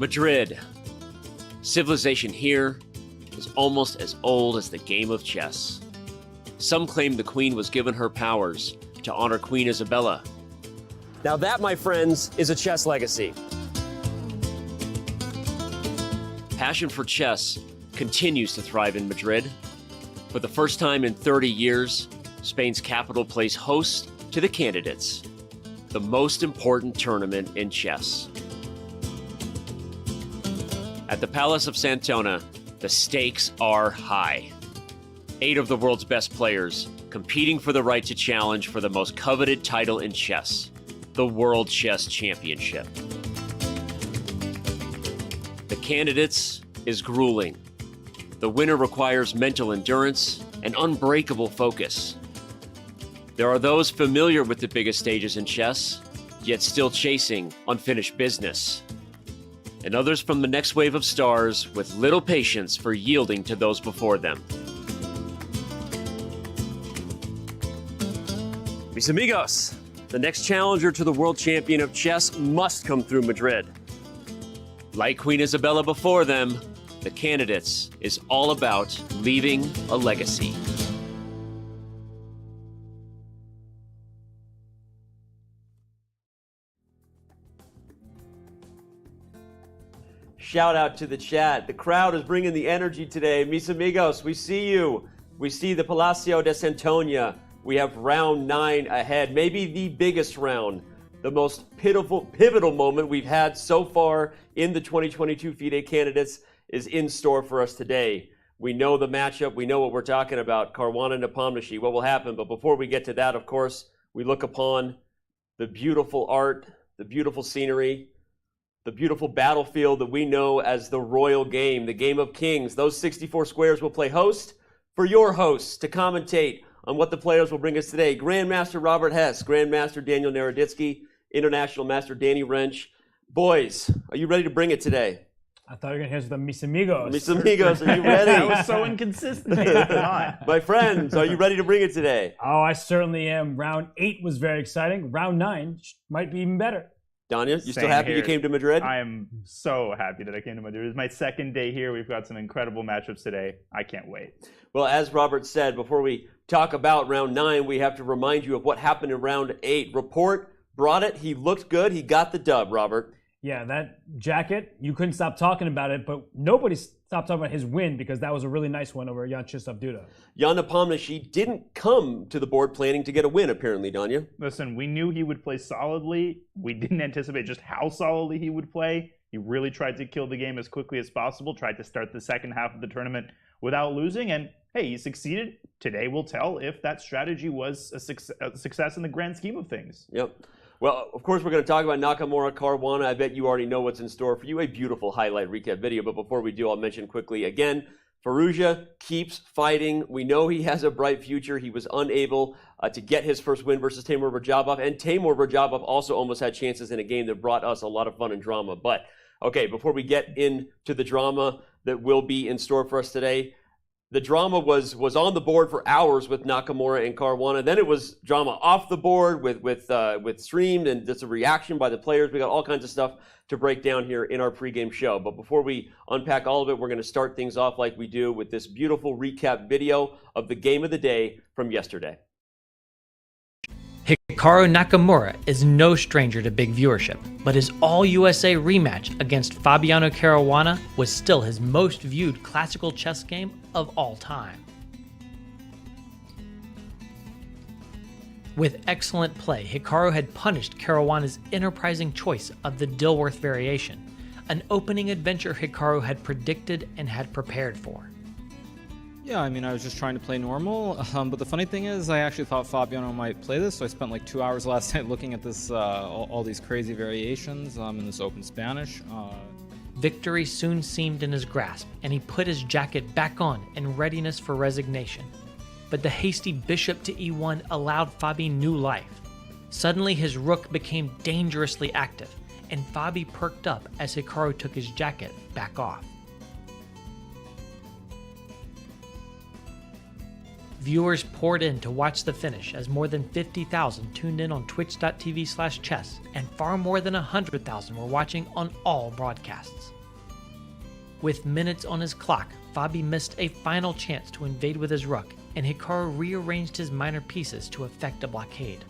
Madrid. Civilization here is almost as old as the game of chess. Some claim the queen was given her powers to honor Queen Isabella. Now that, my friends, is a chess legacy. Passion for chess continues to thrive in Madrid. For the first time in 30 years, Spain's capital plays host to the Candidates, the most important tournament in chess. At the Palace of Santona, the stakes are high. 8 of the world's best players competing for the right to challenge for the most coveted title in chess, the World Chess Championship. The Candidates is grueling. The winner requires mental endurance and unbreakable focus. There are those familiar with the biggest stages in chess, yet still chasing unfinished business. And others from the next wave of stars with little patience for yielding to those before them. Mis amigos, the next challenger to the world champion of chess must come through Madrid. Like Queen Isabella before them, the Candidates is all about leaving a legacy. Shout out to the chat. The crowd is bringing the energy today. Mis amigos, we see you. We see the Palacio de Santoña. We have round 9 ahead, maybe the biggest round, the most pivotal moment we've had so far in the 2022 FIDE Candidates is in store for us today. We know the matchup. We know what we're talking about. Caruana Nepomniachtchi, what will happen? But before we get to that, of course, we look upon the beautiful art, the beautiful scenery, the beautiful battlefield that we know as the royal game, the game of kings. Those 64 squares will play host for your hosts to commentate on what the players will bring us today. Grandmaster Robert Hess, Grandmaster Daniel Naroditsky, International Master Danny Wrench. Boys, are you ready to bring it today? I thought you were going to hear the Mis amigos. Mis amigos, are you ready? That was so inconsistent. My friends, are you ready to bring it today? Oh, I certainly am. Round 8 was very exciting. Round 9 might be even better. Danya, you still happy you came to Madrid? I am so happy that I came to Madrid. It's my second day here. We've got some incredible matchups today. I can't wait. Well, as Robert said, before we talk about round 9, we have to remind you of what happened in round 8. Report brought it. He looked good. He got the dub, Robert. Yeah, that jacket, you couldn't stop talking about it, but nobody stopped talking about his win because that was a really nice one over Jan-Krzysztof. Jan Nepomniachtchi didn't come to the board planning to get a win, apparently, Danya. Listen, we knew he would play solidly. We didn't anticipate just how solidly he would play. He really tried to kill the game as quickly as possible, tried to start the second half of the tournament without losing, and hey, he succeeded. Today will tell if that strategy was a success in the grand scheme of things. Yep. Well, of course, we're going to talk about Nakamura, Caruana. I bet you already know what's in store for you. A beautiful highlight recap video. But before we do, I'll mention quickly again, Firouzja keeps fighting. We know he has a bright future. He was unable to get his first win versus Timur Rajabov. And Timur Rajabov also almost had chances in a game that brought us a lot of fun and drama. But, okay, before we get into the drama that will be in store for us today, the drama was on the board for hours with Nakamura and Caruana. Then it was drama off the board with streamed and just a reaction by the players. We got all kinds of stuff to break down here in our pregame show. But before we unpack all of it, we're going to start things off like we do with this beautiful recap video of the game of the day from yesterday. Hikaru Nakamura is no stranger to big viewership, but his All-USA rematch against Fabiano Caruana was still his most viewed classical chess game of all time. With excellent play, Hikaru had punished Caruana's enterprising choice of the Dilworth variation, an opening adventure Hikaru had predicted and had prepared for. Yeah, I mean, I was just trying to play normal, but the funny thing is I actually thought Fabiano might play this, so I spent like 2 hours last night looking at this, all these crazy variations in this open Spanish. Victory soon seemed in his grasp, and he put his jacket back on in readiness for resignation. But the hasty bishop to e1 allowed Fabi new life. Suddenly his rook became dangerously active, and Fabi perked up as Hikaru took his jacket back off. Viewers poured in to watch the finish as more than 50,000 tuned in on twitch.tv/chess, and far more than 100,000 were watching on all broadcasts. With minutes on his clock, Fabi missed a final chance to invade with his rook, and Hikaru rearranged his minor pieces to effect a blockade.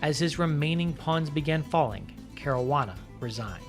As his remaining pawns began falling, Caruana resigned.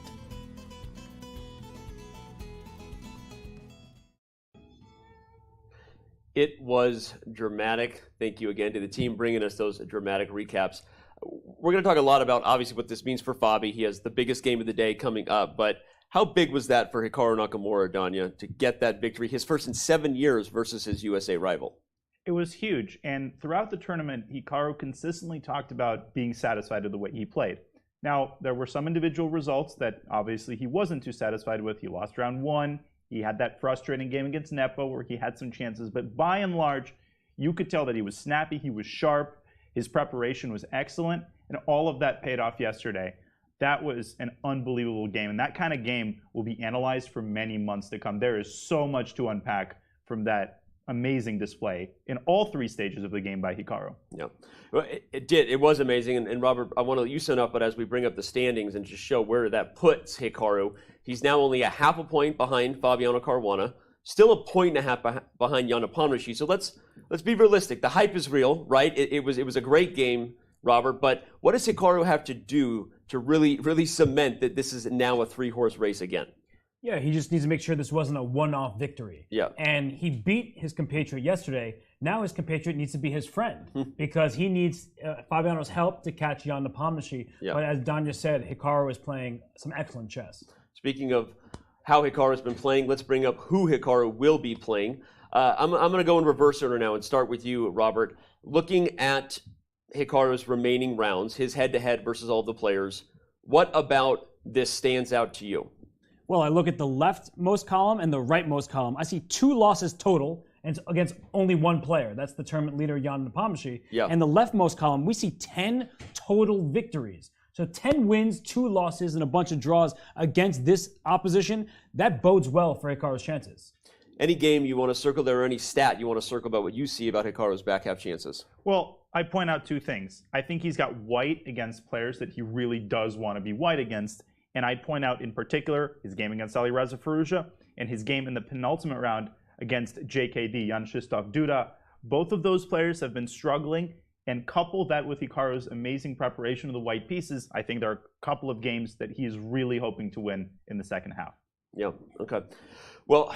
It was dramatic. Thank you again to the team bringing us those dramatic recaps. We're going to talk a lot about, obviously, what this means for Fabi. He has the biggest game of the day coming up, but how big was that for Hikaru Nakamura, Danya, to get that victory, his first in 7 years versus his USA rival? It was huge, and throughout the tournament, Hikaru consistently talked about being satisfied with the way he played. Now, there were some individual results that obviously he wasn't too satisfied with. He lost round 1. He had that frustrating game against Nepo where he had some chances, but by and large, you could tell that he was snappy, he was sharp, his preparation was excellent, and all of that paid off yesterday. That was an unbelievable game, and that kind of game will be analyzed for many months to come. There is so much to unpack from that amazing display in all 3 stages of the game by Hikaru. Yeah, well, it did. It was amazing. And Robert, I want to let you sum up, but as we bring up the standings and just show where that puts Hikaru, he's now only a half a point behind Fabiano Caruana, still a point and a half behind Jan Nepomniachtchi. So let's be realistic. The hype is real, right? It was a great game, Robert. But what does Hikaru have to do to really cement that this is now a 3-horse race again? Yeah, he just needs to make sure this wasn't a one-off victory. Yeah. And he beat his compatriot yesterday. Now his compatriot needs to be his friend because he needs Fabiano's help to catch Jan Nepomniachtchi. Yeah. But as Danya said, Hikaru is playing some excellent chess. Speaking of how Hikaru's been playing, let's bring up who Hikaru will be playing. I'm going to go in reverse order now and start with you, Robert. Looking at Hikaru's remaining rounds, his head-to-head versus all the players, what about this stands out to you? Well, I look at the leftmost column and the rightmost column. I see 2 losses total, and it's against only 1 player. That's the tournament leader, Jan Nepomniachtchi. Yeah. And the leftmost column, we see 10 total victories. So 10 wins, 2 losses, and a bunch of draws against this opposition. That bodes well for Hikaru's chances. Any game you want to circle there, or any stat you want to circle about what you see about Hikaru's back half chances? Well, I point out 2 things. I think he's got white against players that he really does want to be white against. And I'd point out in particular his game against Alireza Firouzja and his game in the penultimate round against JKD, Jan-Krzysztof Duda. Both of those players have been struggling, and couple that with Hikaru's amazing preparation of the white pieces, I think there are a couple of games that he is really hoping to win in the second half. Yeah, okay. Well,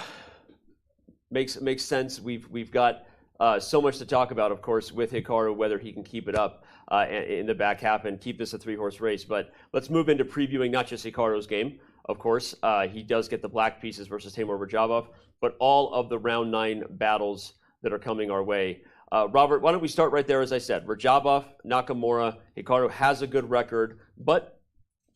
makes sense. We've got so much to talk about, of course, with Hikaru, whether he can keep it up in the back half and keep this a 3-horse race. But let's move into previewing not just Hikaru's game. Of course, he does get the black pieces versus Timur Rajabov, but all of the round 9 battles that are coming our way. Robert, why don't we start right there, as I said. Rajabov, Nakamura, Hikaru has a good record, but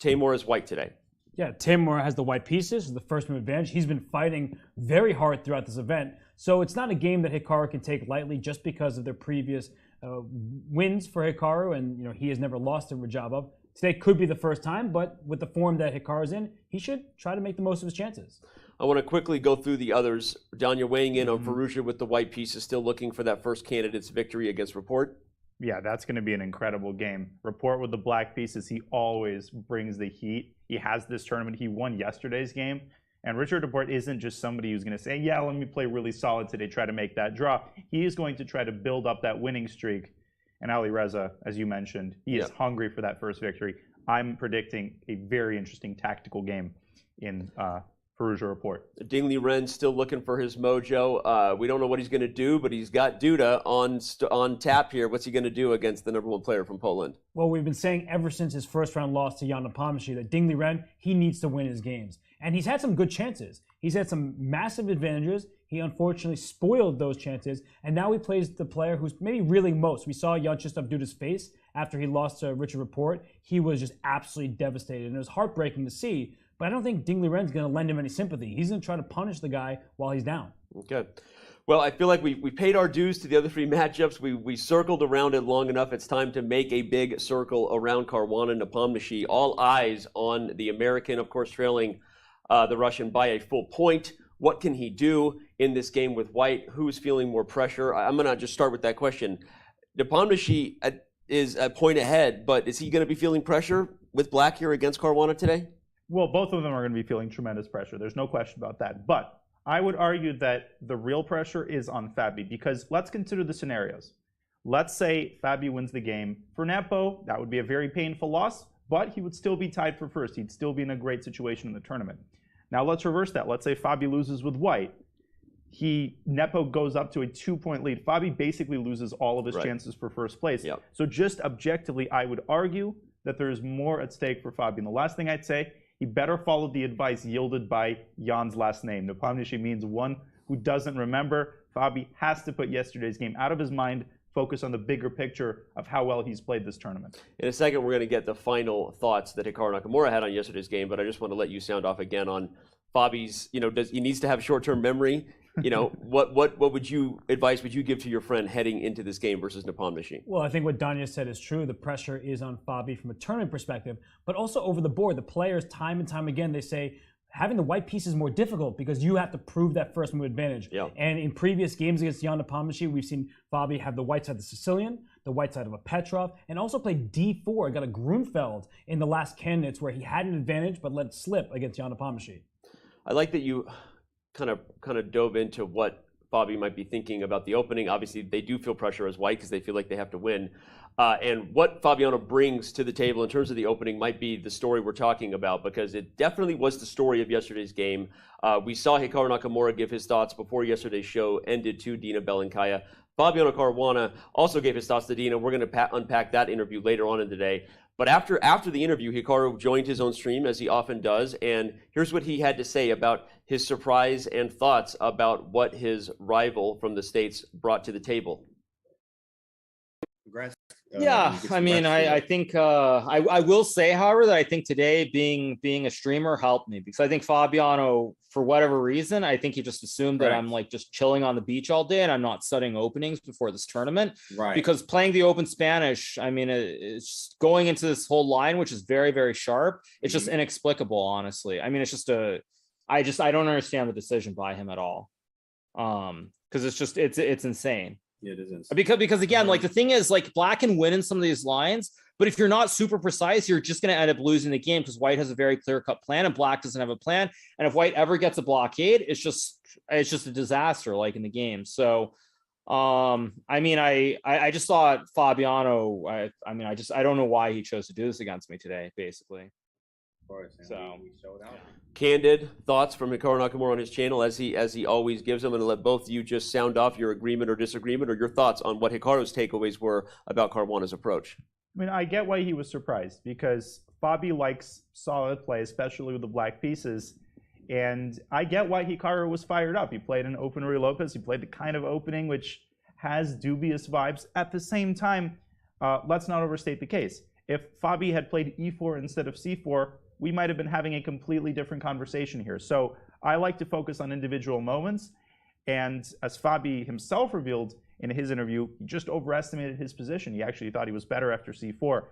Timur is white today. Yeah, Timur has the white pieces, the first move advantage. He's been fighting very hard throughout this event. So it's not a game that Hikaru can take lightly just because of their previous wins for Hikaru, and he has never lost to Rajabov. Today could be the first time, but with the form that Hikaru's in, he should try to make the most of his chances. I want to quickly go through the others. Danya weighing in on Firouzja with the white pieces, still looking for that first candidate's victory against Report. Yeah, that's going to be an incredible game. Report with the black pieces, he always brings the heat. He has this tournament. He won yesterday's game. And Richard Report isn't just somebody who's going to say, yeah, let me play really solid today, try to make that draw. He is going to try to build up that winning streak. And Alireza, as you mentioned, he is hungry for that first victory. I'm predicting a very interesting tactical game in Firouzja Report. Ding Liren still looking for his mojo. We don't know what he's going to do, but he's got Duda on tap here. What's he going to do against the #1 player from Poland? Well, we've been saying ever since his first round loss to Jan Nepomniachtchi that Ding Liren, he needs to win his games. And he's had some good chances. He's had some massive advantages. He unfortunately spoiled those chances. And now he plays the player who's maybe reeling most. We saw Jan-Krzysztof Duda's face after he lost to Richard Report. He was just absolutely devastated. And it was heartbreaking to see. But I don't think Ding Liren's going to lend him any sympathy. He's going to try to punish the guy while he's down. Okay. Well, I feel like we paid our dues to the other 3 matchups. We circled around it long enough. It's time to make a big circle around Caruana and Nepomniachtchi. All eyes on the American, of course, trailing the Russian by a full point. What can he do in this game with white? Who's feeling more pressure? I'm going to just start with that question. Nepomniachtchi is a point ahead, but is he going to be feeling pressure with black here against Caruana today? Well, both of them are going to be feeling tremendous pressure. There's no question about that. But I would argue that the real pressure is on Fabi, because let's consider the scenarios. Let's say Fabi wins the game. For Nepo, that would be a very painful loss, but he would still be tied for first. He'd still be in a great situation in the tournament. Now let's reverse that. Let's say Fabi loses with white. Nepo goes up to a 2-point lead. Fabi basically loses all of his chances for first place. Yep. So just objectively, I would argue that there is more at stake for Fabi. And the last thing I'd say, he better follow the advice yielded by Jan's last name. Nepomniachtchi means one who doesn't remember. Fabi has to put yesterday's game out of his mind, focus on the bigger picture of how well he's played this tournament. In a second, we're going to get the final thoughts that Hikaru Nakamura had on yesterday's game, but I just want to let you sound off again on Fabi's, he needs to have short-term memory. What advice would you give to your friend heading into this game versus Nepomniachtchi? Well, I think what Danya said is true. The pressure is on Fabi from a tournament perspective, but also over the board. The players, time and time again, they say having the white piece is more difficult because you have to prove that first move advantage. Yeah. And in previous games against Jan Nepomniachtchi, we've seen Fabi have the white side of the Sicilian, the white side of a Petrov, and also played d4, got a Grunfeld in the last candidates where he had an advantage but let it slip against Jan Nepomniachtchi. I like that you kind of dove into what Fabi might be thinking about the opening. Obviously, they do feel pressure as white because they feel like they have to win. And what Fabiano brings to the table in terms of the opening might be the story we're talking about, because it definitely was the story of yesterday's game. We saw Hikaru Nakamura give his thoughts before yesterday's show ended to Dina Belenkaya. Fabiano Caruana also gave his thoughts to Dina. We're going to unpack that interview later on in the day. But after the interview, Hikaru joined his own stream, as he often does, and here's what he had to say about his surprise and thoughts about what his rival from the States brought to the table. Congrats. Yeah, I mean, I think I will say, however, that I think today being a streamer helped me, because I think Fabiano, for whatever reason, I think he just assumed that I'm like just chilling on the beach all day and I'm not studying openings before this tournament. Right. Because playing the Open Spanish, I mean, it's going into this whole line, which is very, very sharp. It's just inexplicable, honestly. I mean, it's just I don't understand the decision by him at all. Because it's insane. Yeah, it is insane. Because again, like the thing is, like black can win in some of these lines, but if you're not super precise, you're just going to end up losing the game because white has a very clear-cut plan and black doesn't have a plan. And if white ever gets a blockade, it's just a disaster, like in the game. So, I mean, I just thought Fabiano. I don't know why he chose to do this against me today, basically. So we showed out. Candid thoughts from Hikaru Nakamura on his channel, as he always gives them, and let both of you just sound off your agreement or disagreement or your thoughts on what Hikaru's takeaways were about Caruana's approach. I mean, I get why he was surprised, because Fabi likes solid play, especially with the black pieces. And I get why Hikaru was fired up. He played an open Ruy Lopez. He played the kind of opening which has dubious vibes. At the same time, let's not overstate the case. If Fabi had played e4 instead of c4, we might have been having a completely different conversation here. So I like to focus on individual moments. And as Fabi himself revealed in his interview, he just overestimated his position. He actually thought he was better after c4.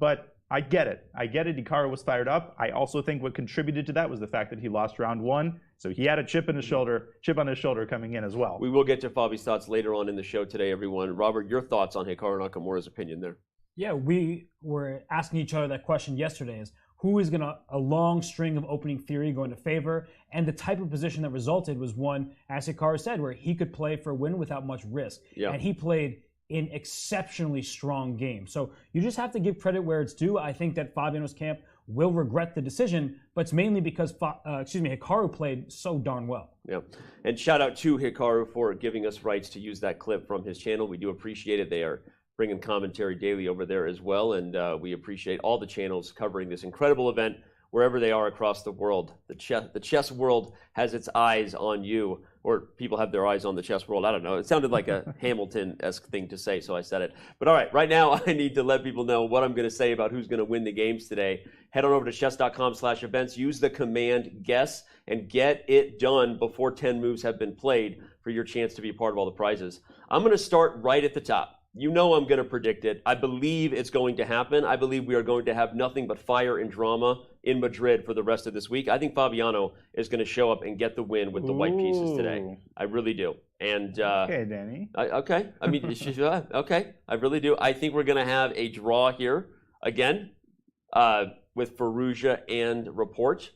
But I get it. Hikaru was fired up. I also think what contributed to that was the fact that he lost round one. So he had a chip on his shoulder coming in as well. We will get to Fabi's thoughts later on in the show today, everyone. Robert, your thoughts on Hikaru Nakamura's opinion there? Yeah, we were asking each other that question yesterday, is who is a long string of opening theory going to favor? And the type of position that resulted was one, as Hikaru said, where he could play for a win without much risk. Yeah. And he played an exceptionally strong game. So you just have to give credit where it's due. I think that Fabiano's camp will regret the decision, but it's mainly because Hikaru played so darn well. Yeah, and shout out to Hikaru for giving us rights to use that clip from his channel. We do appreciate it. They are bringing commentary daily over there as well, and we appreciate all the channels covering this incredible event wherever they are across the world. The chess world has its eyes on you, or people have their eyes on the chess world. I don't know. It sounded like a Hamilton-esque thing to say, so I said it. But all right, right now I need to let people know what I'm going to say about who's going to win the games today. Head on over to Chess.com/events, use the command guess, and get it done before 10 moves have been played for your chance to be a part of all the prizes. I'm going to start right at the top. You know I'm going to predict it. I believe it's going to happen. I believe we are going to have nothing but fire and drama in Madrid for the rest of this week. I think Fabiano is going to show up and get the win with the white pieces today. I really do. And okay, Danny. Okay. I mean, okay. I really do. I think we're going to have a draw here again with Firouzja and Report.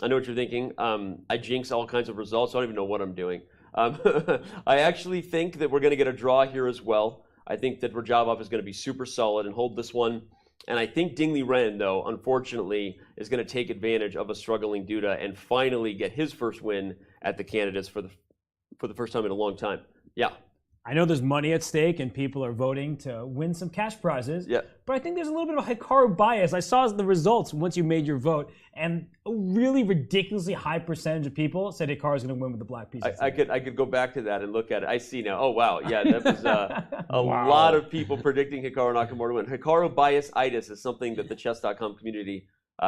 I know what you're thinking. I jinx all kinds of results. So I don't even know what I'm doing. I actually think that we're going to get a draw here as well. I think that Rajabov is going to be super solid and hold this one. And I think Ding Liren, though, unfortunately, is going to take advantage of a struggling Duda and finally get his first win at the Candidates for the first time in a long time. Yeah. I know there's money at stake and people are voting to win some cash prizes. Yeah. But I think there's a little bit of a Hikaru bias. I saw the results once you made your vote, and a really ridiculously high percentage of people said Hikaru's going to win with the black pieces. I could go back to that and look at it. I see now. Oh, wow. Yeah, that was a lot of people predicting Hikaru Nakamura to win. Hikaru bias-itis is something that the Chess.com community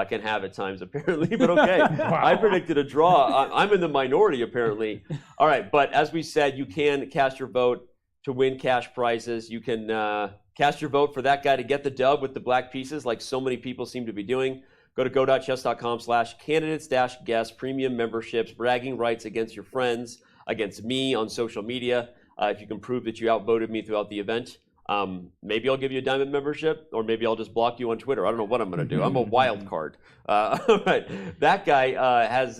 can have at times, apparently. But okay, wow. I predicted a draw. I'm in the minority, apparently. All right, but as we said, you can cast your vote to win cash prizes. You can cast your vote for that guy to get the dub with the black pieces, like so many people seem to be doing. Go to go.chess.com/candidates-guest premium memberships, bragging rights against your friends, against me on social media. If you can prove that you outvoted me throughout the event, maybe I'll give you a diamond membership, or maybe I'll just block you on Twitter. I don't know what I'm going to do. I'm a wild card. All right. That guy has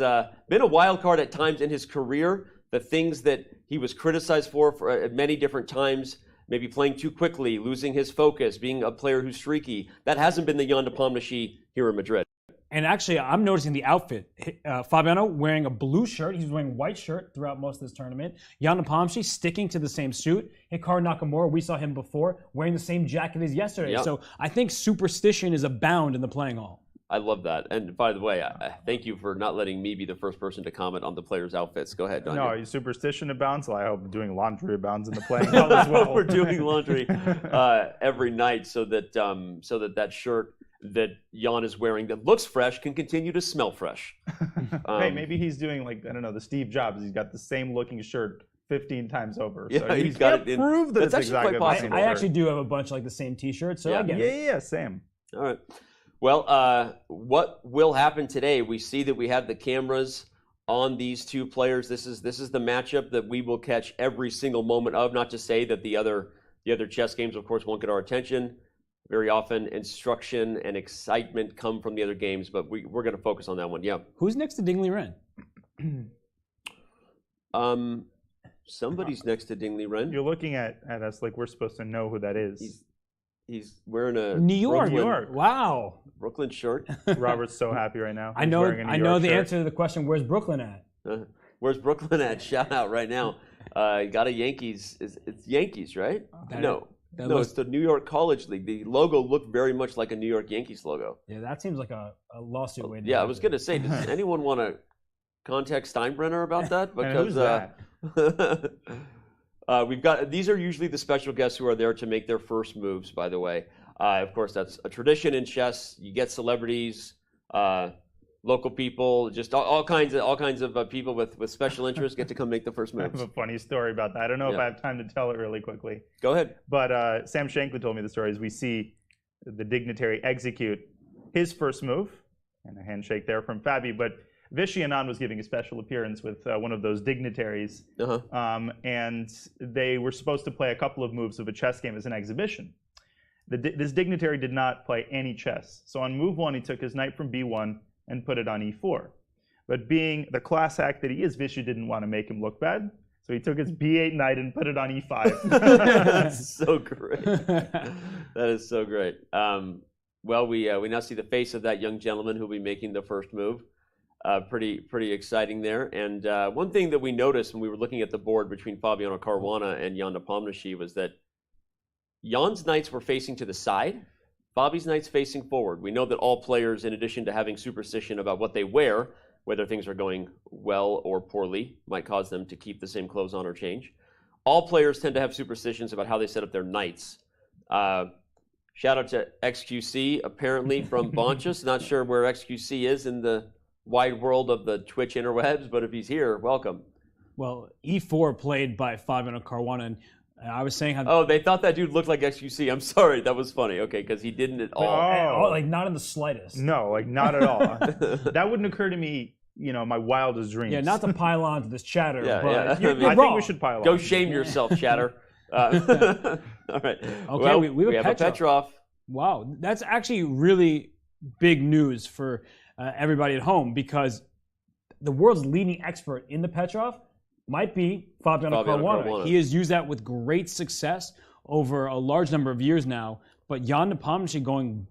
been a wild card at times in his career. The things that he was criticized for at many different times, maybe playing too quickly, losing his focus, being a player who's streaky. That hasn't been the Jan Nepomniachtchi here in Madrid. And actually, I'm noticing the outfit. Fabiano wearing a blue shirt. He's wearing a white shirt throughout most of this tournament. Jan Nepomniachtchi sticking to the same suit. Hikaru Nakamura, we saw him before, wearing the same jacket as yesterday. Yep. So I think superstition is abound in the playing hall. I love that. And by the way, thank you for not letting me be the first person to comment on the players' outfits. Go ahead, Don. No, superstition abounds. So I hope doing laundry abounds in the playing hall as well. We're doing laundry every night so that that shirt that Jan is wearing that looks fresh can continue to smell fresh. Hey, maybe he's doing like, I don't know, the Steve Jobs. He's got the same looking shirt 15 times over. Yeah, so he's got it in. Prove that it's exactly the same I actually do have a bunch like the same T-shirts, so I get it. Yeah, same. All right. Well, what will happen today? We see that we have the cameras on these two players. This is the matchup that we will catch every single moment of. Not to say that the other chess games, of course, won't get our attention. Very often, instruction and excitement come from the other games, but we're going to focus on that one. Yeah. Who's next to Ding Liren? Somebody's next to Ding Liren. You're looking at us like we're supposed to know who that is. He's wearing a New York. Wow. Brooklyn shirt. Robert's so happy right now. I know the answer to the question, where's Brooklyn at? Where's Brooklyn at? Shout out right now. Got a Yankees. It's Yankees, right? No, it's the New York College League. The logo looked very much like a New York Yankees logo. Yeah, that seems like a lawsuit way to Yeah, I was going to say, does anyone want to contact Steinbrenner about that? Because we've got, these are usually the special guests who are there to make their first moves, by the way. Of course, that's a tradition in chess. You get celebrities, local people, just all kinds of people with special interests get to come make the first moves. I have a funny story about that. I don't know if I have time to tell it really quickly. Go ahead. But Sam Shankly told me the story as we see the dignitary execute his first move, and a handshake there from Fabi. But Vishy Anand was giving a special appearance with one of those dignitaries, and they were supposed to play a couple of moves of a chess game as an exhibition. This dignitary did not play any chess. So on move 1, he took his knight from b1 and put it on e4. But being the class act that he is, Vishy didn't want to make him look bad. So he took his b8 knight and put it on e5. That's so great. That is so great. Well, we now see the face of that young gentleman who will be making the first move. Pretty exciting there. And one thing that we noticed when we were looking at the board between Fabiano Caruana and Jan Nepomniachtchi was that Jan's knights were facing to the side, Fabi's knights facing forward. We know that all players, in addition to having superstition about what they wear, whether things are going well or poorly, might cause them to keep the same clothes on or change. All players tend to have superstitions about how they set up their knights. Shout out to XQC, apparently from Bonchus. Not sure where XQC is in the wide world of the Twitch interwebs, but if he's here, welcome. Well, e4 played by Fabiano Caruana, and And I was saying how Oh, they thought that dude looked like XQC. I'm sorry, that was funny. Okay, because he didn't at all. like not in the slightest. No, like not at all. That wouldn't occur to me, my wildest dreams. Yeah, not to pile on to this chatter, Yeah, but yeah. you're I wrong. think we should pile Go on. shame yourself, Chatter. All right. Okay, Well, we have a Petrov. Wow, that's actually really big news for everybody at home because the world's leading expert in the Petrov might be Fabiano Caruana. He has used that with great success over a large number of years now, but Jan Nepomniachtchi going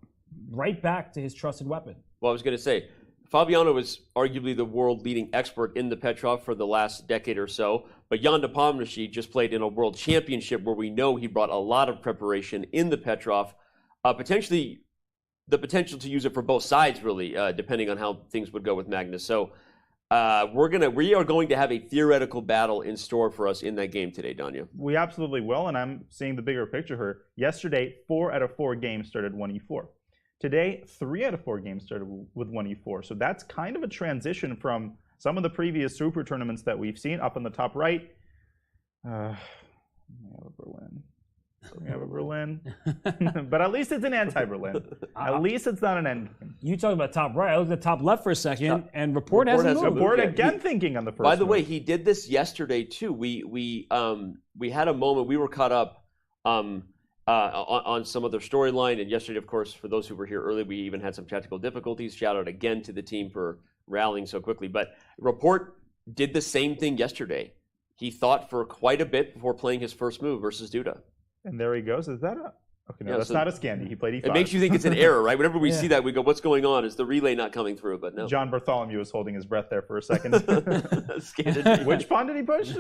right back to his trusted weapon. Well, I was going to say, Fabiano is arguably the world leading expert in the Petrov for the last decade or so, but Jan Nepomniachtchi just played in a world championship where we know he brought a lot of preparation in the Petrov, potentially the potential to use it for both sides, really, depending on how things would go with Magnus. So we are going to have a theoretical battle in store for us in that game today, Danya. We absolutely will, and I'm seeing the bigger picture here. Yesterday, 4 out of 4 games started 1e4. Today, 3 out of 4 games started with 1e4. So that's kind of a transition from some of the previous Super tournaments that we've seen. Up on the top right, we have a Berlin. We have a Berlin. But at least it's an anti-Berlin. At least it's not an endgame. You talk about top right. I looked at top left for a second, and Report hasn't moved. Report again thinking on the first By the move. way, he did this yesterday too. We had a moment. We were caught up on some other storyline, and yesterday, of course, for those who were here early, we even had some technical difficulties. Shout out again to the team for rallying so quickly. But Report did the same thing yesterday. He thought for quite a bit before playing his first move versus Duda. And there he goes. Is that a... Okay, no, that's not a Scandi. He played E5. It makes you think it's an error, right? Whenever we see that, we go, what's going on? Is the relay not coming through? But no. John Bartholomew was holding his breath there for a second. Which pawn did he push?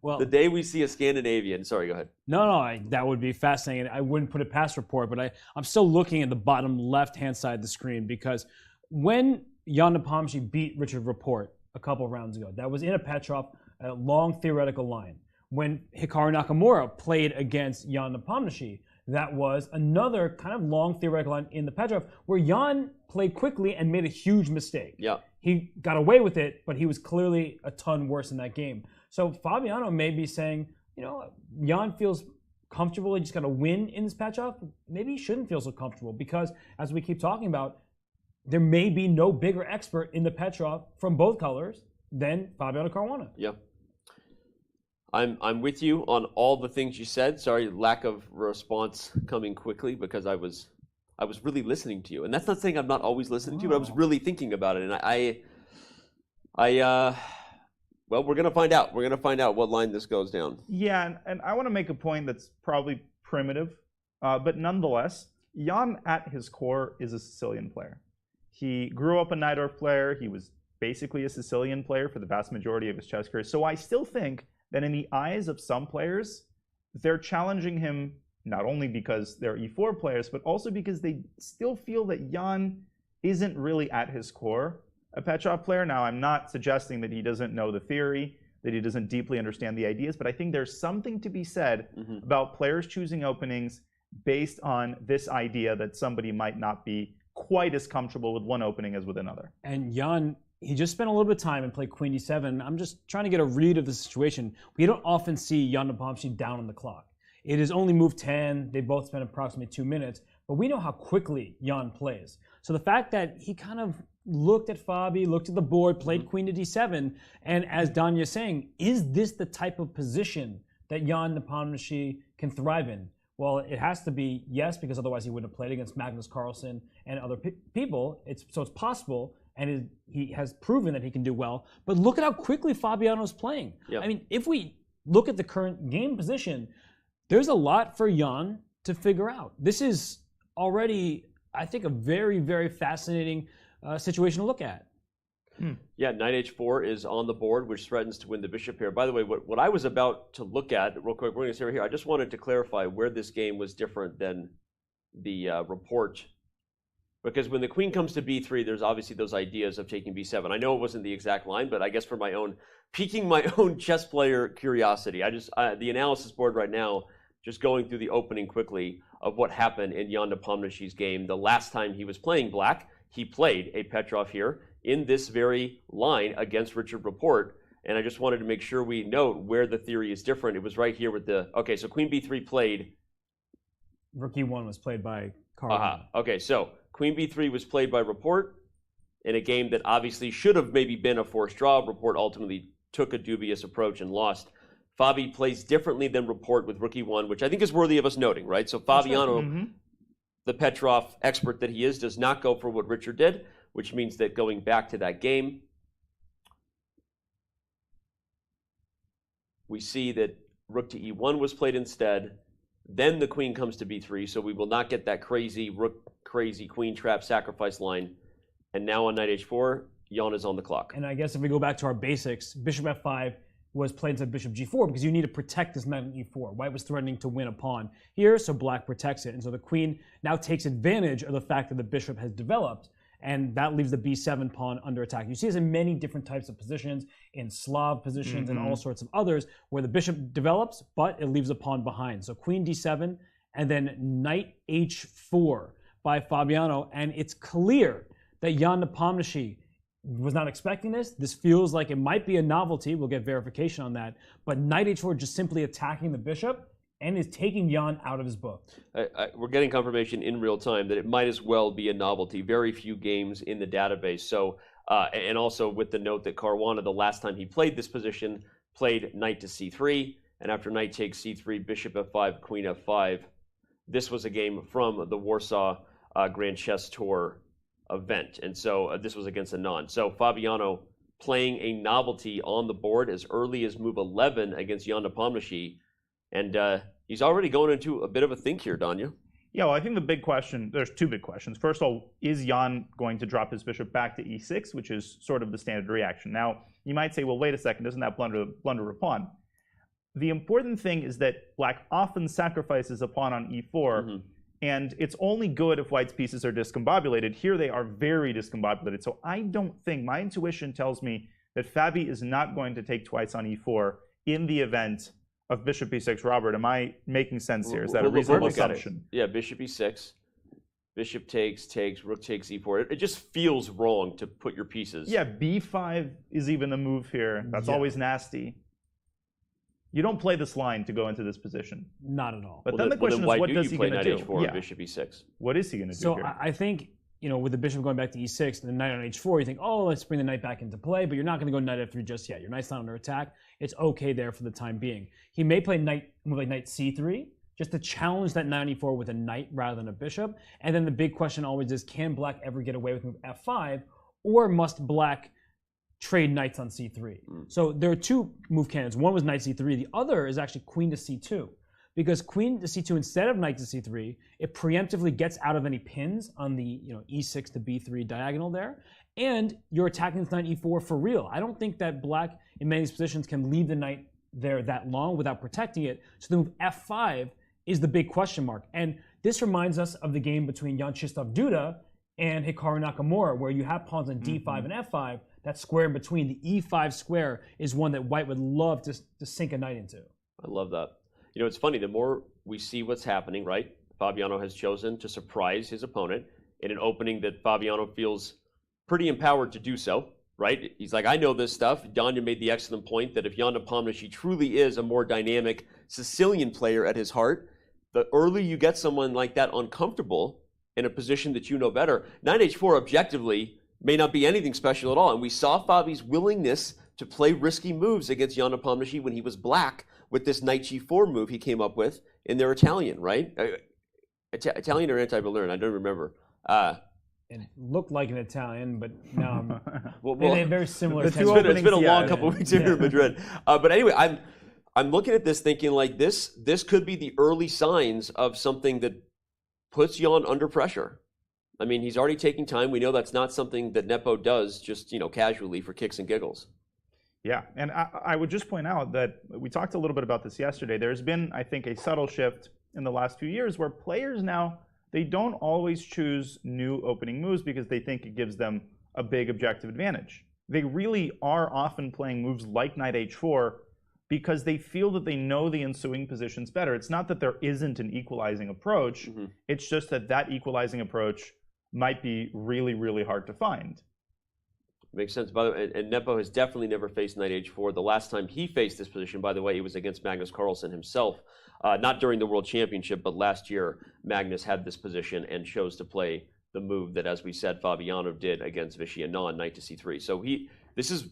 Well, the day we see a Scandinavian. Sorry, go ahead. No, that would be fascinating. I wouldn't put it past Report, but I'm still looking at the bottom left-hand side of the screen because when Jan Nepomniachtchi beat Richard Report a couple of rounds ago, that was in a Petrov, a long theoretical line. When Hikaru Nakamura played against Jan Nepomniachtchi, that was another kind of long theoretical line in the Petrov where Jan played quickly and made a huge mistake. Yeah. He got away with it, but he was clearly a ton worse in that game. So Fabiano may be saying, Jan feels comfortable. He just got to win in this Petrov. Maybe he shouldn't feel so comfortable because, as we keep talking about, there may be no bigger expert in the Petrov from both colors than Fabiano Caruana. Yeah. I'm with you on all the things you said. Sorry, lack of response coming quickly because I was really listening to you. And that's not saying I'm not always listening to you, but I was really thinking about it. And well, we're going to find out. We're going to find out what line this goes down. Yeah, and I want to make a point that's probably primitive, but nonetheless, Jan at his core is a Sicilian player. He grew up a Najdorf player. He was basically a Sicilian player for the vast majority of his chess career. So I still think that in the eyes of some players, they're challenging him not only because they're E4 players, but also because they still feel that Jan isn't really at his core a Petrov player. Now, I'm not suggesting that he doesn't know the theory, that he doesn't deeply understand the ideas, but I think there's something to be said about players choosing openings based on this idea that somebody might not be quite as comfortable with one opening as with another. And Jan, he just spent a little bit of time and played Queen D7. I'm just trying to get a read of the situation. We don't often see Jan Nepomniachtchi down on the clock. It is only move 10. They both spent approximately 2 minutes, but we know how quickly Jan plays. So the fact that he kind of looked at Fabi, looked at the board, played Queen to D7, and as Danya's saying, is this the type of position that Jan Nepomniachtchi can thrive in? Well, it has to be yes, because otherwise he wouldn't have played against Magnus Carlsen and other people. So it's possible, and he has proven that he can do well. But look at how quickly Fabiano's playing. Yep. I mean, if we look at the current game position, there's a lot for Jan to figure out. This is already, I think, a very, very fascinating situation to look at. Yeah, knight h4 is on the board, which threatens to win the bishop here. By the way, what I was about to look at, real quick, we're going to see right here. I just wanted to clarify where this game was different than the report. Because when the queen comes to b3, there's obviously those ideas of taking b7. I know it wasn't the exact line, but I guess for my own, piquing my own chess player curiosity, the analysis board right now, just going through the opening quickly of what happened in Jan Nepomniachtchi's game. The last time he was playing black, he played a Petrov here in this very line against Richard Report. And I just wanted to make sure we note where the theory is different. It was right here with the, okay, so Queen B3 played. Rook E1 was played by Caruana. Okay, so Queen B3 was played by Report in a game that obviously should have maybe been a forced draw. Report ultimately took a dubious approach and lost. Fabi plays differently than Report with Rook E1, which I think is worthy of us noting, right? So Fabiano, the Petrov expert that he is, does not go for what Richard did, which means that going back to that game, we see that Rook to E1 was played instead. Then the queen comes to B3, so we will not get that crazy Rook, crazy queen trap sacrifice line. And now on knight H4, Jan is on the clock. And I guess if we go back to our basics, bishop F5 was played into bishop G4 because you need to protect this knight on E4. White was threatening to win a pawn here, so black protects it. And so the queen now takes advantage of the fact that the bishop has developed, and that leaves the B7 pawn under attack. You see this in many different types of positions, in Slav positions and all sorts of others, where the bishop develops, but it leaves a pawn behind. So queen D7, and then knight H4 by Fabiano, and it's clear that Jan Nepomniachtchi was not expecting this. This feels like it might be a novelty. We'll get verification on that. But knight H4 just simply attacking the bishop and is taking Jan out of his book. We're getting confirmation in real time that it might as well be a novelty. Very few games in the database. So, and also with the note that Caruana, the last time he played this position, played knight to C3, and after knight takes C3, bishop F5, queen F5. This was a game from the Warsaw Grand Chess Tour event, and so this was against Anand. So Fabiano playing a novelty on the board as early as move 11 against Jan Nepomniachtchi. And he's already going into a bit of a think here, Danya. Yeah, well, I think the big question, there's two big questions. First of all, is Jan going to drop his bishop back to E6, which is sort of the standard reaction? Now, you might say, well, wait a second, doesn't that blunder a pawn? The important thing is that black often sacrifices a pawn on E4, and it's only good if white's pieces are discombobulated. Here they are very discombobulated. So I don't think, my intuition tells me that Fabi is not going to take twice on E4 in the event of bishop E6. Robert, am I making sense here? Is that a reasonable assumption? Yeah, bishop E6, bishop takes, rook takes E4. It just feels wrong to put your pieces. Yeah, B5 is even the move here. That's always nasty. You don't play this line to go into this position. Not at all. But then the question is, what does he going to do? H4 and bishop E6. What is he going to do So here? I think, with the bishop going back to E6 and the knight on H4, you think, oh, let's bring the knight back into play, but you're not going to go knight F3 just yet. Your knight's not under attack. It's okay there for the time being. He may play knight C3 just to challenge that knight on E4 with a knight rather than a bishop. And then the big question always is, can black ever get away with move F5, or must black trade knights on C3? So there are two move candidates. One was knight C3. The other is actually queen to C2. Because queen to C2 instead of knight to C3, it preemptively gets out of any pins on the E6 to B3 diagonal there, and you're attacking this knight E4 for real. I don't think that black in many of these positions can leave the knight there that long without protecting it. So the move F5 is the big question mark. And this reminds us of the game between Jan-Krzysztof Duda and Hikaru Nakamura, where you have pawns on D5 and F5. That square in between, the E5 square, is one that white would love to sink a knight into. I love that. It's funny, the more we see what's happening, right? Fabiano has chosen to surprise his opponent in an opening that Fabiano feels pretty empowered to do so, right? He's like, I know this stuff. Danya made the excellent point that if Jan Nepomniachtchi truly is a more dynamic Sicilian player at his heart, the earlier you get someone like that uncomfortable in a position that you know better, knight H4 objectively may not be anything special at all. And we saw Fabi's willingness to play risky moves against Jan Nepomniachtchi when he was black with this knight G4 move he came up with in their Italian, right? Italian or anti-Balearian, I don't remember. It looked like an Italian, but now well, they have very similar. It's been a long couple of weeks here in Madrid. But anyway, I'm looking at this thinking like this could be the early signs of something that puts Jan under pressure. I mean, he's already taking time. We know that's not something that Nepo does just, casually for kicks and giggles. Yeah, and I would just point out that we talked a little bit about this yesterday. There's been, I think, a subtle shift in the last few years where players now, they don't always choose new opening moves because they think it gives them a big objective advantage. They really are often playing moves like knight H4 because they feel that they know the ensuing positions better. It's not that there isn't an equalizing approach. It's just that equalizing approach might be really, really hard to find. Makes sense. By the way, and Nepo has definitely never faced knight h4. The last time he faced this position, by the way, it was against Magnus Carlsen himself. Not during the World Championship, but last year, Magnus had this position and chose to play the move that, as we said, Fabiano did against Vichy Anand, knight to c3. So this is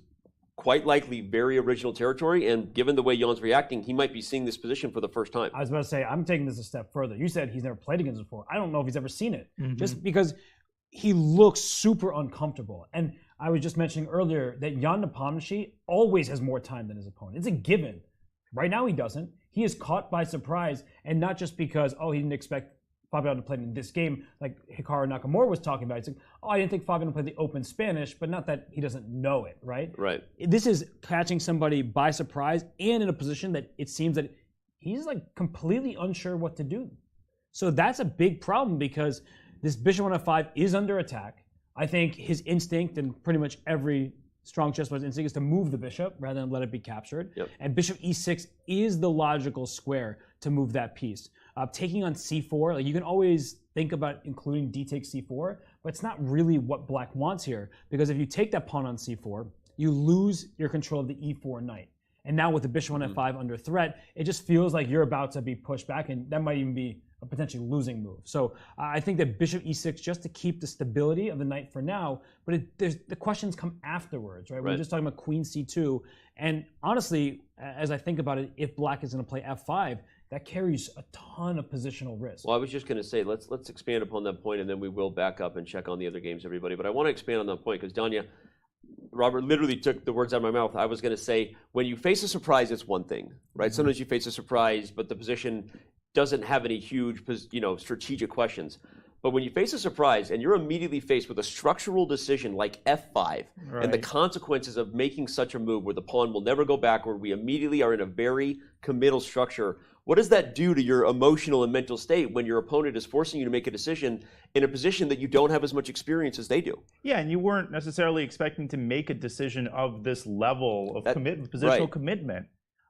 quite likely very original territory, and given the way Jan's reacting, he might be seeing this position for the first time. I was about to say, I'm taking this a step further. You said he's never played against it before. I don't know if he's ever seen it, just because he looks super uncomfortable. And I was just mentioning earlier that Jan Nepomniachtchi always has more time than his opponent. It's a given. Right now he doesn't. He is caught by surprise, and not just because, he didn't expect Fabiano to play in this game, like Hikaru Nakamura was talking about. It's like, I didn't think Fabiano played the Open Spanish, but not that he doesn't know it, right? Right. This is catching somebody by surprise and in a position that it seems that he's like completely unsure what to do. So that's a big problem because this bishop on f5 is under attack. I think his instinct, and pretty much every strong chess player's instinct, is to move the bishop rather than let it be captured. Yep. And bishop e6 is the logical square to move that piece. Taking on c4, like you can always think about including d takes c4, but it's not really what black wants here, because if you take that pawn on c4, you lose your control of the e4 knight. And now with the bishop on f5 under threat, it just feels like you're about to be pushed back, and that might even be a potentially losing move. So I think that bishop e6 just to keep the stability of the knight for now, but the questions come afterwards, right? We're just talking about queen c2, and honestly, as I think about it, if black is going to play f5, that carries a ton of positional risk. Well, I was just going to say, let's expand upon that point, and then we will back up and check on the other games, everybody. But I want to expand on that point because Danya, Robert literally took the words out of my mouth. I was going to say, when you face a surprise, it's one thing, right? Sometimes you face a surprise, but the position doesn't have any huge, strategic questions. But when you face a surprise and you're immediately faced with a structural decision like f5 and the consequences of making such a move where the pawn will never go backward, we immediately are in a very committal structure. What does that do to your emotional and mental state when your opponent is forcing you to make a decision in a position that you don't have as much experience as they do? Yeah, and you weren't necessarily expecting to make a decision of this level of positional commitment.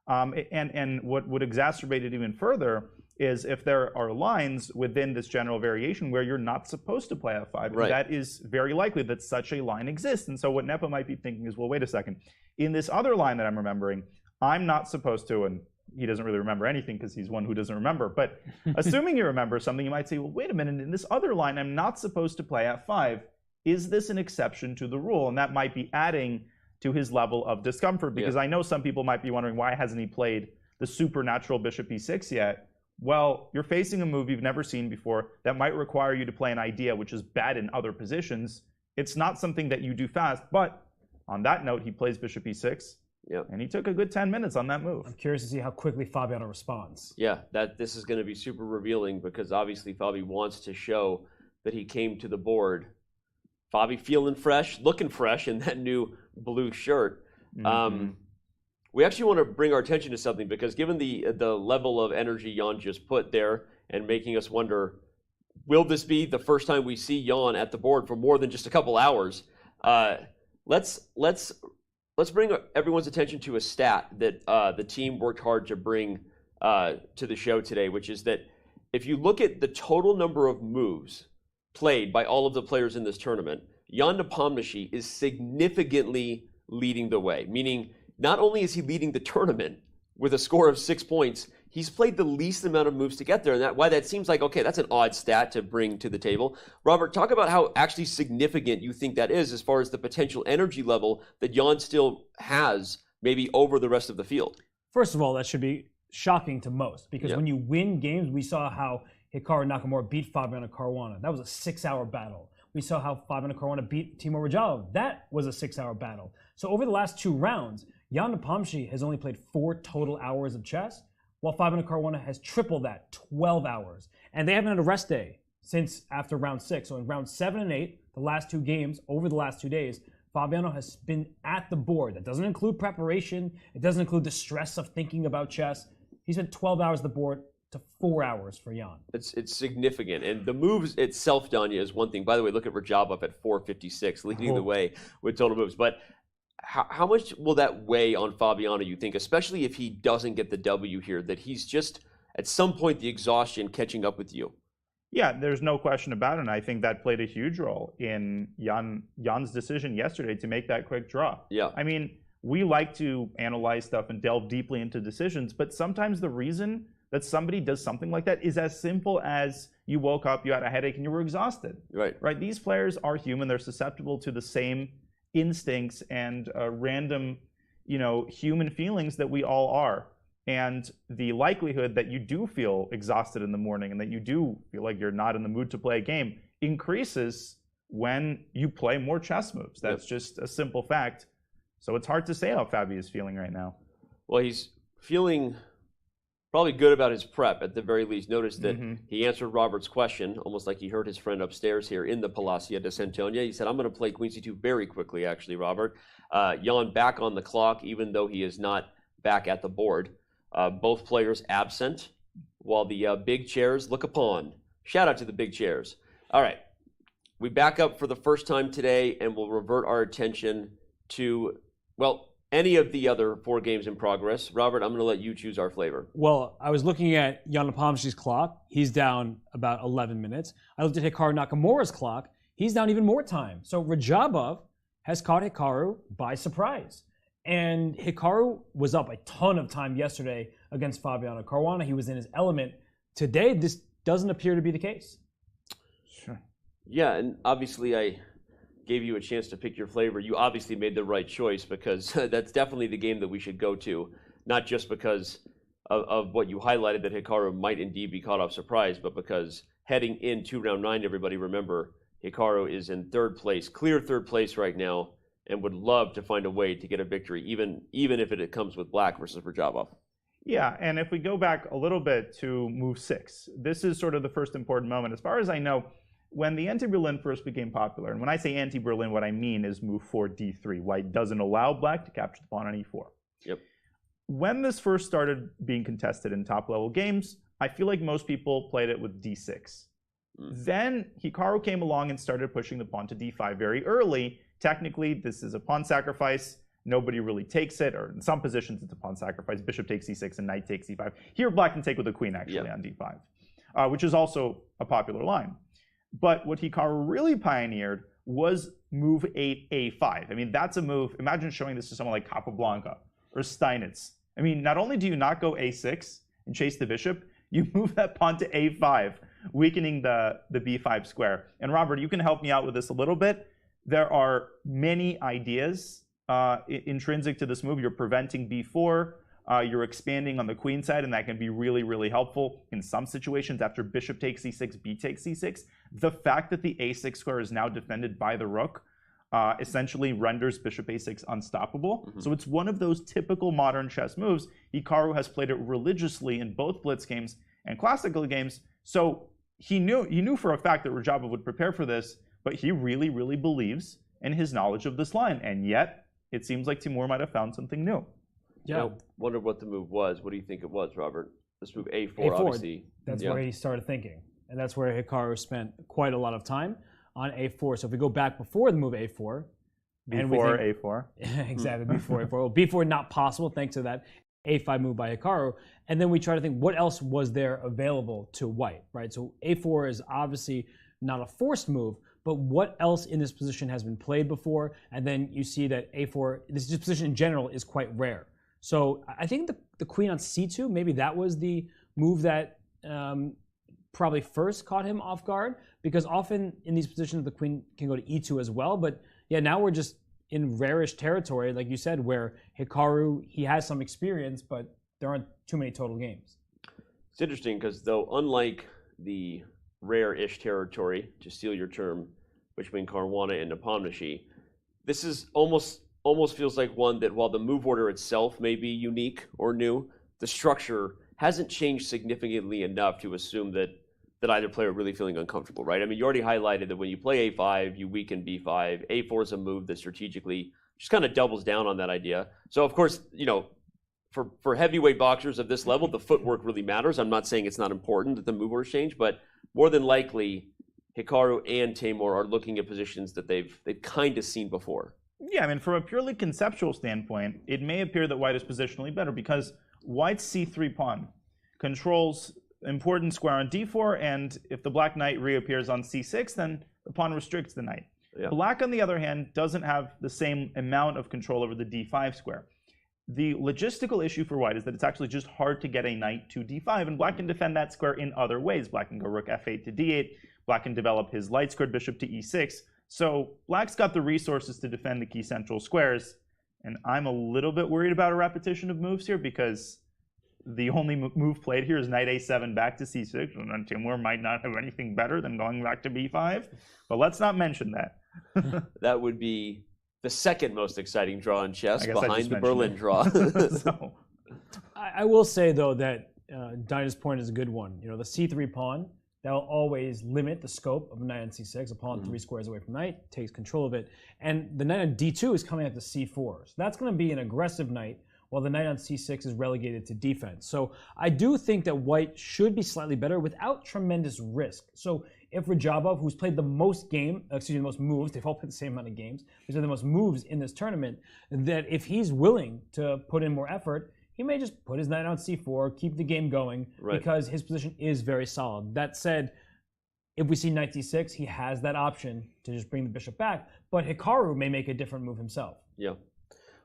And what would exacerbate it even further is if there are lines within this general variation where you're not supposed to play f5. Right. That is very likely that such a line exists. And so what Nepo might be thinking is, well, wait a second. In this other line that I'm remembering, I'm not supposed to, and he doesn't really remember anything because he's one who doesn't remember. But assuming you remember something, you might say, well, wait a minute, in this other line, I'm not supposed to play f5. Is this an exception to the rule? And that might be adding to his level of discomfort, because I know some people might be wondering, why hasn't he played the supernatural bishop e6 yet? Well, you're facing a move you've never seen before that might require you to play an idea which is bad in other positions. It's not something that you do fast, but on that note, he plays bishop e6. Yep. And he took a good 10 minutes on that move. I'm curious to see how quickly Fabiano responds. Yeah, this is going to be super revealing because obviously Fabi wants to show that he came to the board. Fabi feeling fresh, looking fresh in that new blue shirt. We actually want to bring our attention to something because given the level of energy Jan just put there and making us wonder, will this be the first time we see Jan at the board for more than just a couple hours? Let's bring everyone's attention to a stat that the team worked hard to bring to the show today, which is that if you look at the total number of moves played by all of the players in this tournament, Jan Nepomniachtchi is significantly leading the way, meaning not only is he leading the tournament with a score of 6 points, he's played the least amount of moves to get there, and why that seems like, okay, that's an odd stat to bring to the table. Robert, talk about how actually significant you think that is as far as the potential energy level that Jan still has maybe over the rest of the field. First of all, that should be shocking to most, because when you win games, we saw how Hikaru Nakamura beat Fabiano Caruana. That was a 6-hour battle. We saw how Fabiano Caruana beat Timur Rajao. That was a 6-hour battle. So over the last 2 rounds, Jan Nepomniachtchi has only played 4 total hours of chess, while Fabiano Caruana has tripled that, 12 hours. And they haven't had a rest day since after round 6. So in round 7 and 8, the last 2 games, over the last 2 days, Fabiano has been at the board. That doesn't include preparation. It doesn't include the stress of thinking about chess. He spent 12 hours at the board to 4 hours for Jan. It's significant. And the moves itself, Danya, is one thing. By the way, look at Rajabov at 456, leading the way with total moves. But how much will that weigh on Fabiano, you think, especially if he doesn't get the W here, that he's just, at some point, the exhaustion catching up with you? Yeah, there's no question about it, and I think that played a huge role in Jan's decision yesterday to make that quick draw. Yeah. I mean, we like to analyze stuff and delve deeply into decisions, but sometimes the reason that somebody does something like that is as simple as you woke up, you had a headache, and you were exhausted. Right. These players are human. They're susceptible to the same instincts and random, human feelings that we all are. And the likelihood that you do feel exhausted in the morning and that you do feel like you're not in the mood to play a game increases when you play more chess moves. That's just a simple fact. So it's hard to say how Fabi is feeling right now. Well, he's feeling probably good about his prep at the very least. Notice that he answered Robert's question, almost like he heard his friend upstairs here in the Palacio de Santonia. He said, I'm going to play Queen C2 very quickly, actually, Robert. Jan back on the clock, even though he is not back at the board. Both players absent, while the big chairs look upon. Shout out to the big chairs. All right, we back up for the first time today, and we'll revert our attention to, well, any of the other 4 games in progress. Robert, I'm going to let you choose our flavor. Well, I was looking at Jan Nepomniachtchi's clock. He's down about 11 minutes. I looked at Hikaru Nakamura's clock. He's down even more time. So Rajabov has caught Hikaru by surprise. And Hikaru was up a ton of time yesterday against Fabiano Caruana. He was in his element. Today, this doesn't appear to be the case. Sure. Yeah, and obviously I gave you a chance to pick your flavor. You obviously made the right choice, because that's definitely the game that we should go to, not just because of what you highlighted, that Hikaru might indeed be caught off surprise, but because heading into round 9, everybody remember, Hikaru is in third place, clear third place right now, and would love to find a way to get a victory, even if it comes with black versus Rajabov. Yeah, and if we go back a little bit to move 6, this is sort of the first important moment. As far as I know, when the anti-Berlin first became popular, and when I say anti-Berlin, what I mean is move 4 d3. White doesn't allow black to capture the pawn on e4. Yep. When this first started being contested in top-level games, I feel like most people played it with d6. Then Hikaru came along and started pushing the pawn to d5 very early. Technically, this is a pawn sacrifice. Nobody really takes it, or in some positions it's a pawn sacrifice. Bishop takes e6 and knight takes e5. Here, black can take with the queen, actually, on d5, which is also a popular line. But what Hikaru really pioneered was move 8, a5. I mean, that's a move. Imagine showing this to someone like Capablanca or Steinitz. I mean, not only do you not go a6 and chase the bishop, you move that pawn to a5, weakening the b5 square. And Robert, you can help me out with this a little bit. There are many ideas intrinsic to this move. You're preventing b4. You're expanding on the queen side, and that can be really, really helpful in some situations. After bishop takes c6, b takes c6, the fact that the a6 square is now defended by the rook essentially renders bishop a6 unstoppable. So it's one of those typical modern chess moves. Hikaru has played it religiously in both blitz games and classical games. So he knew for a fact that Rajabov would prepare for this, but he really, really believes in his knowledge of this line. And yet, it seems like Timur might have found something new. Yeah. I wonder what the move was. What do you think it was, Robert? This move a4, obviously. That's where he started thinking. And that's where Hikaru spent quite a lot of time on a4. So if we go back before the move a4. Before a4. Exactly, before a4. Well, b4 not possible thanks to that a5 move by Hikaru. And then we try to think what else was there available to white, right? So a4 is obviously not a forced move, but what else in this position has been played before? And then you see that a4, this position in general is quite rare. So I think the queen on c2, maybe that was the move that probably first caught him off guard, because often in these positions the queen can go to e2 as well. But yeah, now we're just in rarish territory, like you said, where Hikaru, he has some experience, but there aren't too many total games. It's interesting because, though, unlike the rare-ish territory, to steal your term, between Caruana and Nepomniachtchi, this is almost feels like one that, while the move order itself may be unique or new, the structure hasn't changed significantly enough to assume that either player really feeling uncomfortable, right? I mean, you already highlighted that when you play a5, you weaken b5. a4 is a move that strategically just kind of doubles down on that idea. So, of course, for heavyweight boxers of this level, the footwork really matters. I'm not saying it's not important that the move orders change, but more than likely, Hikaru and Timur are looking at positions that they've kind of seen before. Yeah, I mean, from a purely conceptual standpoint, it may appear that white is positionally better because white's c3 pawn controls important square on d4, and if the black knight reappears on c6, then the pawn restricts the knight. Yeah. Black, on the other hand, doesn't have the same amount of control over the d5 square. The logistical issue for white is that it's actually just hard to get a knight to d5, and black can defend that square in other ways. Black can go rook f8 to d8. Black can develop his light squared bishop to e6. So black's got the resources to defend the key central squares, and I'm a little bit worried about a repetition of moves here because the only move played here is knight a7 back to c6, and then Timur might not have anything better than going back to b5. But let's not mention that. That would be the second most exciting draw in chess, behind the mentioned Berlin it. draw. So, I will say, though, that Dinah's point is a good one. You know, the c3 pawn, that will always limit the scope of a knight on c6. A pawn 3 squares away from knight takes control of it. And the knight on d2 is coming up to c4. So that's going to be an aggressive knight, while the knight on c6 is relegated to defense. So I do think that white should be slightly better without tremendous risk. So if Rajabov, who's played the most moves, they've all played the same amount of games, he's played the most moves in this tournament, that if he's willing to put in more effort, he may just put his knight on c4, keep the game going, because his position is very solid. That said, if we see knight d6, he has that option to just bring the bishop back, but Hikaru may make a different move himself. Yeah.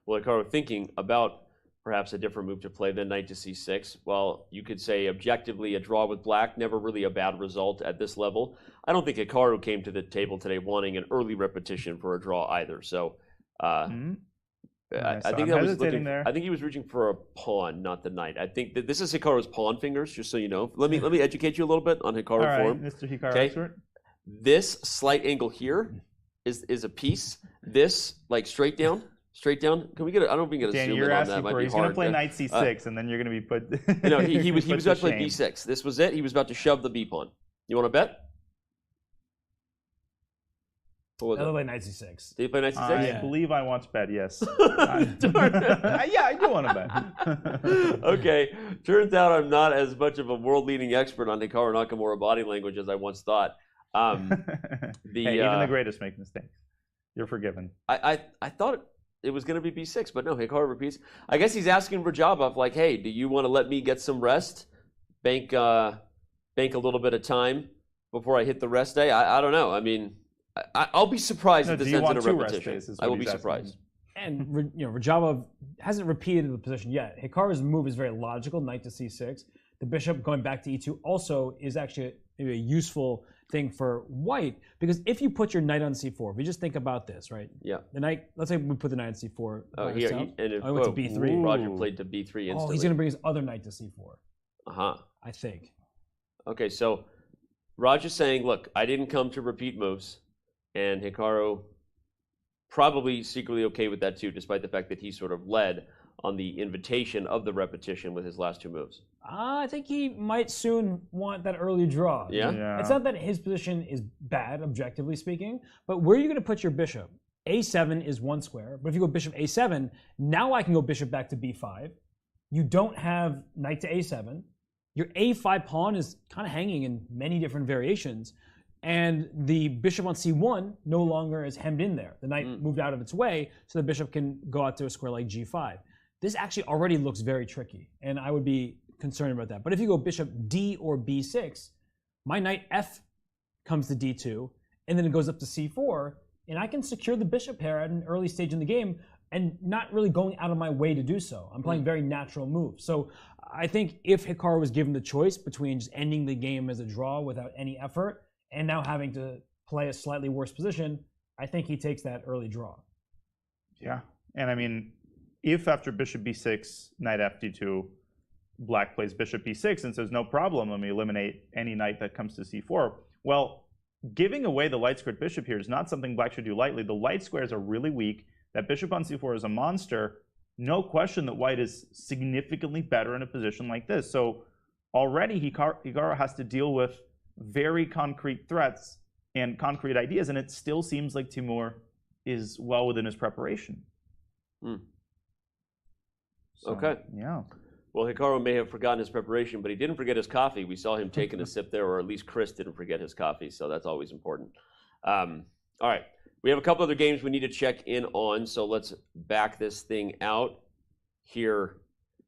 Well, Hikaru, thinking about perhaps a different move to play than knight to c6, well, you could say objectively a draw with black, never really a bad result at this level. I don't think Hikaru came to the table today wanting an early repetition for a draw either. So I think that was looking. I think he was reaching for a pawn, not the knight. I think that this is Hikaru's pawn fingers, just so you know. Let me educate you a little bit on Hikaru form. Mr. Hikaru expert. This slight angle here is a piece. This straight down. Straight down. Can we get? I don't know if we can get a zoom in on that. Might be he's hard. Going to play knight c6, and then you're going to be put. He was about to play b6. This was it. He was about to shove the b pawn. You want to bet? What was it? Play knight c6. Did he play knight c6? I believe I want to bet. Yes. Yeah, I do want to bet. Okay. Turns out I'm not as much of a world-leading expert on Hikaru Nakamura body language as I once thought. Even the greatest make mistakes. You're forgiven. I thought it was going to be b6, but no, Hikaru repeats. I guess he's asking Rajabov, like, hey, do you want to let me get some rest? Bank a little bit of time before I hit the rest day? I don't know. I mean, I'll be surprised if this ends in a repetition. I will be surprised. And Rajabov hasn't repeated the position yet. Hikaru's move is very logical, knight to c6. The bishop going back to e2 also is actually maybe a useful thing for white, because if you put your knight on c4, if you just think about this, right? Yeah. The knight, let's say we put the knight on c4. I went to b3. Roger played to b3 instantly. Oh, he's going to bring his other knight to c4. Uh-huh. I think. Okay, so Roger's saying, look, I didn't come to repeat moves, and Hikaru probably secretly okay with that too, despite the fact that he sort of led on the invitation of the repetition with his last two moves. I think he might soon want that early draw. Yeah? It's not that his position is bad, objectively speaking, but where are you going to put your bishop? A7 is one square, but if you go bishop A7, now I can go bishop back to B5. You don't have knight to A7. Your A5 pawn is kind of hanging in many different variations, and the bishop on C1 no longer is hemmed in there. The knight moved out of its way, so the bishop can go out to a square like G5. This actually already looks very tricky, and I would be concerned about that. But if you go bishop D or B6, my knight F comes to D2, and then it goes up to C4, and I can secure the bishop pair at an early stage in the game and not really going out of my way to do so. I'm playing very natural moves. So I think if Hikaru was given the choice between just ending the game as a draw without any effort and now having to play a slightly worse position, I think he takes that early draw. Yeah, and I mean, if after bishop b6, knight fd2, black plays bishop b6 and says, no problem, let me eliminate any knight that comes to c4, well, giving away the light squared bishop here is not something black should do lightly. The light squares are really weak. That bishop on c4 is a monster. No question that white is significantly better in a position like this. So already Hikaru has to deal with very concrete threats and concrete ideas, and it still seems like Timur is well within his preparation. So, okay. Yeah. Well, Hikaru may have forgotten his preparation, but he didn't forget his coffee. We saw him taking a sip there, or at least Chris didn't forget his coffee, so that's always important. All right. We have a couple other games we need to check in on, so let's back this thing out here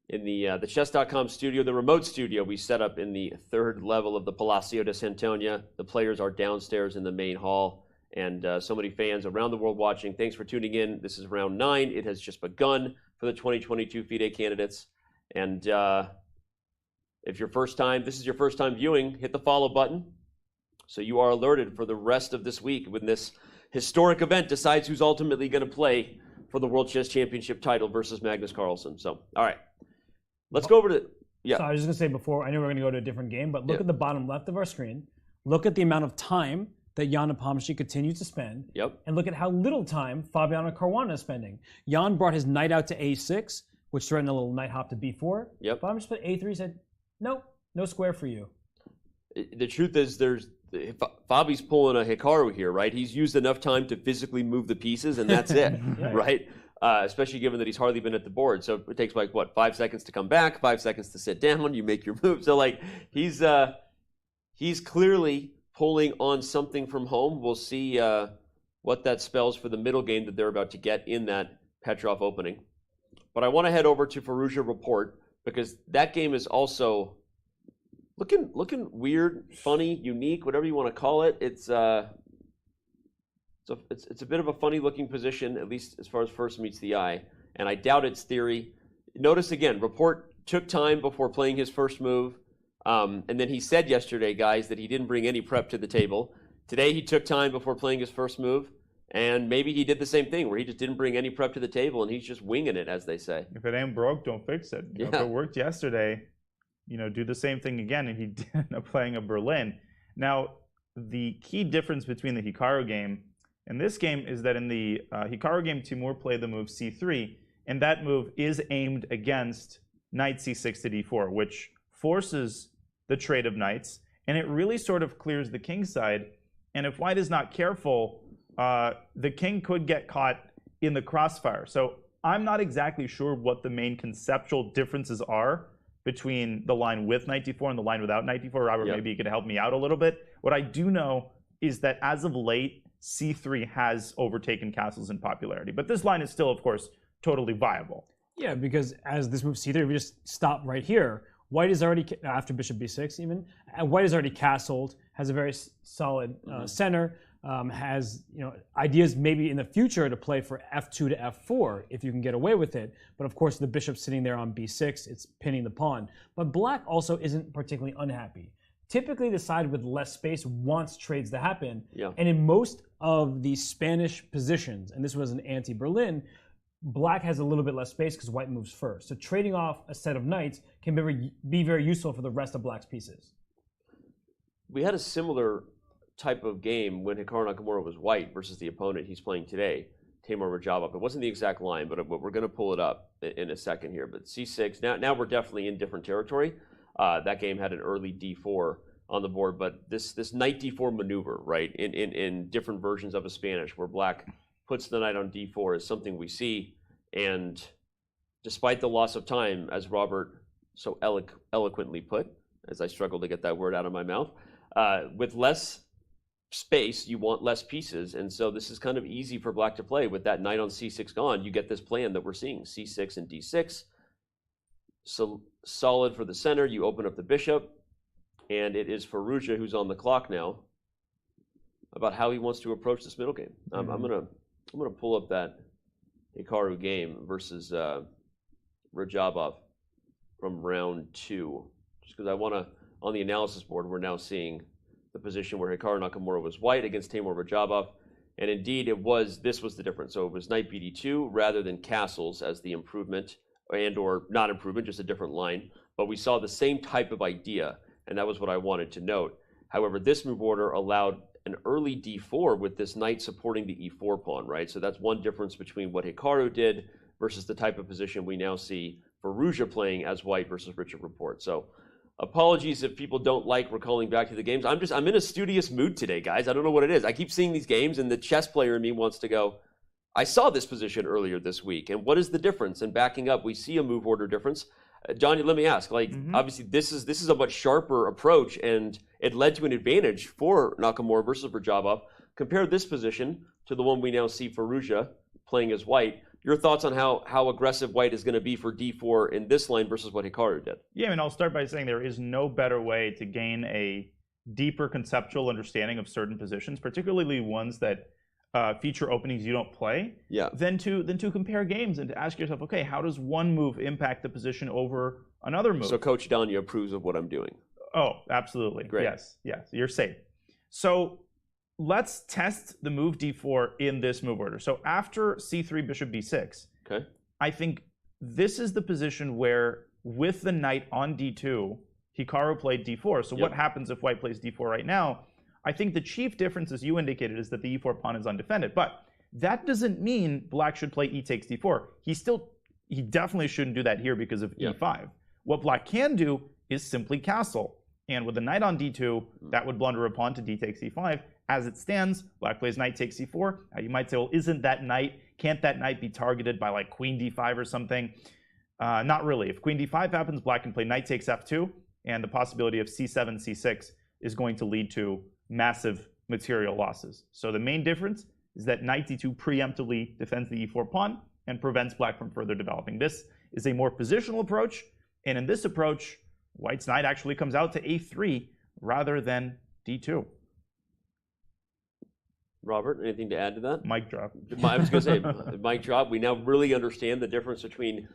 in the Chess.com studio, the remote studio we set up in the third level of the Palacio de Santonia. The players are downstairs in the main hall, and so many fans around the world watching. Thanks for tuning in. This is round 9. It has just begun for the 2022 FIDE candidates. And if this is your first time viewing, hit the follow button so you are alerted for the rest of this week when this historic event decides who's ultimately going to play for the World Chess Championship title versus Magnus Carlsen. So, all right. Let's go over to, So I was just going to say before, I know we're going to go to a different game, but look at the bottom left of our screen. Look at the amount of time that Jan Nepomniachtchi continues to spend. And look at how little time Fabiano Caruana is spending. Jan brought his knight out to a6, which threatened a little knight hop to b4. Fabiano just put a3, said, nope, no square for you. The truth is Fabi's pulling a Hikaru here, right? He's used enough time to physically move the pieces, and that's it, right? Especially given that he's hardly been at the board. So it takes 5 seconds to come back, 5 seconds to sit down, you make your move. So he's clearly pulling on something from home. We'll see what that spells for the middle game that they're about to get in that Petrov opening. But I want to head over to Firouzja Report because that game is also looking weird, funny, unique, whatever you want to call it. It's a bit of a funny looking position, at least as far as first meets the eye, and I doubt it's theory. Notice again, Report took time before playing his first move, and then he said yesterday, guys, that he didn't bring any prep to the table. Today he took time before playing his first move, and maybe he did the same thing where he just didn't bring any prep to the table and he's just winging it, as they say. If it ain't broke, don't fix it. If it worked yesterday, do the same thing again, and he did end up playing a Berlin. Now, the key difference between the Hikaru game and this game is that in the Hikaru game, Timur played the move c3, and that move is aimed against knight c6 to d4, which forces the trade of knights, and it really sort of clears the king side. And if white is not careful, the king could get caught in the crossfire. So I'm not exactly sure what the main conceptual differences are between the line with knight d4 and the line without knight d4. Robert, maybe you could help me out a little bit. What I do know is that as of late, c3 has overtaken castles in popularity. But this line is still, of course, totally viable. Yeah, because as this move c3, we just stop right here. White is already, after bishop b6 even, white is already castled, has a very solid center, has ideas maybe in the future to play for f2 to f4 if you can get away with it. But of course, the bishop's sitting there on b6, it's pinning the pawn. But black also isn't particularly unhappy. Typically, the side with less space wants trades to happen. And in most of the Spanish positions, and this was an anti-Berlin, black has a little bit less space because white moves first. So trading off a set of knights can be very useful for the rest of black's pieces. We had a similar type of game when Hikaru Nakamura was white versus the opponent he's playing today, Timur Rajabov. It wasn't the exact line, but we're going to pull it up in a second here. But c6, now we're definitely in different territory. That game had an early d4 on the board, but this knight d4 maneuver, right, in different versions of a Spanish where black puts the knight on d4 is something we see. And despite the loss of time, as Robert so eloquently put, as I struggle to get that word out of my mouth, with less space, you want less pieces. And so this is kind of easy for black to play. With that knight on c6 gone, you get this plan that we're seeing, c6 and d6. So solid for the center, you open up the bishop, and it is Firouzja who's on the clock now about how he wants to approach this middle game. I'm gonna pull up that Hikaru game versus Rajabov from round 2, just because I want to, on the analysis board, we're now seeing the position where Hikaru Nakamura was white against Timur Rajabov, and indeed this was the difference. So it was knight bd2 rather than castles as the improvement, and or not improvement, just a different line. But we saw the same type of idea, and that was what I wanted to note. However, this move order allowed an early d4 with this knight supporting the e4 pawn, right? So that's one difference between what Hikaru did versus the type of position we now see Firouzja playing as white versus Richard Report. So apologies if people don't like recalling back to the games. I'm in a studious mood today, guys. I don't know what it is. I keep seeing these games, and the chess player in me wants to go, I saw this position earlier this week, and what is the difference? And backing up, we see a move order difference. Johnny, let me ask, obviously this is a much sharper approach, and it led to an advantage for Nakamura versus Rajabov. Compare this position to the one we now see Firouzja playing as white. Your thoughts on how aggressive white is going to be for d4 in this line versus what Hikaru did? Yeah, I mean, I'll start by saying there is no better way to gain a deeper conceptual understanding of certain positions, particularly ones that feature openings you don't play, than to compare games and to ask yourself, okay, how does one move impact the position over another move? So Coach Danya approves of what I'm doing. Oh, absolutely. Great. Yes, you're safe. So let's test the move d4 in this move order. So after c3, bishop b6, okay, I think this is the position where, with the knight on d2, Hikaru played d4. So what happens if white plays d4 right now? I think the chief difference, as you indicated, is that the e4 pawn is undefended. But that doesn't mean black should play e takes d4. He definitely shouldn't do that here because of e5. What black can do is simply castle. And with the knight on d2, that would blunder a pawn to d takes e5. As it stands, black plays knight takes c4. Now you might say, well, can't that knight be targeted by like queen d5 or something? Not really. If queen d5 happens, black can play knight takes f2, and the possibility of c7, c6 is going to lead to massive material losses. So the main difference is that knight d2 preemptively defends the e4 pawn and prevents black from further developing. This is a more positional approach, and in this approach, white's knight actually comes out to a3 rather than d2. Robert, anything to add to that? Mic drop. I was going to say, mic drop. We now really understand the difference between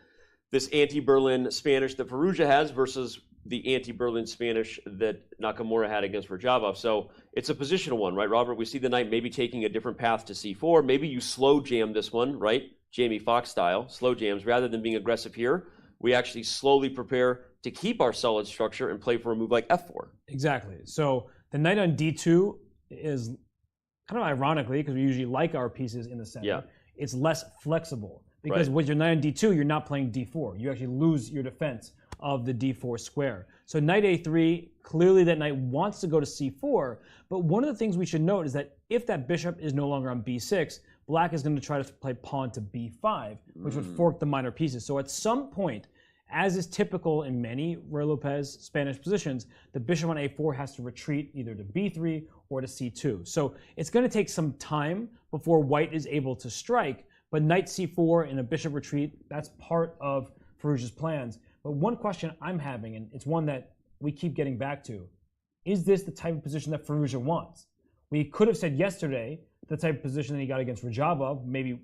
this anti-Berlin Spanish that Firouzja has versus the anti-Berlin Spanish that Nakamura had against Rajabov. So it's a positional one, right, Robert? We see the knight maybe taking a different path to c4. Maybe you slow jam this one, right? Jamie Foxx style, slow jams. Rather than being aggressive here, we actually slowly prepare to keep our solid structure and play for a move like f4. Exactly. So the knight on d2 is kind of ironically, because we usually like our pieces in the center, it's less flexible. Because with your knight on d2, you're not playing d4. You actually lose your defense of the d4 square. So knight a3, clearly that knight wants to go to c4, but one of the things we should note is that if that bishop is no longer on b6, black is going to try to play pawn to b5, which would fork the minor pieces. So at some point, as is typical in many Ruy Lopez Spanish positions, the bishop on a4 has to retreat either to b3 or to c2. So it's going to take some time before white is able to strike, but knight c4 and a bishop retreat, that's part of Firouzja's plans. But one question I'm having, and it's one that we keep getting back to, is this the type of position that Firouzja wants? We could have said yesterday the type of position that he got against Rajabov maybe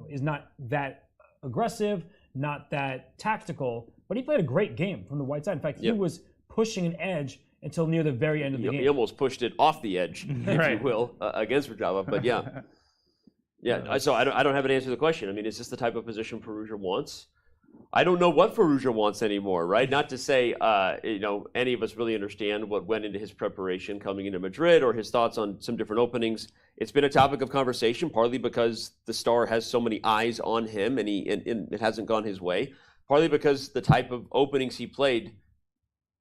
is not that aggressive, not that tactical, but he played a great game from the white side. In fact, he was pushing an edge until near the very end of the game. He almost pushed it off the edge, if you will, against Rajabov. But so I don't have an answer to the question. I mean, is this the type of position Firouzja wants? I don't know what Firouzja wants anymore, right? Not to say, any of us really understand what went into his preparation coming into Madrid or his thoughts on some different openings. It's been a topic of conversation, partly because the star has so many eyes on him and it hasn't gone his way, partly because the type of openings he played,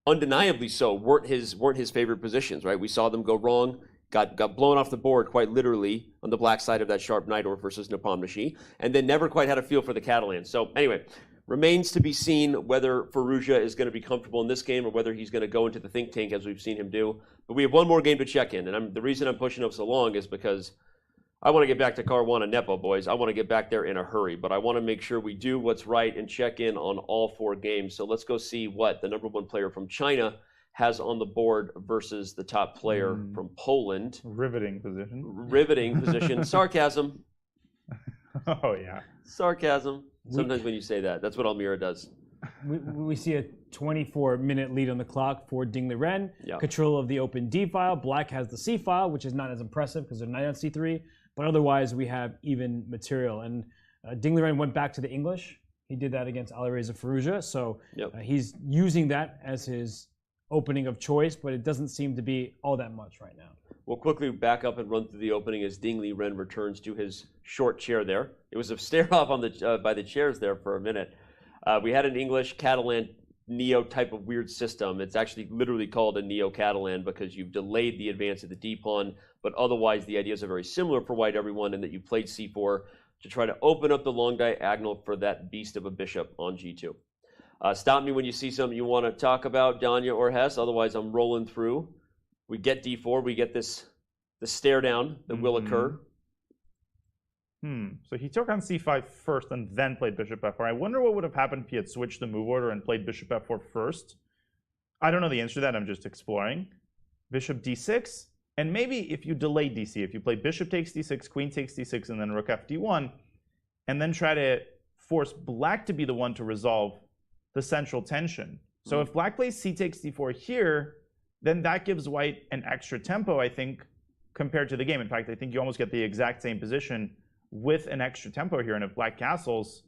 undeniably so, weren't his favorite positions, right? We saw them go wrong, got blown off the board quite literally on the black side of that sharp knight or versus Nepomniachtchi, and then never quite had a feel for the Catalans. So anyway, remains to be seen whether Firouzja is going to be comfortable in this game or whether he's going to go into the think tank as we've seen him do. But we have one more game to check in, and the reason I'm pushing up so long is because I want to get back to Caruana Nepo, boys. I want to get back there in a hurry, but I want to make sure we do what's right and check in on all 4 games. So let's go see what the number 1 player from China has on the board versus the top player from Poland. Riveting position. Riveting position. Sarcasm. Oh, yeah. Sarcasm. Sometimes when you say that, that's what Almira does. We see a 24-minute lead on the clock for Ding Liren. Control of the open D file. Black has the C file, which is not as impressive because they're knight on C3. But otherwise, we have even material. And Ding Liren went back to the English. He did that against Alireza Firouzja. So he's using that as his opening of choice, but it doesn't seem to be all that much right now. We'll quickly back up and run through the opening as Ding Liren returns to his short chair there. It was a stare-off on the by the chairs there for a minute. We had an English Catalan Neo type of weird system. It's actually literally called a Neo Catalan because you've delayed the advance of the D pawn, but otherwise the ideas are very similar for white, everyone, in that you played C4 to try to open up the long diagonal for that beast of a bishop on G2. Stop me when you see something you want to talk about, Danya or Hess. Otherwise, I'm rolling through. We get D4. We get the stare down that will occur. So he took on c5 first and then played bishop f4. I wonder what would have happened if he had switched the move order and played bishop f4 first. I don't know the answer to that. I'm just exploring. Bishop d6. And maybe if you delay dc, if you play bishop takes d6, queen takes d6, and then rook f d1, and then try to force black to be the one to resolve the central tension. So if black plays c takes d4 here, then that gives white an extra tempo, I think, compared to the game. In fact, I think you almost get the exact same position with an extra tempo here. And if black castles,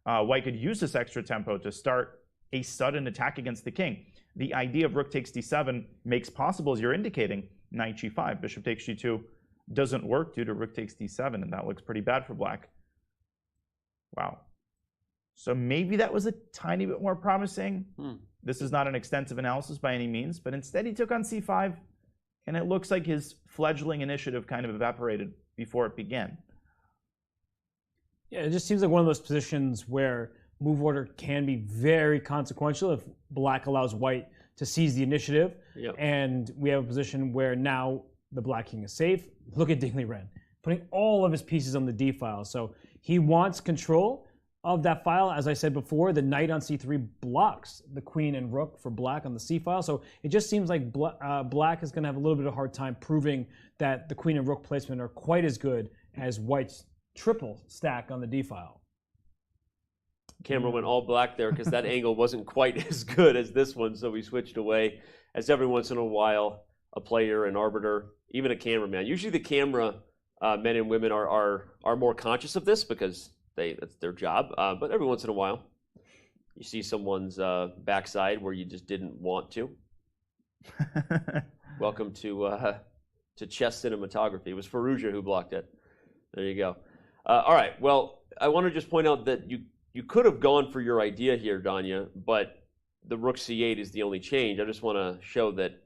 white could use this extra tempo to start a sudden attack against the king. The idea of rook takes d7 makes possible, as you're indicating, knight g5. Bishop takes g2 doesn't work due to rook takes d7, and that looks pretty bad for black. Wow. So maybe that was a tiny bit more promising. This is not an extensive analysis by any means, but instead he took on c5, and it looks like his fledgling initiative kind of evaporated before it began. Yeah, it just seems like one of those positions where move order can be very consequential if black allows white to seize the initiative. Yep. And we have a position where now the black king is safe. Look at Liren, putting all of his pieces on the d file. So he wants control of that file. As I said before, the knight on c3 blocks the queen and rook for black on the c file. So it just seems like black is going to have a little bit of a hard time proving that the queen and rook placement are quite as good as white's triple stack on the d file. Camera went all black there because that angle wasn't quite as good as this one, so we switched away. As every once in a while, a player, an arbiter, even a cameraman. Usually the camera men and women are more conscious of this because that's their job. But every once in a while, you see someone's backside where you just didn't want to. Welcome to chess cinematography. It was Firouzja who blocked it. There you go. All right. Well, I want to just point out that you could have gone for your idea here, Danya, but the rook c8 is the only change. I just want to show that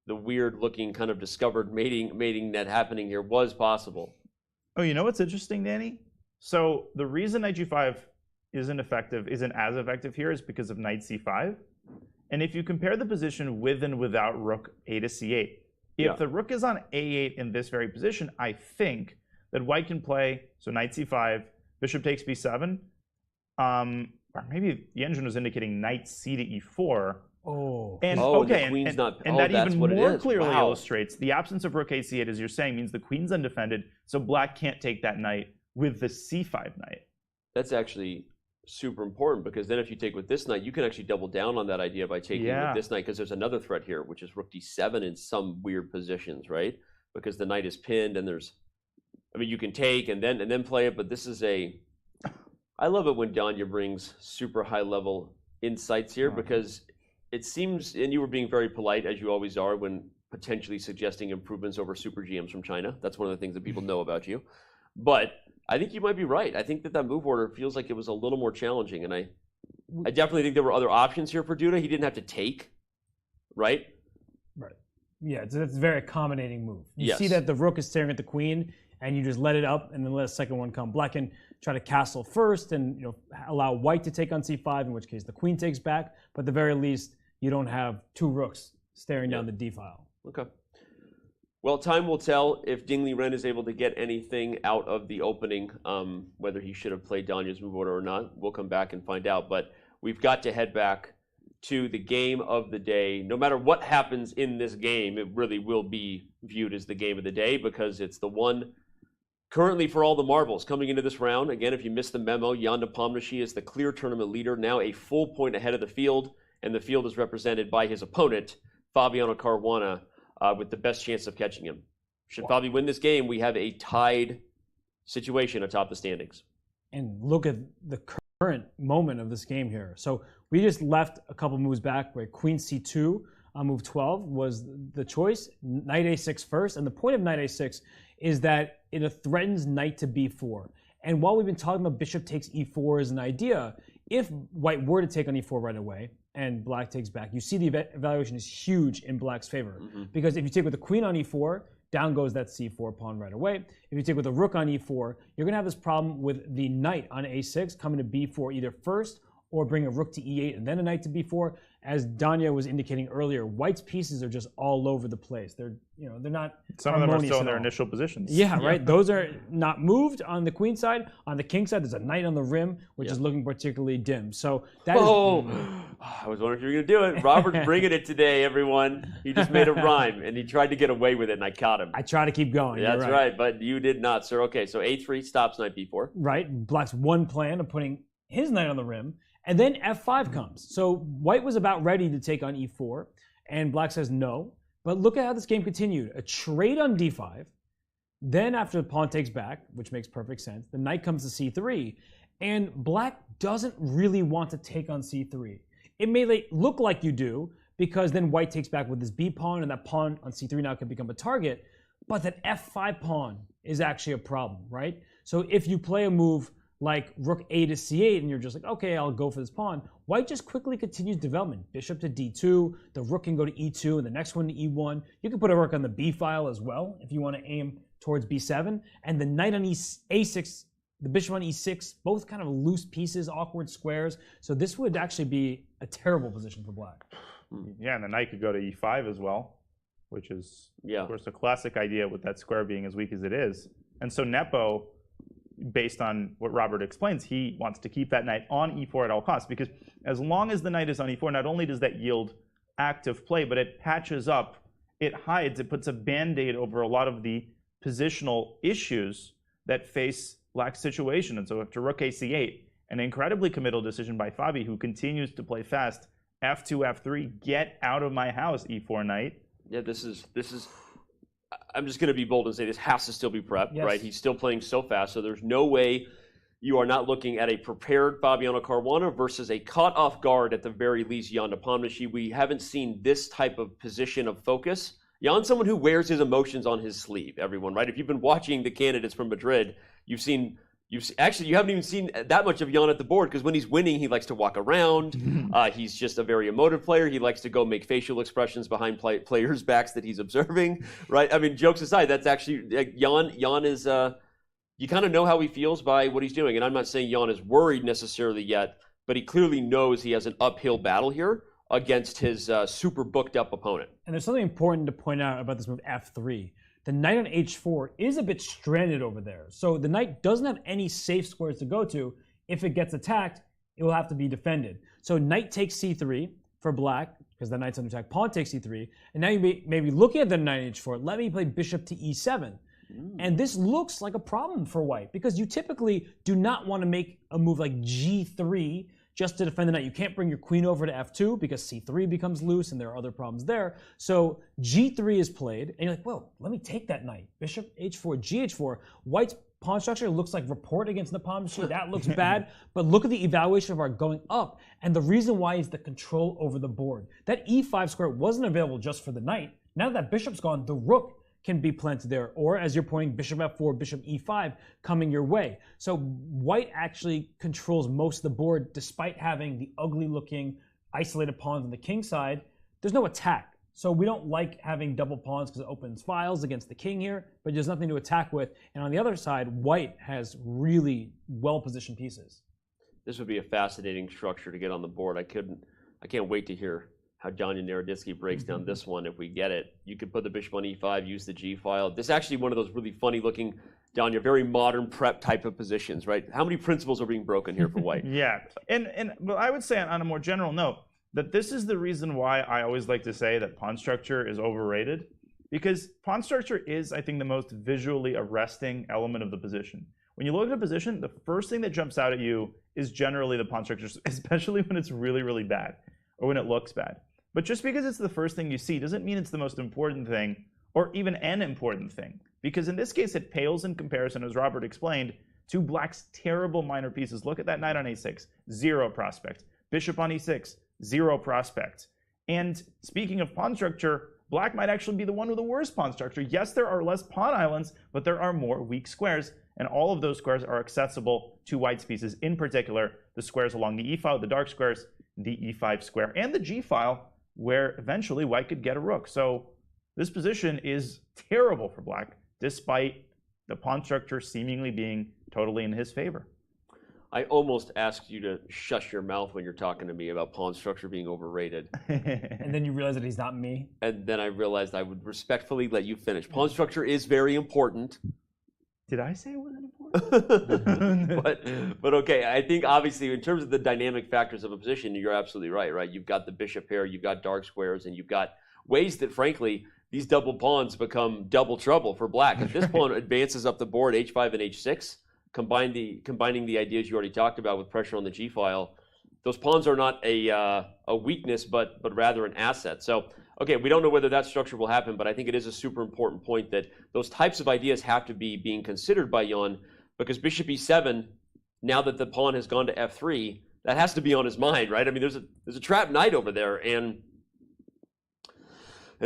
the weird-looking kind of discovered mating net happening here was possible. Oh, you know what's interesting, Danny? So the reason knight g5 isn't as effective here is because of knight c5. And if you compare the position with and without rook a to c8, if the rook is on a8 in this very position, I think that white can play, so knight c5, bishop takes b7, or maybe the engine was indicating knight c to e4. And that even more clearly illustrates the absence of rook a8, as you're saying, means the queen's undefended, so black can't take that knight with the c5 knight. That's actually super important, because then if you take with this knight, you can actually double down on that idea by taking with this knight, because there's another threat here, which is rook d7 in some weird positions, right? Because the knight is pinned, and there's, I mean, you can take and then play it, but this is I love it when Danya brings super high level insights here, because it seems, and you were being very polite, as you always are, when potentially suggesting improvements over super GMs from China. That's one of the things that people know about you. But I think you might be right. I think that move order feels like it was a little more challenging, and I definitely think there were other options here for Duda. He didn't have to take, right? Right. Yeah, it's a very accommodating move. You see that the rook is staring at the queen, and you just let it up, and then let a second one come. Black can try to castle first, and allow white to take on c5, in which case the queen takes back. But at the very least, you don't have two rooks staring down the d file. Okay. Well, time will tell if Liren is able to get anything out of the opening, whether he should have played Danya's move order or not. We'll come back and find out. But we've got to head back to the game of the day. No matter what happens in this game, it really will be viewed as the game of the day, because it's the one currently for all the marbles coming into this round. Again, if you missed the memo, Jan Nepomniachtchi is the clear tournament leader, now a full point ahead of the field, and the field is represented by his opponent, Fabiano Caruana, with the best chance of catching him. Should Fabi win this game, we have a tied situation atop the standings. And look at the current moment of this game here. So we just left a couple moves back where queen c2 on move 12 was the choice, knight a6 first. And the point of knight a6 is that it threatens knight to b4. And while we've been talking about bishop takes e4 as an idea, if white were to take on e4 right away and black takes back, you see the evaluation is huge in black's favor. Because if you take with the queen on e4, down goes that c4 pawn right away. If you take with a rook on e4, you're going to have this problem with the knight on a6 coming to b4 either first or bring a rook to e8 and then a knight to b4. As Danya was indicating earlier, white's pieces are just all over the place. They're not Some of them are still in their all. initial positions. Yeah, right. Those are not moved on the queen side. On the king side, there's a knight on the rim, which is looking particularly dim. So that I was wondering if you were going to do it. Robert's bringing it today, everyone. He just made a rhyme, and he tried to get away with it, and I caught him. I try to keep going. That's right, but you did not, sir. Okay, so a3 stops knight b4. Right. Black's one plan of putting his knight on the rim, and then f5 comes. So white was about ready to take on e4, and black says no. But look at how this game continued. A trade on d5. Then after the pawn takes back, which makes perfect sense, the knight comes to c3, and black doesn't really want to take on c3. It may look like you do, because then white takes back with his b pawn, and that pawn on c3 now can become a target, but that f5 pawn is actually a problem, right? So if you play a move like rook a to c8, and you're just like, okay, I'll go for this pawn, white just quickly continues development. Bishop to d2, the rook can go to e2, and the next one to e1. You can put a rook on the b file as well, if you want to aim towards b7, and the knight on a6, the bishop on e6, both kind of loose pieces, awkward squares. So this would actually be a terrible position for black. Yeah, and the knight could go to e5 as well, which is, of course, a classic idea with that square being as weak as it is. And so Nepo, based on what Robert explains, he wants to keep that knight on e4 at all costs, because as long as the knight is on e4, not only does that yield active play, but it patches up, it hides, it puts a band-aid over a lot of the positional issues that face black's situation. And so after rook a c8, an incredibly committal decision by Fabi, who continues to play fast, f2, f3, get out of my house, e4 knight. Yeah, this is. I'm just going to be bold and say this has to still be prepped, right? He's still playing so fast, so there's no way you are not looking at a prepared Fabiano Caruana versus a caught off guard, at the very least, Jan Nepomniachtchi. We haven't seen this type of position of focus. Jan's someone who wears his emotions on his sleeve, everyone, right? If you've been watching the candidates from Madrid, you haven't even seen that much of Jan at the board, because when he's winning, he likes to walk around. He's just a very emotive player. He likes to go make facial expressions behind players' backs that he's observing, right? I mean, jokes aside, that's actually, Jan is, you kind of know how he feels by what he's doing. And I'm not saying Jan is worried necessarily yet, but he clearly knows he has an uphill battle here against his super booked up opponent. And there's something important to point out about this move f3. The knight on h4 is a bit stranded over there. So the knight doesn't have any safe squares to go to. If it gets attacked, it will have to be defended. So knight takes c3 for black, because the knight's under attack. Pawn takes c3. And now you may be looking at the knight on h4. Let me play bishop to e7. And this looks like a problem for white, because you typically do not want to make a move like g3 just to defend the knight. You can't bring your queen over to f2 because c3 becomes loose and there are other problems there. So g3 is played, and you're like, well, let me take that knight. Bishop h4, gh4. White's pawn structure looks like report against Nepomniachtchi. That looks bad, but look at the evaluation of our going up, and the reason why is the control over the board. That e5 square wasn't available just for the knight. Now that bishop's gone, the rook can be planted there, or as you're pointing, bishop f4, bishop e5 coming your way. So white actually controls most of the board, despite having the ugly looking isolated pawns on the king side. There's no attack. So we don't like having double pawns because it opens files against the king here, but there's nothing to attack with. And on the other side, white has really well-positioned pieces. This would be a fascinating structure to get on the board. I can't wait to hear how Danya Naroditsky breaks down this one if we get it. You could put the bishop on e5, use the g file. This is actually one of those really funny looking, Danya, very modern prep type of positions, right? How many principles are being broken here for white? Yeah, and well, I would say on a more general note that this is the reason why I always like to say that pawn structure is overrated, because pawn structure is, I think, the most visually arresting element of the position. When you look at a position, the first thing that jumps out at you is generally the pawn structure, especially when it's really, really bad or when it looks bad. But just because it's the first thing you see doesn't mean it's the most important thing, or even an important thing. Because in this case, it pales in comparison, as Robert explained, to black's terrible minor pieces. Look at that knight on a6, 0 prospect. Bishop on e6, 0 prospect. And speaking of pawn structure, black might actually be the one with the worst pawn structure. Yes, there are less pawn islands, but there are more weak squares, and all of those squares are accessible to white's pieces, in particular, the squares along the e file, the dark squares, the e5 square, and the g file, where eventually white could get a rook. So this position is terrible for black, despite the pawn structure seemingly being totally in his favor. I almost asked you to shush your mouth when you're talking to me about pawn structure being overrated. And then you realize that he's not me. And then I realized I would respectfully let you finish. Pawn structure is very important. Did I say it wasn't important? but okay, I think obviously in terms of the dynamic factors of a position, you're absolutely right? You've got the bishop pair, you've got dark squares, and you've got ways that, frankly, these double pawns become double trouble for black. If this pawn advances up the board, h5 and h6, combining the ideas you already talked about with pressure on the g-file, those pawns are not a weakness, but rather an asset. So, okay, we don't know whether that structure will happen, but I think it is a super important point that those types of ideas have to be being considered by Jan, because bishop e7, now that the pawn has gone to f3, that has to be on his mind, right? I mean, there's a trapped knight over there, and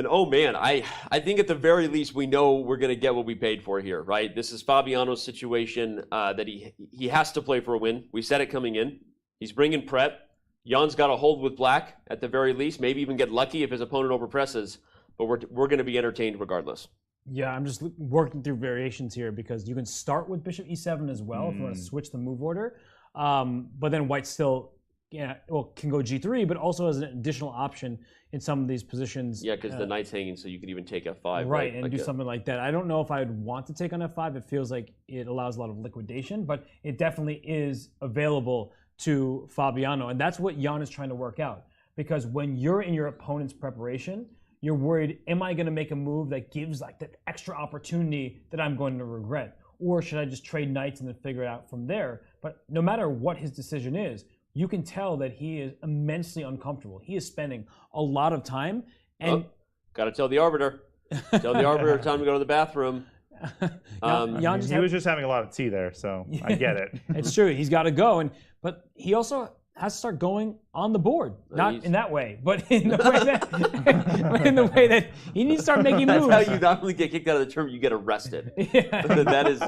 oh man, I think at the very least we know we're going to get what we paid for here, right? This is Fabiano's situation that he has to play for a win. We said it coming in. He's bringing prep. Jan's got to hold with black at the very least, maybe even get lucky if his opponent overpresses, but we're going to be entertained regardless. Yeah, I'm just working through variations here because you can start with bishop e7 as well if you want to switch the move order, but then white still can go g3, but also as an additional option in some of these positions. Yeah, because the knight's hanging, so you could even take f5. Right, and like do something like that. I don't know if I would want to take on f5. It feels like it allows a lot of liquidation, but it definitely is available to Fabiano, and that's what Jan is trying to work out. Because when you're in your opponent's preparation, you're worried, am I going to make a move that gives like that extra opportunity that I'm going to regret? Or should I just trade knights and then figure it out from there? But no matter what his decision is, you can tell that he is immensely uncomfortable. He is spending a lot of time. And got to tell the arbiter. Tell the arbiter time to go to the bathroom. He was just having a lot of tea there, so I get it. It's true. He's got to go, but he also has to start going on the board. Not in that way, but in the way that he needs to start making moves. That's how you not only get kicked out of the tournament, you get arrested. That is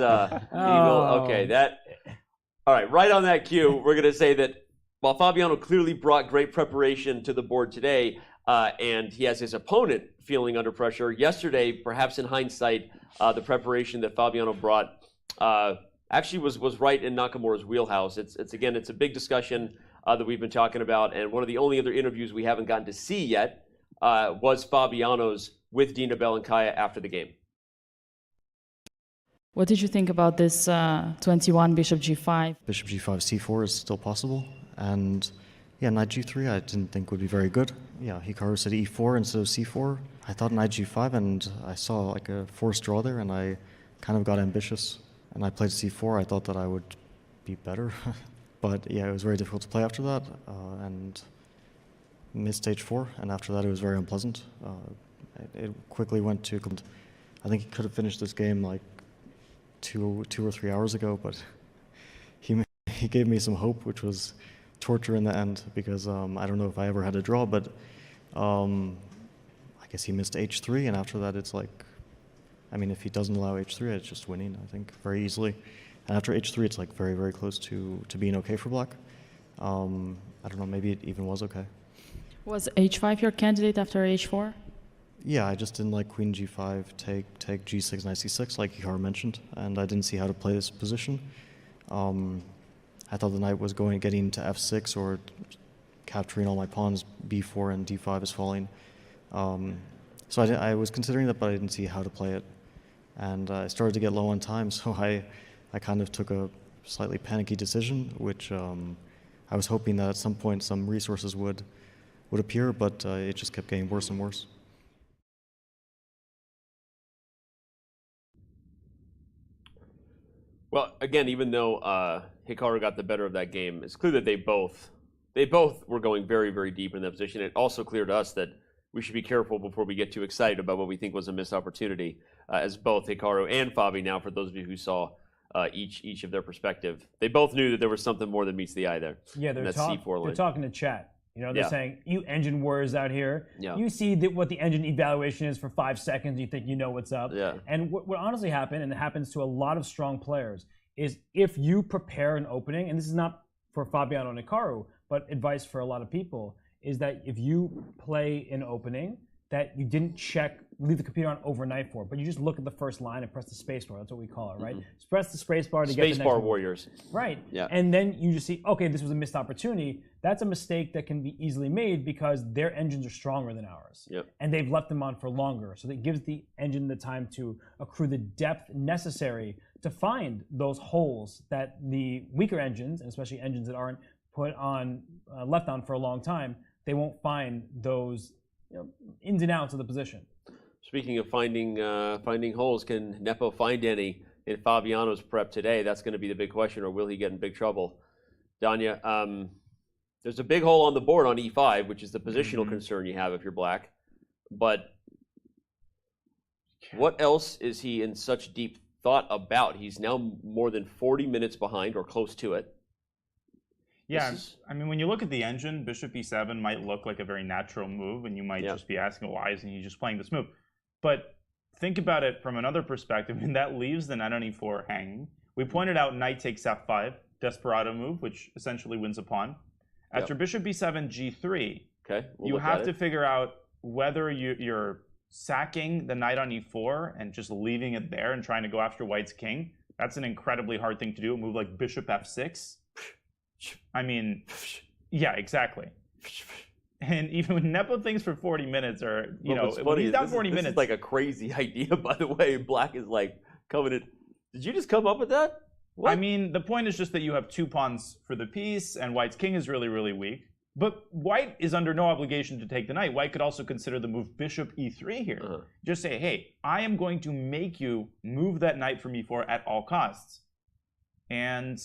all right. Right on that cue, we're going to say that while Fabiano clearly brought great preparation to the board today, and he has his opponent feeling under pressure, yesterday, perhaps in hindsight, the preparation that Fabiano brought actually was right in Nakamura's wheelhouse. It's a big discussion that we've been talking about, and one of the only other interviews we haven't gotten to see yet was Fabiano's with Dina Belankaya after the game. What did you think about this 21 bishop g5? Bishop g5 c4 is still possible, and yeah, knight g3 I didn't think would be very good. Yeah, Hikaru said e4 instead of c4. I thought knight g5, and I saw like a forced draw there, and I kind of got ambitious, and I played c4. I thought that I would be better, but yeah, it was very difficult to play after that, and missed h4, and after that it was very unpleasant. It quickly went to, I think he could have finished this game like two or 3 hours ago, but he gave me some hope, which was torture in the end, because I don't know if I ever had a draw, but I guess he missed h3, and after that it's like, I mean, if he doesn't allow h3, it's just winning, I think, very easily. And after h3, it's like very, very close to being okay for black. I don't know, maybe it even was okay. Was h5 your candidate after h4? Yeah, I just didn't like queen g5, take g6, knight c6, like Hikaru mentioned, and I didn't see how to play this position. I thought the knight was getting to f6 or capturing all my pawns, b4 and d5 is falling. So I was considering that, but I didn't see how to play it. And I started to get low on time, so I kind of took a slightly panicky decision, which I was hoping that at some point some resources would appear, but it just kept getting worse and worse. Well, again, even though Hikaru got the better of that game, it's clear that they both were going very, very deep in that position. It also clear to us that we should be careful before we get too excited about what we think was a missed opportunity, as both Hikaru and Fabi, now for those of you who saw each of their perspective, they both knew that there was something more than meets the eye there. Yeah, they're talking to chat. You know, they're saying, you engine warriors out here, you see what the engine evaluation is for 5 seconds, you think you know what's up. Yeah. And what honestly happened, and it happens to a lot of strong players, is if you prepare an opening, and this is not for Fabiano and Hikaru, but advice for a lot of people, is that if you play an opening that you didn't check leave the computer on overnight for, but you just look at the first line and press the space bar. That's what we call it, right? Just press the space bar to get the next Space bar move. warriors. Right. Yeah. And then you just see, okay, this was a missed opportunity. That's a mistake that can be easily made because their engines are stronger than ours. Yep. And they've left them on for longer. So that gives the engine the time to accrue the depth necessary to find those holes that the weaker engines, and especially engines that aren't put on, left on for a long time, they won't find those ins and outs of the position. Speaking of finding holes, can Nepo find any in Fabiano's prep today? That's going to be the big question, or will he get in big trouble? Danya, there's a big hole on the board on e5, which is the positional concern you have if you're black. But what else is he in such deep thought about? He's now more than 40 minutes behind, or close to it. Yeah, I mean, when you look at the engine, bishop e7 might look like a very natural move, and you might just be asking, why isn't he just playing this move? But think about it from another perspective, and that leaves the knight on e4 hanging. We pointed out knight takes f5, desperado move, which essentially wins a pawn. After bishop b7, g3, you have to figure out whether you're sacking the knight on e4 and just leaving it there and trying to go after white's king. That's an incredibly hard thing to do, a move like bishop f6. I mean, yeah, exactly. And even when Nepo thinks for 40 minutes, or, when he's down 40 minutes. This is like a crazy idea, by the way. Black is like coming in. Did you just come up with that? What? I mean, the point is just that you have 2 pawns for the piece, and white's king is really, really weak. But white is under no obligation to take the knight. White could also consider the move bishop e3 here. Just say, hey, I am going to make you move that knight from e4 at all costs. And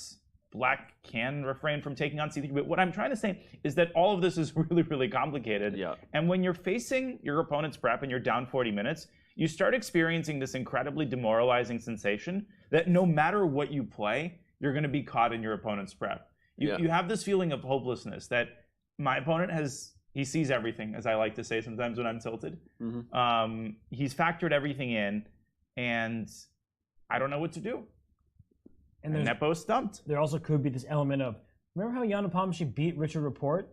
black can refrain from taking on c3. But what I'm trying to say is that all of this is really, really complicated. Yeah. And when you're facing your opponent's prep and you're down 40 minutes, you start experiencing this incredibly demoralizing sensation that no matter what you play, you're going to be caught in your opponent's prep. You have this feeling of hopelessness that my opponent he sees everything, as I like to say sometimes when I'm tilted. He's factored everything in, and I don't know what to do. And Nepo's stumped. There also could be this element of, remember how Jan Nepomniachtchi beat Richard Rapport?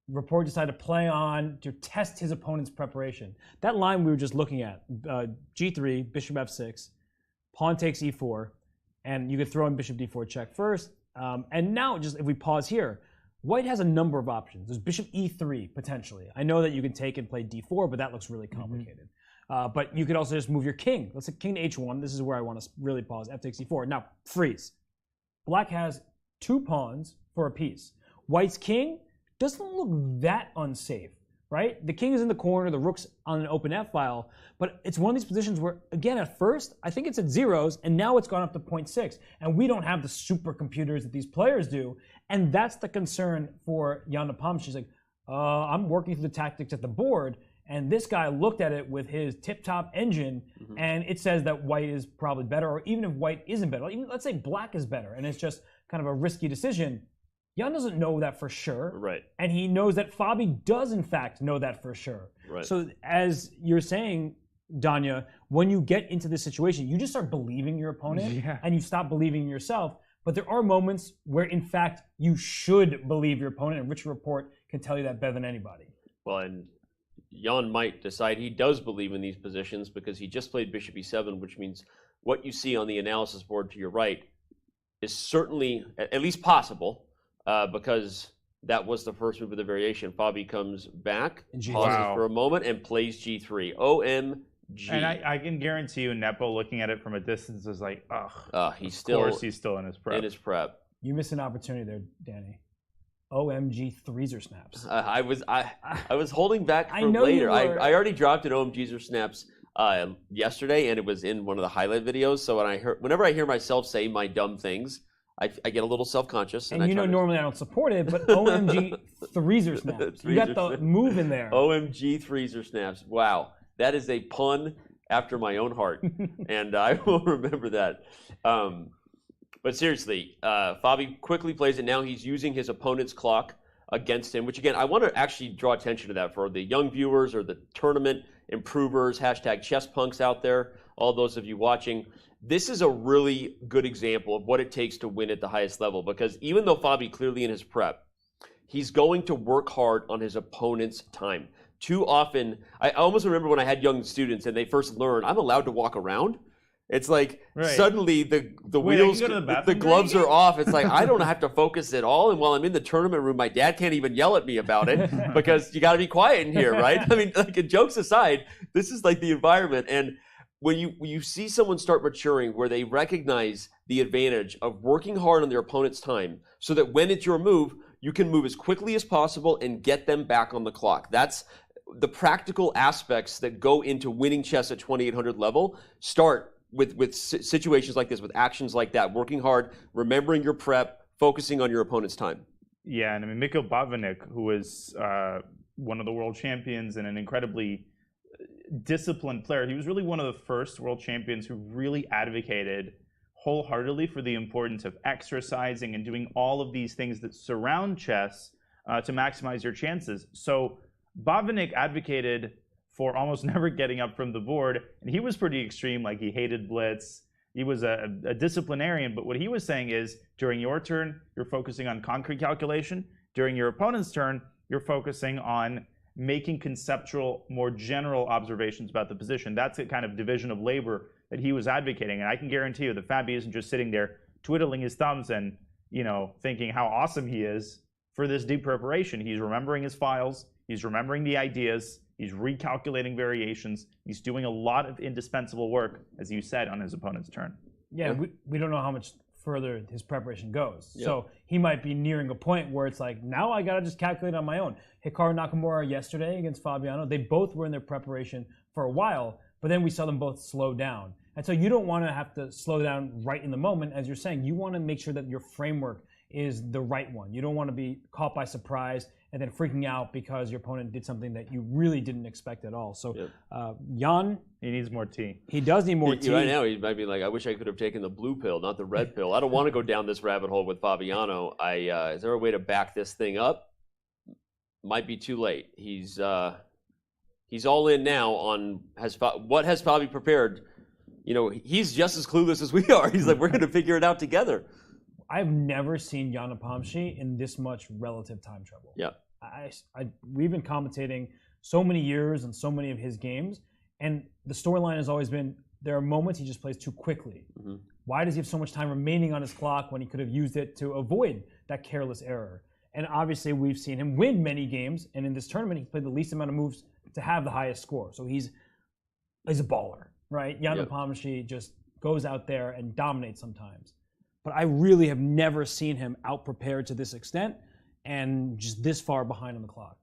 Rapport decided to play on to test his opponent's preparation. That line we were just looking at, g3, bishop f6, pawn takes e4, and you could throw in bishop d4 check first. And now, just if we pause here, white has a number of options. There's bishop e3, potentially. I know that you can take and play d4, but that looks really complicated. But you could also just move your king. Let's say king to h1. This is where I want to really pause. F takes e4. Now, freeze. Black has 2 pawns for a piece. White's king doesn't look that unsafe, right? The king is in the corner. The rook's on an open f-file. But it's one of these positions where, again, at first, I think it's at zeros, and now it's gone up to 0.6. And we don't have the supercomputers that these players do. And that's the concern for Jan Nepomniachtchi. She's like, I'm working through the tactics at the board. And this guy looked at it with his tip-top engine, and it says that white is probably better, or even if white isn't better, even let's say black is better, and it's just kind of a risky decision. Jan doesn't know that for sure, right? And he knows that Fabi does, in fact, know that for sure. Right. So as you're saying, Danya, when you get into this situation, you just start believing your opponent, and you stop believing in yourself. But there are moments where, in fact, you should believe your opponent, and Richard Rapport can tell you that better than anybody. Well, and Jan might decide he does believe in these positions because he just played bishop e7, which means what you see on the analysis board to your right is certainly at least possible, because that was the first move of the variation. Fabi comes back, pauses for a moment, and plays g3. OMG. And I can guarantee you, Nepo looking at it from a distance is like, ugh. Of course he's still in his prep. In his prep. You missed an opportunity there, Danny. OMG threes or snaps. I was holding back for know later. you were. I already dropped an OMGs or snaps yesterday, and it was in one of the highlight videos. So whenever I hear myself say my dumb things, I get a little self-conscious. And normally I don't support it, but OMG threes or snaps. You got the move in there. OMG threes or snaps. Wow, that is a pun after my own heart, and I will remember that. But seriously, Fabi quickly plays it. Now he's using his opponent's clock against him, which again, I want to actually draw attention to that for the young viewers or the tournament improvers, #chesspunks out there, all those of you watching. This is a really good example of what it takes to win at the highest level, because even though Fabi clearly in his prep, he's going to work hard on his opponent's time too often, I almost remember when I had young students and they first learn, I'm allowed to walk around. It's like suddenly the wheels, the gloves are off. It's like I don't have to focus at all. And while I'm in the tournament room, my dad can't even yell at me about it because you got to be quiet in here, right? I mean, like jokes aside, this is like the environment. And when you see someone start maturing where they recognize the advantage of working hard on their opponent's time so that when it's your move, you can move as quickly as possible and get them back on the clock. That's the practical aspects that go into winning chess at 2800 level start with situations like this, with actions like that, working hard, remembering your prep, focusing on your opponent's time. Yeah, and I mean, Mikhail Botvinnik, who was one of the world champions and an incredibly disciplined player, he was really one of the first world champions who really advocated wholeheartedly for the importance of exercising and doing all of these things that surround chess to maximize your chances. So Botvinnik advocated for almost never getting up from the board, and he was pretty extreme. Like, he hated blitz. He was a disciplinarian, but what he was saying is, during your turn, you're focusing on concrete calculation. During your opponent's turn, you're focusing on making conceptual, more general observations about the position. That's the kind of division of labor that he was advocating, and I can guarantee you that Fabi isn't just sitting there twiddling his thumbs and, you know, thinking how awesome he is for this deep preparation. He's remembering his files. He's remembering the ideas. He's recalculating variations. He's doing a lot of indispensable work, as you said, on his opponent's turn. Yeah, we don't know how much further his preparation goes. So he might be nearing a point where it's like, now I got to just calculate on my own. Hikaru Nakamura yesterday against Fabiano, they both were in their preparation for a while, but then we saw them both slow down. And so you don't want to have to slow down right in the moment, as you're saying. You want to make sure that your framework is the right one. You don't want to be caught by surprise and then freaking out because your opponent did something that you really didn't expect at all. So Jan, he needs more tea. He does need more tea. Right now, he might be like, I wish I could have taken the blue pill, not the red pill. I don't want to go down this rabbit hole with Fabiano. Is there a way to back this thing up? Might be too late. He's all in now on what has Fabi prepared. You know, he's just as clueless as we are. He's like, we're going to figure it out together. I've never seen Jan Nepomniachtchi in this much relative time trouble. Yeah. We've been commentating so many years and so many of his games, and the storyline has always been there are moments he just plays too quickly. Mm-hmm. Why does he have so much time remaining on his clock when he could have used it to avoid that careless error? And obviously we've seen him win many games, and in this tournament he played the least amount of moves to have the highest score. So he's a baller, right? Jan Nepomniachtchi just goes out there and dominates sometimes. But I really have never seen him out-prepared to this extent and just this far behind on the clock.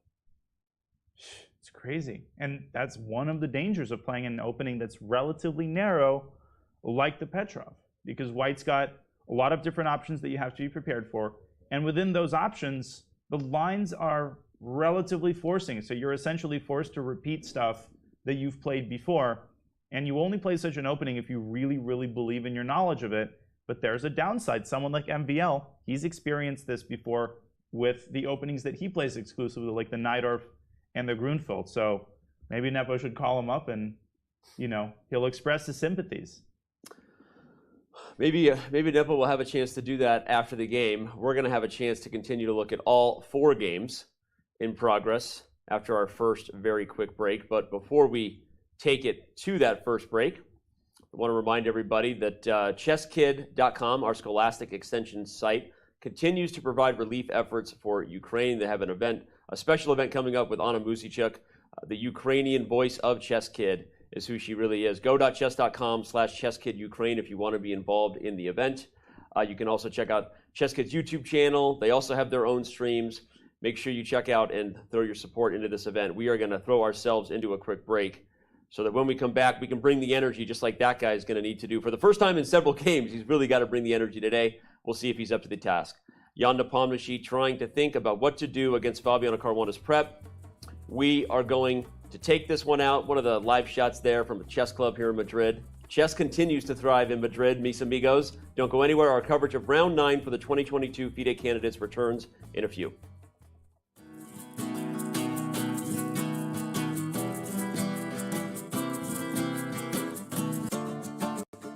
It's crazy. And that's one of the dangers of playing an opening that's relatively narrow, like the Petrov, because White's got a lot of different options that you have to be prepared for. And within those options, the lines are relatively forcing. So you're essentially forced to repeat stuff that you've played before. And you only play such an opening if you really, really believe in your knowledge of it. But there's a downside. Someone like MVL, he's experienced this before with the openings that he plays exclusively, like the Najdorf and the Grunfeld. So maybe Nepo should call him up and, you know, he'll express his sympathies. Maybe Nepo will have a chance to do that after the game. We're going to have a chance to continue to look at all 4 games in progress after our first very quick break. But before we take it to that first break, I want to remind everybody that Chesskid.com, our scholastic extension site, continues to provide relief efforts for Ukraine. They have a special event coming up with Anna Musicek, the Ukrainian voice of ChessKid is who she really is. Go.chess.com/ChessKidUkraine if you want to be involved in the event. You can also check out ChessKid's YouTube channel. They also have their own streams. Make sure you check out and throw your support into this event. We are going to throw ourselves into a quick break, so that when we come back, we can bring the energy just like that guy is going to need to do. For the first time in several games, he's really got to bring the energy today. We'll see if he's up to the task. Jan Nepomniachtchi trying to think about what to do against Fabiano Caruana's prep. We are going to take this one out. One of the live shots there from a chess club here in Madrid. Chess continues to thrive in Madrid, mis amigos. Don't go anywhere. Our coverage of round 9 for the 2022 FIDE Candidates returns in a few.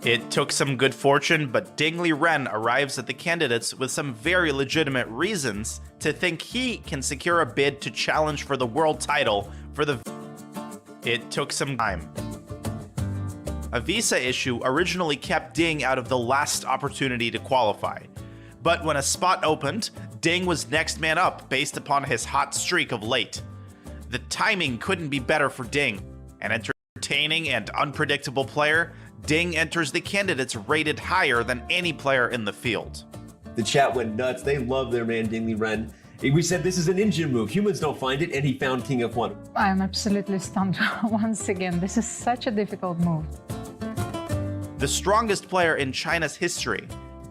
It took some good fortune, but Liren arrives at the candidates with some very legitimate reasons to think he can secure a bid to challenge for the world title for the... It took some time. A visa issue originally kept Ding out of the last opportunity to qualify. But when a spot opened, Ding was next man up based upon his hot streak of late. The timing couldn't be better for Ding. An entertaining and unpredictable player, Ding enters the candidates rated higher than any player in the field. The chat went nuts. They love their man Ding Liren. We said this is a ninja move. Humans don't find it, and he found King F1. I'm absolutely stunned once again. This is such a difficult move. The strongest player in China's history,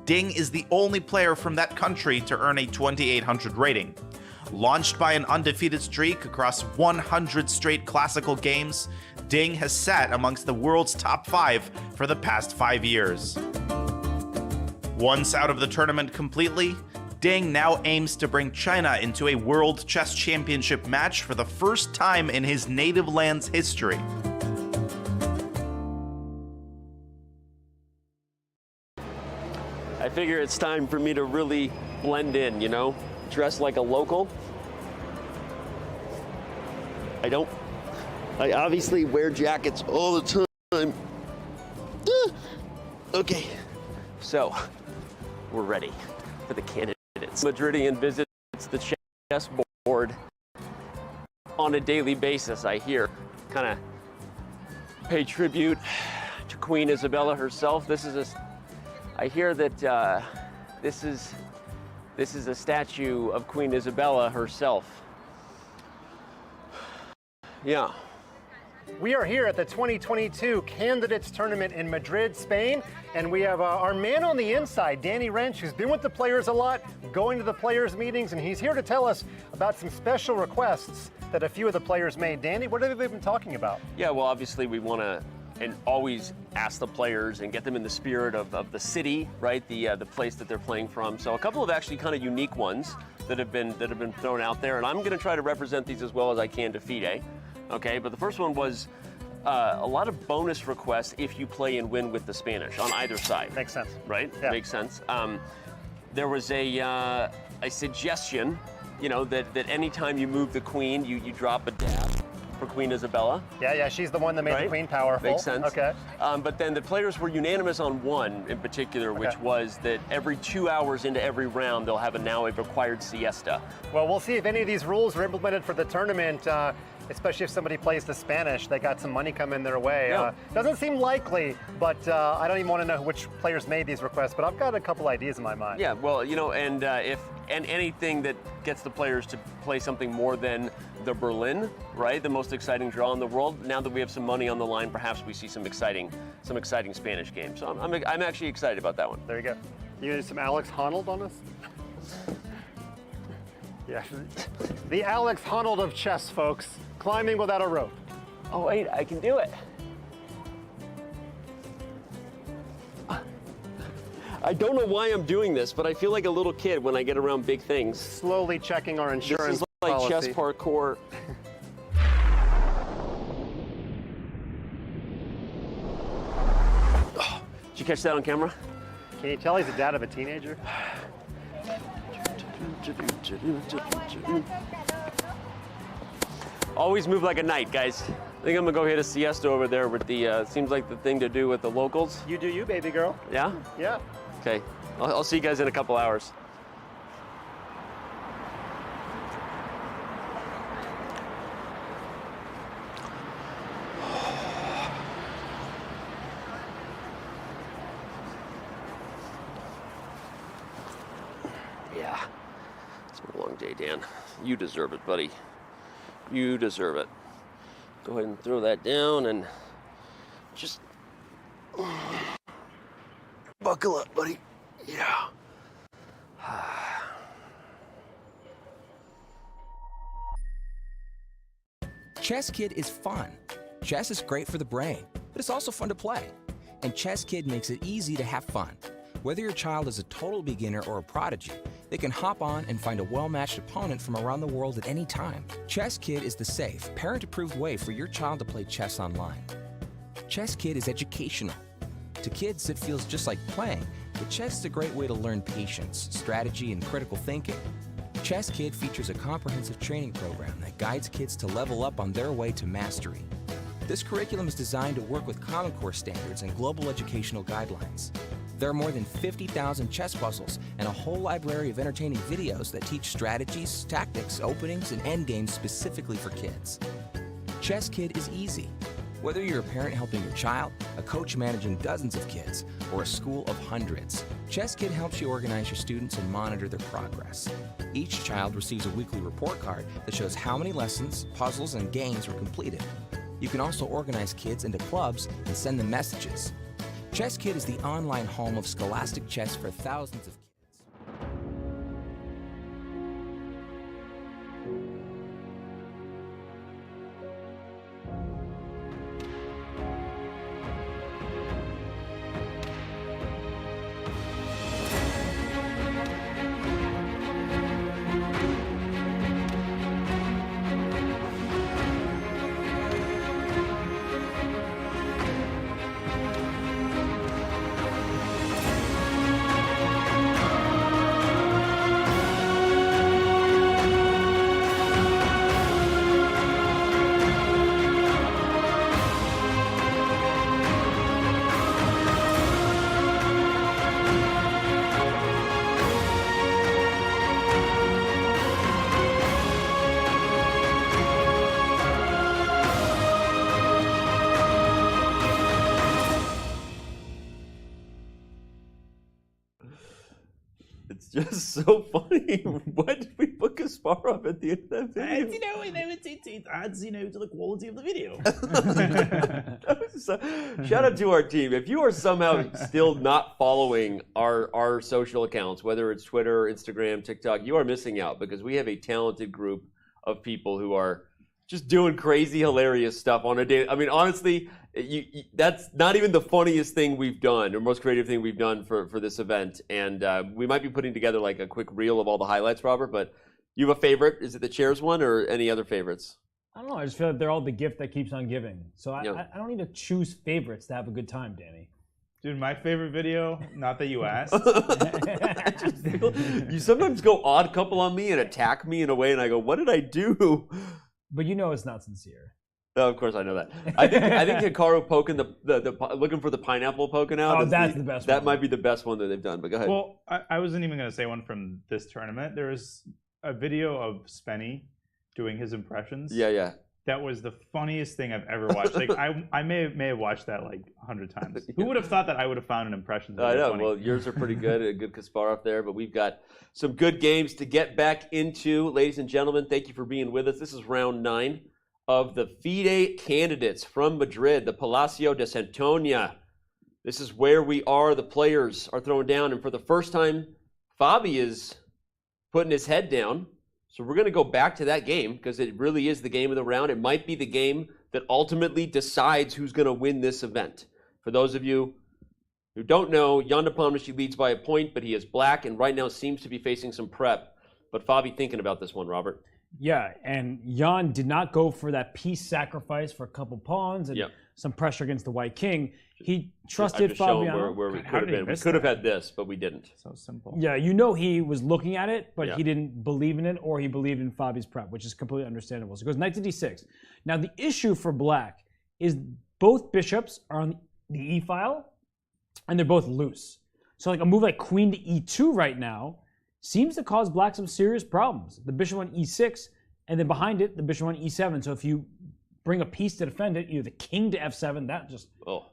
Ding is the only player from that country to earn a 2800 rating. Launched by an undefeated streak across 100 straight classical games, Ding has sat amongst the world's top 5 for the past 5 years. Once out of the tournament completely, Ding now aims to bring China into a World Chess Championship match for the first time in his native land's history. I figure it's time for me to really blend in, you know? Dress like a local. I obviously wear jackets all the time. Okay, so we're ready for the candidates. Madridian visits the chess board on a daily basis, I hear. Kind of pay tribute to Queen Isabella herself. I hear that this is a statue of Queen Isabella herself. Yeah. We are here at the 2022 Candidates Tournament in Madrid, Spain, and we have our man on the inside, Danny Wrench, who's been with the players a lot, going to the players' meetings, and he's here to tell us about some special requests that a few of the players made. Danny, what have they been talking about? Yeah, well, obviously we want to and always ask the players and get them in the spirit of the city, right? The place that they're playing from. So a couple of actually kind of unique ones that have been thrown out there, and I'm going to try to represent these as well as I can to FIDE. Okay, but the first one was a lot of bonus requests if you play and win with the Spanish on either side. Makes sense. Right? Yeah. Makes sense. There was a suggestion, you know, that anytime you move the queen, you drop a dab for Queen Isabella. Yeah, she's the one that made the queen powerful. Makes sense. Okay. But then the players were unanimous on one in particular, which was that every 2 hours into every round, they'll have a required siesta. Well, we'll see if any of these rules are implemented for the tournament, especially if somebody plays the Spanish. They got some money coming their way. Yeah. Doesn't seem likely, but I don't even want to know which players made these requests, but I've got a couple ideas in my mind. Yeah, well, you know, and anything that gets the players to play something more than the Berlin, right? The most exciting draw in the world. Now that we have some money on the line, perhaps we see some exciting Spanish games. So I'm actually excited about that one. There you go. You need some Alex Honnold on us? Yeah, the Alex Honnold of chess, folks. Climbing without a rope. Oh wait, I can do it. I don't know why I'm doing this, but I feel like a little kid when I get around big things. Slowly checking our insurance This is like policy. chess parkour. Oh, did you catch that on camera? Can you tell he's the dad of a teenager? Always move like a knight, guys. I think I'm gonna go hit a siesta over there with the, seems like the thing to do with the locals. You do you, baby girl. Yeah? Yeah. Okay, I'll see you guys in a couple hours. Yeah, it's been a long day, Dan. You deserve it, buddy. You deserve it. Go ahead and throw that down and just buckle up, buddy. Yeah. Chess Kid is fun. Chess is great for the brain, but it's also fun to play. And Chess Kid makes it easy to have fun. Whether your child is a total beginner or a prodigy, they can hop on and find a well-matched opponent from around the world at any time. Chess Kid is the safe, parent-approved way for your child to play chess online. Chess Kid is educational. To kids, it feels just like playing, but chess is a great way to learn patience, strategy, and critical thinking. Chess Kid features a comprehensive training program that guides kids to level up on their way to mastery. This curriculum is designed to work with Common Core standards and global educational guidelines. There are more than 50,000 chess puzzles and a whole library of entertaining videos that teach strategies, tactics, openings, and endgames specifically for kids. Chess Kid is easy. Whether you're a parent helping your child, a coach managing dozens of kids, or a school of hundreds, Chess Kid helps you organize your students and monitor their progress. Each child receives a weekly report card that shows how many lessons, puzzles, and games were completed. You can also organize kids into clubs and send them messages. Chess Kid is the online home of scholastic chess for thousands of kids. It's just so funny. Why did we put Kasparov at the end of that video? It adds, to the quality of the video. So, shout out to our team. If you are somehow still not following our social accounts, whether it's Twitter, Instagram, TikTok, you are missing out because we have a talented group of people who are just doing crazy, hilarious stuff on a day. I mean, honestly, that's not even the funniest thing we've done or most creative thing we've done for this event. And we might be putting together like a quick reel of all the highlights, Robert, but you have a favorite? Is it the chairs one or any other favorites? I don't know. I just feel like they're all the gift that keeps on giving. So I don't need to choose favorites to have a good time, Danny. Dude, my favorite video, not that you asked. You sometimes go odd couple on me and attack me in a way, and I go, what did I do? But you know it's not sincere. Oh, of course I know that. I think Hikaru poking the looking for the pineapple poking out. Oh, that's the best one. That might be the best one that they've done, but go ahead. Well, I wasn't even going to say one from this tournament. There was a video of Spenny doing his impressions. Yeah. That was the funniest thing I've ever watched. Like I may have watched that like 100 times. Who would have thought that I would have found an impression? I know. Funny? Well, yours are pretty good. A good Kasparov there, but we've got some good games to get back into, ladies and gentlemen. Thank you for being with us. This is round 9 of the FIDE Candidates from Madrid, the Palacio de Santoña. This is where we are. The players are throwing down, and for the first time, Fabi is putting his head down. So we're going to go back to that game because it really is the game of the round. It might be the game that ultimately decides who's going to win this event. For those of you who don't know, Jan Nepomniachtchi leads by a point, but he is black and right now seems to be facing some prep. But Fabi, thinking about this one, Robert. Yeah, and Jan did not go for that piece sacrifice for a couple pawns and some pressure against the white king. He trusted Fabiano. Where we could have been. We could have had this, but we didn't. So simple. Yeah, he was looking at it, but he didn't believe in it, or he believed in Fabi's prep, which is completely understandable. So it goes knight to d6. Now the issue for black is both bishops are on the e file, and they're both loose. So like a move like queen to e2 right now seems to cause black some serious problems. The bishop on e6, and then behind it, the bishop on e7. So if you bring a piece to defend it, the king to f7, that just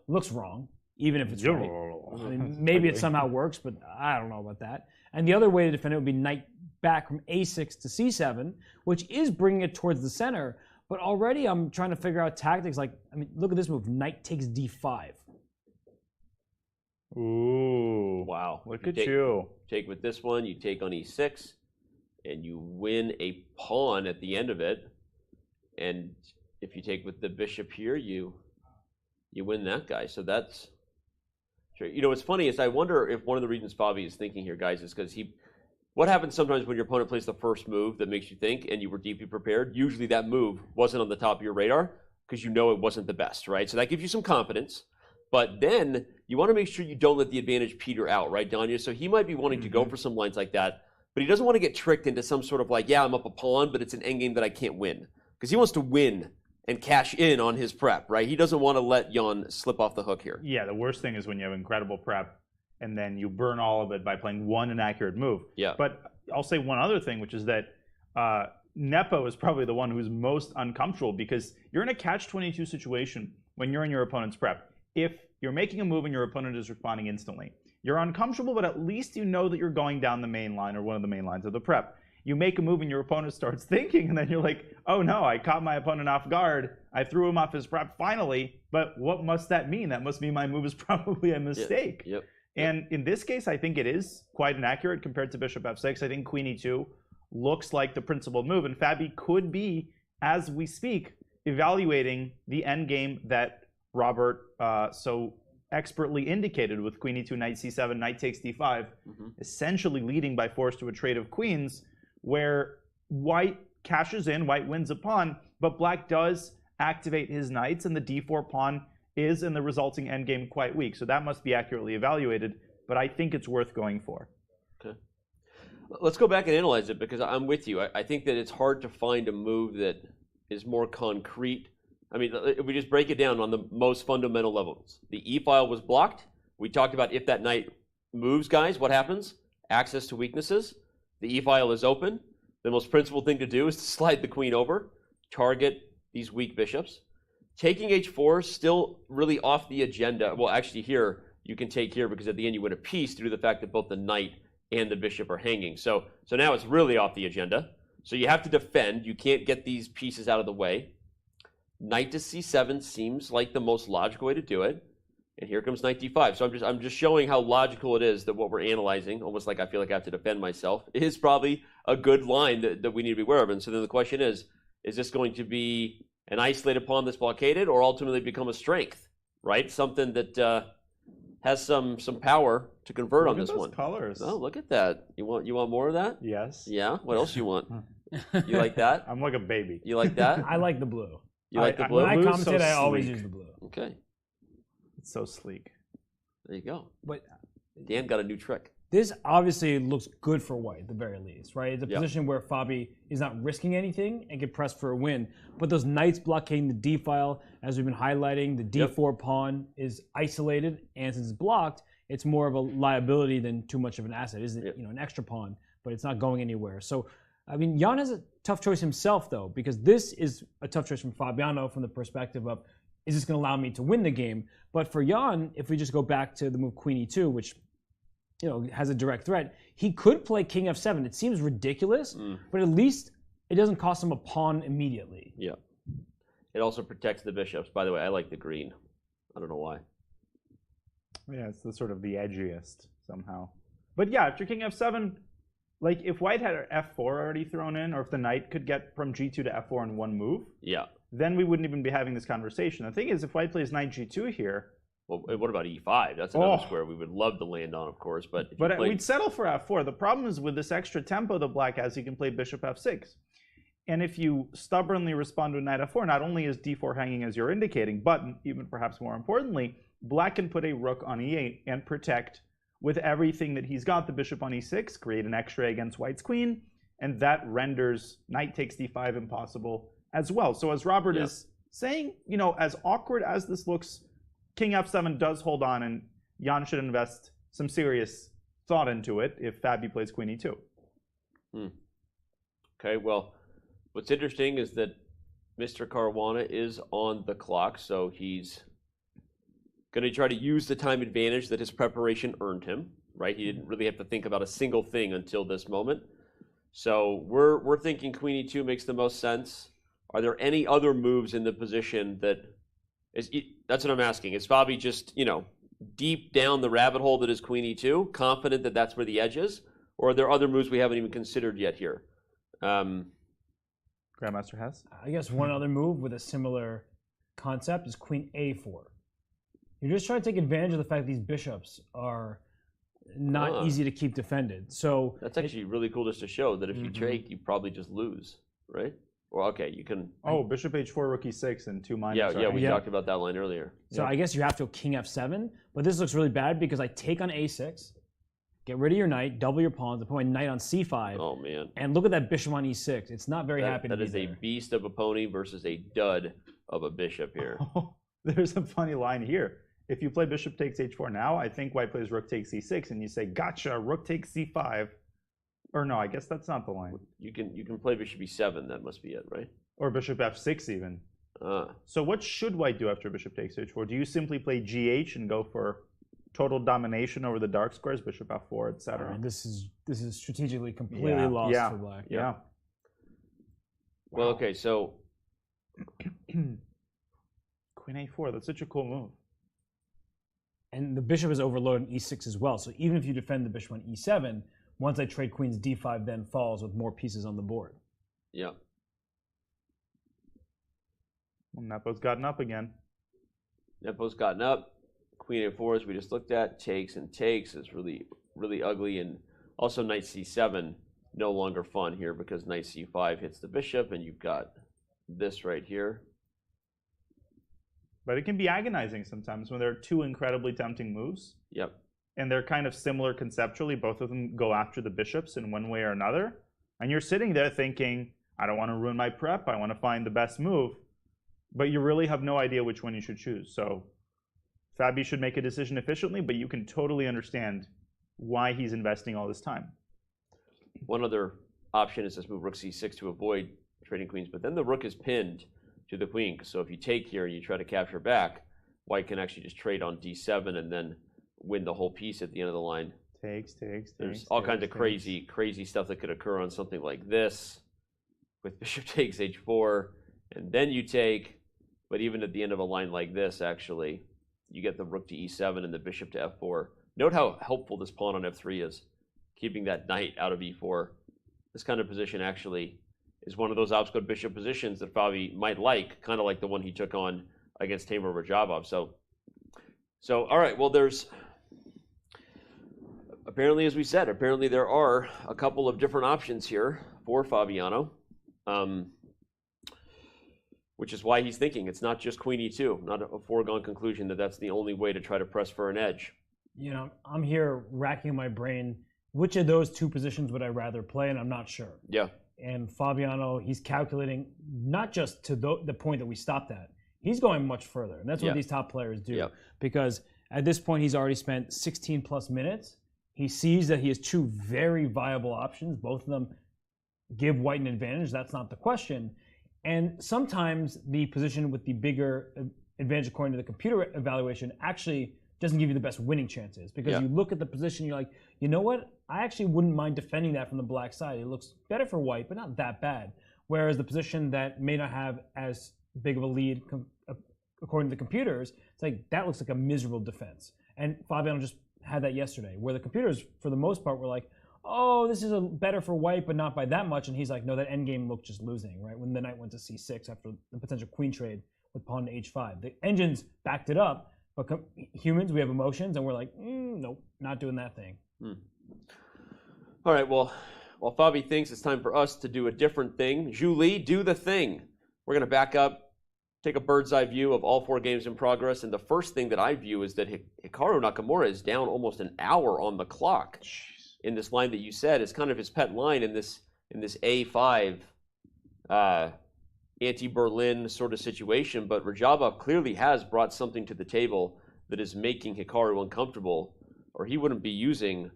looks wrong, even if it's right. I mean, maybe it somehow works, but I don't know about that. And the other way to defend it would be knight back from a6 to c7, which is bringing it towards the center. But already I'm trying to figure out tactics like, look at this move, knight takes d5. Ooh. Wow. Look at you. Take with this one, you take on e6, and you win a pawn at the end of it. And if you take with the bishop here, you win that guy. So that's true. What's funny is I wonder if one of the reasons Fabi is thinking here, guys, is because what happens sometimes when your opponent plays the first move that makes you think and you were deeply prepared, usually that move wasn't on the top of your radar because it wasn't the best, right? So that gives you some confidence. But then you want to make sure you don't let the advantage peter out, right, Danya? So he might be wanting to go for some lines like that but he doesn't want to get tricked into some sort of like, yeah, I'm up a pawn, but it's an endgame that I can't win. Because he wants to win and cash in on his prep, right? He doesn't want to let Jan slip off the hook here. Yeah, the worst thing is when you have incredible prep and then you burn all of it by playing one inaccurate move. Yeah. But I'll say one other thing, which is that Nepo is probably the one who's most uncomfortable because you're in a catch-22 situation when you're in your opponent's prep. If you're making a move and your opponent is responding instantly, you're uncomfortable, but at least you know that you're going down the main line or one of the main lines of the prep. You make a move and your opponent starts thinking, and then you're like, oh no, I caught my opponent off guard. I threw him off his prep finally, but what must that mean? That must mean my move is probably a mistake. Yep. And in this case, I think it is quite inaccurate compared to bishop f6. I think queen e2 looks like the principal move, and Fabi could be, as we speak, evaluating the endgame that Robert so expertly indicated with queen e2, knight c7, knight takes d5, essentially leading by force to a trade of queens, where white cashes in, white wins a pawn, but black does activate his knights, and the d4 pawn is in the resulting endgame quite weak. So that must be accurately evaluated, but I think it's worth going for. Okay. Let's go back and analyze it, because I'm with you. I think that it's hard to find a move that is more concrete. I mean, if we just break it down on the most fundamental levels. The e-file was blocked. We talked about if that knight moves, guys, what happens? Access to weaknesses. The e-file is open. The most principal thing to do is to slide the queen over, target these weak bishops. Taking h4 is still really off the agenda. Well, actually here, you can take here because at the end you win a piece due to the fact that both the knight and the bishop are hanging. So now it's really off the agenda. So you have to defend. You can't get these pieces out of the way. Knight to c7 seems like the most logical way to do it. And here comes knight d5. So I'm just showing how logical it is that what we're analyzing, almost like I feel like I have to defend myself, is probably a good line that we need to be aware of. And so then the question is this going to be an isolated pawn that's blockaded or ultimately become a strength, right? Something that has some power to convert on this one. Colors. Oh, look at that. You want more of that? Yes. Yeah? What else you want? You like that? I'm like a baby. You like that? I like the blue. You like the blue? When I commentate, so I always sleek. use the blue. Okay. It's so sleek. There you go. But Dan got a new trick. this obviously looks good for white at the very least, right? It's a Yep. position where Fabi is not risking anything and can press for a win. But those knights blockading the d file, as we've been highlighting, the d4 pawn is isolated, and since it's blocked, it's more of a liability than too much of an asset. It's an extra pawn, but it's not going anywhere. So, I mean, Jan has a tough choice himself, though, because this is a tough choice from Fabiano from the perspective of, is this going to allow me to win the game? But for Jan, if we just go back to the move queen e2, which has a direct threat, he could play king f7. It seems ridiculous, but at least it doesn't cost him a pawn immediately. Yeah. It also protects the bishops. By the way, I like the green. I don't know why. Yeah, it's the sort of the edgiest somehow. But yeah, after king f7, like if white had f4 already thrown in, or if the knight could get from g2 to f4 in one move, then we wouldn't even be having this conversation. The thing is, if white plays knight g2 here, well, what about e5? That's another square we would love to land on, of course. But we'd settle for f4. The problem is with this extra tempo that black has, he can play bishop f6. And if you stubbornly respond to knight f4, not only is d4 hanging as you're indicating, but even perhaps more importantly, black can put a rook on e8 and protect with everything that he's got, the bishop on e6, create an x-ray against white's queen, and that renders knight takes d5 impossible as well. So as Robert is saying, as awkward as this looks, king f7 does hold on, and Jan should invest some serious thought into it if Fabi plays queen e2. Okay, well, what's interesting is that Mr. Caruana is on the clock, so he's going to try to use the time advantage that his preparation earned him, right? He didn't really have to think about a single thing until this moment. So we're thinking queen e2 makes the most sense. Are there any other moves in the position that that's what I'm asking. Is Fabi just, deep down the rabbit hole that is queen e2, confident that that's where the edge is? Or are there other moves we haven't even considered yet here? Grandmaster Hess? I guess one other move with a similar concept is queen a4. You're just trying to take advantage of the fact that these bishops are not easy to keep defended. So that's actually really cool just to show that if you take, you probably just lose, right? Well, okay, you can. Oh, bishop h4, rook e6, and two minus. Yeah, we talked about that line earlier. So I guess you have to go king f7, but this looks really bad because I take on a6, get rid of your knight, double your pawns, and put my knight on c5. Oh, man. And look at that bishop on e6. It's not very happy to be there. That is a beast of a pony versus a dud of a bishop here. Oh, there's a funny line here. If you play bishop takes h4 now, I think white plays rook takes c6, and you say, gotcha, rook takes c5. Or no, I guess that's not the line. You can play bishop e7, that must be it, right? Or bishop f6 even. So what should white do after bishop takes h4? Do you simply play gh and go for total domination over the dark squares, bishop f4, etc.? This is strategically completely lost for black. Yeah. Well, okay, so Queen a4, that's such a cool move. And the bishop is overloaded in e6 as well. So even if you defend the bishop on e7, once I trade queens, d5 then falls with more pieces on the board. Yeah. Well, Nepo's gotten up again. Nepo's gotten up. Queen a4, as we just looked at, takes and takes is really, really ugly. And also knight c7, no longer fun here because knight c5 hits the bishop, and you've got this right here. But it can be agonizing sometimes when there are two incredibly tempting moves. Yep. And they're kind of similar conceptually. Both of them go after the bishops in one way or another. And you're sitting there thinking, I don't want to ruin my prep. I want to find the best move. But you really have no idea which one you should choose. So Fabi should make a decision efficiently, but you can totally understand why he's investing all this time. One other option is this move rook c6 to avoid trading queens, but then the rook is pinned to the queen. So if you take here and you try to capture back, white can actually just trade on d7 and then win the whole piece at the end of the line. There's all kinds of crazy stuff that could occur on something like this with bishop takes h4, and then you take. But even at the end of a line like this, actually, you get the rook to e7 and the bishop to f4. Note how helpful this pawn on f3 is, keeping that knight out of e4. This kind of position actually is one of those obstacle bishop positions that Fabi might like, kind of like the one he took on against Timur Rajabov. So all right, well, there's apparently, as we said, apparently there are a couple of different options here for Fabiano. Which is why he's thinking it's not just queen e2, not a foregone conclusion that that's the only way to try to press for an edge. You know, I'm here racking my brain. Which of those two positions would I rather play? And I'm not sure. Yeah. And Fabiano, he's calculating not just to the point that we stopped at. He's going much further. And that's what these top players do. Because at this point, he's already spent 16 plus minutes. He sees that he has two very viable options. Both of them give white an advantage. That's not the question. And sometimes the position with the bigger advantage according to the computer evaluation actually doesn't give you the best winning chances, because you look at the position, you're like, you know what? I actually wouldn't mind defending that from the black side. It looks better for white, but not that bad. Whereas the position that may not have as big of a lead according to the computers, it's like, that looks like a miserable defense. And Fabiano just had that yesterday, where the computers, for the most part, were like, oh, this is better for white, but not by that much. And he's like, no, that endgame looked just losing, right? When the knight went to c6 after the potential queen trade with pawn to h5. The engines backed it up, but humans, we have emotions, and we're like, nope, not doing that thing. All right, well, while Fabi thinks it's time for us to do a different thing, Julie, do the thing. We're going to back up, take a bird's eye view of all four games in progress, and the first thing that I view is that Hikaru Nakamura is down almost an hour on the clock. In this line that you said is kind of his pet line in this A5 anti-Berlin sort of situation, but Rajabov clearly has brought something to the table that is making Hikaru uncomfortable, or he wouldn't be using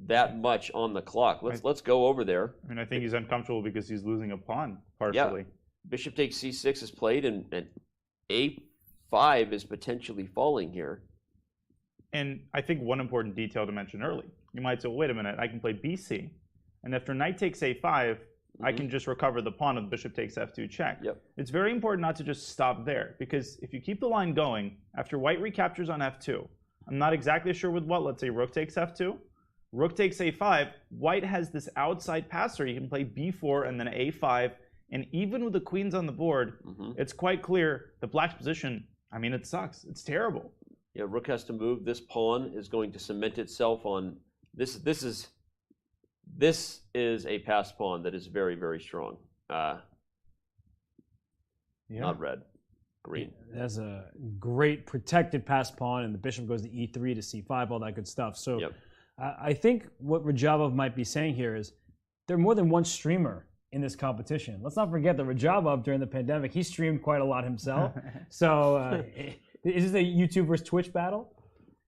that much on the clock. Let's go over there. I mean, I think he's uncomfortable because he's losing a pawn partially. Yeah. Bishop takes c6 is played, and a5 is potentially falling here. And I think one important detail to mention early. You might say, well, wait a minute, I can play bc, and after knight takes a5, I can just recover the pawn of bishop takes f2 check. It's very important not to just stop there, because if you keep the line going, after white recaptures on f2, I'm not exactly sure with what, let's say rook takes f2, rook takes a5, white has this outside passer. He can play b4 and then a5, and even with the queens on the board, it's quite clear the black's position, I mean, it sucks. It's terrible. Yeah, rook has to move. This pawn is going to cement itself on this. This is a passed pawn that is very, very strong. Not red, green. That's a great protected passed pawn, and the bishop goes to e3 to c5, all that good stuff. So I think what Rajabov might be saying here is there are more than one streamer in this competition. Let's not forget that Rajabov, during the pandemic, he streamed quite a lot himself. So is this a YouTube versus Twitch battle?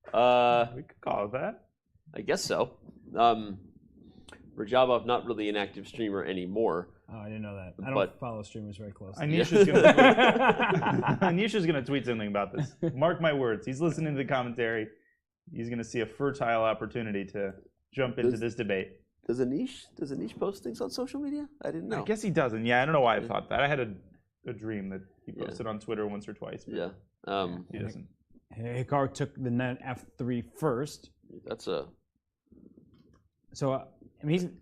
We could call it that. I guess so. Rajabov, not really an active streamer anymore. Oh, I didn't know that. I don't follow streamers very closely. Anisha's going to tweet something about this. Mark my words. He's listening to the commentary. He's going to see a fertile opportunity to jump into this debate. Does Anish post things on social media? I didn't know. I guess he doesn't. Yeah, I don't know why I thought that. I had a dream that he posted on Twitter once or twice. Yeah. He doesn't. Hikaru took the knight f3 first. That's a... So, I mean,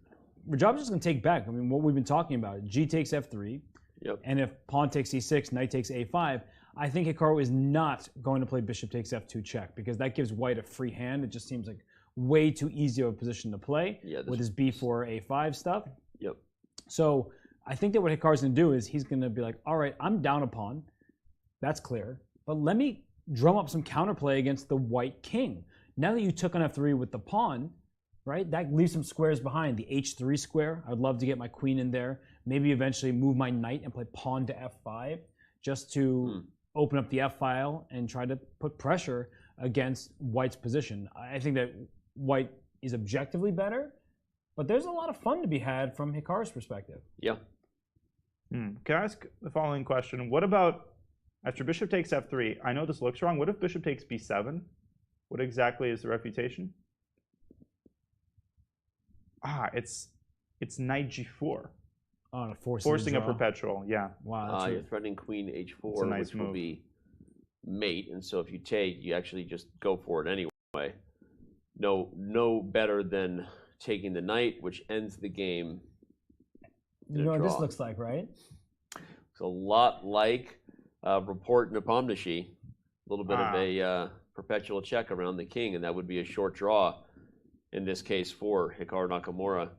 Rajabov's just going to take back. I mean, what we've been talking about. G takes f3. Yep. And if pawn takes e6, knight takes a5, I think Hikaru is not going to play bishop takes f2 check because that gives white a free hand. It just seems like way too easy of a position to play with his b4, a5 stuff. Yep. So I think that what Hikaru's going to do is he's going to be like, all right, I'm down a pawn. That's clear. But let me drum up some counterplay against the white king. Now that you took on f3 with the pawn, right, that leaves some squares behind. The h3 square, I'd love to get my queen in there. Maybe eventually move my knight and play pawn to f5 just to open up the f-file and try to put pressure against white's position. I think that white is objectively better, but there's a lot of fun to be had from Hikaru's perspective. Yeah. Can I ask the following question? What about after bishop takes f3? I know this looks wrong. What if bishop takes b7? What exactly is the refutation? It's knight g4. Oh, forcing a perpetual, yeah. Wow. You're threatening queen h4, nice which will be mate, and so if you take, you actually just go for it anyway. No better than taking the knight, which ends the game. You know what this looks like, right? It's a lot like Report Nepomniachtchi, a little bit of a perpetual check around the king, and that would be a short draw in this case for Hikaru Nakamura.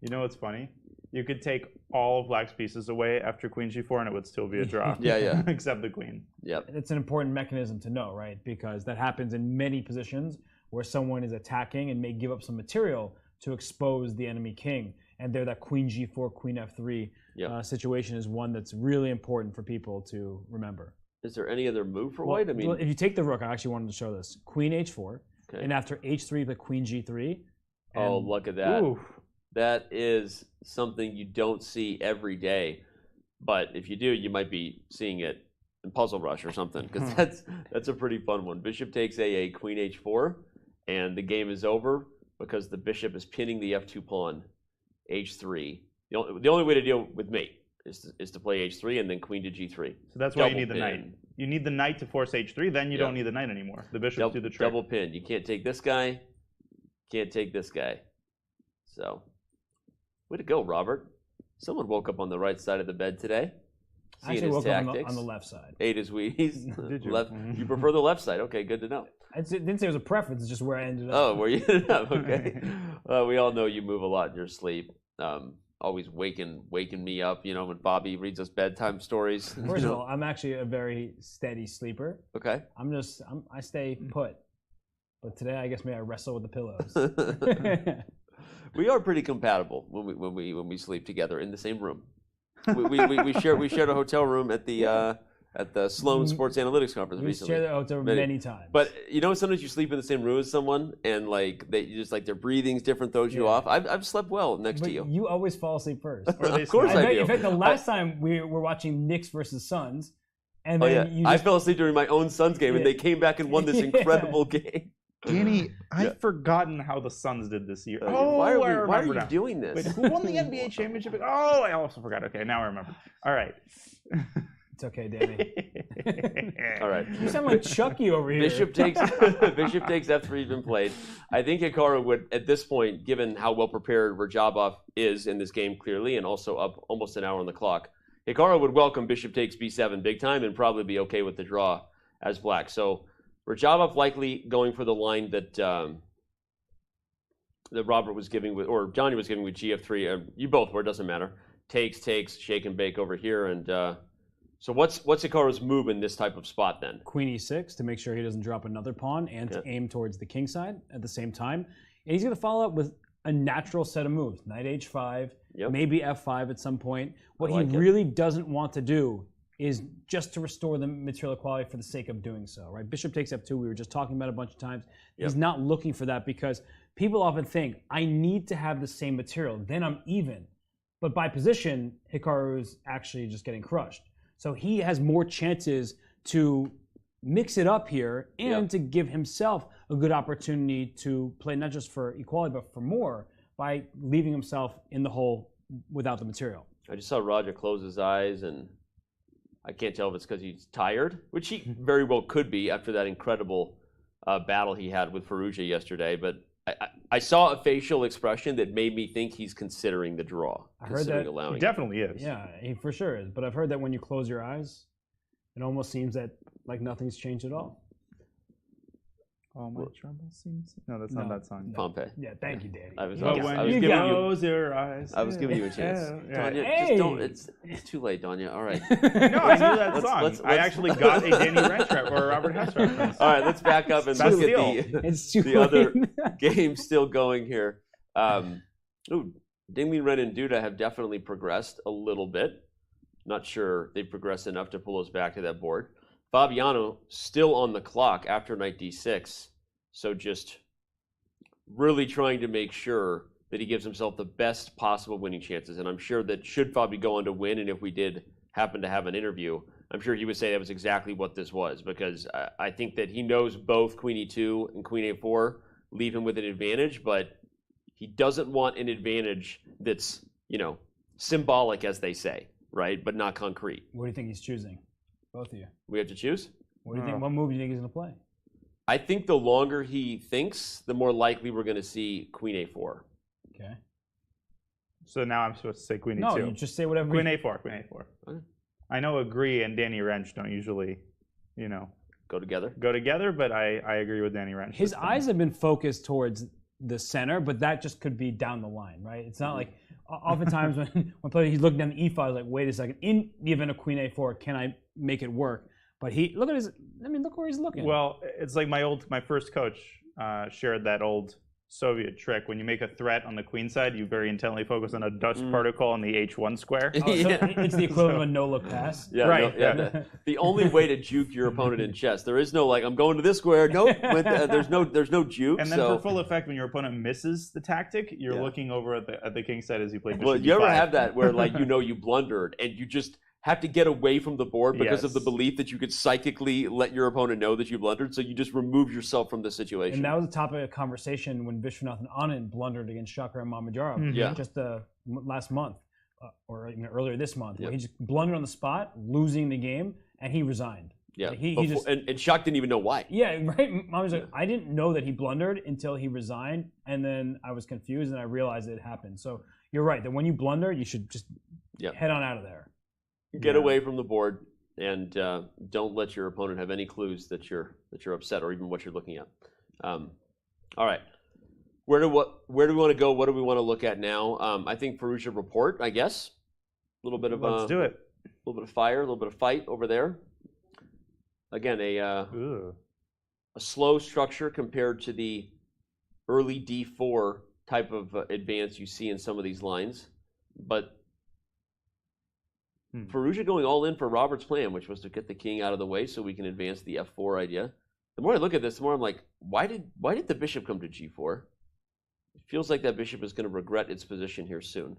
You know what's funny? You could take all of black's pieces away after queen g4 and it would still be a draw. Yeah. Except the queen. Yep. It's an important mechanism to know, right? Because that happens in many positions where someone is attacking and may give up some material to expose the enemy king. And there, that queen g4, queen f3 situation is one that's really important for people to remember. Is there any other move for white? I mean, if you take the rook, I actually wanted to show this. Queen h4, and after h3, the queen g3. Oh, look at that. Oof. That is something you don't see every day. But if you do, you might be seeing it in Puzzle Rush or something, because that's a pretty fun one. Bishop takes a queen h4, and the game is over because the bishop is pinning the f2 pawn, h3. The only way to deal with mate is to play h3 and then queen to g3. So that's why you need the knight. You need the knight to force h3, then you don't need the knight anymore. The bishops do the trick. Double pin. You can't take this guy, can't take this guy. So, way to go, Robert. Someone woke up on the right side of the bed today. I actually woke up on the left side. Ate his Wheaties. Did you? You prefer the left side. Okay, good to know. I didn't say it was a preference, it's just where I ended up. Oh, where you ended up, okay. We all know you move a lot in your sleep. Always waking me up, when Bobby reads us bedtime stories. First of all, I'm actually a very steady sleeper. Okay. I stay put. But today, I guess maybe I wrestle with the pillows. We are pretty compatible when we sleep together in the same room. We shared a hotel room at the Sloan Sports Analytics Conference recently. We shared the hotel room many times. But sometimes you sleep in the same room as someone, and their breathing's different, throws you off. I've slept well next to you. You always fall asleep first. Of course I do. In fact, the last time we were watching Knicks versus Suns, and then I fell asleep during my own Suns game, and they came back and won this incredible game. Danny, I've forgotten how the Suns did this year. Why are you doing this? Wait, who won the NBA championship? Oh, I also forgot. Okay, now I remember. All right. It's okay, Danny. All right. You sound like Chucky over here. Bishop takes f3 has been played. I think Hikaru would, at this point, given how well prepared Rajabov is in this game clearly, and also up almost an hour on the clock, Hikaru would welcome bishop takes b7 big time and probably be okay with the draw as black. So Rajabov likely going for the line that Robert was giving with, or Johnny was giving with gf3. You both were, it doesn't matter. Takes, shake and bake over here, and So what's Hikaru's move in this type of spot then? Queen e6 to make sure he doesn't drop another pawn and to aim towards the king side at the same time. And he's going to follow up with a natural set of moves. Knight h5, maybe f5 at some point. What he really doesn't want to do is just to restore the material equality for the sake of doing so, right? Bishop takes f2, we were just talking about a bunch of times. He's not looking for that because people often think, I need to have the same material, then I'm even. But by position, Hikaru is actually just getting crushed. So he has more chances to mix it up here and to give himself a good opportunity to play not just for equality, but for more by leaving himself in the hole without the material. I just saw Roger close his eyes, and I can't tell if it's because he's tired, which he very well could be after that incredible battle he had with Firouzja yesterday. But I saw a facial expression that made me think he's considering the draw. I heard that he definitely is. Yeah, he for sure is. But I've heard that when you close your eyes, it almost seems that like nothing's changed at all. All my trouble seems. No, that's not that song. Pompeii. Yeah, thank you, Danny. I was giving your eyes. I was giving you a chance. Danya, just don't. It's too late, Danya. All right. No, I knew that song. I actually got a Danny Wrench or a Robert Hess reference. All right, let's back up and look at the other game still going here. Ding Liren and Duda have definitely progressed a little bit. Not sure they've progressed enough to pull us back to that board. Fabiano still on the clock after knight d6, so just really trying to make sure that he gives himself the best possible winning chances. And I'm sure that should Fabi go on to win, and if we did happen to have an interview, I'm sure he would say that was exactly what this was, because I think that he knows both queen e2 and queen a4 leave him with an advantage, but he doesn't want an advantage that's, symbolic, as they say, right, but not concrete. What do you think he's choosing? Both of you. We have to choose? What do you think? What move do you think he's going to play? I think the longer he thinks, the more likely we're going to see queen a4. Okay. So now I'm supposed to say queen e2. No, you just say whatever. Queen a4, queen a4. Okay. I know Agree and Danny Wrench don't usually, go together. But I agree with Danny Wrench. His eyes have been focused towards the center, but that just could be down the line, right? It's not like oftentimes when he's looking down the e5, he's like, wait a second, in the event of queen a4, can I make it work? But look where he's looking. Well, it's like my first coach shared that old Soviet trick. When you make a threat on the queen side, you very intently focus on a dust particle on the h1 square. So it's the equivalent of a no-look pass. Yeah, right. The only way to juke your opponent in chess, there is no I'm going to this square. Nope. There's no juke. And then for full effect, when your opponent misses the tactic, you're looking over at the king side as you play bishop Well, you ever d5. have that where you blundered and you just have to get away from the board because of the belief that you could psychically let your opponent know that you blundered, so you just remove yourself from the situation. And that was the topic of conversation when Vishwanathan Anand blundered against Shakar Mamedyarov just last month, or even earlier this month, where he just blundered on the spot, losing the game, and he resigned. Yeah, and Shak didn't even know why. Yeah, right. I was like, I didn't know that he blundered until he resigned, and then I was confused, and I realized it happened. So you're right, that when you blunder, you should just head on out of there. Get away from the board, and don't let your opponent have any clues that you're upset or even what you're looking at. All right, where do we want to go? What do we want to look at now? I think Firouzja report, I guess. A little bit of let's do it. A little bit of fire, a little bit of fight over there. Again, a slow structure compared to the early d4 type of advance you see in some of these lines, but Firouzja going all in for Robert's plan, which was to get the king out of the way so we can advance the f4 idea. The more I look at this, the more I'm like, why did the bishop come to g4? It feels like that bishop is going to regret its position here soon,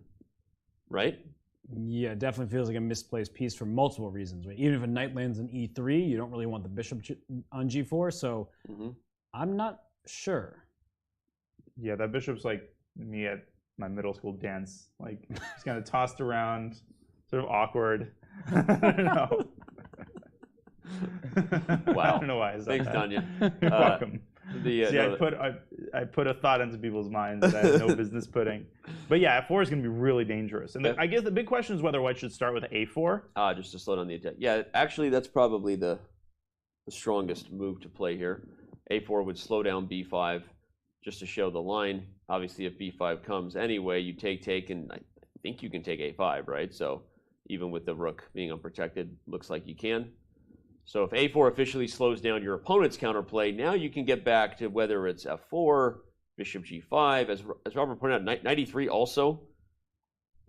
right? Yeah, it definitely feels like a misplaced piece for multiple reasons. Right? Even if a knight lands on e3, you don't really want the bishop on g4, so I'm not sure. Yeah, that bishop's like me at my middle school dance. Like, he's kind of tossed around. Sort of awkward. I don't know. Wow. I don't know why. Thanks, Danya. You're welcome. I put a thought into people's minds that I had no business putting. But yeah, f4 is going to be really dangerous. And I guess the big question is whether white should start with a4. Just to slow down the attack. Yeah, actually, that's probably the strongest move to play here. a4 would slow down b5 just to show the line. Obviously, if b5 comes anyway, you take, and I think you can take a5, right? So even with the rook being unprotected. Looks like you can. So if a4 officially slows down your opponent's counterplay, now you can get back to whether it's f4, bishop g5. As Robert pointed out, knight e3 also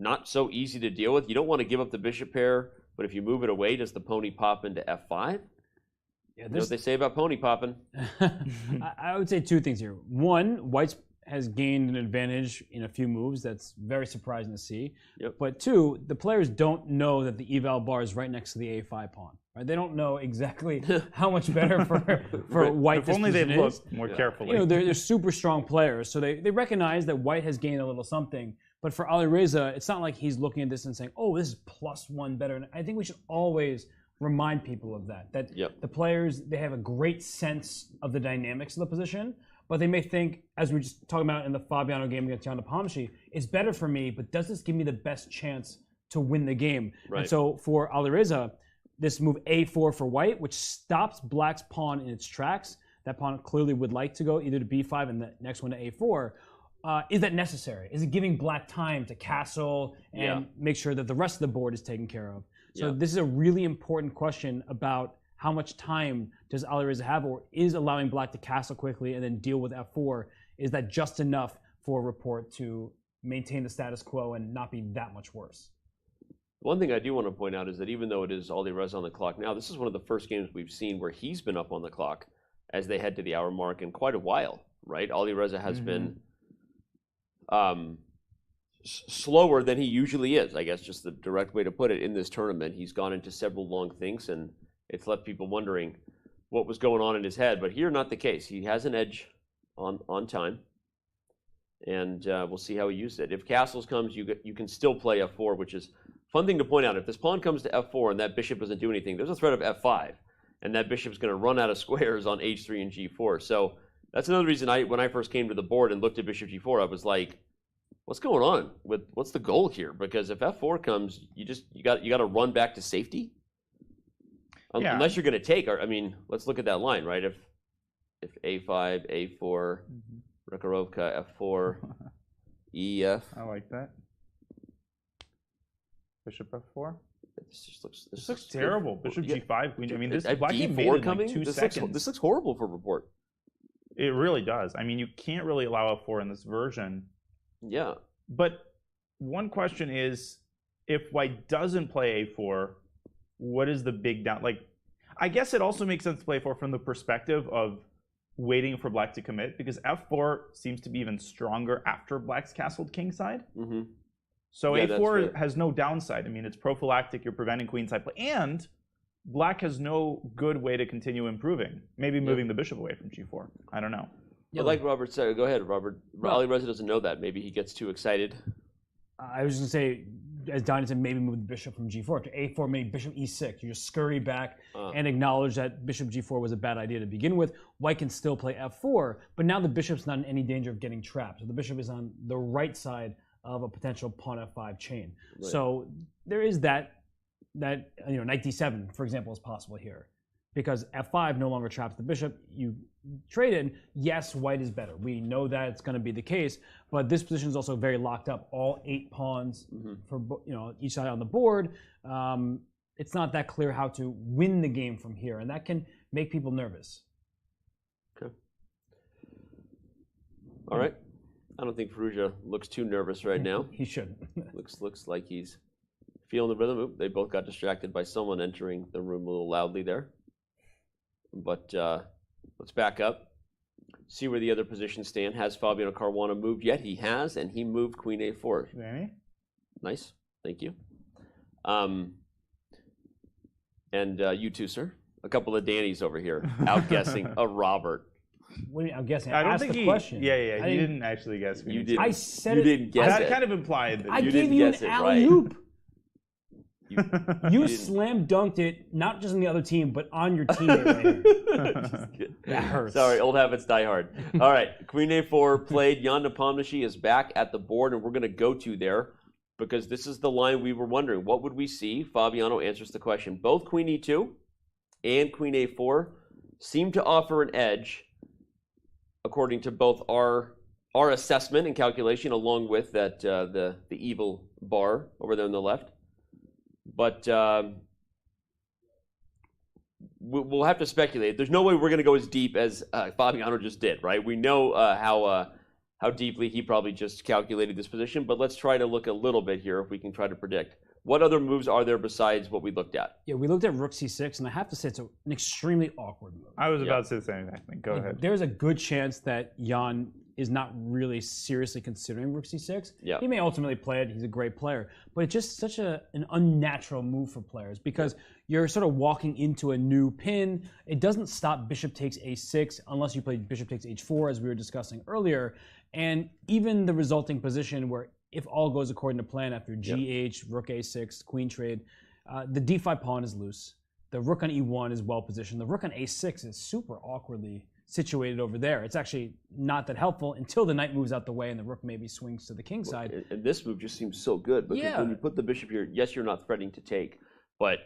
not so easy to deal with. You don't want to give up the bishop pair, but if you move it away, does the pony pop into f5? Yeah, you know what they say about pony popping? I would say two things here. One, White has gained an advantage in a few moves. That's very surprising to see. Yep. But two, the players don't know that the eval bar is right next to the a5 pawn. Right? They don't know exactly how much better for White if this only position they'd looked more carefully. You know, they're super strong players, so they recognize that White has gained a little something. But for Alireza, it's not like he's looking at this and saying, "Oh, this is +1 better." And I think we should always remind people of that. That the players, they have a great sense of the dynamics of the position, but they may think, as we were just talking about in the Fabiano game against Jan-Nepomniachtchi, it's better for me, but does this give me the best chance to win the game? Right. And so for Alireza, this move a4 for White, which stops Black's pawn in its tracks. That pawn clearly would like to go either to b5 and the next one to a4. Is that necessary? Is it giving Black time to castle and make sure that the rest of the board is taken care of? So this is a really important question about how much time does Alireza have, or is allowing Black to castle quickly and then deal with f4, is that just enough for Rapport to maintain the status quo and not be that much worse? One thing I do want to point out is that even though it is Alireza on the clock now, this is one of the first games we've seen where he's been up on the clock as they head to the hour mark in quite a while, right? Alireza has been slower than he usually is, I guess, just the direct way to put it, in this tournament. He's gone into several long things, and it's left people wondering what was going on in his head. But here, not the case. He has an edge on time, and we'll see how he uses it. If castles comes, you can still play f4, which is fun thing to point out. If this pawn comes to f4 and that bishop doesn't do anything, there's a threat of f5, and that bishop's going to run out of squares on h3 and g4. So that's another reason when I first came to the board and looked at bishop g4, I was like, what's going on? What's the goal here? Because if f4 comes, you got to run back to safety. Unless you're going to take. I mean, let's look at that line, right? If a5, a4, Rekharovka, f4, ef. I like that. Bishop f4. This looks terrible. Bishop g5, queen. I mean, this Black game made in like 2 seconds. This looks horrible for Rapport. It really does. I mean, you can't really allow f4 in this version. Yeah. But one question is, if White doesn't play a4, what is the big down? Like, I guess it also makes sense to play a4 from the perspective of waiting for Black to commit, because f4 seems to be even stronger after Black's castled kingside. So a4 has no downside. I mean, it's prophylactic. You're preventing queenside play, and Black has no good way to continue improving. Maybe moving the bishop away from g4. I don't know. Yeah, like Robert said, go ahead, Robert. Alireza doesn't know that. Maybe he gets too excited. I was going to say, as Donnie said, maybe move the bishop from g4 to a4, maybe bishop e6. You just scurry back and acknowledge that bishop g4 was a bad idea to begin with. White can still play f4, but now the bishop's not in any danger of getting trapped. So the bishop is on the right side of a potential pawn f5 chain. Right. So there is that knight d7, for example, is possible here. Because f5 no longer traps the bishop. You trade in. Yes, White is better. We know that it's going to be the case, but this position is also very locked up. All 8 pawns for each side on the board. It's not that clear how to win the game from here, and that can make people nervous. Okay. All right. I don't think Firouzja looks too nervous right now. He shouldn't. looks like he's feeling the rhythm. Oop, they both got distracted by someone entering the room a little loudly there. But let's back up, see where the other positions stand. Has Fabiano Caruana moved yet? He has, and he moved queen a4. Danny? Nice, thank you. And you too, sir. A couple of Dannys over here, outguessing a Robert. What do you mean, I'm guessing? I don't think the question. Yeah. You didn't actually guess. You did. I said you it. Didn't guess that it. Kind of implied that I you gave didn't you guess an it, alley-oop. You didn't. slam dunked it, not just on the other team, but on your teammate right here. That hurts. Sorry, old habits die hard. All right, queen a4 played. Jan Nepomniachtchi is back at the board, and we're going to go to there because this is the line we were wondering. What would we see? Fabiano answers the question. Both queen e2 and queen a4 seem to offer an edge, according to both our assessment and calculation, along with that the evil bar over there on the left. but we'll have to speculate. There's no way we're going to go as deep as Fabiano just did, right? We know how deeply he probably just calculated this position, but let's try to look a little bit here if we can try to predict. What other moves are there besides what we looked at? Yeah, we looked at rook c6, and I have to say it's an extremely awkward move. I was about to say the same exact thing. Go ahead. There's a good chance that Jan is not really seriously considering rook c6. Yeah. He may ultimately play it. He's a great player. But it's just such an unnatural move for players because you're sort of walking into a new pin. It doesn't stop bishop takes a6 unless you play bishop takes h4, as we were discussing earlier. And even the resulting position where if all goes according to plan after gh, rook a6, queen trade, the d5 pawn is loose. The rook on e1 is well positioned. The rook on a6 is super awkwardly situated over there. It's actually not that helpful until the knight moves out the way and the rook maybe swings to the king side. And this move just seems so good because when you put the bishop here, yes, you're not threatening to take, but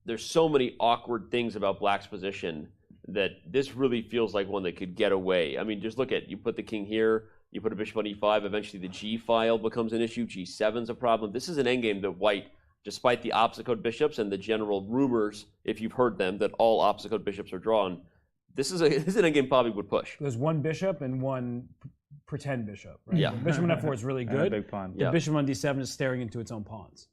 there's so many awkward things about black's position that this really feels like one that could get away. I mean, just look at, you put the king here, you put a bishop on e5, eventually the g file becomes an issue, g7's a problem. This is an endgame that white, despite the opposite code bishops and the general rumors, if you've heard them, that all opposite code bishops are drawn, this is an endgame Fabi would push. There's one bishop and one pretend bishop. Right? Yeah. The bishop on f4 is really good. Big pawn. The bishop on d7 is staring into its own pawns.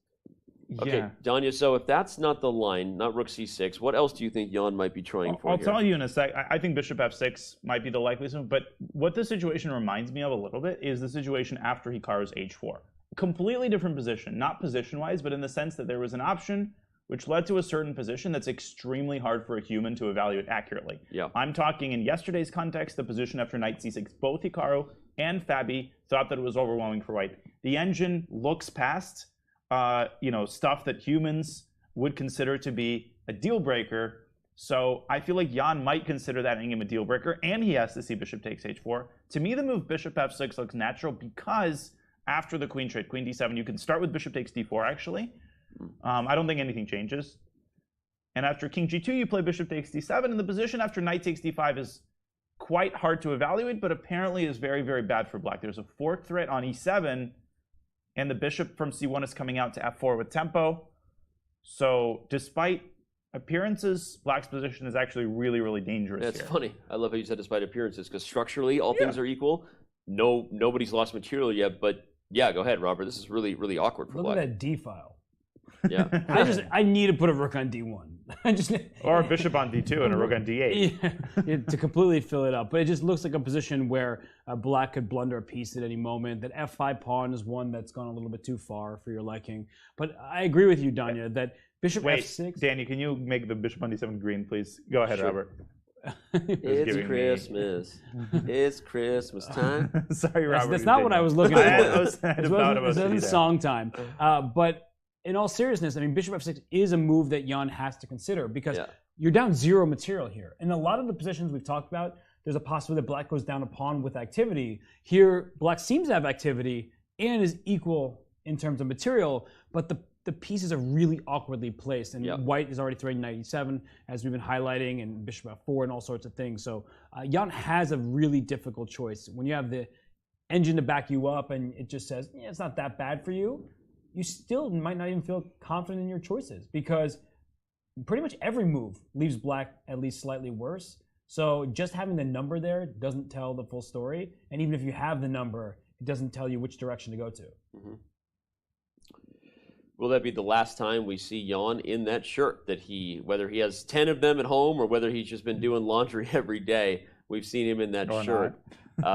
Okay, Danya, so if that's not the line, not rook c6, what else do you think Jan might be trying for I'll here? tell you in a sec. I think bishop f6 might be the likeliest move, but what this situation reminds me of a little bit is the situation after Hikaru's h4. Completely different position, not position-wise, but in the sense that there was an option which led to a certain position that's extremely hard for a human to evaluate accurately. Yeah. I'm talking in yesterday's context, the position after knight c6. Both Hikaru and Fabi thought that it was overwhelming for white. The engine looks past stuff that humans would consider to be a deal breaker. So I feel like Jan might consider that endgame a deal breaker, and he has to see bishop takes h4. To me, the move bishop f6 looks natural because after the queen trade, queen d7, you can start with bishop takes d4, actually. I don't think anything changes. And after king g2, you play bishop takes d7, and the position after knight takes d5 is quite hard to evaluate, but apparently is very, very bad for black. There's a fork threat on e7, and the bishop from c1 is coming out to f4 with tempo. So despite appearances, black's position is actually really, really dangerous. That's here. funny. I love how you said despite appearances, because structurally all things are equal. Nobody's lost material yet, but yeah, go ahead, Robert. This is really, really awkward for Look black. at that d file. Yeah. I need to put a rook on d1. Or a bishop on d2 and a rook on d8. To completely fill it up. But it just looks like a position where black could blunder a piece at any moment. That f5 pawn is one that's gone a little bit too far for your liking. But I agree with you, Danya, that bishop f6... Danny, can you make the bishop on d7 green, please? Go ahead, Robert. It's Christmas. It's Christmas time. Sorry, Robert. That's not what I was looking for. It wasn't song time. But in all seriousness, I mean, bishop f6 is a move that Jan has to consider because you're down 0 material here. In a lot of the positions we've talked about, there's a possibility that black goes down a pawn with activity. Here, black seems to have activity and is equal in terms of material, but the pieces are really awkwardly placed, and white is already threatening knight e7, as we've been highlighting, and bishop f4 and all sorts of things. So Jan has a really difficult choice. When you have the engine to back you up and it just says, it's not that bad for you, you still might not even feel confident in your choices because pretty much every move leaves black at least slightly worse. So just having the number there doesn't tell the full story. And even if you have the number, it doesn't tell you which direction to go to. Mm-hmm. Will that be the last time we see Jan in that shirt? That whether he has 10 of them at home or whether he's just been doing laundry every day, we've seen him in that shirt.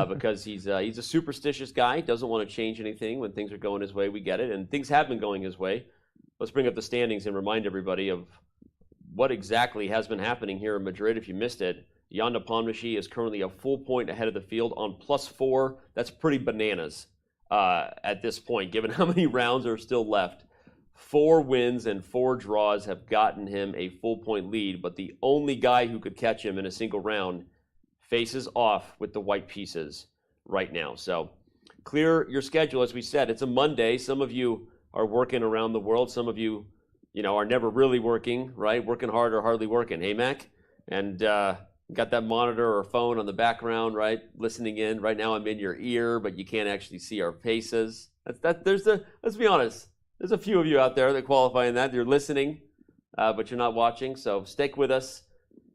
Because he's a superstitious guy, doesn't want to change anything when things are going his way. We get it, and things have been going his way. Let's bring up the standings and remind everybody of what exactly has been happening here in Madrid. If you missed it, Jan Nepomniachtchi is currently a full point ahead of the field on +4. That's pretty bananas at this point, given how many rounds are still left. 4 wins and 4 draws have gotten him a full point lead, but the only guy who could catch him in a single round faces off with the white pieces right now. So clear your schedule. As we said, it's a Monday. Some of you are working around the world. Some of you, are never really working, right? Working hard or hardly working. Hey, Mac? And got that monitor or phone on the background, right? Listening in. Right now I'm in your ear, but you can't actually see our faces. Let's be honest. There's a few of you out there that qualify in that. You're listening, but you're not watching, so stick with us.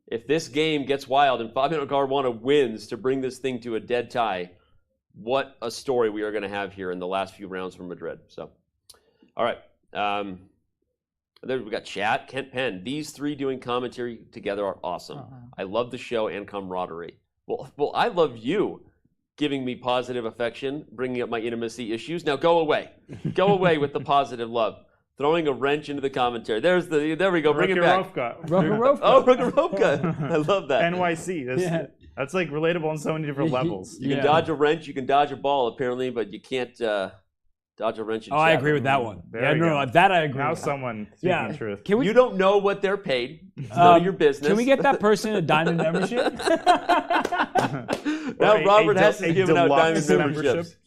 If this game gets wild and Fabiano Caruana wins to bring this thing to a dead tie, what a story we are going to have here in the last few rounds from Madrid. So, all right. There we got chat, Kent Penn. These three doing commentary together are awesome. I love the show and camaraderie. Well, I love you giving me positive affection, bringing up my intimacy issues. Now go away. Go away with the positive love. Throwing a wrench into the commentary. There we go. Bring it back. Rukarovka. Oh, Rukarovka. I love that. NYC. That's like relatable on so many different levels. You can dodge a wrench, you can dodge a ball, apparently, but you can't dodge a wrench in chat. I agree with that one. That I agree. Now someone speaking the truth. You don't know what they're paid. It's none of your business. Can we get that person a diamond membership? Now Robert Hess is giving out diamond memberships.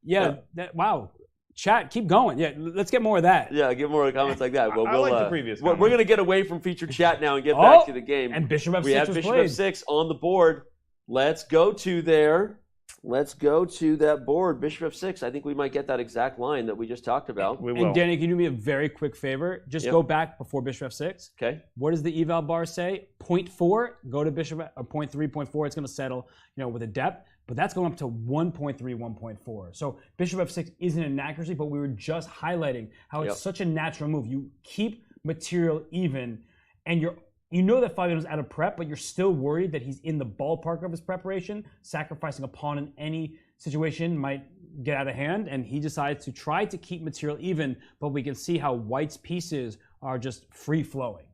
Yeah. Wow. Chat, keep going. Yeah, let's get more of that. Yeah, get more comments like that. Well, I like the previous We're going to get away from featured chat now and get back to the game. And Bishop F6 we have Bishop F6 on the board. Let's go to there. Let's go to that board. Bishop F6. I think we might get that exact line that we just talked about. We will. And Danny, can you do me a very quick favor? Just go back before Bishop F6. Okay. What does the eval bar say? 0.4. Go to Bishop, or 0.3, 0.4. It's going to settle, with a depth. But that's going up to 1.3, 1.4. So Bishop F6 isn't an accuracy, but we were just highlighting how it's such a natural move. You keep material even, and you know that Fabiano's out of prep, but you're still worried that he's in the ballpark of his preparation. Sacrificing a pawn in any situation might get out of hand, and he decides to try to keep material even, but we can see how White's pieces are just free-flowing.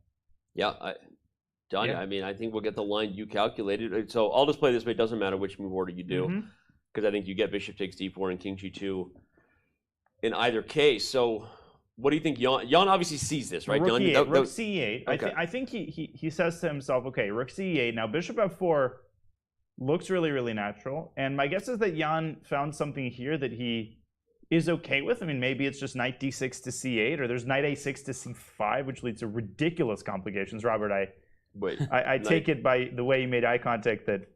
Yeah, Johnny, I mean, I think we'll get the line you calculated. So I'll just play this way. It doesn't matter which move order you do, because I think you get Bishop takes d4 and King g2 in either case. So what do you think? Jan obviously sees this, right? Rook e8. Rook c8. Okay. I think he says to himself, okay, Rook c8. Now Bishop f4 looks really, really natural. And my guess is that Jan found something here that he is okay with. I mean, maybe it's just knight d6 to c8, or there's knight a6 to c5, which leads to ridiculous complications. Robert, I take it by the way you made eye contact that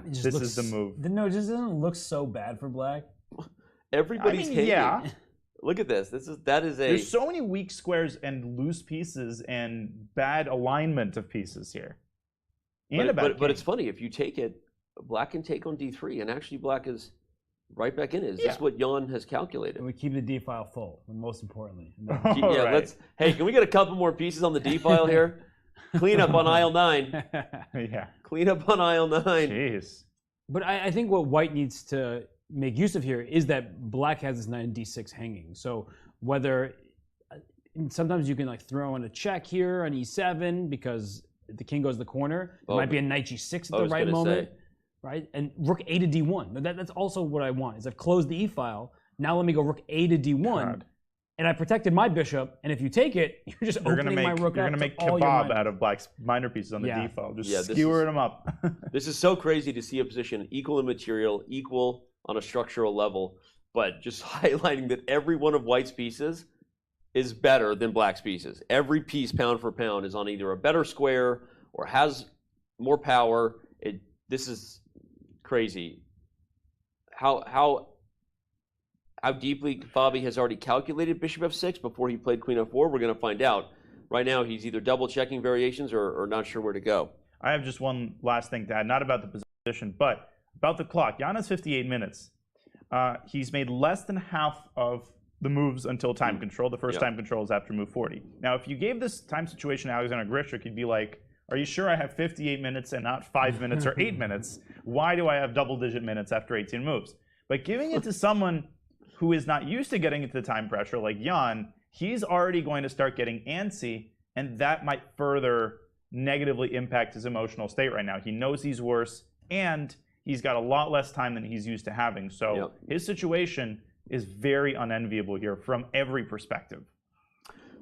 this is the move. No, it just doesn't look so bad for black. Everybody's hating. Yeah. Look at this. There's so many weak squares and loose pieces and bad alignment of pieces here. But it's funny, if you take it, black can take on d3, and actually black is right back in it. Is this what Jan has calculated? And we keep the d file full, most importantly. Hey, can we get a couple more pieces on the d file here? Clean up on aisle 9. Clean up on aisle 9. Jeez. But I think what White needs to make use of here is that black has this knight in d6 hanging. So whether sometimes you can throw in a check here on e7 because the king goes to the corner. There might be a knight g6 at the right moment, right? And rook a to d1. That's also what I want. Is I've closed the e file. Now let me go rook a to d1. God. And I protected my bishop, and if you take it, you're just opening my rook up. You're going to make kebab out of black's minor pieces on the d file. Just skewering them up. This is so crazy to see a position equal in material, equal on a structural level, but just highlighting that every one of White's pieces is better than Black's pieces. Every piece, pound for pound, is on either a better square or has more power. This is crazy. How deeply Fabi has already calculated Bishop f6 before he played Queen f4, we're going to find out. Right now, he's either double-checking variations or not sure where to go. I have just one last thing to add, not about the position, but about the clock. Jan has 58 minutes. He's made less than half of the moves until time control. The first time control is after move 40. Now, if you gave this time situation to Alexander Grishuk, he'd be like, are you sure I have 58 minutes and not 5 minutes or 8 minutes? Why do I have double-digit minutes after 18 moves? But giving it to someone who is not used to getting into the time pressure, like Jan, he's already going to start getting antsy, and that might further negatively impact his emotional state right now. He knows he's worse, and he's got a lot less time than he's used to having. So his situation is very unenviable here from every perspective.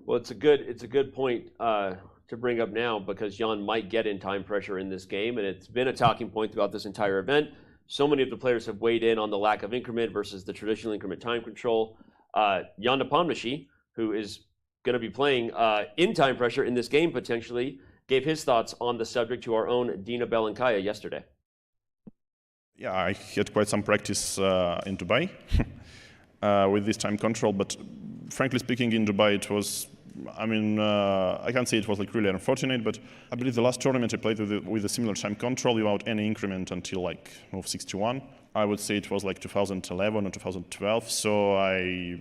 Well, it's a good point to bring up now, because Jan might get in time pressure in this game, and it's been a talking point throughout this entire event. So many of the players have weighed in on the lack of increment versus the traditional increment time control. Jan Nepomniachtchi, who is going to be playing in time pressure in this game potentially, gave his thoughts on the subject to our own Dina Belankaya yesterday. Yeah, I had quite some practice in Dubai. with this time control. But frankly speaking, in Dubai, it was, I can't say it was like really unfortunate, but I believe the last tournament I played with a similar time control without any increment until like move 61. I would say it was like 2011 or 2012, so I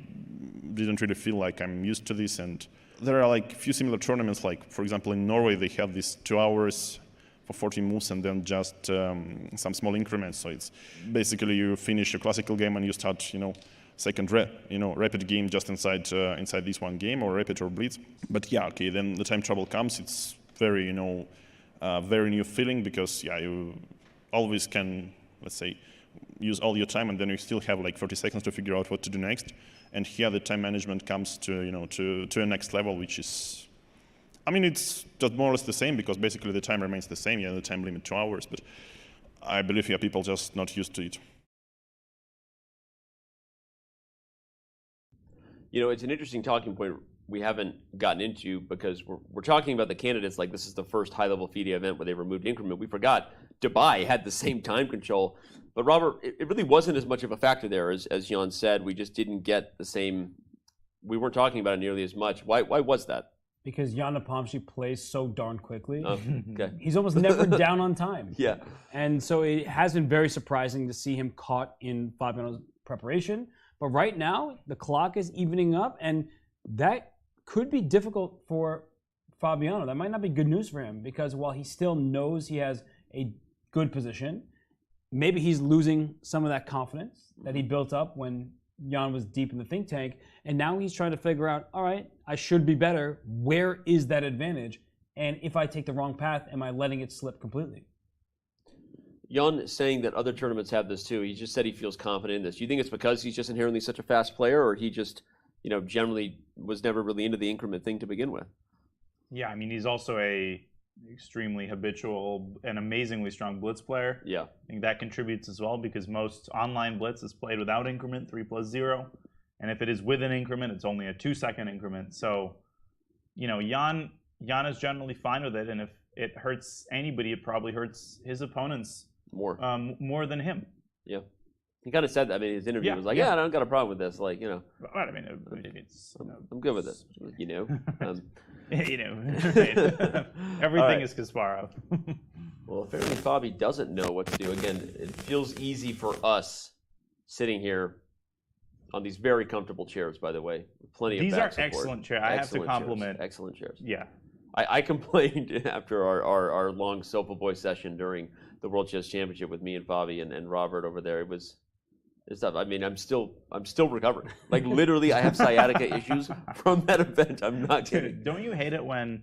didn't really feel like I'm used to this. And there are like a few similar tournaments, like for example in Norway they have these 2 hours for 40 moves and then just some small increments. So it's basically you finish your classical game and you start, second rapid game just inside this one game, or rapid or blitz. But yeah, okay, then the time trouble comes. It's very, very new feeling, because you always can, let's say, use all your time, and then you still have like 30 seconds to figure out what to do next. And here the time management comes to to a next level, which is, it's just more or less the same, because basically the time remains the same. The time limit 2 hours, but I believe people just not used to it. It's an interesting talking point we haven't gotten into, because we're talking about the candidates like this is the first high-level FIDE event where they removed increment. We forgot Dubai had the same time control. But Robert, it really wasn't as much of a factor there, as Jan said. We just didn't get the same, we weren't talking about it nearly as much. Why was that? Because Jan Nepomniachtchi plays so darn quickly. Okay. He's almost never down on time. Yeah. And so it has been very surprising to see him caught in Fabiano's preparation. But right now, the clock is evening up, and that could be difficult for Fabiano. That might not be good news for him, because while he still knows he has a good position, maybe he's losing some of that confidence that he built up when Jan was deep in the think tank, and now he's trying to figure out, all right, I should be better. Where is that advantage? And if I take the wrong path, am I letting it slip completely? Jan is saying that other tournaments have this too. He just said he feels confident in this. Do you think it's because he's just inherently such a fast player, or he just, generally was never really into the increment thing to begin with? Yeah, he's also a extremely habitual and amazingly strong blitz player. Yeah. I think that contributes as well, because most online blitz is played without increment, 3+0. And if it is with an increment, it's only a 2-second increment. So, Jan is generally fine with it. And if it hurts anybody, it probably hurts his opponents more than him. Yeah. He kind of said that. His interview was like, I don't got a problem with this. Like, It's, I'm good with it. Everything is Kasparov. Well, apparently Fabi doesn't know what to do. Again, it feels easy for us sitting here on these very comfortable chairs, by the way. Plenty of These back are support. excellent chairs. I have to compliment. Excellent chairs. Yeah. I complained after our long Sofa Boy session during the World Chess Championship with me and Fabi and Robert over there. It's tough. I'm still recovering. Like, literally, I have sciatica issues from that event. I'm not kidding. Don't you hate it when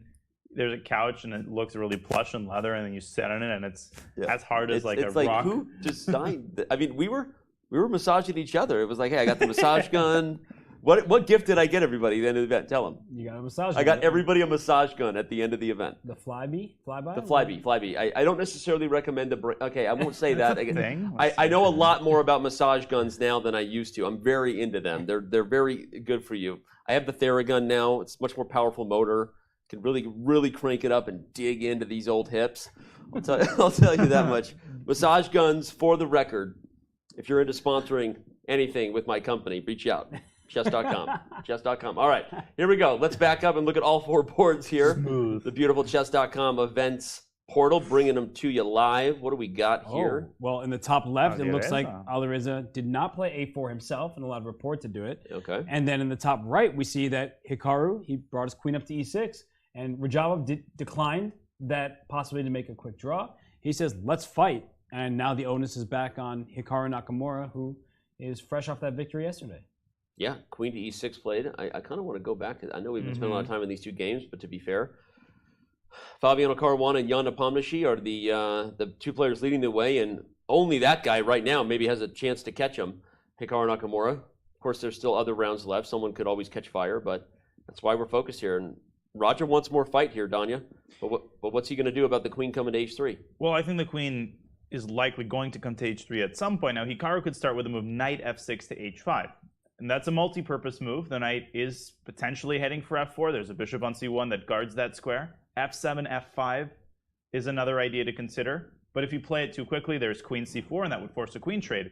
there's a couch and it looks really plush and leather, and then you sit on it and it's as hard as like a rock? Who designed? We were massaging each other. It was like, hey, I got the massage gun. What gift did I get everybody at the end of the event? Tell them. You got a massage gun. I got everybody a massage gun at the end of the event. The Flyby? The Flyby. I don't necessarily recommend okay, I won't say that. Thing? I know a lot more about massage guns now than I used to. I'm very into them. They're very good for you. I have the Theragun now. It's a much more powerful motor. Can really crank it up and dig into these old hips. I'll tell you that much. Massage guns, for the record, if you're into sponsoring anything with my company, reach out. Chess.com. Chess.com. All right, here we go. Let's back up and look at all 4 boards here. Smooth. The beautiful Chess.com events portal, bringing them to you live. What do we got here? Well, in the top left, it looks like Alireza did not play A4 himself, and allowed Report to do it. Okay. And then in the top right, we see that Hikaru, he brought his queen up to E6, and Rajava declined that possibility to make a quick draw. He says, let's fight. And now the onus is back on Hikaru Nakamura, who is fresh off that victory yesterday. Yeah, queen to E6 played. I kind of want to go back. I know we've been spending a lot of time in these 2 games, but to be fair, Fabiano Caruana and Jan Nepomniachtchi are the 2 players leading the way, and only that guy right now maybe has a chance to catch him, Hikaru Nakamura. Of course, there's still other rounds left. Someone could always catch fire, but that's why we're focused here. And Roger wants more fight here, Danya. But what's he going to do about the queen coming to H3? Well, I think the queen is likely going to come to H3 at some point. Now, Hikaru could start with a move knight F6 to H5. And that's a multi-purpose move. The knight is potentially heading for F4. There's a bishop on C1 that guards that square. F7, F5 is another idea to consider. But if you play it too quickly, there's queen C4, and that would force a queen trade.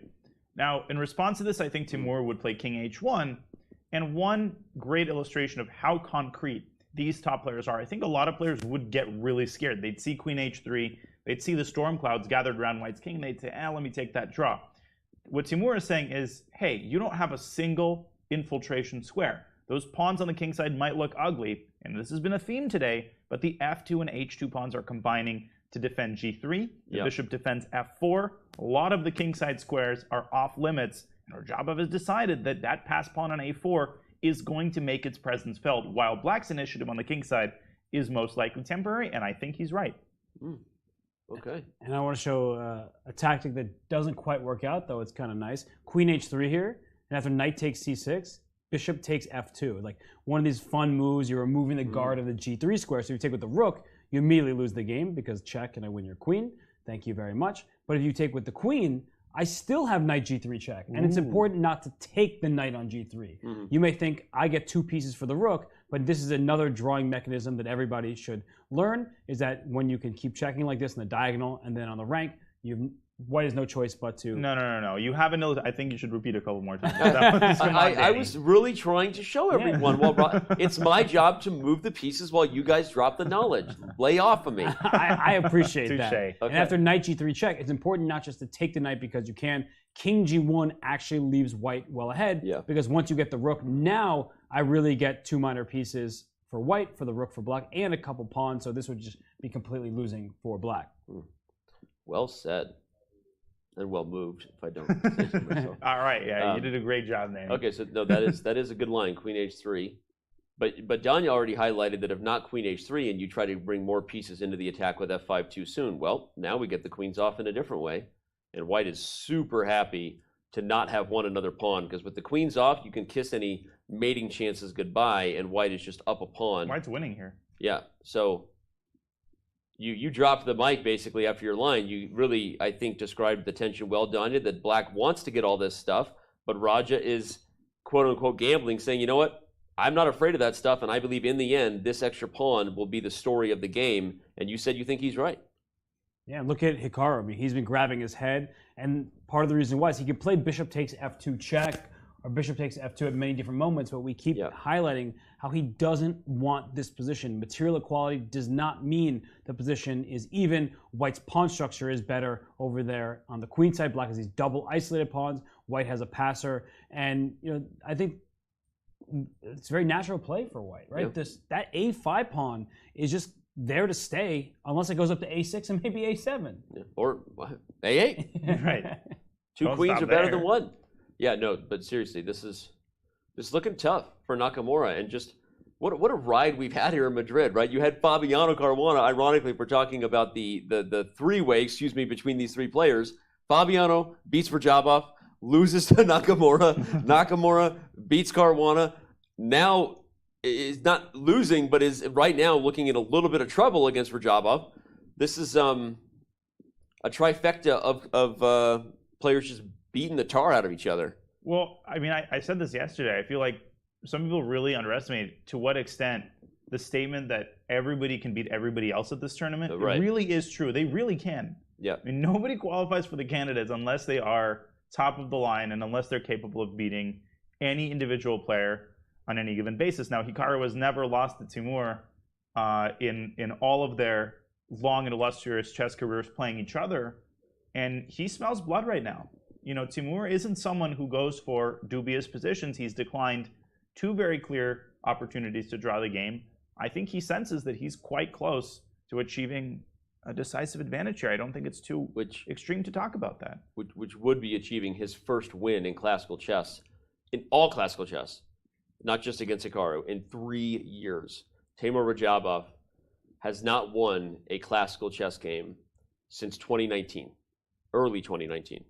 Now, in response to this, I think Timur would play king h1. And one great illustration of how concrete these top players are, I think a lot of players would get really scared. They'd see queen h3, they'd see the storm clouds gathered around white's king, and they'd say, let me take that draw. What Timur is saying is, hey, you don't have a single infiltration square. Those pawns on the king side might look ugly, and this has been a theme today, but the f2 and h2 pawns are combining to defend g3. The bishop defends f4. A lot of the king side squares are off limits, and Rajabov has decided that that pass pawn on a4 is going to make its presence felt, while black's initiative on the king side is most likely temporary, and I think he's right. Okay. And I want to show a tactic that doesn't quite work out, though it's kind of nice. Queen h3 here, and after knight takes c6, bishop takes f2. Like one of these fun moves, you're removing the guard of the g3 square, so if you take with the rook, you immediately lose the game because check and I win your queen. Thank you very much. But if you take with the queen, I still have knight g3 check, and it's important not to take the knight on g3. You may think I get 2 pieces for the rook, but this is another drawing mechanism that everybody should learn, is that when you can keep checking like this in the diagonal and then on the rank, white has no choice but to... No. You haven't. I think you should repeat a couple more times. I was really trying to show everyone. Well, it's my job to move the pieces while you guys drop the knowledge. Lay off of me. I appreciate that. Okay. And after knight g3 check, it's important not just to take the knight because you can. King g1 actually leaves white well ahead, because once you get the rook, now I really get 2 minor pieces for white, for the rook for black, and a couple pawns, so this would just be completely losing for black. Well said. And well moved, if I don't say so myself. All right, you did a great job there. Okay, so no, that is a good line, queen h3. But Danya already highlighted that if not queen h3 and you try to bring more pieces into the attack with f5 too soon, well, now we get the queens off in a different way. And white is super happy to not have won another pawn, because with the queens off, you can kiss any mating chances goodbye, and white is just up a pawn. White's winning here. Yeah, so... You dropped the mic basically after your line. You really, I think, described the tension well done, that black wants to get all this stuff, but Raja is quote-unquote gambling, saying, you know what, I'm not afraid of that stuff, and I believe in the end, this extra pawn will be the story of the game, and you said you think he's right. Yeah, look at Hikaru. I mean, he's been grabbing his head, and part of the reason why is he can play bishop takes f2 check, or bishop takes f2 at many different moments, but we keep highlighting how he doesn't want this position. Material equality does not mean the position is even. White's pawn structure is better over there on the queen side. Black has these double isolated pawns. White has a passer, and I think it's a very natural play for white, right? That a5 pawn is just there to stay unless it goes up to a6 and maybe a7. Or a8. Right. Two queens are better than one. Yeah, no, but seriously, this is looking tough for Nakamura, and just what a ride we've had here in Madrid, right? You had Fabiano Caruana, ironically, if we're talking about the three-way, between these three players. Fabiano beats Rajabov, loses to Nakamura. Nakamura beats Caruana. Now is not losing, but is right now looking at a little bit of trouble against Rajabov. This is a trifecta of players just beating the tar out of each other. Well, I mean, I said this yesterday. I feel like some people really underestimate to what extent the statement that everybody can beat everybody else at this tournament it really is true. They really can. Yeah. I mean, nobody qualifies for the candidates unless they are top of the line and unless they're capable of beating any individual player on any given basis. Now, Hikaru has never lost to Timur in all of their long and illustrious chess careers playing each other, and he smells blood right now. Timur isn't someone who goes for dubious positions. He's declined 2 very clear opportunities to draw the game. I think he senses that he's quite close to achieving a decisive advantage here. I don't think it's too extreme to talk about that. Which would be achieving his first win in classical chess, in all classical chess, not just against Hikaru, in 3 years. Timur Rajabov has not won a classical chess game since 2019, early 2019.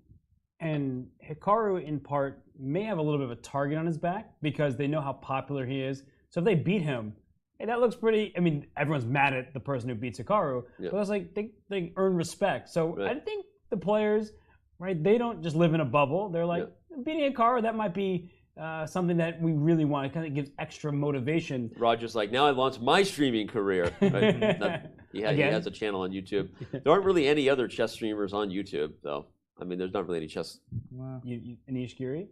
And Hikaru, in part, may have a little bit of a target on his back because they know how popular he is. So if they beat him, hey, that looks pretty... I mean, everyone's mad at the person who beats Hikaru, but it's like they earn respect. So I think the players, right, they don't just live in a bubble. They're like, beating Hikaru, that might be something that we really want. It kind of gives extra motivation. Roger's like, now I launched my streaming career. Right? He has a channel on YouTube. There aren't really any other chess streamers on YouTube, though. I mean, there's not really any chess. Anish Giri?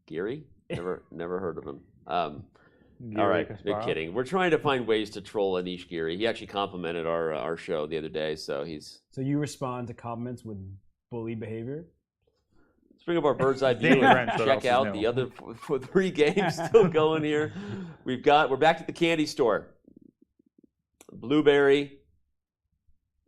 Giri? Never heard of him. All right, big kidding. We're trying to find ways to troll Anish Giri. He actually complimented our show the other day, so he's... So you respond to compliments with bully behavior? Let's bring up our bird's eye view and check out the other 3 games still going here. We're back to the candy store. Blueberry,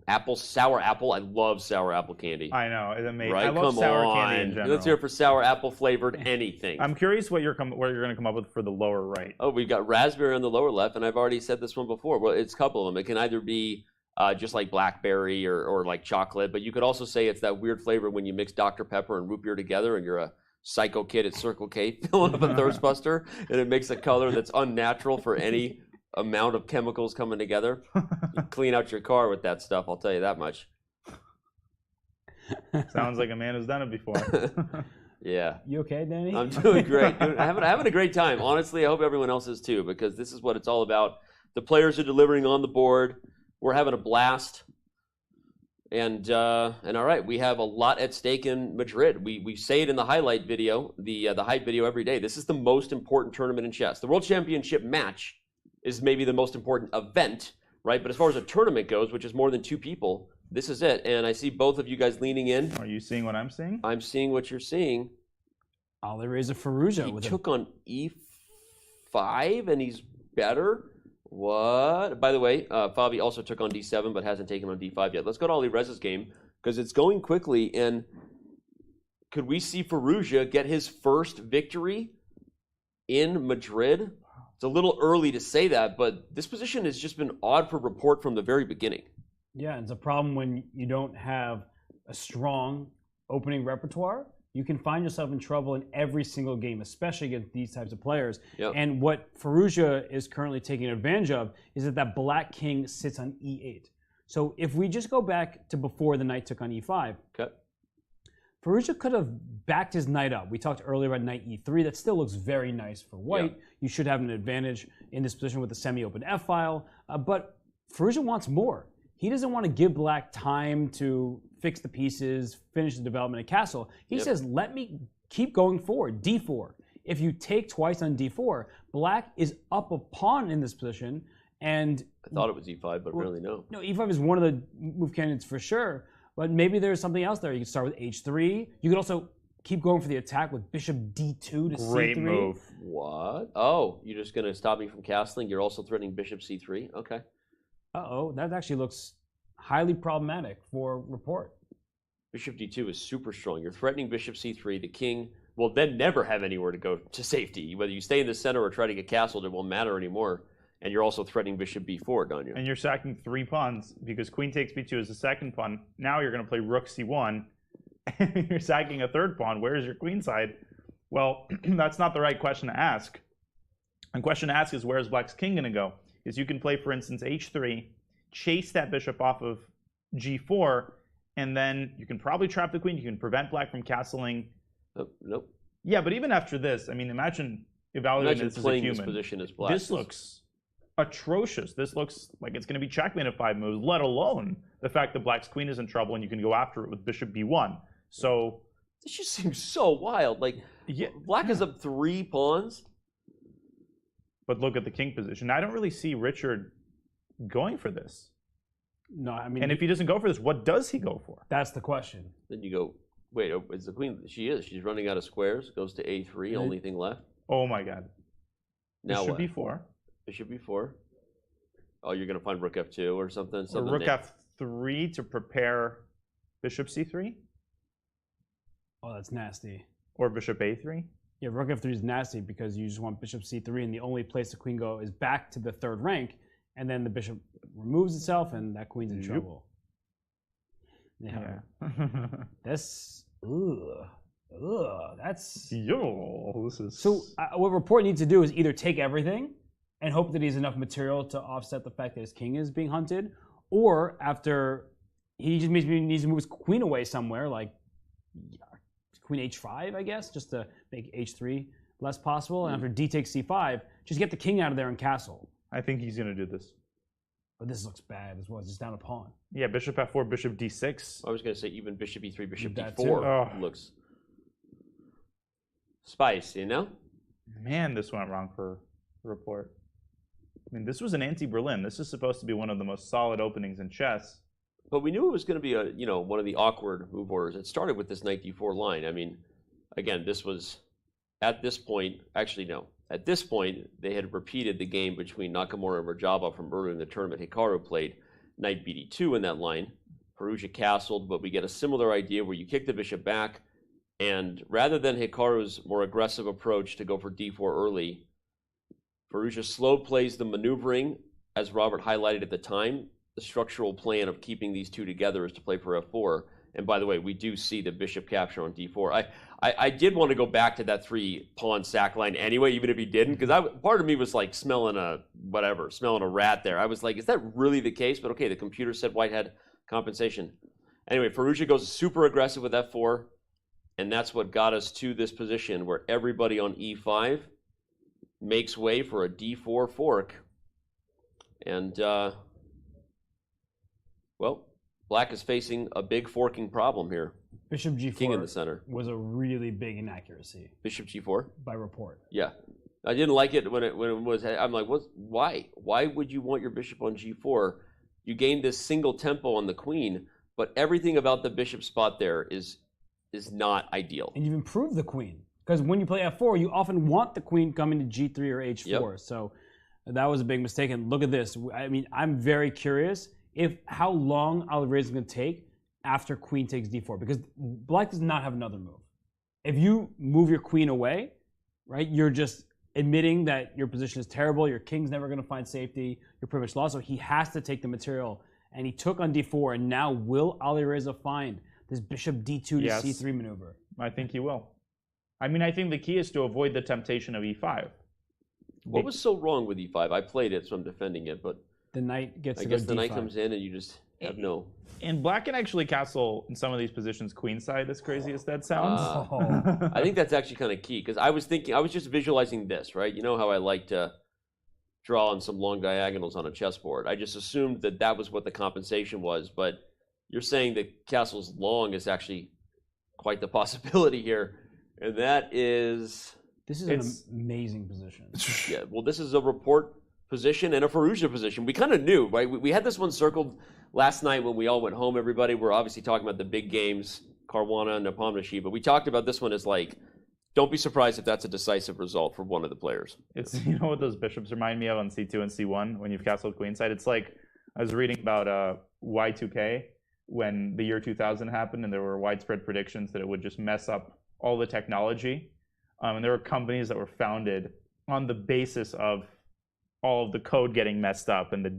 apple, sour apple. I love sour apple candy. I know, it's amazing. Right? I love sour candy in general. Let's hear it for sour apple flavored anything. I'm curious what you're going to come up with for the lower right. Oh, we've got raspberry on the lower left, and I've already said this one before. Well, it's a couple of them. It can either be just like blackberry or like chocolate, but you could also say it's that weird flavor when you mix Dr. Pepper and root beer together, and you're a psycho kid at Circle K filling up a Thirst Buster, and it makes a color that's unnatural for any amount of chemicals coming together. You clean out your car with that stuff, I'll tell you that much. Sounds like a man who's done it before. Yeah. You okay, Danny? I'm doing great. Having a great time. Honestly, I hope everyone else is too, because this is what it's all about. The players are delivering on the board. We're having a blast. And all right, we have a lot at stake in Madrid. We say it in the highlight video, the hype video every day. This is the most important tournament in chess. The World Championship match is maybe the most important event, right? But as far as a tournament goes, which is more than 2 people, this is it. And I see both of you guys leaning in. Are you seeing what I'm seeing? I'm seeing what you're seeing. Alireza Firouzja. He took on E5, and he's better. What? By the way, Fabi also took on D7, but hasn't taken on D5 yet. Let's go to Alireza's game, because it's going quickly. And could we see Firouzja get his first victory in Madrid? It's a little early to say that, but this position has just been odd for report from the very beginning. Yeah, it's a problem when you don't have a strong opening repertoire. You can find yourself in trouble in every single game, especially against these types of players. Yep. And what Firouzja is currently taking advantage of is that black king sits on E8. So if we just go back to before the knight took on E5, okay, Firouzja could have backed his knight up. We talked earlier about knight E3. That still looks very nice for white. Yeah. You should have an advantage in this position with the semi-open F-file. But Firouzja wants more. He doesn't want to give black time to fix the pieces, finish the development of castle. He says, let me keep going forward, D4. If you take twice on D4, black is up a pawn in this position. And I thought it was E5, but really no. No, E5 is one of the move candidates for sure. But maybe there's something else there. You could start with H3. You could also keep going for the attack with bishop D2 to C3. Great move. What? Oh, you're just going to stop me from castling? You're also threatening bishop C3? Okay. Uh-oh, that actually looks highly problematic for report. Bishop D2 is super strong. You're threatening bishop C3. The king will then never have anywhere to go to safety. Whether you stay in the center or try to get castled, it won't matter anymore. And you're also threatening bishop B4, don't you? And you're sacking 3 pawns because queen takes B2 is the second pawn. Now you're going to play rook C1. And you're sacking a third pawn. Where's your queen side? Well, that's not the right question to ask. The question to ask is, where's black's king going to go? Is you can play, for instance, H3, chase that bishop off of G4, and then you can probably trap the queen. You can prevent black from castling. Oh, nope. Yeah, but even after this, I mean, imagine evaluating this as a human. This position as black. This looks atrocious. This looks like it's going to be checkmate at 5 moves, let alone the fact that black's queen is in trouble and you can go after it with bishop B1. So this just seems so wild. Like, black is up 3 pawns. But look at the king position. I don't really see Richard going for this. No, I mean... And if he doesn't go for this, what does he go for? That's the question. Then you go, wait, is the queen... She's running out of squares. Goes to A3, only thing left. Oh my god. Now Bishop what? B4. Bishop B4. Oh, you're going to find rook F2 or something? Or rook F3 to prepare bishop C3? Oh, that's nasty. Or bishop A3? Yeah, rook F3 is nasty because you just want bishop C3, and the only place the queen go is back to the 3rd rank, and then the bishop removes itself, and that queen's in trouble. Yeah. That's... that's... Yo, this is... So what report needs to do is either take everything and hope that he has enough material to offset the fact that his king is being hunted, or after he just maybe needs to move his queen away somewhere, like queen H5, I guess, just to make H3 less possible. And after D takes C5, just get the king out of there and castle. I think he's going to do this. But this looks bad as well. It's just down a pawn. Yeah, bishop f4, bishop d6. I was going to say even bishop e3, bishop That d4 looks spicy, you know? Man, this went wrong for the report. I mean, this was an anti-Berlin. This is supposed to be one of the most solid openings in chess. But we knew it was going to be one of the awkward move orders. It started with this knight d4 line. I mean, again, this was at this point. Actually, no. At this point, they had repeated the game between Nakamura and Rajaba from earlier in the tournament. Hikaru played knight bd2 in that line. Firouzja castled, but we get a similar idea where you kick the bishop back, and rather than Hikaru's more aggressive approach to go for d4 early, Firouzja slow plays the maneuvering, as Robert highlighted at the time. The structural plan of keeping these two together is to play for f4. And by the way, we do see the bishop capture on d4. I did want to go back to that 3-pawn sack line anyway, even if he didn't, because part of me was like smelling a rat there. I was like, is that really the case? But okay, the computer said white had compensation. Anyway, Firouzja goes super aggressive with f4, and that's what got us to this position where everybody on e5 makes way for a d4 fork. And, well, black is facing a big forking problem here. Bishop g4 King in the center. was a really big inaccuracy. Bishop g4? By report. Yeah. I didn't like it when it was, I'm like, why? Why would you want your bishop on g4? You gained this single tempo on the queen, but everything about the bishop spot there is not ideal. And you've improved the queen. Because when you play f4, you often want the queen coming to g3 or h4. Yep. So that was a big mistake. And look at this. I mean, I'm very curious how long Alireza is going to take after queen takes d4, because black does not have another move. If you move your queen away, right, you're just admitting that your position is terrible, your king's never going to find safety, you're pretty much lost. So he has to take the material, and he took on d4, and now will Alireza find this bishop d2 to c3 maneuver? I think he will. I mean, I think the key is to avoid the temptation of e5. What was so wrong with e5? I played it, so I'm defending it, but the knight gets. I guess the knight comes in, and you just have no. And black can actually castle in some of these positions queenside, as crazy as that sounds. I think that's actually kind of key, because I was just visualizing this, right? You know how I like to draw on some long diagonals on a chessboard. I just assumed that was what the compensation was, but you're saying that castles long is actually quite the possibility here, and that is. This is an amazing position. Yeah, well, this is a report position and a Firouzja position. We kind of knew, right? We had this one circled last night when we all went home, everybody. We're obviously talking about the big games, Caruana and Nepomniachtchi, but we talked about this one as like, don't be surprised if that's a decisive result for one of the players. It's, you know what those bishops remind me of on c2 and c1 when you've castled queenside? It's like, I was reading about Y2K when the year 2000 happened, and there were widespread predictions that it would just mess up all the technology. And there were companies that were founded on the basis of all of the code getting messed up and the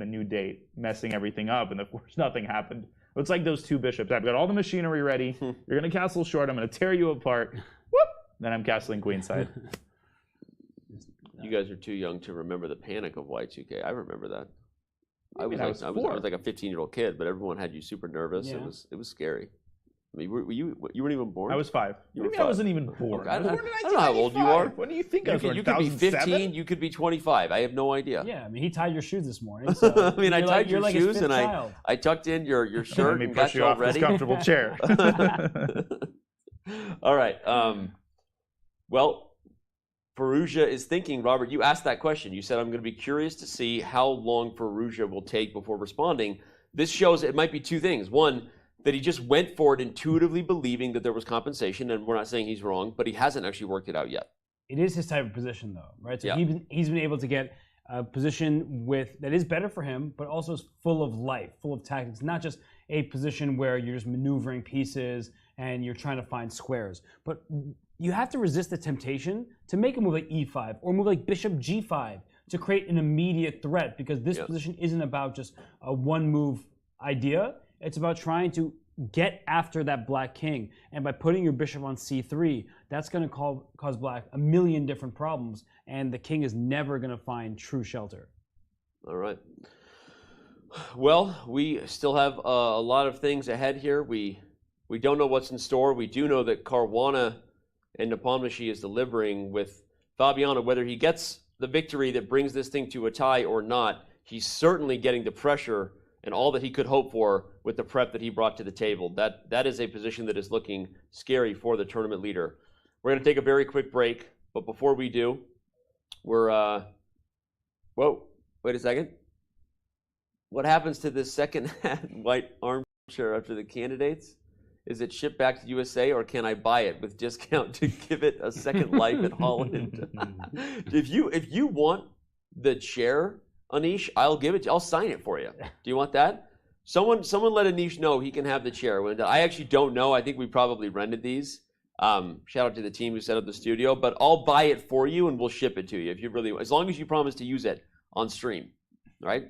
new date messing everything up, and of course nothing happened. It's like those two bishops. I've got all the machinery ready. You're going to castle short. I'm going to tear you apart. Whoop! Then I'm castling queenside. You guys are too young to remember the panic of Y2K. I remember that. I was like a 15-year-old kid, but everyone had you super nervous. Yeah. It was scary. I mean, you weren't even born? I was 5. You were 5. I wasn't even born. I don't know how old you are. What do you think? You could be 15. You could be 25. I have no idea. Yeah, I mean, he tied your shoes this morning. So I mean, I tied your shoes and I tucked in your shirt and got you all ready. Comfortable chair. All right. Well, Firouzja is thinking. Robert, you asked that question. You said, I'm going to be curious to see how long Firouzja will take before responding. This shows it might be two things. One, that he just went for it intuitively believing that there was compensation, and we're not saying he's wrong, but he hasn't actually worked it out yet. It is his type of position, though, right? So yeah. he's been able to get a position that is better for him, but also is full of life, full of tactics, not just a position where you're just maneuvering pieces and you're trying to find squares. But you have to resist the temptation to make a move like e5 or move like bishop g5 to create an immediate threat, because this position isn't about just a one-move idea. It's about trying to get after that black king. And by putting your bishop on c3, that's going to cause black a million different problems, and the king is never going to find true shelter. All right. Well, we still have a lot of things ahead here. We don't know what's in store. We do know that Caruana and Nepomniachtchi is delivering with Fabiano. Whether he gets the victory that brings this thing to a tie or not, he's certainly getting the pressure and all that he could hope for with the prep that he brought to the table. That is a position that is looking scary for the tournament leader. We're going to take a very quick break, but before we do, we're whoa, wait a second. What happens to this second white armchair after the candidates? Is it shipped back to USA, or can I buy it with discount to give it a second life at Holland? If you want the chair, Anish, I'll give it to you. I'll sign it for you. Do you want that? Someone let Anish know he can have the chair. I actually don't know. I think we probably rented these. Shout out to the team who set up the studio. But I'll buy it for you and we'll ship it to you if you really, as long as you promise to use it on stream, right?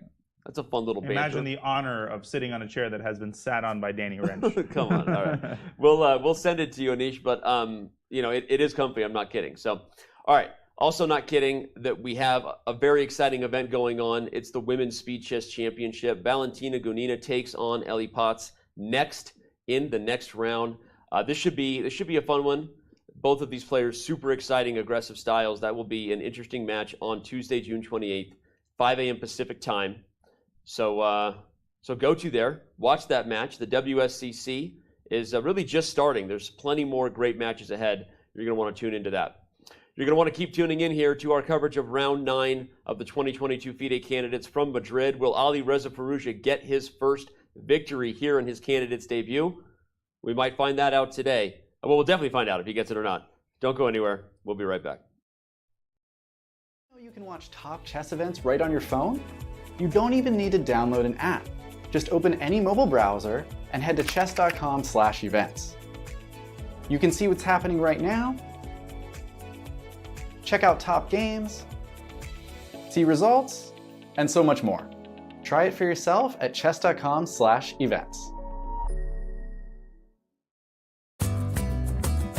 That's a fun little banter. Imagine the honor of sitting on a chair that has been sat on by Danny Wrench. Come on, all right. We'll send it to you, Anish. But it is comfy. I'm not kidding. So, all right. Also, not kidding that we have a very exciting event going on. It's the Women's Speed Chess Championship. Valentina Gunina takes on Ellie Potts next in the next round. This should be a fun one. Both of these players, super exciting, aggressive styles. That will be an interesting match on Tuesday, June 28th, 5 a.m. Pacific time. So go to there, watch that match. The WSCC is really just starting. There's plenty more great matches ahead. You're going to want to tune into that. You're going to want to keep tuning in here to our coverage of round 9 of the 2022 FIDE Candidates from Madrid. Will Alireza Firouzja get his first victory here in his candidates debut? We might find that out today. Well, we'll definitely find out if he gets it or not. Don't go anywhere. We'll be right back. You can watch top chess events right on your phone? You don't even need to download an app. Just open any mobile browser and head to chess.com/events. You can see what's happening right now, check out top games, see results, and so much more. Try it for yourself at chess.com/events.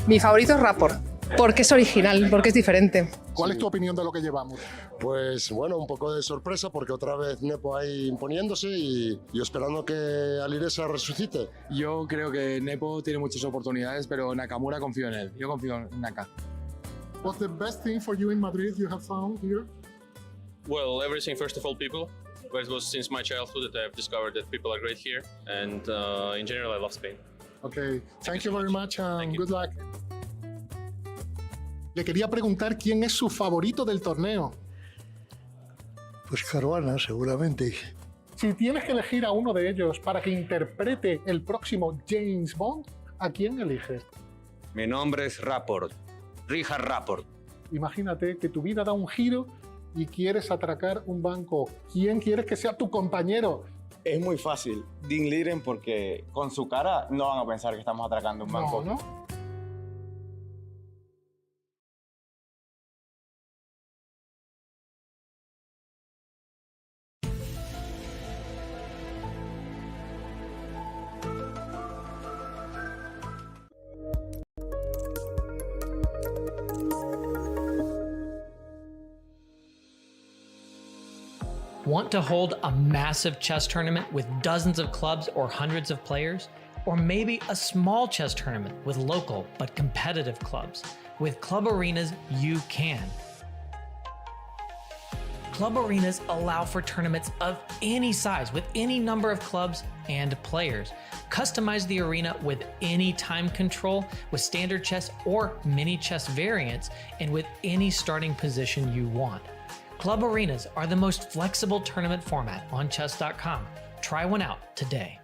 Mi favorito es Rapport, porque es original, porque es diferente. ¿Cuál es tu opinión de lo que llevamos? Pues bueno, un poco de sorpresa porque otra vez Nepo ahí imponiéndose y esperando que Alireza resucite. Yo creo que Nepo tiene muchas oportunidades, pero Nakamura confío en él. Yo confío en Naka. What's the best thing for you in Madrid you have found here? Well, everything, first of all, people. It was since my childhood that I've discovered that people are great here, and in general, I love Spain. Okay, thank you very much and good luck. Le quería preguntar quién es su favorito del torneo. Pues Caruana, seguramente. Si tienes que elegir a uno de ellos para que interprete el próximo James Bond, ¿a quién eliges? Mi nombre es Rapport, Richard Rapport. Imagínate que tu vida da un giro y quieres atracar un banco. ¿Quién quieres que sea tu compañero? Es muy fácil, Liren, porque con su cara no van a pensar que estamos atracando un banco. No. Want to hold a massive chess tournament with dozens of clubs or hundreds of players? Or maybe a small chess tournament with local but competitive clubs? With Club Arenas, you can. Club Arenas allow for tournaments of any size with any number of clubs and players. Customize the arena with any time control, with standard chess or mini chess variants, and with any starting position you want. Club Arenas are the most flexible tournament format on Chess.com. Try one out today.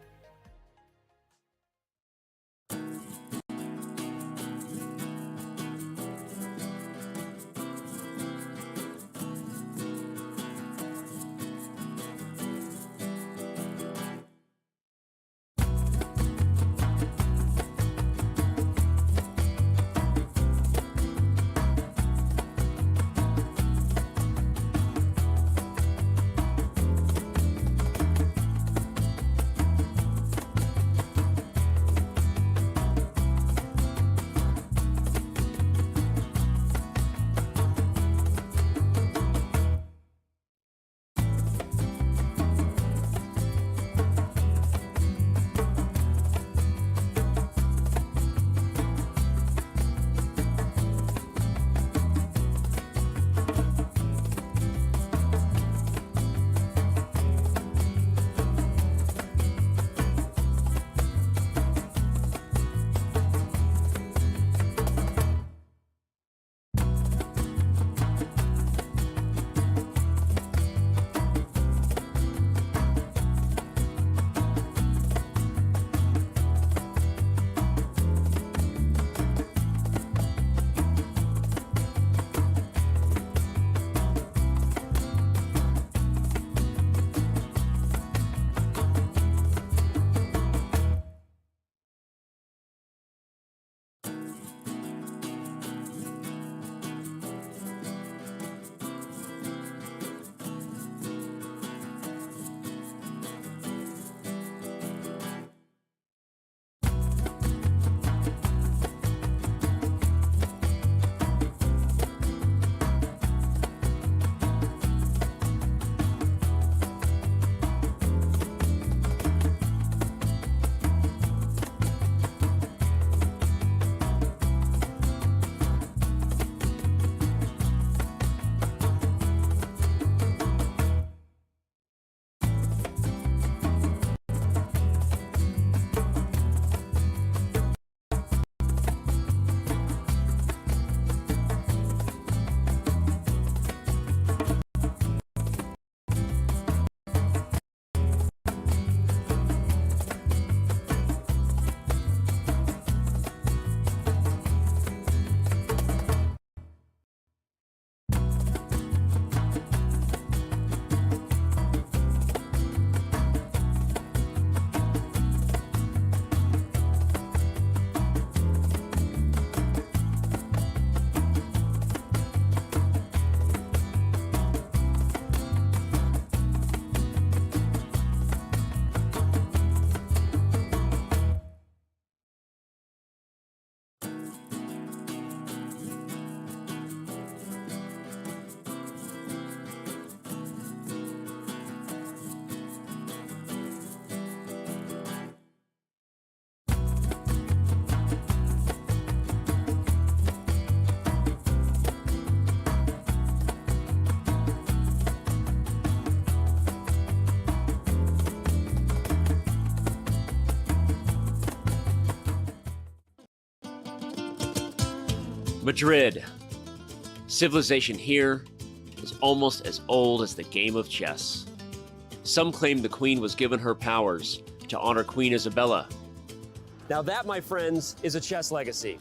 Madrid. Civilization here is almost as old as the game of chess. Some claim the queen was given her powers to honor Queen Isabella. Now that, my friends, is a chess legacy.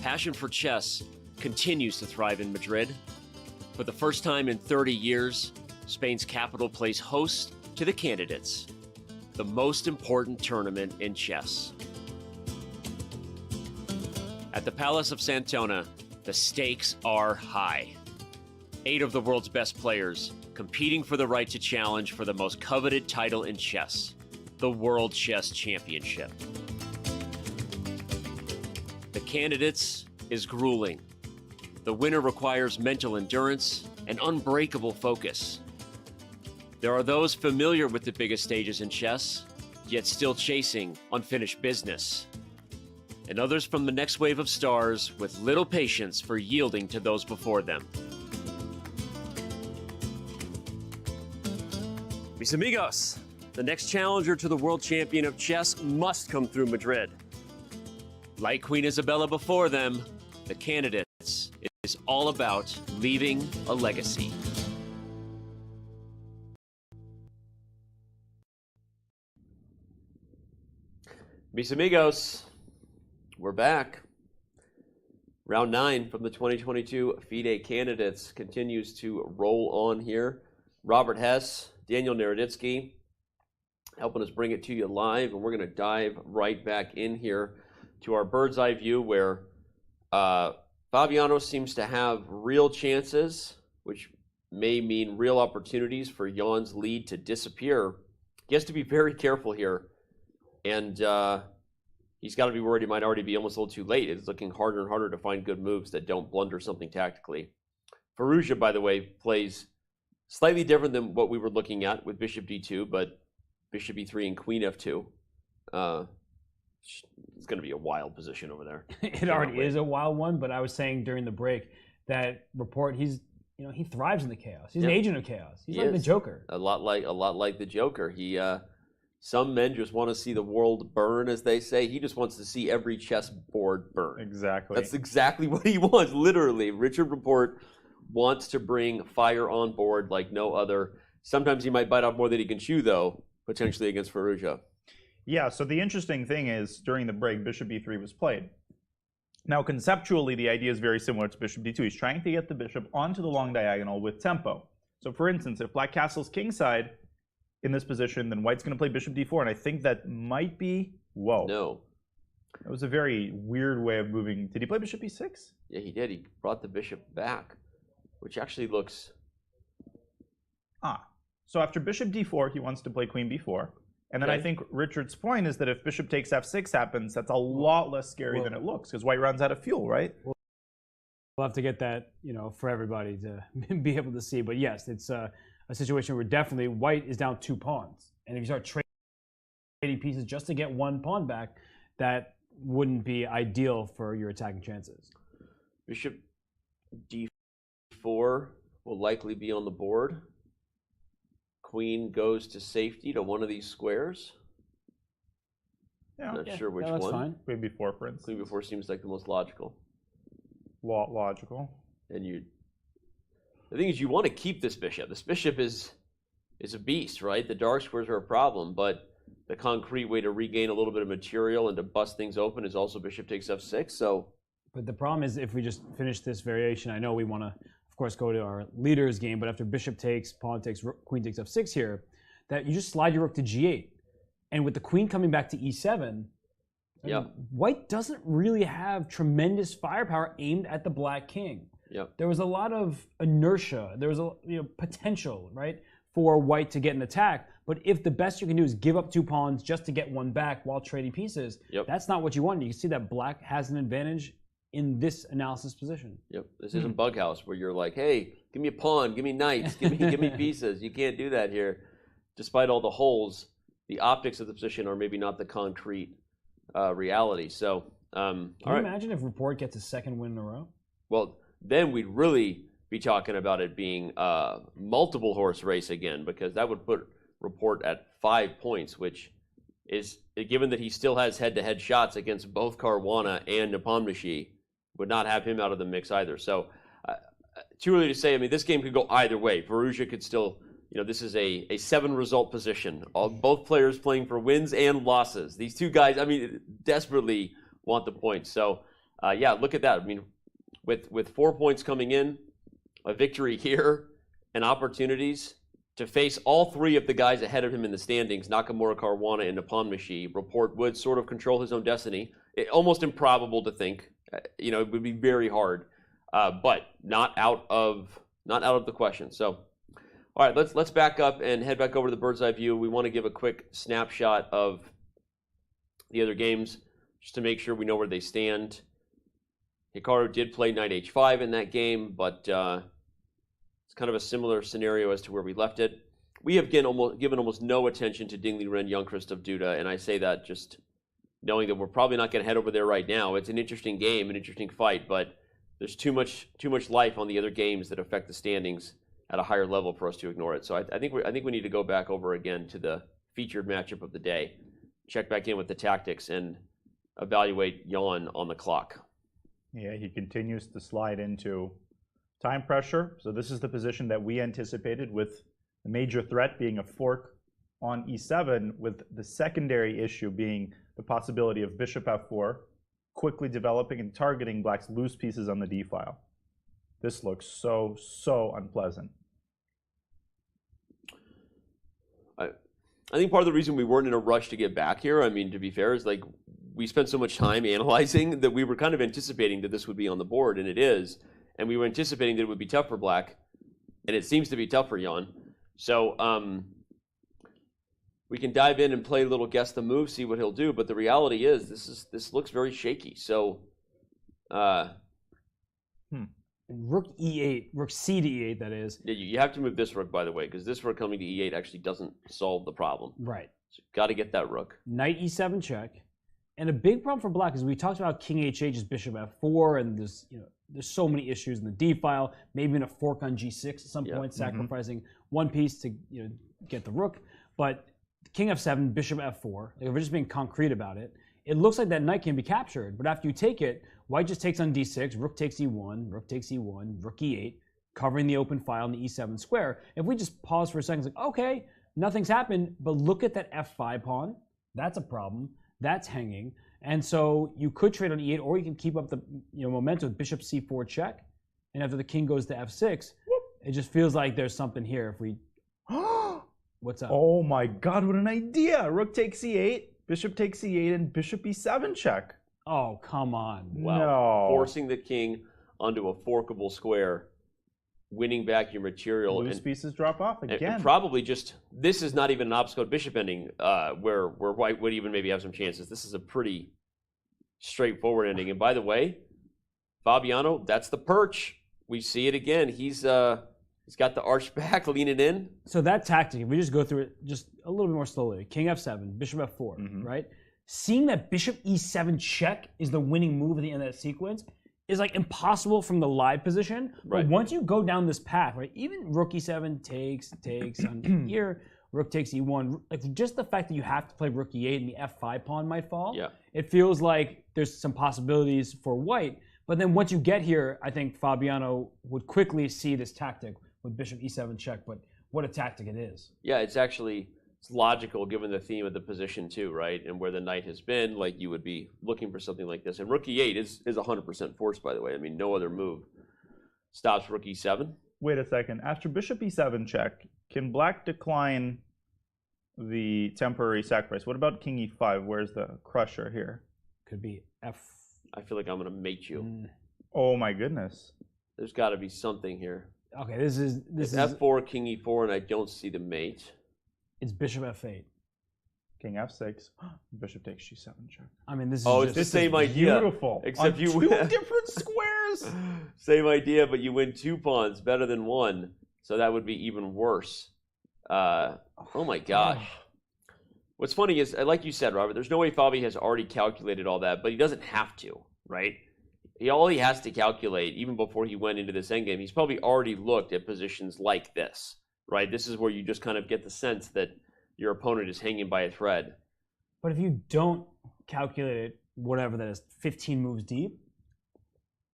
Passion for chess continues to thrive in Madrid. For the first time in 30 years, Spain's capital plays host to the Candidates, the most important tournament in chess. At the Palace of Santona, the stakes are high. 8 of the world's best players competing for the right to challenge for the most coveted title in chess, the World Chess Championship. The Candidates is grueling. The winner requires mental endurance and unbreakable focus. There are those familiar with the biggest stages in chess, yet still chasing unfinished business. And others from the next wave of stars with little patience for yielding to those before them. Mis amigos, the next challenger to the world champion of chess must come through Madrid. Like Queen Isabella before them, the Candidates is all about leaving a legacy. Mis amigos, we're back. Round 9 from the 2022 FIDE Candidates continues to roll on here. Robert Hess, Daniel Naroditsky helping us bring it to you live, and we're going to dive right back in here to our bird's eye view where Fabiano seems to have real chances, which may mean real opportunities for Jan's lead to disappear. He has to be very careful here, and he's got to be worried he might already be almost a little too late. It's looking harder and harder to find good moves that don't blunder something tactically. Firouzja, by the way, plays slightly different than what we were looking at with Bishop D2, but Bishop E3 and Queen F2. It's going to be a wild position over there. It already is a wild one, but I was saying during the break that Rapport, he thrives in the chaos. He's an agent of chaos. He's like the Joker. A lot like the Joker. He some men just want to see the world burn, as they say. He just wants to see every chessboard burn. Exactly. That's exactly what he wants, literally. Richard Rapport wants to bring fire on board like no other. Sometimes he might bite off more than he can chew, though, potentially against Firouzja. Yeah, so the interesting thing is, during the break, Bishop E3 was played. Now, conceptually, the idea is very similar to Bishop D2. He's trying to get the bishop onto the long diagonal with tempo. So, for instance, if Black castles kingside in this position, then White's going to play Bishop D4, and I think that might be... Whoa. No. That was a very weird way of moving. Did he play Bishop E6? Yeah, he did. He brought the bishop back, which actually looks... So after Bishop D4, he wants to play Queen B4. And then I think Richard's point is that if Bishop takes F6 happens, that's a lot less scary than it looks, because White runs out of fuel, right? We'll have to get that, for everybody to be able to see. But yes, it's a situation where definitely White is down 2 pawns. And if you start trading pieces just to get 1 pawn back, that wouldn't be ideal for your attacking chances. Bishop D4 will likely be on the board. Queen goes to safety to one of these squares. Yeah, Not sure which that's one. Fine. Queen B4, for instance. Queen B4 seems like the most logical. Logical. And the thing is, you want to keep this bishop. This bishop is a beast, right? The dark squares are a problem, but the concrete way to regain a little bit of material and to bust things open is also bishop takes F6. So, but the problem is, if we just finish this variation, I know we want to, of course, go to our leader's game, but after bishop takes, pawn takes, queen takes F6 here, that you just slide your rook to G8. And with the queen coming back to E7, White doesn't really have tremendous firepower aimed at the black king. There was a lot of inertia. There was a potential, right, for White to get an attack. But if the best you can do is give up 2 pawns just to get 1 back while trading pieces, that's not what you want. You can see that black has an advantage in this analysis position. This isn't Bug House where you're like, hey, give me a pawn, give me knights, give me pieces. You can't do that here. Despite all the holes, the optics of the position are maybe not the concrete reality. So, can you imagine if Rapport gets a 2nd win in a row? Well, then we'd really be talking about it being a multiple horse race again, because that would put Rapport at 5 points, which is, given that he still has head-to-head shots against both Caruana and Nepomniachtchi, would not have him out of the mix either. So too early to say. I mean, this game could go either way. Firouzja could still, this is a 7-result position. Both players playing for wins and losses. These two guys, I mean, desperately want the points. So yeah, look at that. I mean, with 4 points coming in, a victory here, and opportunities to face all 3 of the guys ahead of him in the standings, Nakamura, Caruana, and Nepomniachtchi, Report would sort of control his own destiny. Almost improbable to think. It would be very hard, but not out of the question. So, all right, let's back up and head back over to the bird's eye view. We want to give a quick snapshot of the other games just to make sure we know where they stand. Hikaru did play knight h5 in that game, but it's kind of a similar scenario as to where we left it. We have given almost no attention to Ding Liren, Jan-Krzysztof Duda, and I say that just knowing that we're probably not going to head over there right now. It's an interesting game, an interesting fight, but there's too much life on the other games that affect the standings at a higher level for us to ignore it. So I think we need to go back over again to the featured matchup of the day, check back in with the tactics, and evaluate Jan on the clock. Yeah, he continues to slide into time pressure. So this is the position that we anticipated, with the major threat being a fork on e7, with the secondary issue being the possibility of bishop f4 quickly developing and targeting black's loose pieces on the d file. This looks so unpleasant. I think part of the reason we weren't in a rush to get back here, I mean, to be fair, is like we spent so much time analyzing that we were kind of anticipating that this would be on the board, and it is. And we were anticipating that it would be tough for black, and it seems to be tough for Jan. So we can dive in and play a little guess the move, see what he'll do. But the reality is this looks very shaky. So Rook e8, rook c to e8, that is. Yeah, you have to move this rook, by the way, because this rook coming to e8 actually doesn't solve the problem. Right. So got to get that rook. Knight e7 check. And a big problem for black is we talked about king h8 is bishop f4, and there's so many issues in the d file, maybe in a fork on g6 at some point, sacrificing one piece to get the rook. But king f7, bishop f4, like if we're just being concrete about it, it looks like that knight can be captured, but after you take it, white just takes on d6, rook takes e1, rook takes e1, rook e8, covering the open file in the e7 square. If we just pause for a second, it's like, okay, nothing's happened, but look at that f5 pawn. That's a problem. That's hanging. And so you could trade on e8, or you can keep up the momentum with bishop c4 check, and after the king goes to f6, it just feels like there's something here if we... What's up? Oh my god, what an idea! Rook takes e8, bishop takes e8, and bishop e7 check. Oh, come on. Wow. No. Forcing the king onto a forkable square, winning back your material. Loose pieces drop off again. And probably just, this is not even an obstacle bishop ending where white would even maybe have some chances. This is a pretty straightforward ending. And by the way, Fabiano, that's the perch. We see it again. He's got the arch back, leaning in. So that tactic, if we just go through it just a little bit more slowly. King f7, bishop f4, right? Seeing that bishop e7 check is the winning move at the end of that sequence is like impossible from the live position. Right. But once you go down this path, right, even rook e7 takes on here, rook takes e1, like just the fact that you have to play rook e8 and the f5 pawn might fall, it feels like there's some possibilities for white. But then once you get here, I think Fabiano would quickly see this tactic with bishop e7 check, but what a tactic it is. Yeah, it's logical given the theme of the position too, right? And where the knight has been, like you would be looking for something like this. And rook e8 is 100% forced, by the way. I mean, no other move stops rook e7. Wait a second. After bishop e7 check, can black decline the temporary sacrifice? What about king e5? Where's the crusher here? Could be f. I feel like I'm going to mate you. Oh my goodness. There's got to be something here. Okay, this is f4, king e4, and I don't see the mate. It's bishop f8. King f6. Bishop takes g7 check. I mean, this is it's the same idea. Beautiful. Except on you two win. different squares. Same idea, but you win 2 pawns, better than 1. So that would be even worse. Oh my gosh. What's funny is, like you said, Robert, there's no way Fabi has already calculated all that, but he doesn't have to, right? All he has to calculate, even before he went into this endgame, he's probably already looked at positions like this, right? This is where you just kind of get the sense that your opponent is hanging by a thread. But if you don't calculate it, whatever that is, 15 moves deep,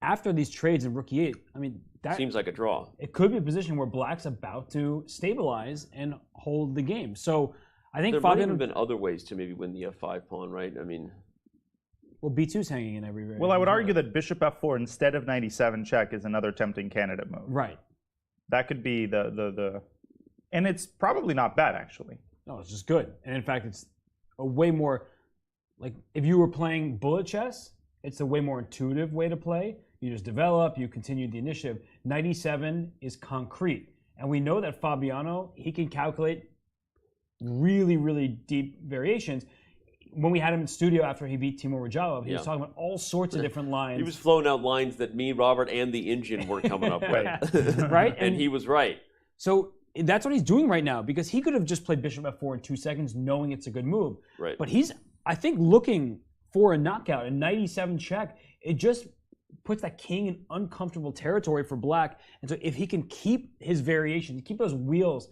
after these trades in rook e8, I mean, that seems like a draw. It could be a position where Black's about to stabilize and hold the game. So I think there might Fabiano have been other ways to maybe win the f5 pawn, right? I mean, well, b2's hanging in every variation. Well, I would argue that bishop f4 instead of 97 check is another tempting candidate move. Right. That could be the and it's probably not bad actually. No, it's just good. And in fact, it's a way more, like if you were playing bullet chess, it's a way more intuitive way to play. You just develop, you continue the initiative. 97 is concrete. And we know that Fabiano, he can calculate really, really deep variations. When we had him in studio after he beat Timur Radjalov, he was talking about all sorts of different lines. He was flowing out lines that me, Robert, and the engine were coming up with. Right? And he was right. So that's what he's doing right now, because he could have just played bishop f4 in 2 seconds knowing it's a good move. Right. But he's, I think, looking for a knockout. A 97 check, it just puts that king in uncomfortable territory for Black. And so if he can keep his variations, keep those wheels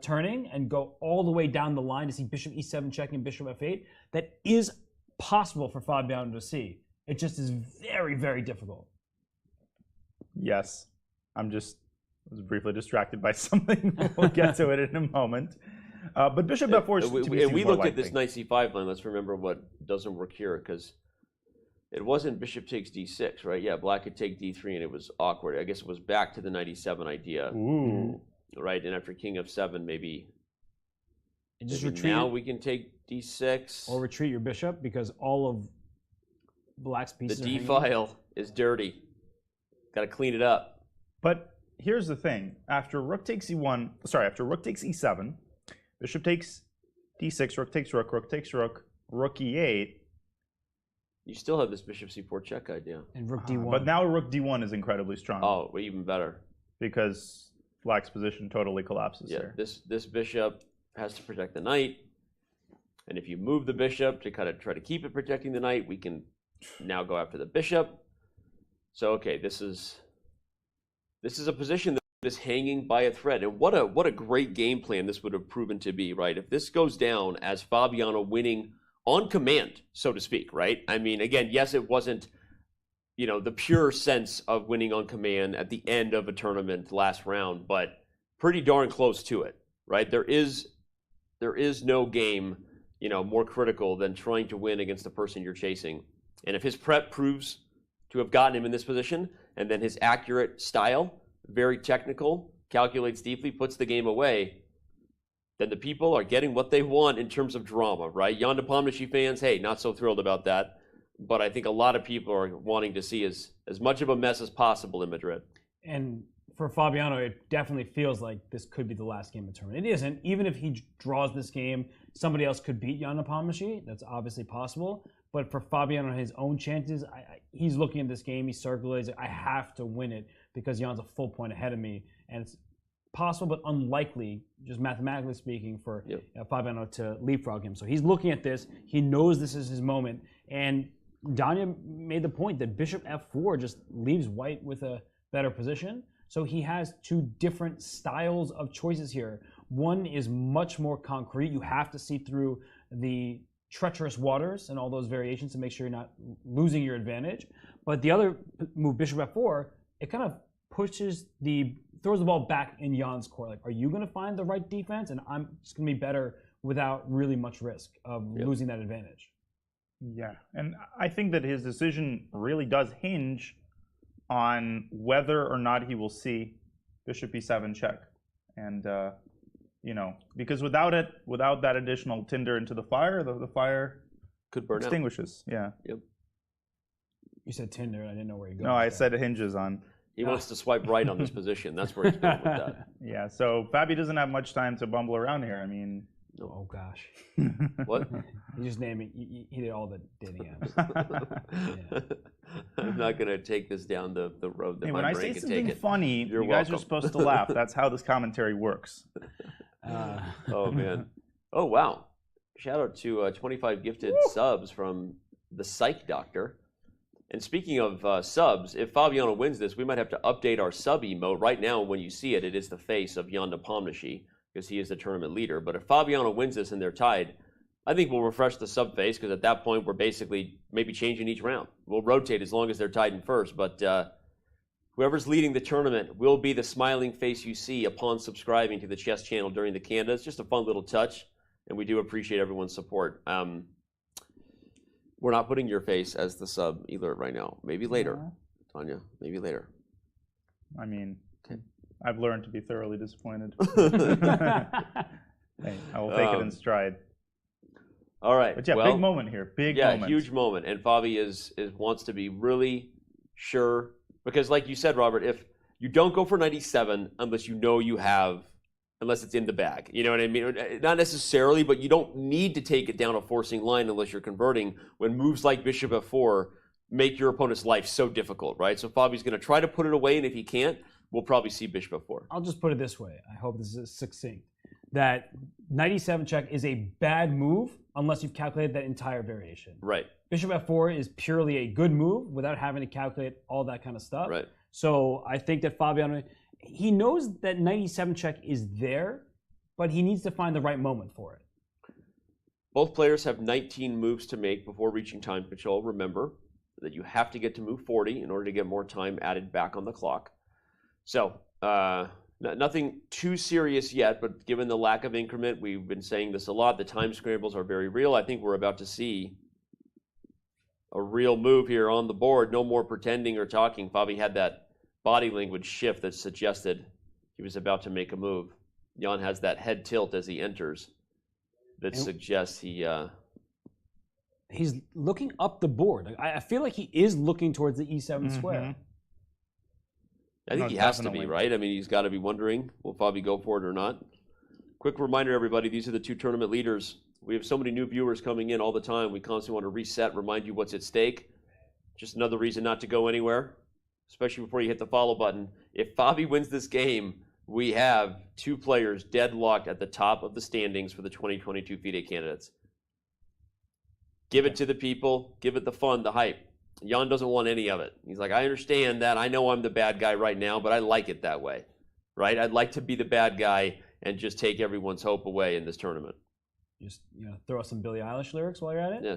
turning and go all the way down the line to see bishop e7 checking bishop f8, that is possible for Fabiano to see. It just is very, very difficult. Yes. I was briefly distracted by something. We'll get to it in a moment. But bishop f4 is we look at this knight c5 line. Let's remember what doesn't work here, because it wasn't bishop takes d6, right? Yeah, Black could take d3 and it was awkward. I guess it was back to the 97 idea. Ooh. Right, and after king f7, maybe just retreat. Now we can take d6. Or retreat your bishop, because all of Black's pieces the d file is dirty. Got to clean it up. But here's the thing. After rook takes e7, bishop takes d6, rook takes rook, rook takes rook, rook e8. You still have this bishop c4 check idea. And rook d1. But now rook d1 is incredibly strong. Oh, well, even better. Because Black's position totally collapses there. This bishop has to protect the knight. And if you move the bishop to kind of try to keep it protecting the knight, we can now go after the bishop. So, okay, this is a position that is hanging by a thread. And what a great game plan this would have proven to be, right? If this goes down as Fabiano winning on command, so to speak, right? I mean, again, yes, it wasn't, the pure sense of winning on command at the end of a tournament last round, but pretty darn close to it, right? There is no game, more critical than trying to win against the person you're chasing. And if his prep proves to have gotten him in this position, and then his accurate style, very technical, calculates deeply, puts the game away, then the people are getting what they want in terms of drama, right? Jan Nepomniachtchi fans, hey, not so thrilled about that. But I think a lot of people are wanting to see as much of a mess as possible in Madrid. And for Fabiano, it definitely feels like this could be the last game of the tournament. It isn't. Even if he draws this game, somebody else could beat Jan Nepomniachtchi. That's obviously possible. But for Fabiano, his own chances, he's looking at this game, he's circulating, I have to win it because Jan's a full point ahead of me. And it's possible but unlikely, just mathematically speaking, for Fabiano to leapfrog him. So he's looking at this. He knows this is his moment. And Danya made the point that bishop f4 just leaves white with a better position. So he has two different styles of choices here. One is much more concrete. You have to see through the treacherous waters and all those variations to make sure you're not losing your advantage. But the other move, bishop f4, it kind of throws the ball back in Jan's court. Like, are you going to find the right defense? And I'm just going to be better without really much risk of losing that advantage. Yeah, and I think that his decision really does hinge on whether or not he will see bishop e7 check. And, because without that additional tinder into the fire, the fire could burn extinguishes. Out. Yeah. Yep. You said tinder. I didn't know where you're going. No, I said it hinges on. He wants to swipe right on this position. That's where he's going with that. Yeah, so Fabi doesn't have much time to bumble around here. I mean... Oh, gosh. What? You just name it. He did all the dating apps. I'm not going to take this down the road that hey, my when brain I say can take something it. funny, You're you welcome. guys are supposed to laugh. That's how this commentary works. Oh, man. Oh, wow. Shout out to 25 gifted subs from the Psych Doctor. And speaking of subs, if Fabiano wins this, we might have to update our sub emote. Right now, when you see it, it is the face of Jan Nepomniachtchi, because he is the tournament leader. But if Fabiano wins this and they're tied, I think we'll refresh the sub face because at that point we're basically maybe changing each round. We'll rotate as long as they're tied in first, but whoever's leading the tournament will be the smiling face you see upon subscribing to the Chess channel during the candidates. Just a fun little touch, and we do appreciate everyone's support. We're not putting your face as the sub alert right now. Maybe later, Tanya. Maybe later. I mean, I've learned to be thoroughly disappointed. Hey, I will take it in stride. All right. But yeah, well, big moment here. Big moment. Yeah, huge moment. And Fabi wants to be really sure. Because like you said, Robert, if you don't go for 97 unless you know you have, unless it's in the bag. You know what I mean? Not necessarily, but you don't need to take it down a forcing line unless you're converting when moves like bishop f4 make your opponent's life so difficult, right? So Fabi's going to try to put it away, and if he can't, we'll probably see bishop f4. I'll just put it this way. I hope this is succinct. That 97 check is a bad move unless you've calculated that entire variation. Right. Bishop f4 is purely a good move without having to calculate all that kind of stuff. Right. So I think that Fabiano, he knows that 97 check is there, but he needs to find the right moment for it. Both players have 19 moves to make before reaching time control. Remember that you have to get to move 40 in order to get more time added back on the clock. So, nothing too serious yet, but given the lack of increment, we've been saying this a lot, the time scrambles are very real. I think we're about to see a real move here on the board. No more pretending or talking. Fabi had that body language shift that suggested he was about to make a move. Jan has that head tilt as he enters that suggests he's looking up the board. I feel like he is looking towards the e7 square. I think he has to be, right? I mean, he's got to be wondering, will Fabi go for it or not? Quick reminder, everybody, these are the two tournament leaders. We have so many new viewers coming in all the time. We constantly want to reset, remind you what's at stake. Just another reason not to go anywhere, especially before you hit the follow button. If Fabi wins this game, we have two players deadlocked at the top of the standings for the 2022 FIDE candidates. Give it to the people. Give it the fun, the hype. Jan doesn't want any of it. He's like, I understand that. I know I'm the bad guy right now, but I like it that way, right? I'd like to be the bad guy and just take everyone's hope away in this tournament. Just throw some Billie Eilish lyrics while you're at it? Yeah.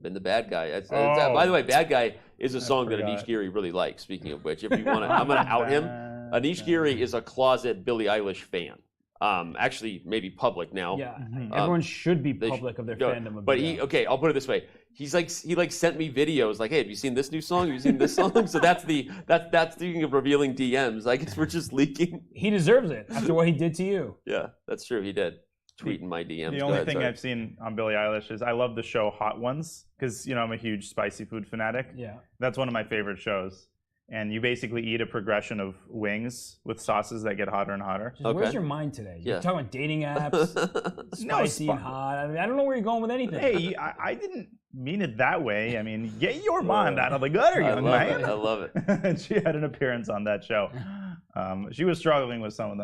Been the bad guy. By the way, Bad Guy is a song that Anish Giri really likes, speaking of which. If you want to, I'm going to out him. Anish Giri is a closet Billie Eilish fan. Actually, maybe public now. Yeah, everyone should be public of their fandom. Of but I'll put it this way. He sent me videos like, hey, have you seen this new song? Have you seen this song? So that's speaking of revealing DMs. I guess we're just leaking. He deserves it after what he did to you. Yeah, that's true. He did. Tweeting my DMs. The only thing I've seen on Billie Eilish is I love the show Hot Ones because I'm a huge spicy food fanatic. Yeah, that's one of my favorite shows. And you basically eat a progression of wings with sauces that get hotter and hotter. Where's your mind today? You're talking about dating apps, spicy and hot. I mean, I don't know where you're going with anything. Hey, I didn't mean it that way. I mean, get your mind out of the gutter, young man. I love it. And she had an appearance on that show. She was struggling with some of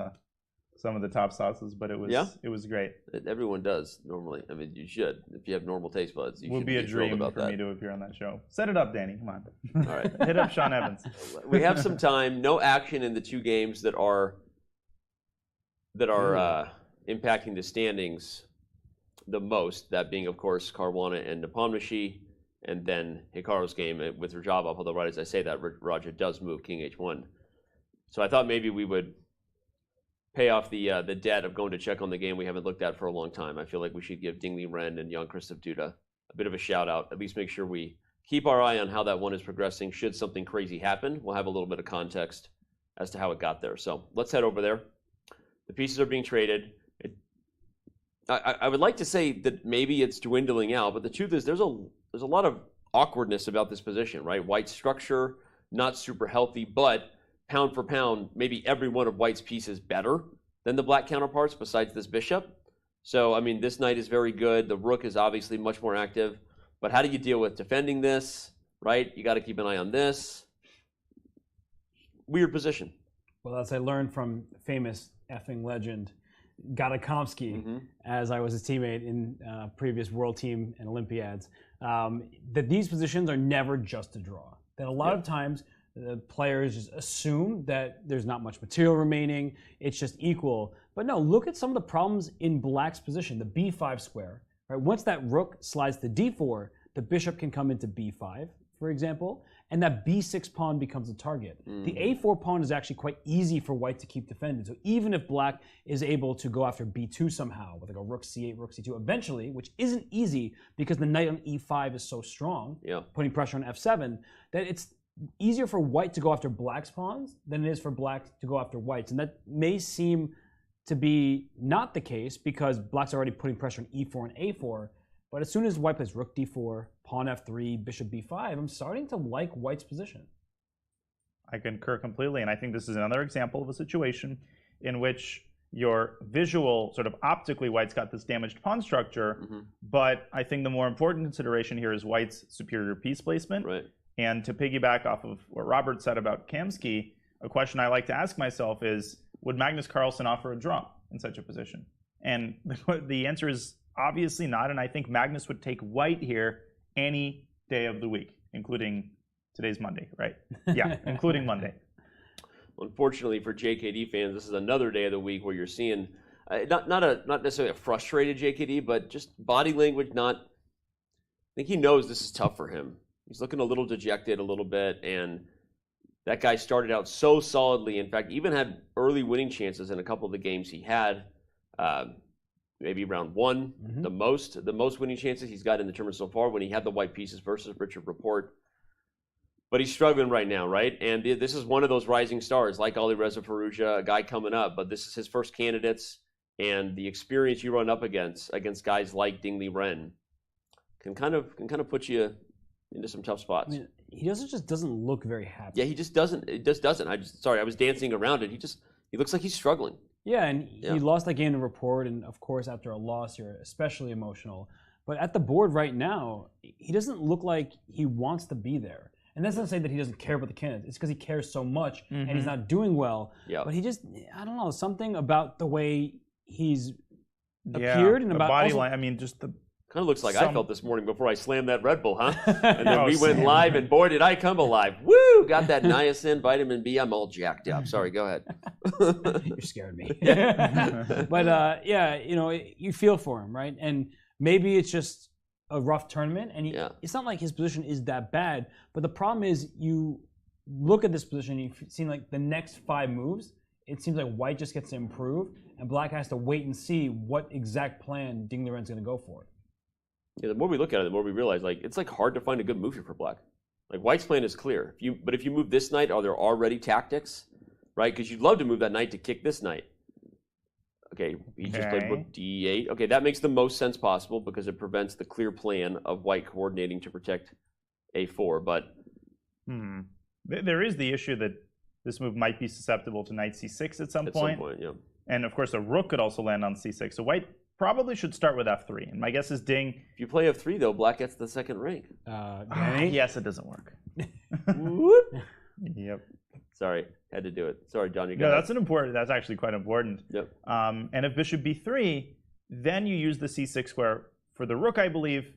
the top sauces, but it was great. Everyone does normally. I mean, you should. If you have normal taste buds, you would should be a dream about for that. me to appear on that show. Set it up, Danny. Come on. All right. Hit up Sean Evans. We have some time. No action in the two games that are impacting the standings the most. That being, of course, Caruana and Nepomniachtchi, and then Hikaru's game with Rajabov. Although, right as I say that, Raja does move King H1. So I thought maybe we would pay off the debt of going to check on the game we haven't looked at for a long time. I feel like we should give Liren and Jan-Krzysztof Duda a bit of a shout out. At least make sure we keep our eye on how that one is progressing. Should something crazy happen, we'll have a little bit of context as to how it got there. So let's head over there. The pieces are being traded. I would like to say that maybe it's dwindling out, but the truth is there's a lot of awkwardness about this position, right? White's structure, not super healthy, but pound for pound, maybe every one of White's pieces better than the black counterparts besides this bishop. So, I mean, this knight is very good. The rook is obviously much more active. But how do you deal with defending this, right? You got to keep an eye on this. Weird position. Well, as I learned from famous effing legend Gadakomsky, as I was his teammate in previous world team and Olympiads, that these positions are never just a draw. That a lot of times the players just assume that there's not much material remaining, it's just equal. But no, look at some of the problems in Black's position. The b5 square Right? Once that rook slides to d4, the bishop can come into b5, for example, and that b6 pawn becomes a target. The a4 pawn is actually quite easy for white to keep defended. So even if black is able to go after b2 somehow, with like a rook c8, rook c2, eventually, which isn't easy because the knight on e5 is so strong, putting pressure on f7, that it's easier for white to go after black's pawns than it is for black to go after white's. And that may seem to be not the case because black's already putting pressure on e4 and a4, but as soon as white plays rook d4, pawn f3, bishop b5, I'm starting to like white's position. I concur completely, and I think this is another example of a situation in which your visual, sort of optically, white's got this damaged pawn structure, but I think the more important consideration here is white's superior piece placement. Right. And to piggyback off of what Robert said about Kamsky, a question I like to ask myself is, would Magnus Carlsen offer a draw in such a position? And the answer is obviously not, and I think Magnus would take white here any day of the week, including today's Monday, right? Yeah, including Monday. Unfortunately for JKD fans, this is another day of the week where you're seeing not necessarily a frustrated JKD, but just body language. I think he knows this is tough for him. He's looking a little dejected a little bit, and that guy started out so solidly. In fact, even had early winning chances in a couple of the games he had. Maybe round one, the most winning chances he's got in the tournament so far when he had the white pieces versus Richard Rapport. But he's struggling right now, right? And this is one of those rising stars, like Alireza Firouzja, a guy coming up. But this is his first candidates, and the experience you run up against guys like Ding Liren can kind of put you into some tough spots. I mean, he doesn't look very happy. Yeah, he just doesn't. It just doesn't. I was dancing around it. He looks like he's struggling. Yeah, and he lost that game to Rapport, and of course, after a loss, you're especially emotional. But at the board right now, he doesn't look like he wants to be there. And that's not to say that he doesn't care about the candidates. It's because he cares so much, and he's not doing well. Yeah. But he just, I don't know, something about the way he's appeared and about body line. I mean, just the kind of looks like I felt this morning before I slammed that Red Bull, huh? And then we went live, and boy, did I come alive. Woo! Got that niacin, vitamin B. I'm all jacked up. Sorry, go ahead. You scared me. But you feel for him, right? And maybe it's just a rough tournament, and it's not like his position is that bad. But the problem is, you look at this position, you've seen like the next 5 moves. It seems like white just gets to improve, and black has to wait and see what exact plan Ding Liren's going to go for. Yeah, the more we look at it, the more we realize it's hard to find a good move here for black. Like white's plan is clear. But if you move this knight, are there already tactics, right? Because you'd love to move that knight to kick this knight. Okay, he just played rook d8. Okay, that makes the most sense possible because it prevents the clear plan of white coordinating to protect a4. But there is the issue that this move might be susceptible to knight c6 at some point. Yeah. And of course, a rook could also land on c6. So white probably should start with f3. And my guess is Ding. If you play f3, though, black gets the second rank. Yes, it doesn't work. Yep. Sorry, had to do it. Sorry, John. That's actually quite important. Yep. And if bishop b3, then you use the c6 square for the rook, I believe.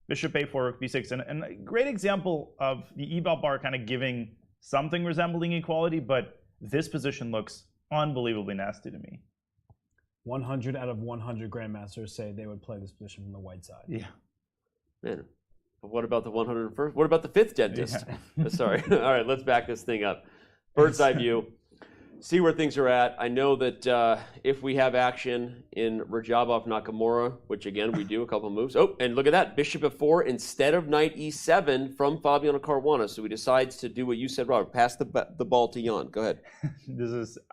Bishop a4, rook b6. And a great example of the eval bar kind of giving something resembling equality, but this position looks unbelievably nasty to me. 100 out of 100 grandmasters say they would play this position from the white side. Yeah. Man, but what about the 101st? What about the 5th dentist? Yeah. Sorry. All right, let's back this thing up. Bird's eye view. See where things are at. I know that if we have action in Rajabov Nakamura, which again we do a couple moves. Oh, and look at that. Bishop f4 instead of knight e7 from Fabiano Caruana. So he decides to do what you said, Robert. Pass the ball to Jan. Go ahead.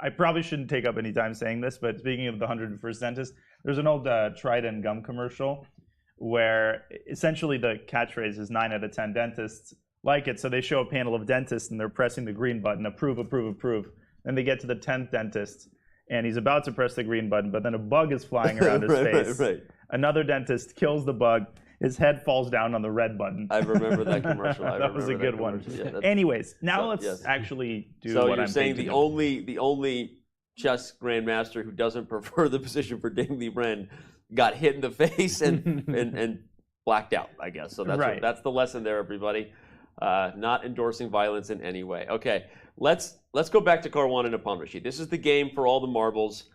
I probably shouldn't take up any time saying this, but speaking of the 101st dentist, there's an old Trident gum commercial where essentially the catchphrase is 9 out of 10 dentists like it. So they show a panel of dentists and they're pressing the green button, approve, approve, approve. Then they get to the 10th dentist, and he's about to press the green button, but then a bug is flying around his face. Right. Another dentist kills the bug. His head falls down on the red button. I remember that commercial. That was a good one. Yeah, anyways, now let's actually do what I'm thinking. So you're saying the only chess grandmaster who doesn't prefer the position for Ding Liren got hit in the face and blacked out, I guess. So that's the lesson there, everybody. Not endorsing violence in any way. Okay, let's go back to Caruana and Nepomniachtchi. This is the game for all the marbles.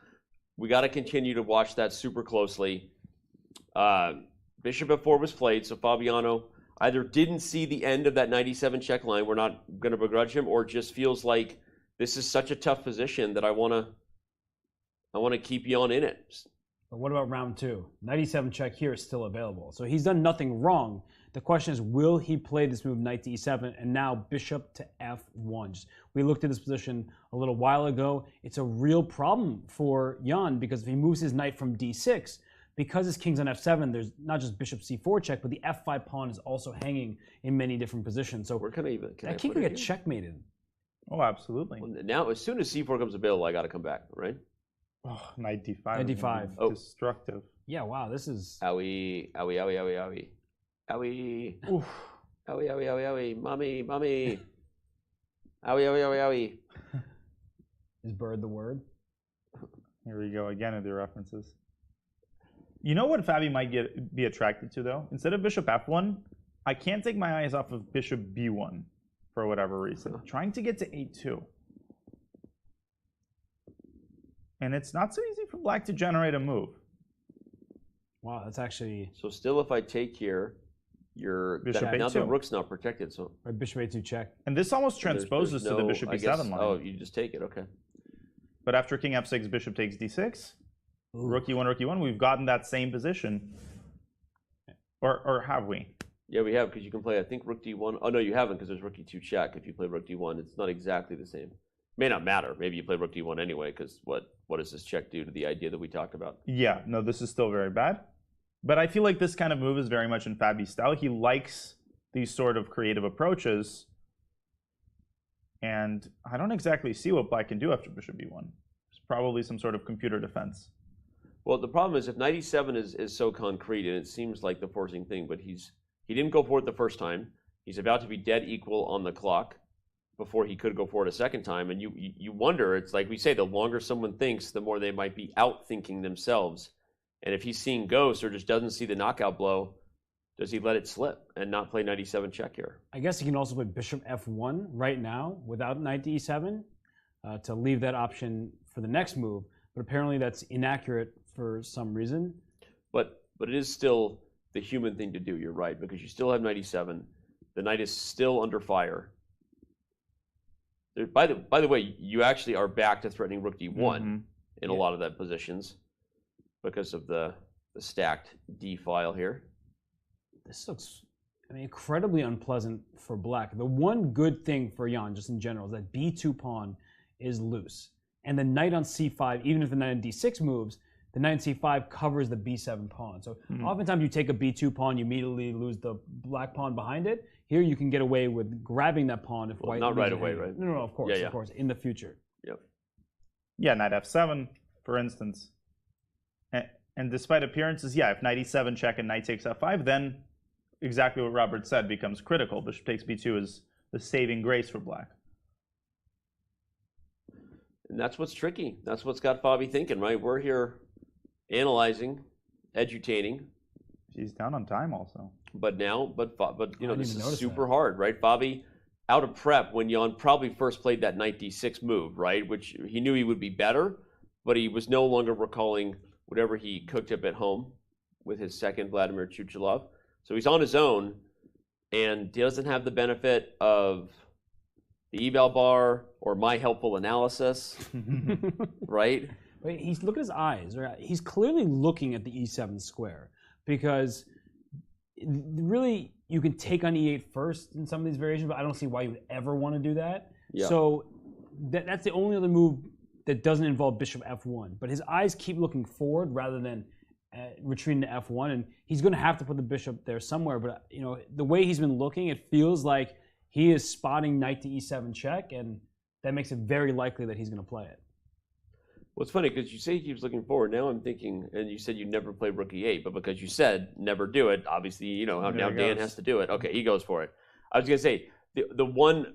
We got to continue to watch that super closely. bishop f4 was played, so Fabiano either didn't see the end of that 97 check line, we're not going to begrudge him, or just feels like this is such a tough position that I want to keep Jan in it. But what about round 2? 97 check here is still available. So he's done nothing wrong. The question is, will he play this move knight to e7 and now bishop to f1? We looked at this position a little while ago. It's a real problem for Jan because if he moves his knight from d6, because his king's on f7, there's not just bishop c4 check, but the f5 pawn is also hanging in many different positions. So that king could get checkmated. Oh, absolutely. Well, now, as soon as c4 comes available, I got to come back, right? Oh, knight d5. Knight d5. Oh. Destructive. Yeah, wow, this is... Owie, owie, owie, owie, owie. Owie. Oof. Owie, owie, owie, owie. Mommy, mommy. Owie, owie, owie, owie. Is bird the word? Here we go again with the references. You know what Fabi might be attracted to, though? Instead of bishop f1, I can't take my eyes off of bishop b1 for whatever reason. Trying to get to a2. And it's not so easy for black to generate a move. Wow, that's actually... So still, if I take here, now the rook's not protected. So bishop a2 check. And this almost transposes to the bishop e7 line. Oh, you just take it, okay. But after king f6, bishop takes d6, rook e1, we've gotten that same position. Or have we? Yeah, we have, because you can play, I think, rook d1. Oh, no, you haven't, because there's rook e2 check. If you play rook d1, it's not exactly the same. May not matter. Maybe you play rook d1 anyway, because what does this check do to the idea that we talked about? Yeah, no, this is still very bad. But I feel like this kind of move is very much in Fabi's style. He likes these sort of creative approaches. And I don't exactly see what black can do after bishop b1. It's probably some sort of computer defense. Well, the problem is if knight e7 is so concrete, and it seems like the forcing thing, but he didn't go for it the first time. He's about to be dead equal on the clock before he could go for it a second time. And you wonder, it's like we say, the longer someone thinks, the more they might be outthinking themselves. And if he's seeing ghosts or just doesn't see the knockout blow, does he let it slip and not play knight e7 check here? I guess he can also play bishop f1 right now without knight to e7 to leave that option for the next move. But apparently that's inaccurate for some reason. But it is still the human thing to do, you're right, because you still have knight e7. The knight is still under fire. By the way, you actually are back to threatening rook d1 in a lot of that positions because of the stacked d file here. This looks incredibly unpleasant for black. The one good thing for Jan, just in general, is that b2 pawn is loose. And the knight on c5, even if the knight on d6 moves, the knight on c5 covers the b7 pawn. So oftentimes you take a b2 pawn, you immediately lose the black pawn behind it. Here you can get away with grabbing that pawn if white... Not right away, right? No, of course, of course, in the future. Yep. Yeah, knight f7, for instance. And despite appearances, yeah, if knight e7 check and knight takes f5, then exactly what Robert said becomes critical. Bishop takes b2 is the saving grace for black. And that's what's tricky. That's what's got Fabi thinking, right? We're here analyzing, edutaining. He's down on time also. But you know, this is super hard, right? Fabi out of prep when Jan probably first played that knight d6 move, right? Which he knew he would be better, but he was no longer recalling whatever he cooked up at home with his second Vladimir Chuchilov. So he's on his own, and he doesn't have the benefit of the eval bar or my helpful analysis, right? Wait, look at his eyes. Right? He's clearly looking at the e7 square because really you can take on e8 first in some of these variations, but I don't see why you would ever want to do that. Yeah. So that's the only other move that doesn't involve bishop f1. But his eyes keep looking forward rather than retreating to f1, and he's going to have to put the bishop there somewhere. But you know, the way he's been looking, it feels like he is spotting knight to e7 check, and that makes it very likely that he's going to play it. Well, it's funny because you say he keeps looking forward. Now I'm thinking, and you said you never play rook e8, but because you said never do it, obviously, you know, now Dan has to do it. Okay, he goes for it. I was going to say, the one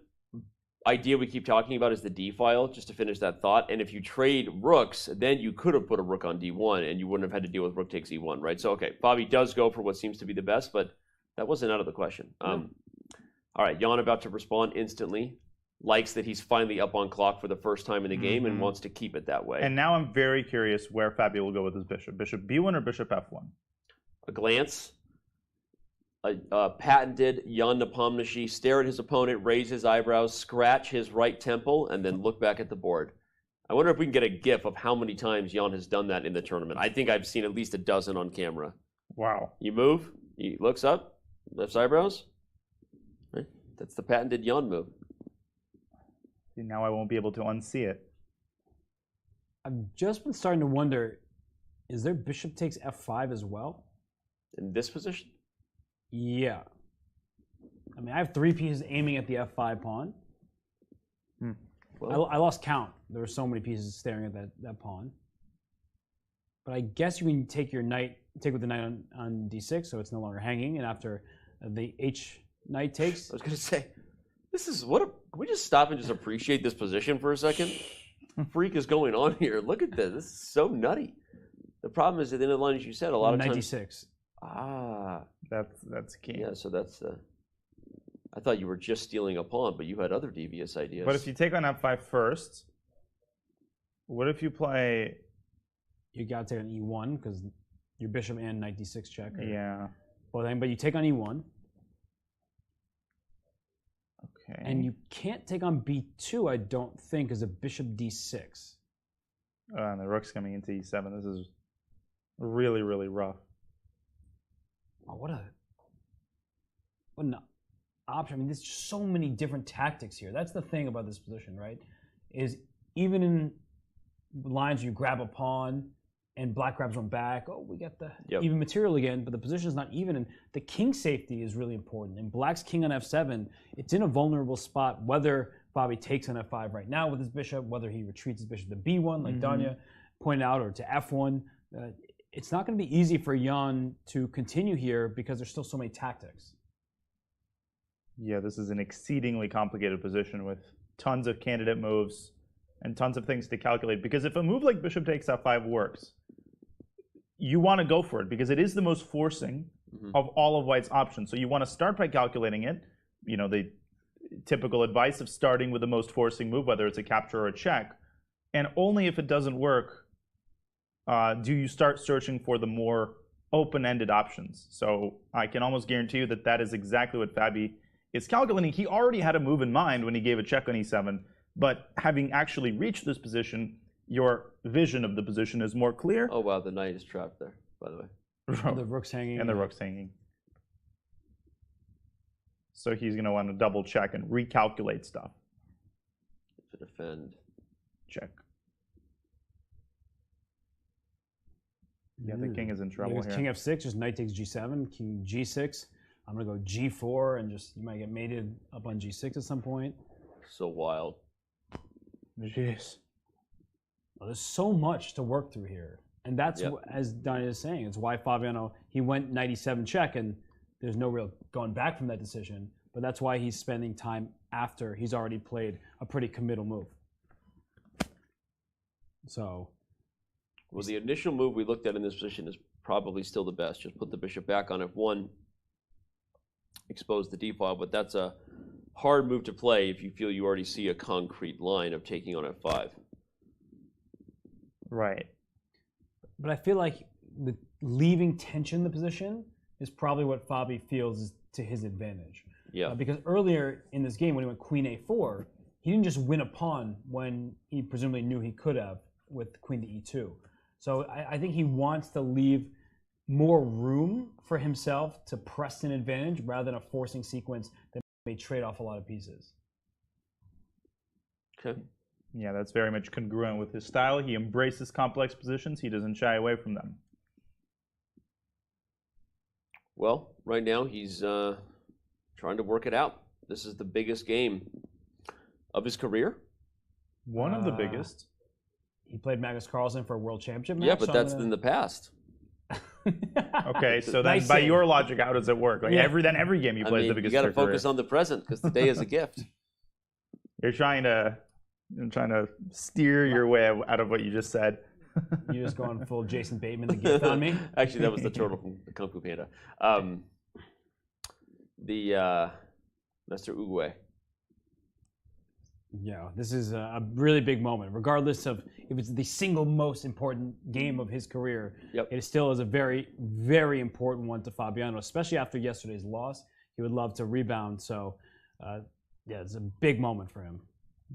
idea we keep talking about is the d file, just to finish that thought. And if you trade rooks, then you could have put a rook on d1, and you wouldn't have had to deal with rook takes e1, right? So, okay, Fabi does go for what seems to be the best, but that wasn't out of the question. All right, Jan about to respond instantly. Likes that he's finally up on clock for the first time in the game and wants to keep it that way. And now I'm very curious where Fabi will go with his bishop. Bishop b1 or bishop f1? A glance. a patented Jan Nepomniachtchi stare at his opponent, raise his eyebrows, scratch his right temple, and then look back at the board. I wonder if we can get a GIF of how many times Jan has done that in the tournament. I think I've seen at least a dozen on camera. Wow. You move, he looks up, lifts eyebrows. Right? That's the patented Jan move. See, now I won't be able to unsee it. I've just been starting to wonder, is there bishop takes f5 as well? In this position? Yeah. I mean, I have 3 pieces aiming at the f5 pawn. Well, I lost count. There were so many pieces staring at that pawn. But I guess you can take your knight, take with the knight on d6, so it's no longer hanging. And after the h knight takes, I was going to say, this is what. Can we just stop and just appreciate this position for a second? Freak is going on here. Look at this. This is so nutty. The problem is at the end of the line, as you said, a lot of times. 96. That's key. Yeah, so that's. I thought you were just stealing a pawn, but you had other devious ideas. But if you take on f5 first, what if you play? You got to take on e1 because your bishop and knight d6 check. Yeah. Well, then, but you take on e1. Okay. And you can't take on b2, I don't think, as a bishop d6. And the rook's coming into e7. This is really, really rough. Oh, what an option. I mean, there's just so many different tactics here. That's the thing about this position, right? Is even in lines where you grab a pawn and black grabs one back, oh, we get the even material again, but the position is not even. And the king safety is really important. And black's king on f7, it's in a vulnerable spot, whether Fabi takes on f5 right now with his bishop, whether he retreats his bishop to b1, like Danya pointed out, or to f1. It's not going to be easy for Jan to continue here because there's still so many tactics. Yeah, this is an exceedingly complicated position with tons of candidate moves and tons of things to calculate. Because if a move like bishop takes f5 works, you want to go for it because it is the most forcing of all of White's options. So you want to start by calculating it. You know, the typical advice of starting with the most forcing move, whether it's a capture or a check. And only if it doesn't work do you start searching for the more open-ended options. So I can almost guarantee you that that is exactly what Fabi is calculating. He already had a move in mind when he gave a check on e7, but having actually reached this position, your vision of the position is more clear. Oh, wow, the knight is trapped there, by the way. The rook's hanging. And the rook's hanging. So he's going to want to double check and recalculate stuff. To defend. Check. Yeah, the king is in trouble here. King f6, just knight takes g7, king g6. I'm going to go g4 and just, you might get mated up on g6 at some point. So wild. Jeez. Well, there's so much to work through here. And that's, as Donnie is saying, it's why Fabiano, he went knight e7 check, and there's no real going back from that decision. But that's why he's spending time after he's already played a pretty committal move. So. Well, the initial move we looked at in this position is probably still the best. Just put the bishop back on f1, expose the d-file, but that's a hard move to play if you feel you already see a concrete line of taking on f5. Right. But I feel like the leaving tension in the position is probably what Fabi feels is to his advantage. Yeah. Because earlier in this game, when he went queen a4, he didn't just win a pawn when he presumably knew he could have with queen to e2. So I think he wants to leave more room for himself to press an advantage rather than a forcing sequence that may trade off a lot of pieces. Okay. Yeah, that's very much congruent with his style. He embraces complex positions. He doesn't shy away from them. Well, right now he's trying to work it out. This is the biggest game of his career. One of the biggest. He played Magnus Carlsen for a world championship match. Yeah, but that's in the past. Okay, so then by your logic, how does it work? Like every game you play is the biggest. You got to focus on the present because today is a gift. You're trying to steer your way out of what you just said. You're just going full Jason Bateman, the gift on me. Actually, that was the turtle from the Kung Fu Panda. The Mr. Uguay. Yeah, this is a really big moment. Regardless of if it's the single most important game of his career, it still is a very, very important one to Fabiano, especially after yesterday's loss. He would love to rebound. So, it's a big moment for him.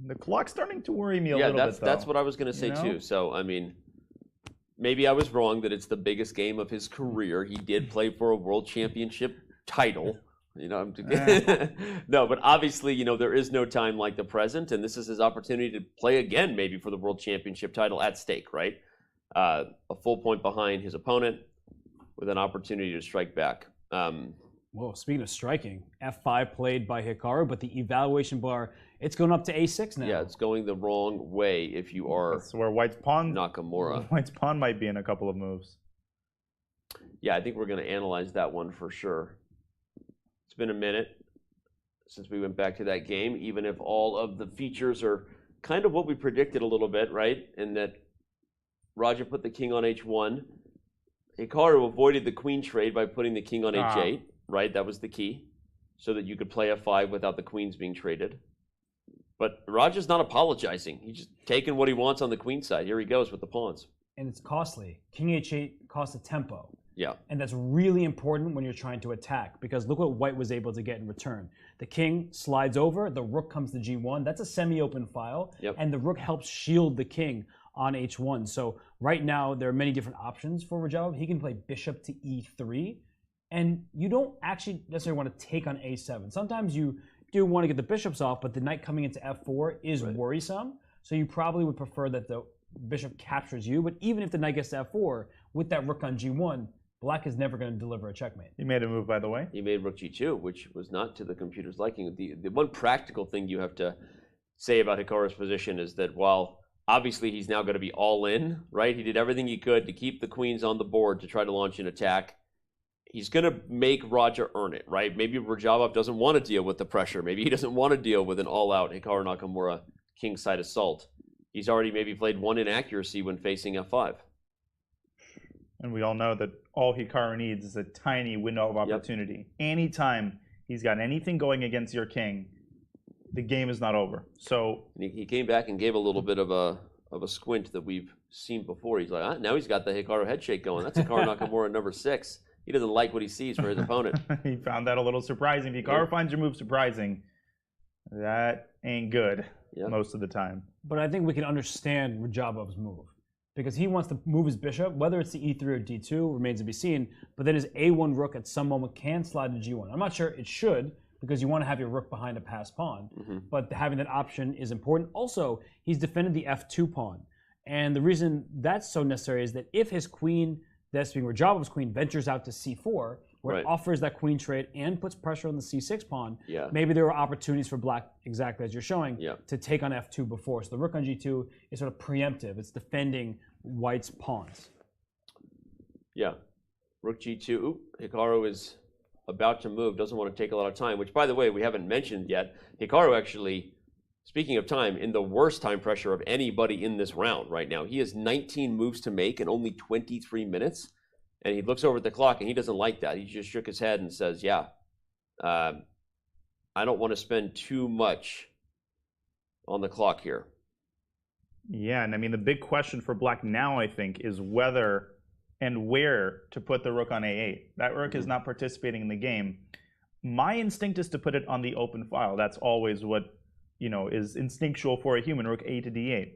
The clock's starting to worry me a little bit, though. That's what I was going to say, too. So, I mean, maybe I was wrong that it's the biggest game of his career. He did play for a world championship title. No, but obviously, there is no time like the present, and this is his opportunity to play again, maybe for the world championship title at stake, right? A full point behind his opponent with an opportunity to strike back. Well, speaking of striking, F5 played by Hikaru, but the evaluation bar, it's going up to A6 now. Yeah, it's going the wrong way if you are That's where White's pawn, Nakamura. White's pawn might be in a couple of moves. Yeah, I think we're going to analyze that one for sure. It's been a minute since we went back to that game, even if all of the features are kind of what we predicted a little bit, right? In that Raja put the king on H1. Hikaru avoided the queen trade by putting the king on H8, right? That was the key, so that you could play F5 without the queens being traded. But Raja's not apologizing. He's just taking what he wants on the queen side. Here he goes with the pawns. And it's costly. King H8 costs a tempo. Yeah. And that's really important when you're trying to attack, because look what White was able to get in return. The king slides over, the rook comes to G1. That's a semi-open file, and the rook helps shield the king on H1. So right now, there are many different options for Rajabov. He can play bishop to E3, and you don't actually necessarily want to take on A7. Sometimes you do want to get the bishops off, but the knight coming into F4 is worrisome. So you probably would prefer that the bishop captures you. But even if the knight gets to F4, with that rook on G1, Black is never going to deliver a checkmate. He made a move, by the way. He made rook G2, which was not to the computer's liking. The one practical thing you have to say about Hikaru's position is that while obviously he's now going to be all in, right? He did everything he could to keep the queens on the board to try to launch an attack. He's going to make Raja earn it, right? Maybe Rajabov doesn't want to deal with the pressure. Maybe he doesn't want to deal with an all-out Hikaru Nakamura kingside assault. He's already maybe played one inaccuracy when facing F5. And we all know that all Hikaru needs is a tiny window of opportunity. Anytime he's got anything going against your king, the game is not over. So he came back and gave a little bit of a squint that we've seen before. He's like, now he's got the Hikaru head shake going. That's Hikaru Nakamura number 6. He doesn't like what he sees for his opponent. He found that a little surprising. If Hikaru finds your move surprising, that ain't good most of the time. But I think we can understand Rajabov's move, because he wants to move his bishop, whether it's to E3 or D2 remains to be seen, but then his A1 rook at some moment can slide to G1. I'm not sure it should, because you want to have your rook behind a passed pawn, but having that option is important. Also, he's defended the F2 pawn, and the reason that's so necessary is that if his queen, that's being Rajabov's queen, ventures out to C4, where it offers that queen trade and puts pressure on the C6 pawn, maybe there are opportunities for Black, exactly as you're showing, to take on F2 before. So the rook on G2 is sort of preemptive. It's defending White's pawns. Yeah. Rook G2. Ooh, Hikaru is about to move, doesn't want to take a lot of time, which, by the way, we haven't mentioned yet. Hikaru actually, speaking of time, in the worst time pressure of anybody in this round right now. He has 19 moves to make in only 23 minutes. And he looks over at the clock, and he doesn't like that. He just shook his head and says, I don't want to spend too much on the clock here. Yeah, and I mean, the big question for Black now, I think, is whether and where to put the rook on A8. That rook is not participating in the game. My instinct is to put it on the open file. That's always what, is instinctual for a human, rook A to D8.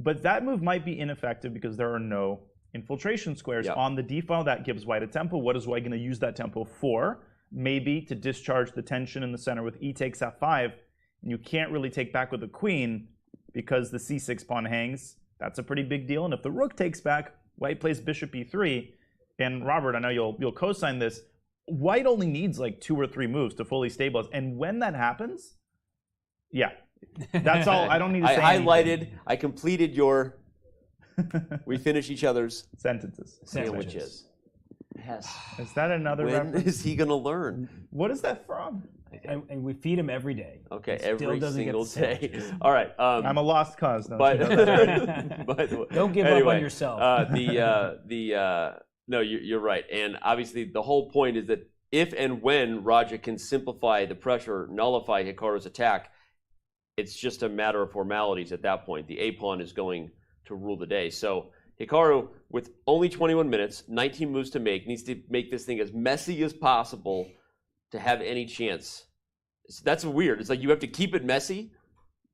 But that move might be ineffective because there are no infiltration squares on the D file. That gives White a tempo. What is White going to use that tempo for? Maybe to discharge the tension in the center with E takes F5. And you can't really take back with the queen because the C6 pawn hangs. That's a pretty big deal. And if the rook takes back, White plays bishop E3. And Robert, I know you'll co-sign this. White only needs like 2 or 3 moves to fully stabilize. And when that happens, that's all. I don't need to say anything. I completed your... We finish each other's sentences. Sandwiches. Yes. Is that another When reference? is he going to learn? What is that from? And we feed him every day. Okay, He still every doesn't get single the day. sandwiches. All right. I'm a lost cause. Don't But, you know that? by the way, Don't give up on yourself. No, you're right. And obviously the whole point is that if and when Raja can simplify the pressure, nullify Hikaru's attack, it's just a matter of formalities at that point. The A pawn is going to rule the day. So Hikaru, with only 21 minutes, 19 moves to make, needs to make this thing as messy as possible to have any chance. So that's weird. It's like you have to keep it messy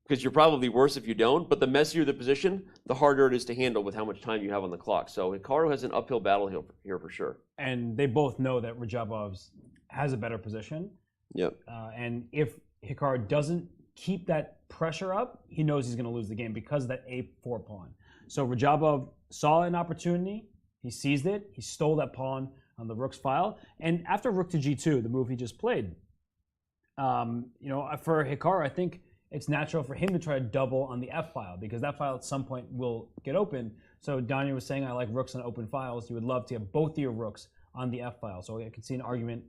because you're probably worse if you don't, but the messier the position, the harder it is to handle with how much time you have on the clock. So Hikaru has an uphill battle here for sure. And they both know that Rajabov has a better position. Yep. And if Hikaru doesn't keep that pressure up, he knows he's going to lose the game because of that A4 pawn. So Rajabov saw an opportunity, he seized it, he stole that pawn on the rook's file, and after rook to G2, the move he just played, for Hikaru, I think it's natural for him to try to double on the F file because that file at some point will get open. So Danya was saying, I like rooks on open files. You would love to have both of your rooks on the F file. So I could see an argument,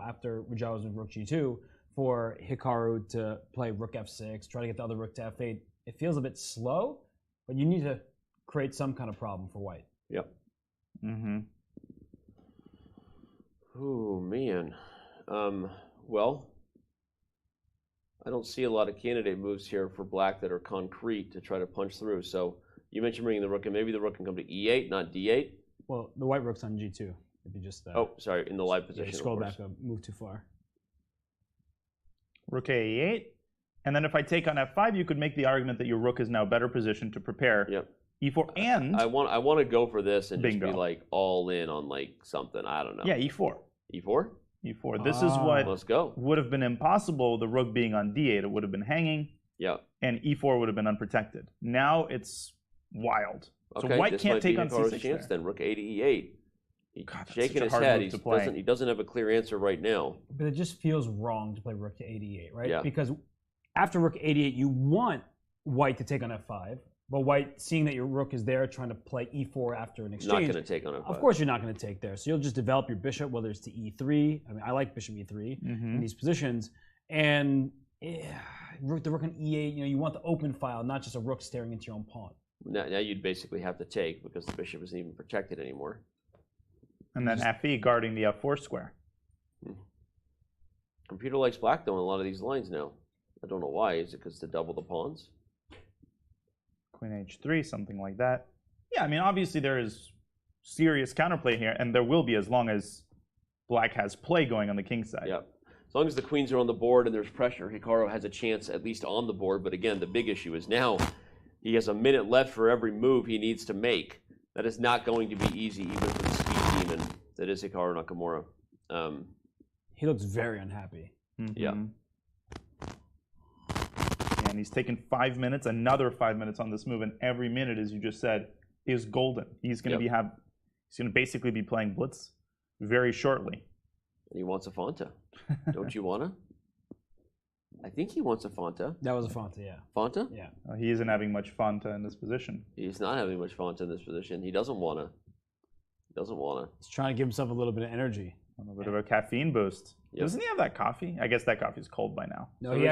after Rajabov's rook G2 for Hikaru to play rook F6, try to get the other rook to F8. It feels a bit slow, but you need to create some kind of problem for white. Yep. Mm-hmm. Oh, man. Well, I don't see a lot of candidate moves here for black that are concrete to try to punch through. So you mentioned bringing the rook in. Maybe the rook can come to E8, not D8. Well, the white rook's on G2. If you just sorry, in the live position. Yeah, scroll back a move too far. Rook A8. And then if I take on F5, you could make the argument that your rook is now better positioned to prepare. Yep. E4 and I want to go for this and Bingo. just be like all in on like something. I don't know. Yeah, E4. E4? E4. This is what let's go. would have been impossible, the rook being on D8. It would have been hanging. Yeah. And E4 would have been unprotected. Now it's wild. Okay, so white this can't might take be on Hikaru's C6 chance there. then. Rook A to E8. He's God, that's shaking such a his hard head. move to play. He doesn't have a clear answer right now. But it just feels wrong to play rook to A8, right? Yeah. Because after rook A8, you want white to take on F5, but white, seeing that your rook is there, trying to play E4 after an exchange. Not going to take on F5. Of course you're not going to take there. So you'll just develop your bishop, whether it's to E3. I mean, I like bishop E3 in these positions. And the rook on E8, you want the open file, not just a rook staring into your own pawn. Now you'd basically have to take because the bishop isn't even protected anymore. And then Fe guarding the F4 square. Computer likes black though in a lot of these lines now. I don't know why. Is it because to double the pawns? Queen H3, something like that. Yeah, I mean, obviously there is serious counterplay here, and there will be as long as black has play going on the king side. Yep. As long as the queens are on the board and there's pressure, Hikaru has a chance at least on the board. But again, the big issue is now he has a minute left for every move he needs to make. That is not going to be easy even for the speed demon that is Hikaru Nakamura. He looks very unhappy. Yeah. And he's taken 5 minutes, another 5 minutes on this move, and every minute, as you just said, is golden. He's going to he's going to basically be playing blitz very shortly. And he wants a Fonta. Don't you wanna? I think he wants a Fonta. That was a Fonta, yeah. Fonta? Yeah. He isn't having much Fonta in this position. He's not having much Fonta in this position. He doesn't wanna. He's trying to give himself a little bit of energy. A little bit of a caffeine boost. Yep. Doesn't he have that coffee? I guess that coffee's cold by now. No, he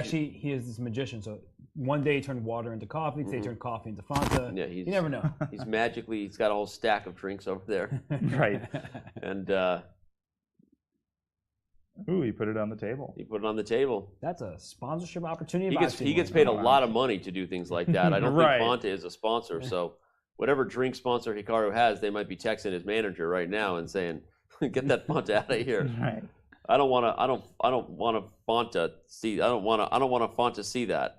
is this magician. So one day he turned water into coffee, today he turned coffee into Fonta. Yeah, you never know. He's got a whole stack of drinks over there. Right. And ooh, he put it on the table. He put it on the table. That's a sponsorship opportunity. He gets paid a lot of money to do things like that. I don't Right. think Fonta is a sponsor, so whatever drink sponsor Hikaru has, they might be texting his manager right now and saying, "Get that Fonta out of here." Right. I don't want to Fonta see. I don't want to Fonta see that.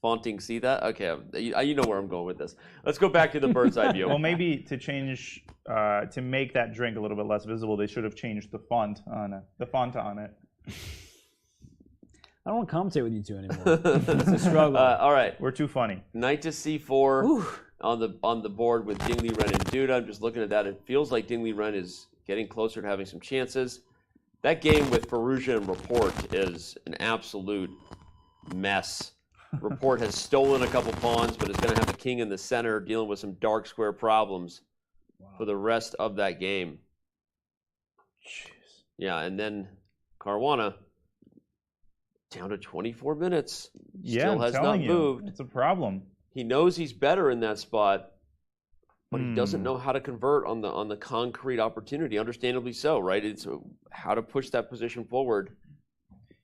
Fonting see that? Okay, you know where I'm going with this. Let's go back to the bird's eye view. Well, maybe to change, to make that drink a little bit less visible, they should have changed the font on it, the Fonta on it. I don't want to commentate with you two anymore. It's a struggle. All right, we're too funny. Knight to C4 on the board with Ding Liren and Duda. I'm just looking at that. It feels like Ding Liren is getting closer to having some chances. That game with Firouzja and Report is an absolute mess. Report has stolen a couple pawns, but is going to have a king in the center dealing with some dark square problems for the rest of that game. Jeez. Yeah, and then Caruana down to 24 minutes. Still has not moved. It's a problem. He knows he's better in that spot, but he doesn't know how to convert on the concrete opportunity. Understandably so, right? It's how to push that position forward.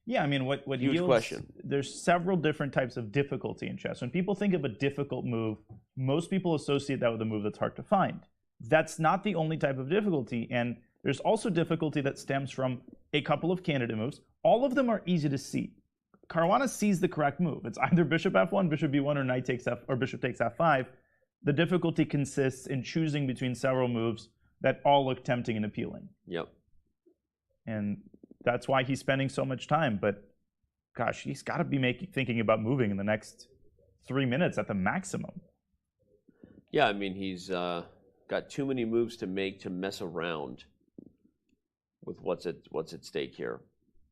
Yeah, I mean, what Huge yields, question. There's several different types of difficulty in chess. When people think of a difficult move, most people associate that with a move that's hard to find. That's not the only type of difficulty, and there's also difficulty that stems from a couple of candidate moves. All of them are easy to see. Caruana sees the correct move. It's either bishop f1, bishop b1, or knight takes f, or bishop takes f5. The difficulty consists in choosing between several moves that all look tempting and appealing. Yep. And that's why he's spending so much time. But gosh, he's got to be thinking about moving in the next 3 minutes at the maximum. Yeah, I mean, he's got too many moves to make to mess around with what's at stake here.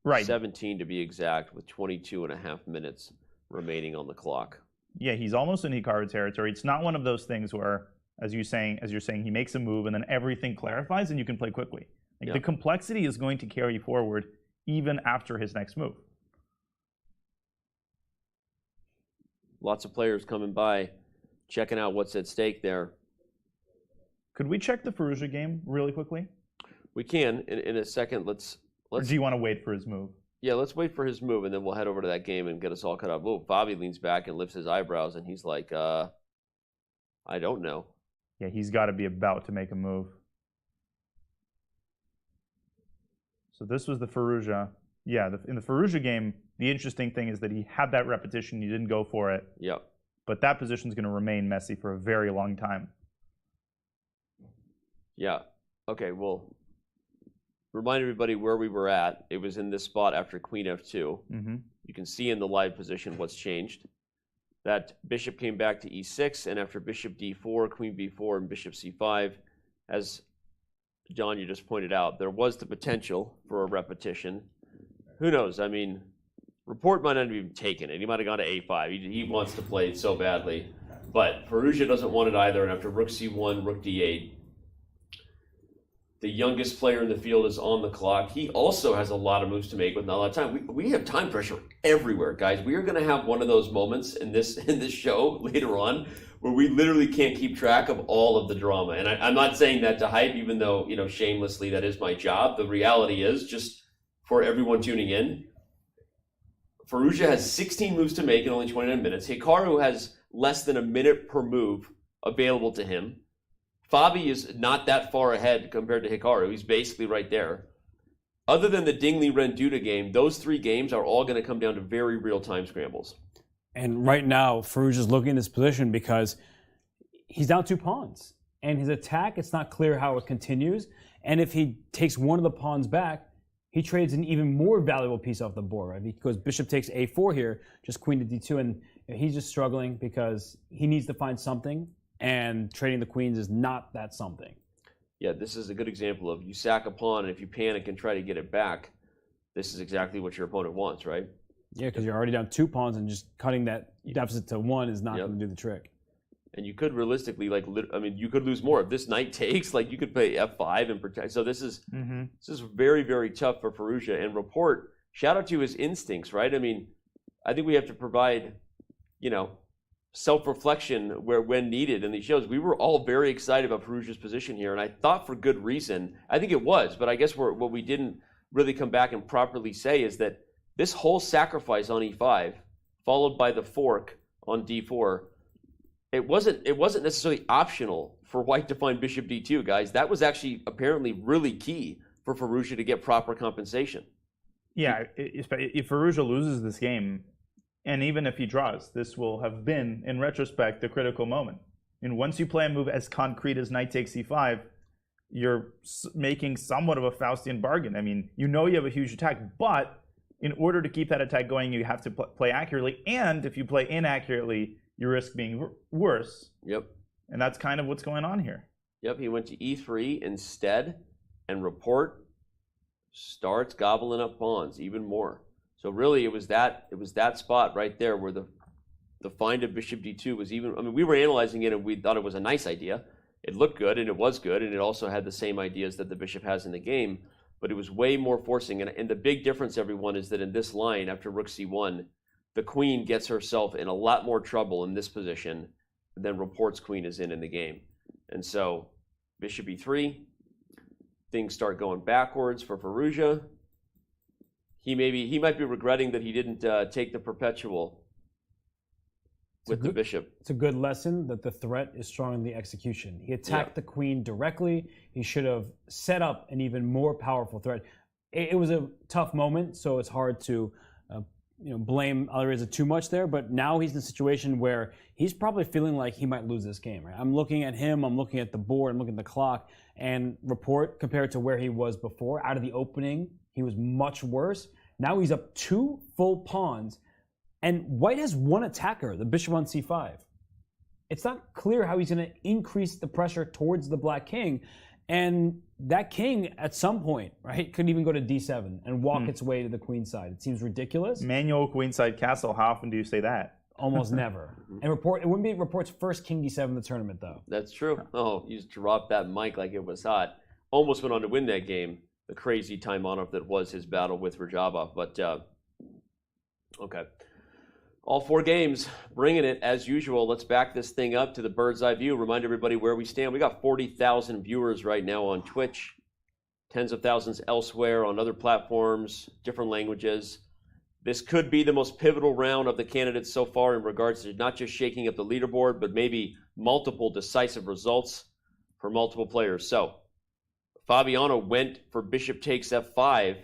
Right. 17 to be exact, with 22 and a half minutes remaining on the clock. Yeah, he's almost in Hikaru territory. It's not one of those things where, as you're saying, he makes a move and then everything clarifies and you can play quickly. Like, the complexity is going to carry forward even after his next move. Lots of players coming by, checking out what's at stake there. Could we check the Firouzja game really quickly? We can in a second. Let's. Or do you want to wait for his move? Yeah, let's wait for his move, and then we'll head over to that game and get us all caught up. Oh, Bobby leans back and lifts his eyebrows, and he's like, I don't know. Yeah, he's got to be about to make a move. So this was the Firouzja. Yeah, in the Firouzja game, the interesting thing is that he had that repetition. He didn't go for it. Yep. But that position is going to remain messy for a very long time. Yeah. Okay, well, remind everybody where we were at. It was in this spot after queen f2. Mm-hmm. You can see in the live position what's changed. That bishop came back to e6, and after bishop d4, queen b4, and bishop c5, as John, you just pointed out, there was the potential for a repetition. Who knows? I mean, Report might not have even taken it. He might have gone to a5. He wants to play it so badly. But Firouzja doesn't want it either, and after rook c1, rook d8, the youngest player in the field is on the clock. He also has a lot of moves to make with not a lot of time. We have time pressure everywhere, guys. We are going to have one of those moments in this show later on where we literally can't keep track of all of the drama. And I'm not saying that to hype, even though, shamelessly, that is my job. The reality is, just for everyone tuning in, Firouzja has 16 moves to make in only 29 minutes. Hikaru has less than a minute per move available to him. Fabi is not that far ahead compared to Hikaru. He's basically right there. Other than the Ding Liren Duda game, those three games are all going to come down to very real-time scrambles. And right now, Firouzja is looking in this position because he's down 2 pawns. And his attack, it's not clear how it continues. And if he takes one of the pawns back, he trades an even more valuable piece off the board, right? Because bishop takes a4 here, just queen to d2, and he's just struggling because he needs to find something, and trading the queens is not that something. Yeah, this is a good example of you sack a pawn, and if you panic and try to get it back, this is exactly what your opponent wants, right? Yeah, because you're already down 2 pawns, and just cutting that deficit to 1 is not going to do the trick. And you could realistically, you could lose more. If this knight takes, you could play f5 and protect. So this is very, very tough for Firouzja. And Report, shout out to his instincts, right? I mean, I think we have to provide, self-reflection when needed in these shows. We were all very excited about Firouzja's position here, and I thought for good reason. I think it was, but I guess what we didn't really come back and properly say is that this whole sacrifice on e5, followed by the fork on d4, it wasn't necessarily optional for White to find bishop d2, guys. That was actually apparently really key for Firouzja to get proper compensation. Yeah, if Firouzja loses this game, and even if he draws, this will have been, in retrospect, the critical moment. And once you play a move as concrete as knight takes e5, you're making somewhat of a Faustian bargain. I mean, you have a huge attack, but in order to keep that attack going, you have to play accurately. And if you play inaccurately, you risk being worse. Yep. And that's kind of what's going on here. Yep, he went to e3 instead, and Report starts gobbling up pawns even more. So really, it was that spot right there where the find of bishop d2 was even. I mean, we were analyzing it and we thought it was a nice idea. It looked good and it was good, and it also had the same ideas that the bishop has in the game, but it was way more forcing. And the big difference, everyone, is that in this line after rook c1, the queen gets herself in a lot more trouble in this position than Report's queen is in the game. And so bishop e3, things start going backwards for Firouzja. he might be regretting that he didn't take the perpetual with the bishop. It's a good lesson that the threat is stronger than the execution. He attacked the queen directly. He should have set up an even more powerful threat. It was a tough moment, so it's hard to blame Alireza too much there, but now he's in a situation where he's probably feeling like he might lose this game. Right? I'm looking at him, I'm looking at the board, I'm looking at the clock, and report compared to where he was before. Out of the opening, he was much worse. Now he's up 2 full pawns, and white has 1 attacker, the bishop on c5. It's not clear how he's going to increase the pressure towards the black king, and that king, at some point, right, could even go to d7 and walk its way to the queen side. It seems ridiculous. Manual queenside castle. How often do you say that? Almost never. And it wouldn't be report's first king d7 in the tournament, though. That's true. Oh, you just dropped that mic like it was hot. Almost went on to win that game. The crazy time on off that was his battle with Rajaba. But, okay. All 4 games, bringing it as usual. Let's back this thing up to the bird's eye view. Remind everybody where we stand. We got 40,000 viewers right now on Twitch, tens of thousands elsewhere on other platforms, different languages. This could be the most pivotal round of the candidates so far in regards to not just shaking up the leaderboard, but maybe multiple decisive results for multiple players. So Fabiano went for bishop takes f5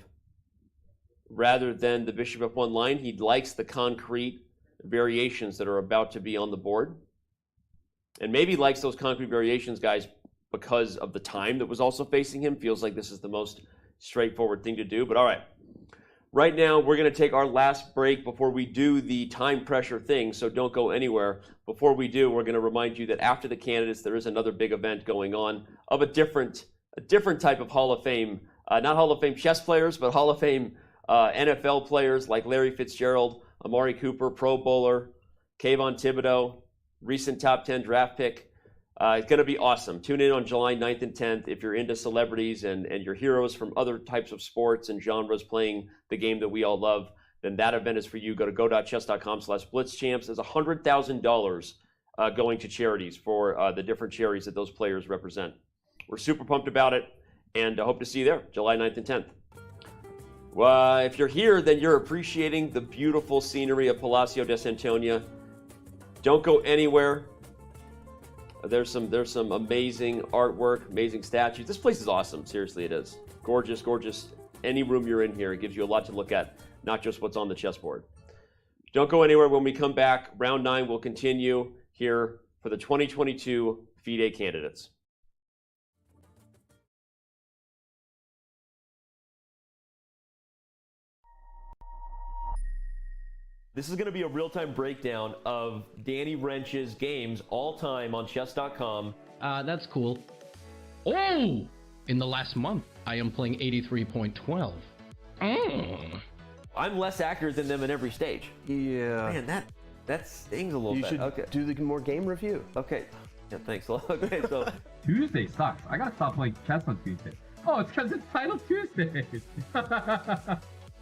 rather than the bishop f1 line. He likes the concrete variations that are about to be on the board, and maybe likes those concrete variations, guys, because of the time that was also facing him. Feels like this is the most straightforward thing to do. But all right, right now we're going to take our last break before we do the time pressure thing, so don't go anywhere. Before we do, we're going to remind you that after the candidates there is another big event going on of a different type of Hall of Fame, not Hall of Fame chess players, but Hall of Fame NFL players like Larry Fitzgerald, Amari Cooper, Pro Bowler, Kayvon Thibodeau, recent top 10 draft pick. It's going to be awesome. Tune in on July 9th and 10th if you're into celebrities and your heroes from other types of sports and genres playing the game that we all love. Then that event is for you. Go to go.chess.com/blitzchamps. There's $100,000 going to charities for the different charities that those players represent. We're super pumped about it, and I hope to see you there, July 9th and 10th. If you're here, then you're appreciating the beautiful scenery of Palacio de Santonia. Don't go anywhere. There's some amazing artwork, amazing statues. This place is awesome. Seriously, it is. Gorgeous, gorgeous. Any room you're in here, it gives you a lot to look at, not just what's on the chessboard. Don't go anywhere. When we come back, round 9 will continue here for the 2022 FIDE candidates. This is going to be a real-time breakdown of Danny Wrench's games all-time on Chess.com. That's cool. Oh! In the last month, I am playing 83.12. I'm less accurate than them in every stage. Yeah. Man, that stings a little you bit. should Okay. do the more game review. Okay. Yeah, thanks. Okay, so Tuesday sucks. I gotta stop playing chess on Tuesday. Oh, it's because it's Title Tuesday.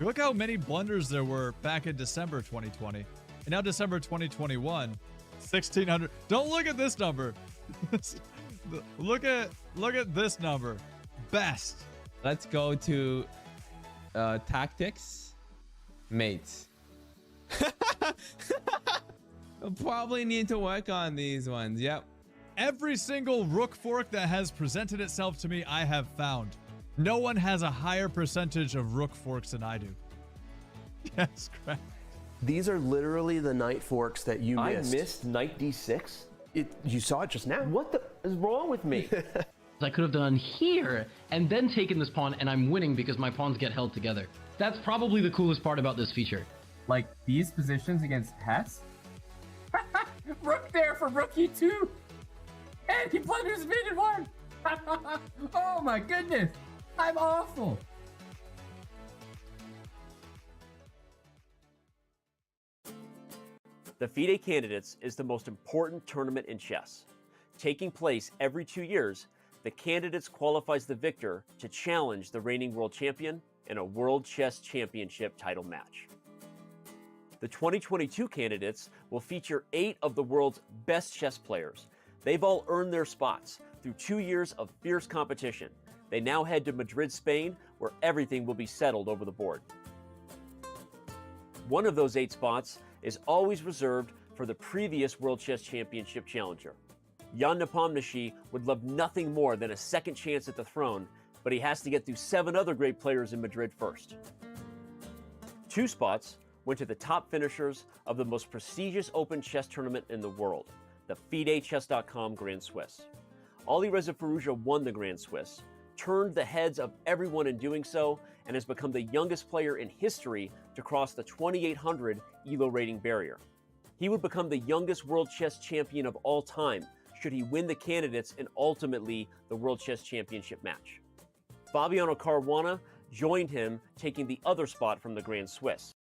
Look how many blunders there were back in December 2020. And now December 2021, 1,600. Don't look at this number. Look at this number. Best. Let's go to tactics. Mates. I'll probably need to work on these ones. Yep. Every single rook fork that has presented itself to me, I have found. No one has a higher percentage of rook forks than I do. Yes, correct. These are literally the knight forks that you missed. I missed knight d6? You saw it just now. What the is wrong with me? I could have done here and then taken this pawn, and I'm winning because my pawns get held together. That's probably the coolest part about this feature. Like these positions against Hess? Rook there for rook e2. And he blunders mate in one. Oh my goodness. I'm awful. The FIDE Candidates is the most important tournament in chess. Taking place every 2 years, the Candidates qualifies the victor to challenge the reigning world champion in a World Chess Championship title match. The 2022 Candidates will feature 8 of the world's best chess players. They've all earned their spots through 2 years of fierce competition. They now head to Madrid, Spain, where everything will be settled over the board. One of those 8 spots is always reserved for the previous World Chess Championship challenger. Jan Nepomniachtchi would love nothing more than a second chance at the throne, but he has to get through 7 other great players in Madrid first. 2 spots went to the top finishers of the most prestigious open chess tournament in the world, the FIDE Chess.com Grand Swiss. Alireza Firouzja won the Grand Swiss, turned the heads of everyone in doing so, and has become the youngest player in history to cross the 2,800 ELO rating barrier. He would become the youngest World Chess Champion of all time should he win the candidates and ultimately the World Chess Championship match. Fabiano Caruana joined him, taking the other spot from the Grand Swiss.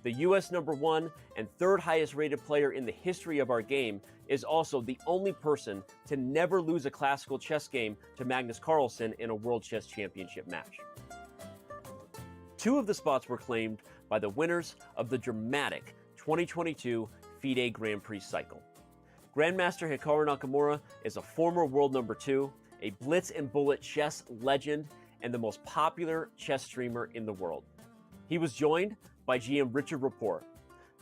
The US #1 and 3rd highest rated player in the history of our game is also the only person to never lose a classical chess game to Magnus Carlsen in a World Chess Championship match. 2 of the spots were claimed by the winners of the dramatic 2022 FIDE Grand Prix cycle. Grandmaster Hikaru Nakamura is a former world #2, a blitz and bullet chess legend, and the most popular chess streamer in the world. He was joined by GM Richard Rapport.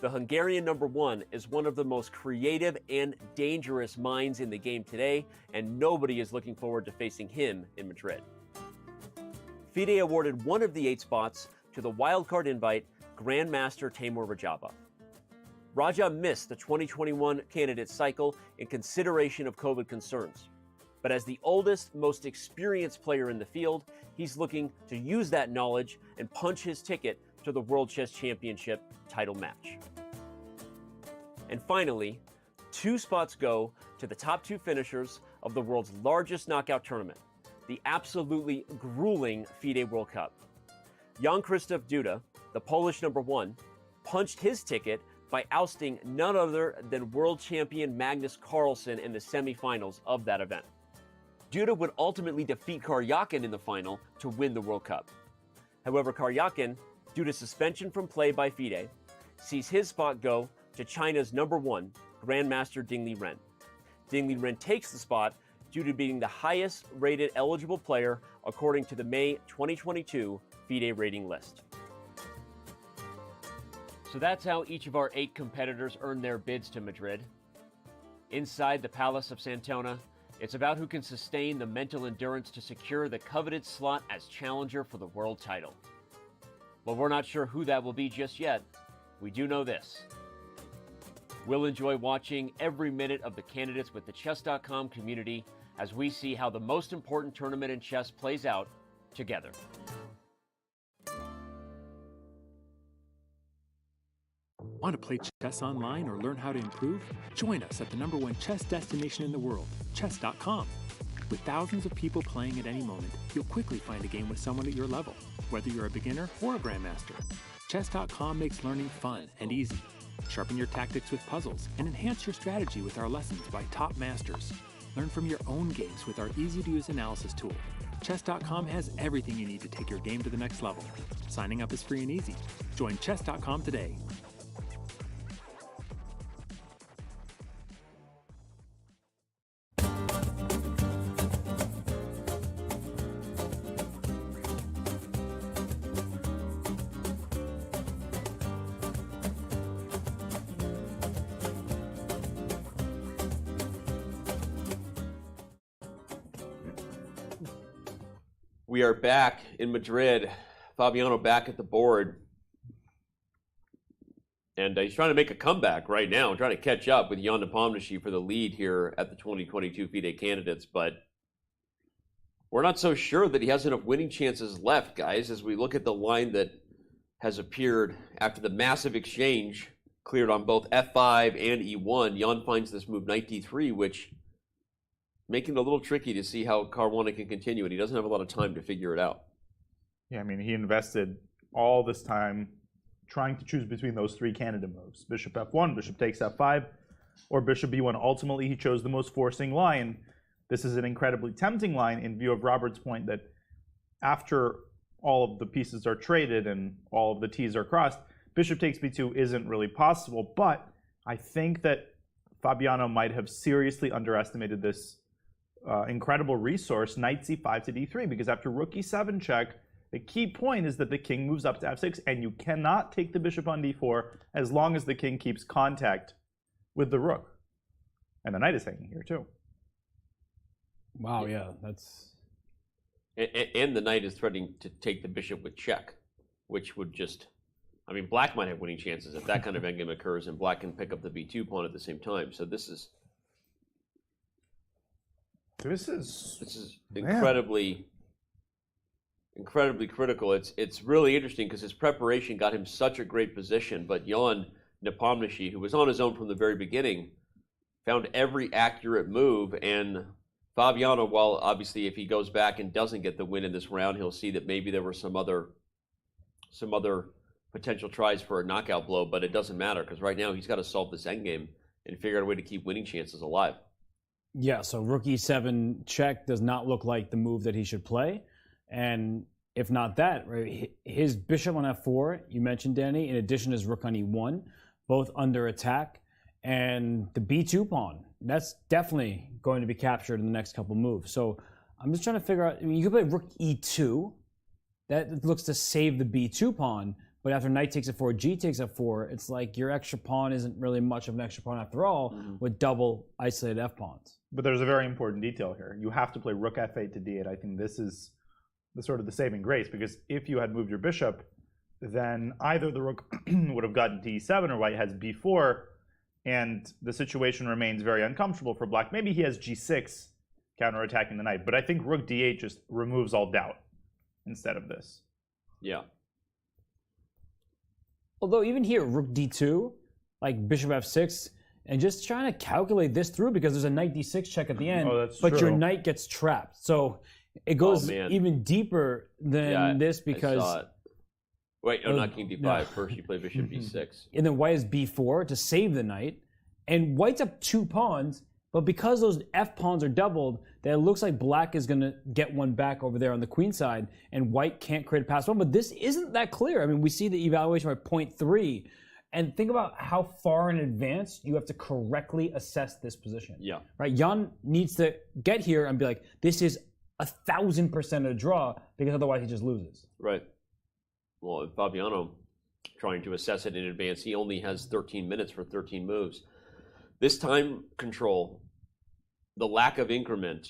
The Hungarian #1 is one of the most creative and dangerous minds in the game today, and nobody is looking forward to facing him in Madrid. FIDE awarded one of the 8 spots to the wildcard invite Grandmaster Timur Rajabov. Raja missed the 2021 candidate cycle in consideration of COVID concerns. But as the oldest, most experienced player in the field, he's looking to use that knowledge and punch his ticket to the World Chess Championship title match. And finally, 2 spots go to the top 2 finishers of the world's largest knockout tournament, the absolutely grueling FIDE World Cup. Jan-Krzysztof Duda, the Polish #1, punched his ticket by ousting none other than world champion Magnus Carlsen in the semifinals of that event. Duda would ultimately defeat Karyakin in the final to win the World Cup. However, Karyakin, due to suspension from play by FIDE, sees his spot go to China's #1, Grandmaster Ding Liren. Ding Liren takes the spot due to being the highest rated eligible player according to the May 2022 FIDE rating list. So that's how each of our 8 competitors earned their bids to Madrid. Inside the Palace of Santona, it's about who can sustain the mental endurance to secure the coveted slot as challenger for the world title. But we're not sure who that will be just yet. We do know this. We'll enjoy watching every minute of the candidates with the Chess.com community as we see how the most important tournament in chess plays out together. Want to play chess online or learn how to improve? Join us at the #1 chess destination in the world, Chess.com. With thousands of people playing at any moment, you'll quickly find a game with someone at your level, whether you're a beginner or a grandmaster. Chess.com makes learning fun and easy. Sharpen your tactics with puzzles and enhance your strategy with our lessons by top masters. Learn from your own games with our easy-to-use analysis tool. Chess.com has everything you need to take your game to the next level. Signing up is free and easy. Join Chess.com today. We are back in Madrid. Fabiano back at the board. And he's trying to make a comeback right now, trying to catch up with Jan Nepomniachtchi for the lead here at the 2022 FIDE Candidates. But we're not so sure that he has enough winning chances left, guys, as we look at the line that has appeared after the massive exchange cleared on both F5 and E1. Jan finds this move knight D3, which making it a little tricky to see how Caruana can continue, and he doesn't have a lot of time to figure it out. Yeah, I mean, he invested all this time trying to choose between those 3 candidate moves. Bishop F1, Bishop takes F5, or Bishop B1. Ultimately, he chose the most forcing line. This is an incredibly tempting line in view of Robert's point that after all of the pieces are traded and all of the T's are crossed, Bishop takes B2 isn't really possible. But I think that Fabiano might have seriously underestimated this incredible resource, knight c5 to d3, because after rook e7 check, The key point is that the king moves up to f6, and you cannot take the bishop on d4 as long as the king keeps contact with the rook. And the knight is hanging here too. Wow, yeah, that's... And the knight is threatening to take the bishop with check, which would just... I mean, black might have winning chances if that kind of endgame occurs, and black can pick up the b2 pawn at the same time. So this is incredibly critical. It's really interesting because his preparation got him such a great position, but Jan Nepomniachtchi, who was on his own from the very beginning, found every accurate move, and Fabiano, while obviously if he goes back and doesn't get the win in this round, he'll see that maybe there were some other potential tries for a knockout blow, but it doesn't matter because right now he's got to solve this endgame and figure out a way to keep winning chances alive. Yeah, so rook e7 check does not look like the move that he should play. And if not that, right, his bishop on f4, you mentioned, Danny, in addition to his rook on e1, both under attack. And the b2 pawn, that's definitely going to be captured in the next couple moves. So I'm just trying to figure out, I mean, you could play rook e2. That looks to save the b2 pawn. But after knight takes f4, g takes f4, it's like your extra pawn isn't really much of an extra pawn after all, with double isolated f-pawns. But there's a very important detail here. You have to play rook f8 to d8. I think this is the sort of the saving grace, because if you had moved your bishop, then either the rook would have gotten to e7 or white has b4, and the situation remains very uncomfortable for black. Maybe he has g6 counterattacking the knight, but I think rook d8 just removes all doubt instead of this. Yeah. Although even here, rook d2, like bishop f6, and just trying to calculate this through because there's a knight d6 check at the end, but true. your knight gets trapped. So it goes even deeper than this because... I saw it. Wait, not king d5. No. First you play bishop b6. And then white is b4 to save the knight. And white's up 2 pawns, but because those f-pawns are doubled, that it looks like black is going to get one back over there on the queen side, and white can't create a pass one. But this isn't that clear. I mean, we see the evaluation by 0.3, and think about how far in advance you have to correctly assess this position. Yeah. Right? Jan needs to get here and be like, this is 1,000% a draw, because otherwise he just loses. Right. Well, Fabiano trying to assess it in advance, he only has 13 minutes for 13 moves. This time control, the lack of increment,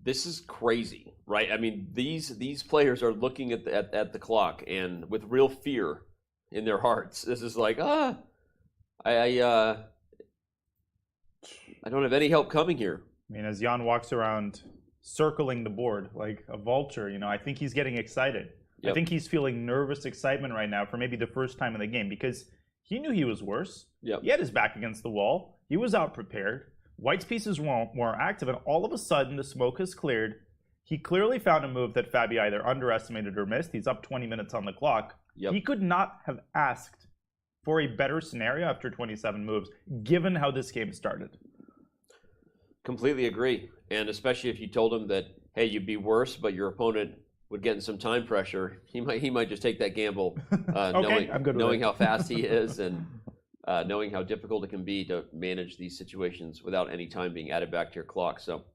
this is crazy, right? I mean, these players are looking at the clock and with real fear in their hearts. This is like, I don't have any help coming here. I mean, as Jan walks around circling the board like a vulture, I think he's getting excited. Yep. I think he's feeling nervous excitement right now for maybe the first time in the game, because he knew he was worse. Yep. He had his back against the wall. He was out prepared. White's pieces were more active, and all of a sudden the smoke has cleared. He clearly found a move that Fabi either underestimated or missed. He's up 20 minutes on the clock. Yep. He could not have asked for a better scenario after 27 moves, given how this game started. Completely agree. And especially if you told him that, hey, you'd be worse, but your opponent would get in some time pressure, he might just take that gamble, knowing how fast he is and knowing how difficult it can be to manage these situations without any time being added back to your clock. So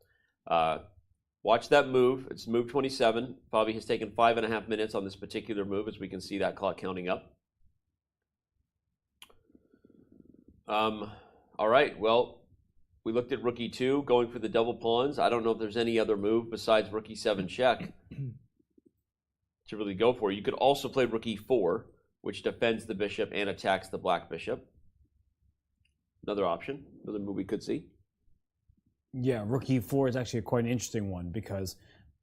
watch that move. It's move 27. Fabi has taken 5.5 minutes on this particular move, as we can see that clock counting up. All right, well, we looked at rook e2, going for the double pawns. I don't know if there's any other move besides rook e7 check to really go for. You could also play rook e4, which defends the bishop and attacks the black bishop. Another option, another move we could see. Yeah, rook e4 is actually quite an interesting one, because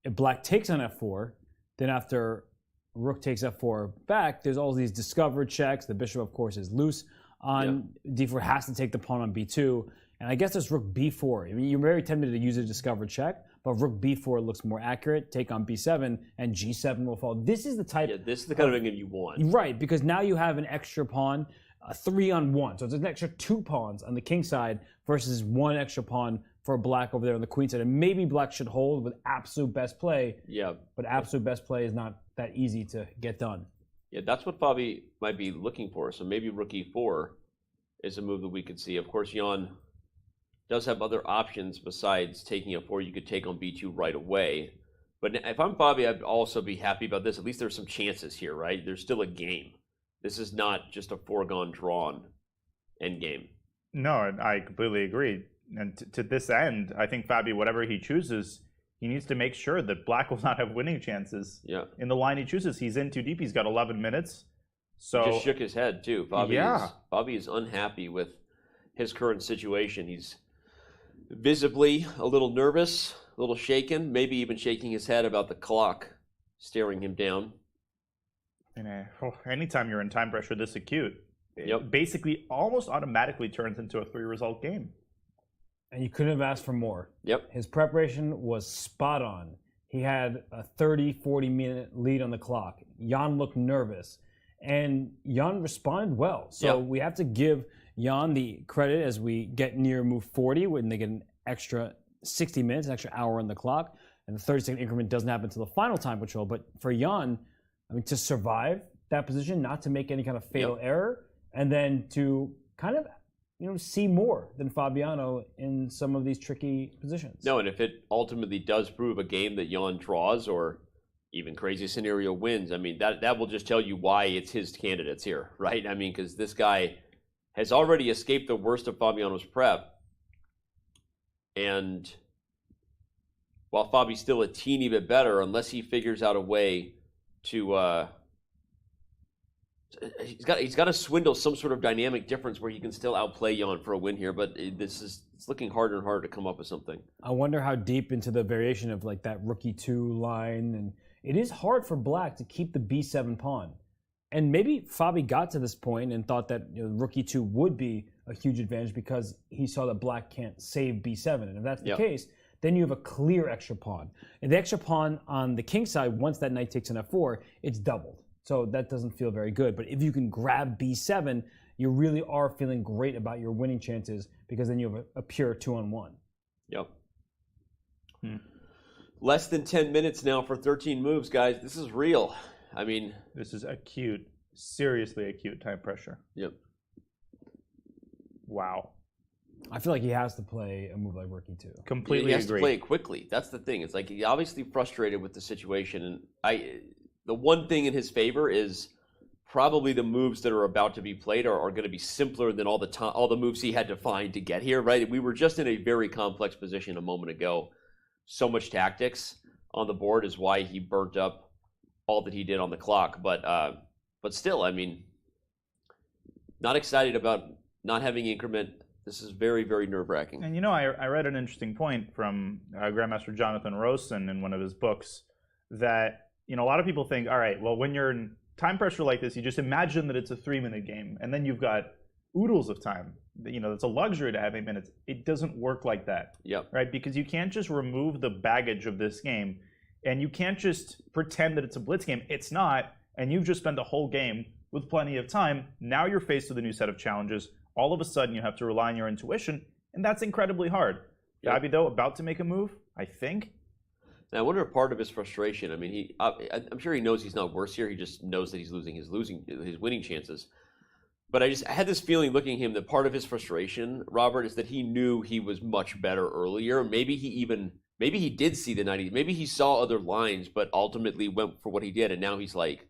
if black takes on f4, then after rook takes f4 back, there's all these discovered checks. The bishop, of course, is loose on d4, has to take the pawn on b2. And I guess it's rook b4. I mean, you're very tempted to use a discovered check, but rook b4 looks more accurate. Take on b7, and g7 will fall. This is the type. Yeah, this is the kind of thing you want. Right, because now you have an extra pawn, 3-on-1. So it's an extra 2 pawns on the king side versus 1 extra pawn for black over there on the queen side. And maybe black should hold with absolute best play. Yeah. But absolute best play is not that easy to get done. Yeah, that's what Fabi might be looking for. So maybe rook e4 is a move that we could see. Of course, Jan does have other options besides taking f4. You could take on b2 right away. But if I'm Fabi, I'd also be happy about this. At least there's some chances here, right? There's still a game. This is not just a foregone drawn end game. No, I completely agree. And to this end, I think Fabi, whatever he chooses, he needs to make sure that Black will not have winning chances. Yeah. In the line he chooses, he's in too deep. He's got 11 minutes. So He just shook his head too. Fabi is unhappy with his current situation. He's visibly a little nervous, a little shaken, maybe even shaking his head about the clock staring him down. Anytime you're in time pressure this acute, it basically almost automatically turns into a 3-result game. And you couldn't have asked for more. Yep. His preparation was spot on. He had a 30, 40-minute lead on the clock. Jan looked nervous, and Jan responded well. So we have to give Jan the credit as we get near move 40, when they get an extra 60 minutes, an extra hour on the clock, and the 30-second increment doesn't happen until the final time control. But for Jan, I mean, to survive that position, not to make any kind of fatal error, and then to kind of see more than Fabiano in some of these tricky positions. No, and if it ultimately does prove a game that Jan draws, or even crazy scenario wins, I mean, that will just tell you why it's his candidates here, right? I mean, because this guy has already escaped the worst of Fabiano's prep, and while Fabi's still a teeny bit better, unless he figures out a way to he's got to swindle some sort of dynamic difference where he can still outplay Jan for a win here, but it's looking harder and harder to come up with something. I wonder how deep into the variation of like that rookie 2 line, and it is hard for Black to keep the b7 pawn. And maybe Fabi got to this point and thought that rookie 2 would be a huge advantage because he saw that Black can't save b7. And if that's the case, then you have a clear extra pawn. And the extra pawn on the king side, once that knight takes an f4, it's doubled. So that doesn't feel very good. But if you can grab b7, you really are feeling great about your winning chances, because then you have a pure 2-on-1. Yep. Less than 10 minutes now for 13 moves, guys. This is real. I mean, this is acute, seriously acute time pressure. Yep. Wow. I feel like he has to play a move like rookie 2. Completely He has agree. to play it quickly. That's the thing. It's like he's obviously frustrated with the situation, and the one thing in his favor is probably the moves that are about to be played are going to be simpler than all the moves he had to find to get here, right? We were just in a very complex position a moment ago. So much tactics on the board is why he burnt up all that he did on the clock. But still, I mean, not excited about not having increment. This is very, very nerve-wracking. And I read an interesting point from Grandmaster Jonathan Rosen in one of his books that a lot of people think, all right, well, when you're in time pressure like this, you just imagine that it's a 3-minute game, and then you've got oodles of time. It's a luxury to have 8 minutes. It doesn't work like that. Yep. Right? Because you can't just remove the baggage of this game, and you can't just pretend that it's a blitz game. It's not, and you've just spent a whole game with plenty of time. Now you're faced with a new set of challenges. All of a sudden, you have to rely on your intuition, and that's incredibly hard. Yep. Fabi, though, about to make a move, I think. Now, I wonder if part of his frustration, I mean, I'm sure he knows he's not worse here. He just knows that he's losing his winning chances. But I had this feeling looking at him that part of his frustration, Robert, is that he knew he was much better earlier. Maybe he did see the 90. Maybe he saw other lines, but ultimately went for what he did. And now he's like,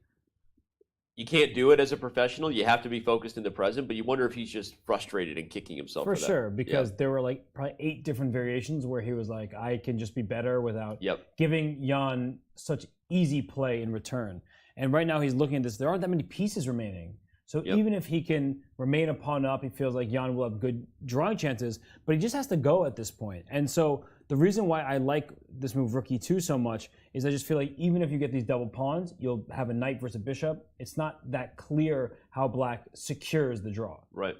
you can't do it as a professional. You have to be focused in the present. But you wonder if he's just frustrated and kicking himself for that. For sure, because there were like probably 8 different variations where he was like, I can just be better without giving Jan such easy play in return. And right now he's looking at this. There aren't that many pieces remaining. So even if he can remain a pawn up, he feels like Jan will have good drawing chances, but he just has to go at this point. And so the reason why I like this move rookie 2 so much is I just feel like even if you get these double pawns, you'll have a knight versus a bishop. It's not that clear how Black secures the draw. Right.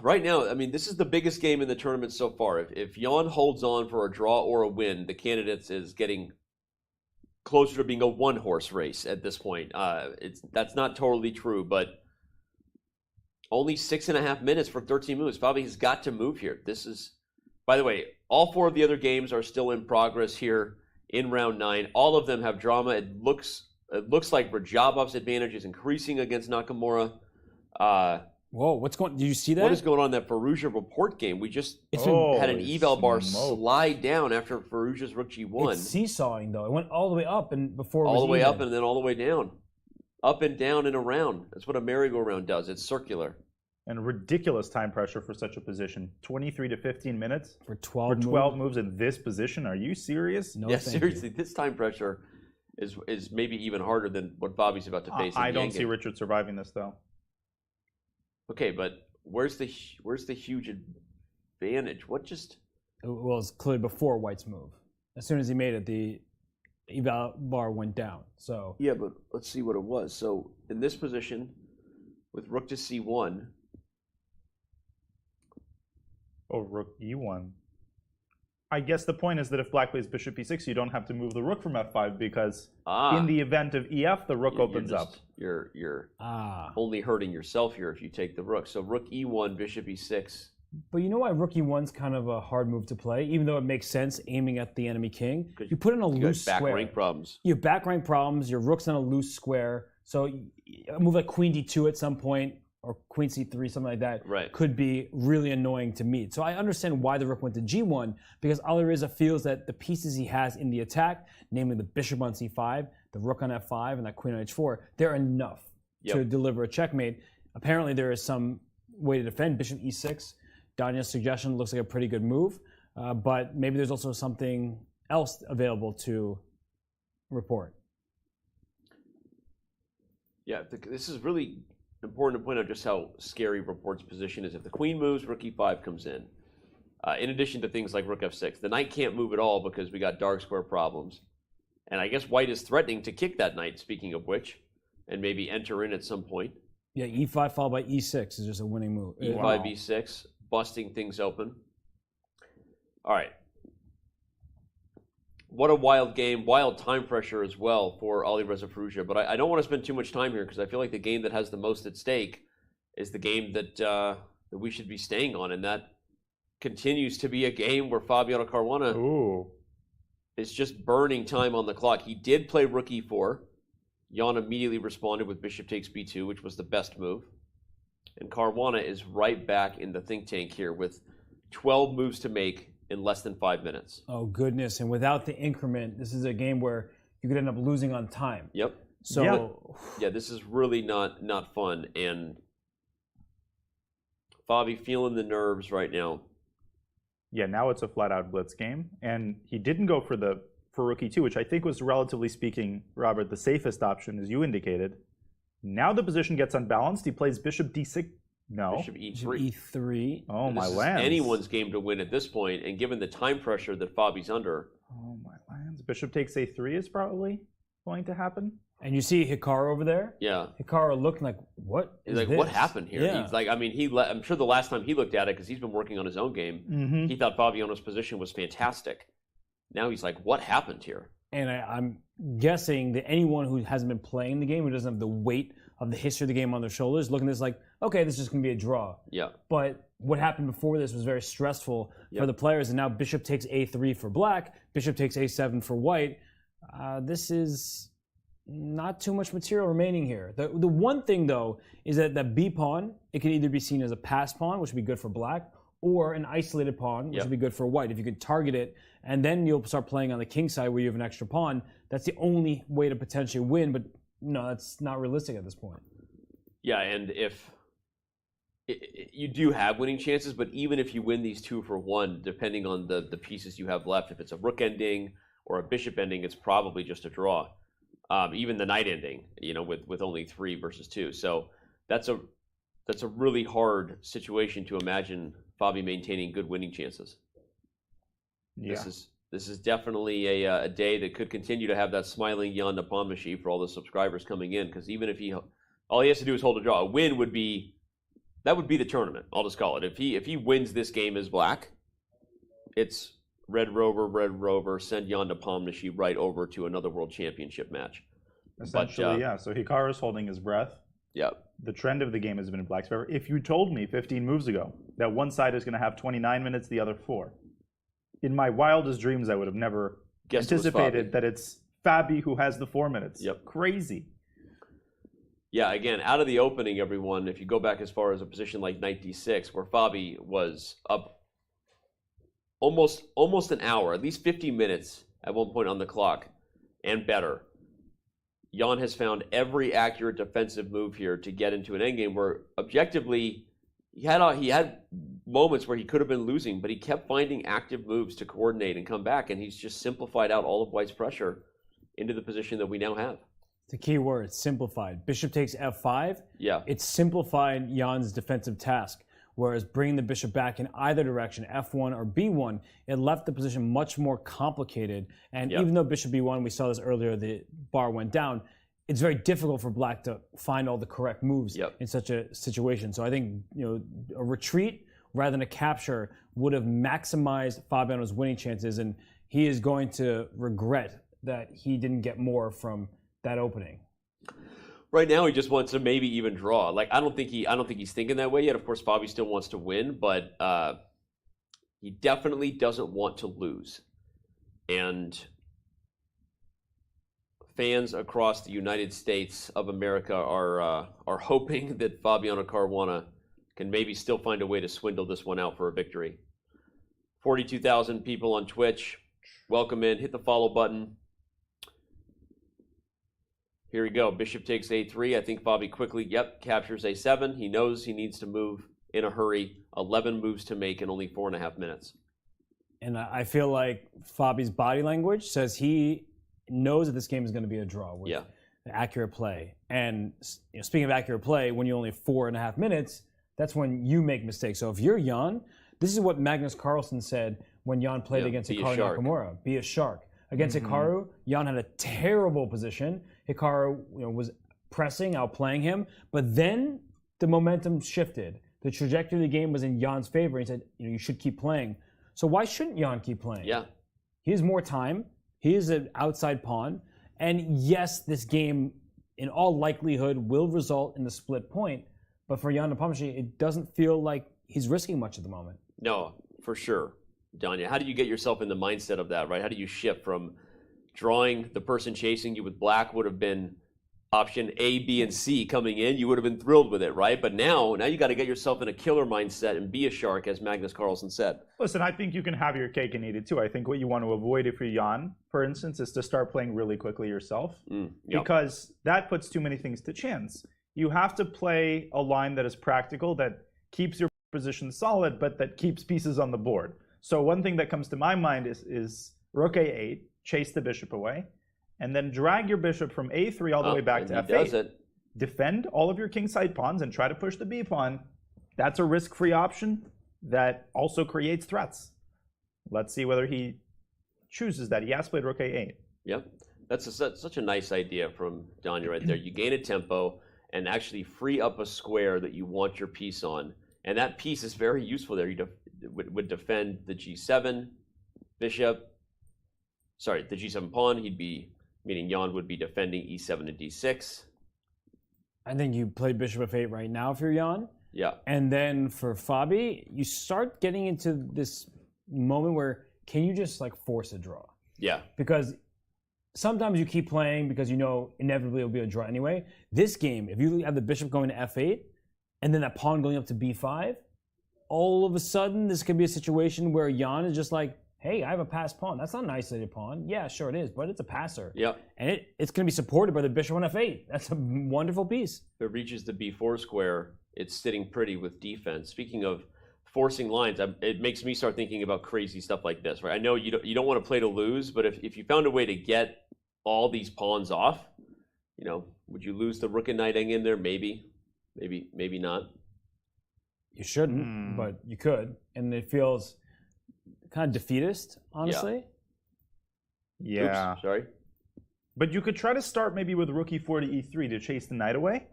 Right now, I mean, this is the biggest game in the tournament so far. If Jan holds on for a draw or a win, the candidates is getting closer to being a one-horse race at this point. That's not totally true, but only 6.5 minutes for 13 moves. Fabi has got to move here. This is, by the way, all 4 of the other games are still in progress here in round 9. All of them have drama. It looks like Rajabov's advantage is increasing against Nakamura. Whoa, what's going? Did you see that? What is going on in that Firouzja report game? We just had an eval bar slide down after Firouzja's rook g1. It's seesawing though. It went all the way up and before it was all the way even. up and then all the way down, up and down and around. That's what a merry-go-round does. It's circular. And ridiculous time pressure for such a position. 23 to 15 minutes for 12 moves in this position. Are you serious? No, yeah, seriously. This time pressure is maybe even harder than what Bobby's about to face. I don't see Richard surviving this though. Okay, but where's the huge advantage? What just? Well, it's clearly before White's move. As soon as he made it, the eval bar went down. So yeah, but let's see what it was. So in this position, with rook to c1. Oh, rook e1. I guess the point is that if black plays bishop e6, you don't have to move the rook from f5 because in the event of ef, the rook opens up. You're only hurting yourself here if you take the rook. So rook e1, bishop e6. But you know why rook e1's kind of a hard move to play, even though it makes sense aiming at the enemy king? You put in a loose square. Back rank problems. You have back rank problems. Your rook's on a loose square. So a move like queen d2 at some point, or queen c3, something like that, could be really annoying to meet. So I understand why the rook went to g1, because Alireza feels that the pieces he has in the attack, namely the bishop on c5, the rook on f5, and that queen on h4, they're enough to deliver a checkmate. Apparently there is some way to defend bishop e6. Danya's suggestion looks like a pretty good move, but maybe there's also something else available to report. Yeah, this is really important to point out just how scary Report's position is. If the queen moves, rook e5 comes in addition to things like rook f6. The knight can't move at all because we got dark square problems. And I guess White is threatening to kick that knight, speaking of which, and maybe enter in at some point. Yeah, e5 followed by e6 is just a winning move. e5, e6, busting things open. All right. What a wild game, wild time pressure as well for Alireza Firouzja. But I don't want to spend too much time here because I feel like the game that has the most at stake is the game that we should be staying on, and that continues to be a game where Fabiano Caruana is just burning time on the clock. He did play rook e4. Jan immediately responded with bishop takes b2, which was the best move. And Caruana is right back in the think tank here with 12 moves to make in less than 5 minutes. Oh, goodness. And without the increment, this is a game where you could end up losing on time. Yep. So yeah, this is really not fun. And Fabi feeling the nerves right now. Yeah, now it's a flat-out blitz game. And he didn't go for rook e2, which I think was, relatively speaking, Robert, the safest option, as you indicated. Now the position gets unbalanced. He plays bishop d6. No. Bishop e3. e3. Oh, my lands. lands. Anyone's game to win at this point, and given the time pressure that Fabi's under. Oh, my lands. Bishop takes a3 is probably going to happen. And you see Hikaru over there? Yeah. Hikaru looking like, what is like, this? what happened here? Yeah. He's like, I mean, I'm sure the last time he looked at it, because he's been working on his own game, he thought Fabiano's position was fantastic. Now he's like, what happened here? And I'm guessing that anyone who hasn't been playing the game, who doesn't have the weight of the history of the game on their shoulders, looking at this like, okay, this is just going to be a draw. Yeah. But what happened before this was very stressful for the players, and now bishop takes a3 for black, bishop takes a7 for white. This is not too much material remaining here. The one thing, though, is that that b pawn, it can either be seen as a pass pawn, which would be good for black, or an isolated pawn, which would be good for white. If you can target it, and then you'll start playing on the king side where you have an extra pawn, that's the only way to potentially win, but no, that's not realistic at this point. Yeah, and if you do have winning chances, but even if you win these 2 for 1, depending on the pieces you have left, if it's a rook ending or a bishop ending, it's probably just a draw. Even the knight ending, with only 3 versus 2. So that's a really hard situation to imagine Fabi maintaining good winning chances. Yeah. This is definitely a day that could continue to have that smiling Jan Nepomniachtchi for all the subscribers coming in, because even if all he has to do is hold a draw, a win would be the tournament. I'll just call it. If he wins this game as black, it's Red Rover, send Jan Nepomniachtchi right over to another world championship match. Essentially, yeah. So Hikaru's holding his breath. Yeah. The trend of the game has been in black's favor. If you told me 15 moves ago that one side is going to have 29 minutes, the other 4, in my wildest dreams, I would have never anticipated that it's Fabi who has the 4 minutes. Yep. Crazy. Yeah, again, out of the opening, everyone, if you go back as far as a position like knight d6, where Fabi was up almost an hour, at least 50 minutes at one point on the clock, and better, Jan has found every accurate defensive move here to get into an endgame where, objectively, he had moments where he could have been losing, but he kept finding active moves to coordinate and come back, and he's just simplified out all of White's pressure into the position that we now have. The key word, simplified. Bishop takes f5. Yeah. It simplified Jan's defensive task, whereas bringing the bishop back in either direction, f1 or b1, it left the position much more complicated. And even though bishop b1, we saw this earlier, the bar went down, it's very difficult for black to find all the correct moves in such a situation. So I think a retreat rather than a capture would have maximized Fabiano's winning chances, and he is going to regret that he didn't get more from that opening. Right now, he just wants to maybe even draw. Like I don't think he's thinking that way yet. Of course, Fabi still wants to win, but he definitely doesn't want to lose. And fans across the United States of America are hoping that Fabiano Caruana can maybe still find a way to swindle this one out for a victory. 42,000 people on Twitch. Welcome in. Hit the follow button. Here we go. Bishop takes a3. I think Fabi quickly, captures a7. He knows he needs to move in a hurry. 11 moves to make in only 4.5 minutes. And I feel like Fabi's body language says he knows that this game is going to be a draw with accurate play. And speaking of accurate play, when you only have 4.5 minutes, that's when you make mistakes. So if you're Jan, this is what Magnus Carlsen said when Jan played against Hikaru Nakamura. Be a shark. Against Hikaru, Jan had a terrible position. Hikaru was pressing, outplaying him. But then the momentum shifted. The trajectory of the game was in Jan's favor. He said, you should keep playing. So why shouldn't Jan keep playing? Yeah. He has more time. He is an outside pawn. And yes, this game, in all likelihood, will result in the split point. But for Jan Nepomniachtchi, it doesn't feel like he's risking much at the moment. No, for sure. Danya, how do you get yourself in the mindset of that, right? How do you shift from drawing the person chasing you with black would have been option A, B, and C coming in? You would have been thrilled with it, right? But now you got to get yourself in a killer mindset and be a shark, as Magnus Carlsen said. Listen, I think you can have your cake and eat it too. I think what you want to avoid if you're Jan, for instance, is to start playing really quickly yourself, because that puts too many things to chance. You have to play a line that is practical, that keeps your position solid, but that keeps pieces on the board. So one thing that comes to my mind is rook a8, chase the bishop away, and then drag your bishop from a3 all the way back to f8. Defend all of your kingside pawns and try to push the b pawn. That's a risk-free option that also creates threats. Let's see whether he chooses that. He has played rook a8. Yep. That's such a nice idea from Danya right there. You gain a tempo and actually free up a square that you want your piece on. And that piece is very useful there. You would defend the g7 bishop. Sorry, the g7 pawn. Meaning Jan would be defending e7 and d6. I think you play bishop f8 right now if you're Jan. Yeah. And then for Fabi, you start getting into this moment where can you just force a draw? Yeah. Because sometimes you keep playing because inevitably it'll be a draw anyway. This game, if you have the bishop going to f8 and then that pawn going up to b5, all of a sudden this could be a situation where Jan is just like, hey, I have a passed pawn. That's not an isolated pawn. Yeah, sure it is, but it's a passer. Yeah. And it's going to be supported by the bishop on f8. That's a wonderful piece. If it reaches the b4 square, it's sitting pretty with defense. Speaking of forcing lines, it makes me start thinking about crazy stuff like this, right? I know you don't want to play to lose, but if you found a way to get all these pawns off, would you lose the rook and knight in there? Maybe not. You shouldn't, but you could. And it feels kind of defeatist, honestly. Yeah. Oops, sorry. But you could try to start maybe with rook e4 to e3 to chase the knight away.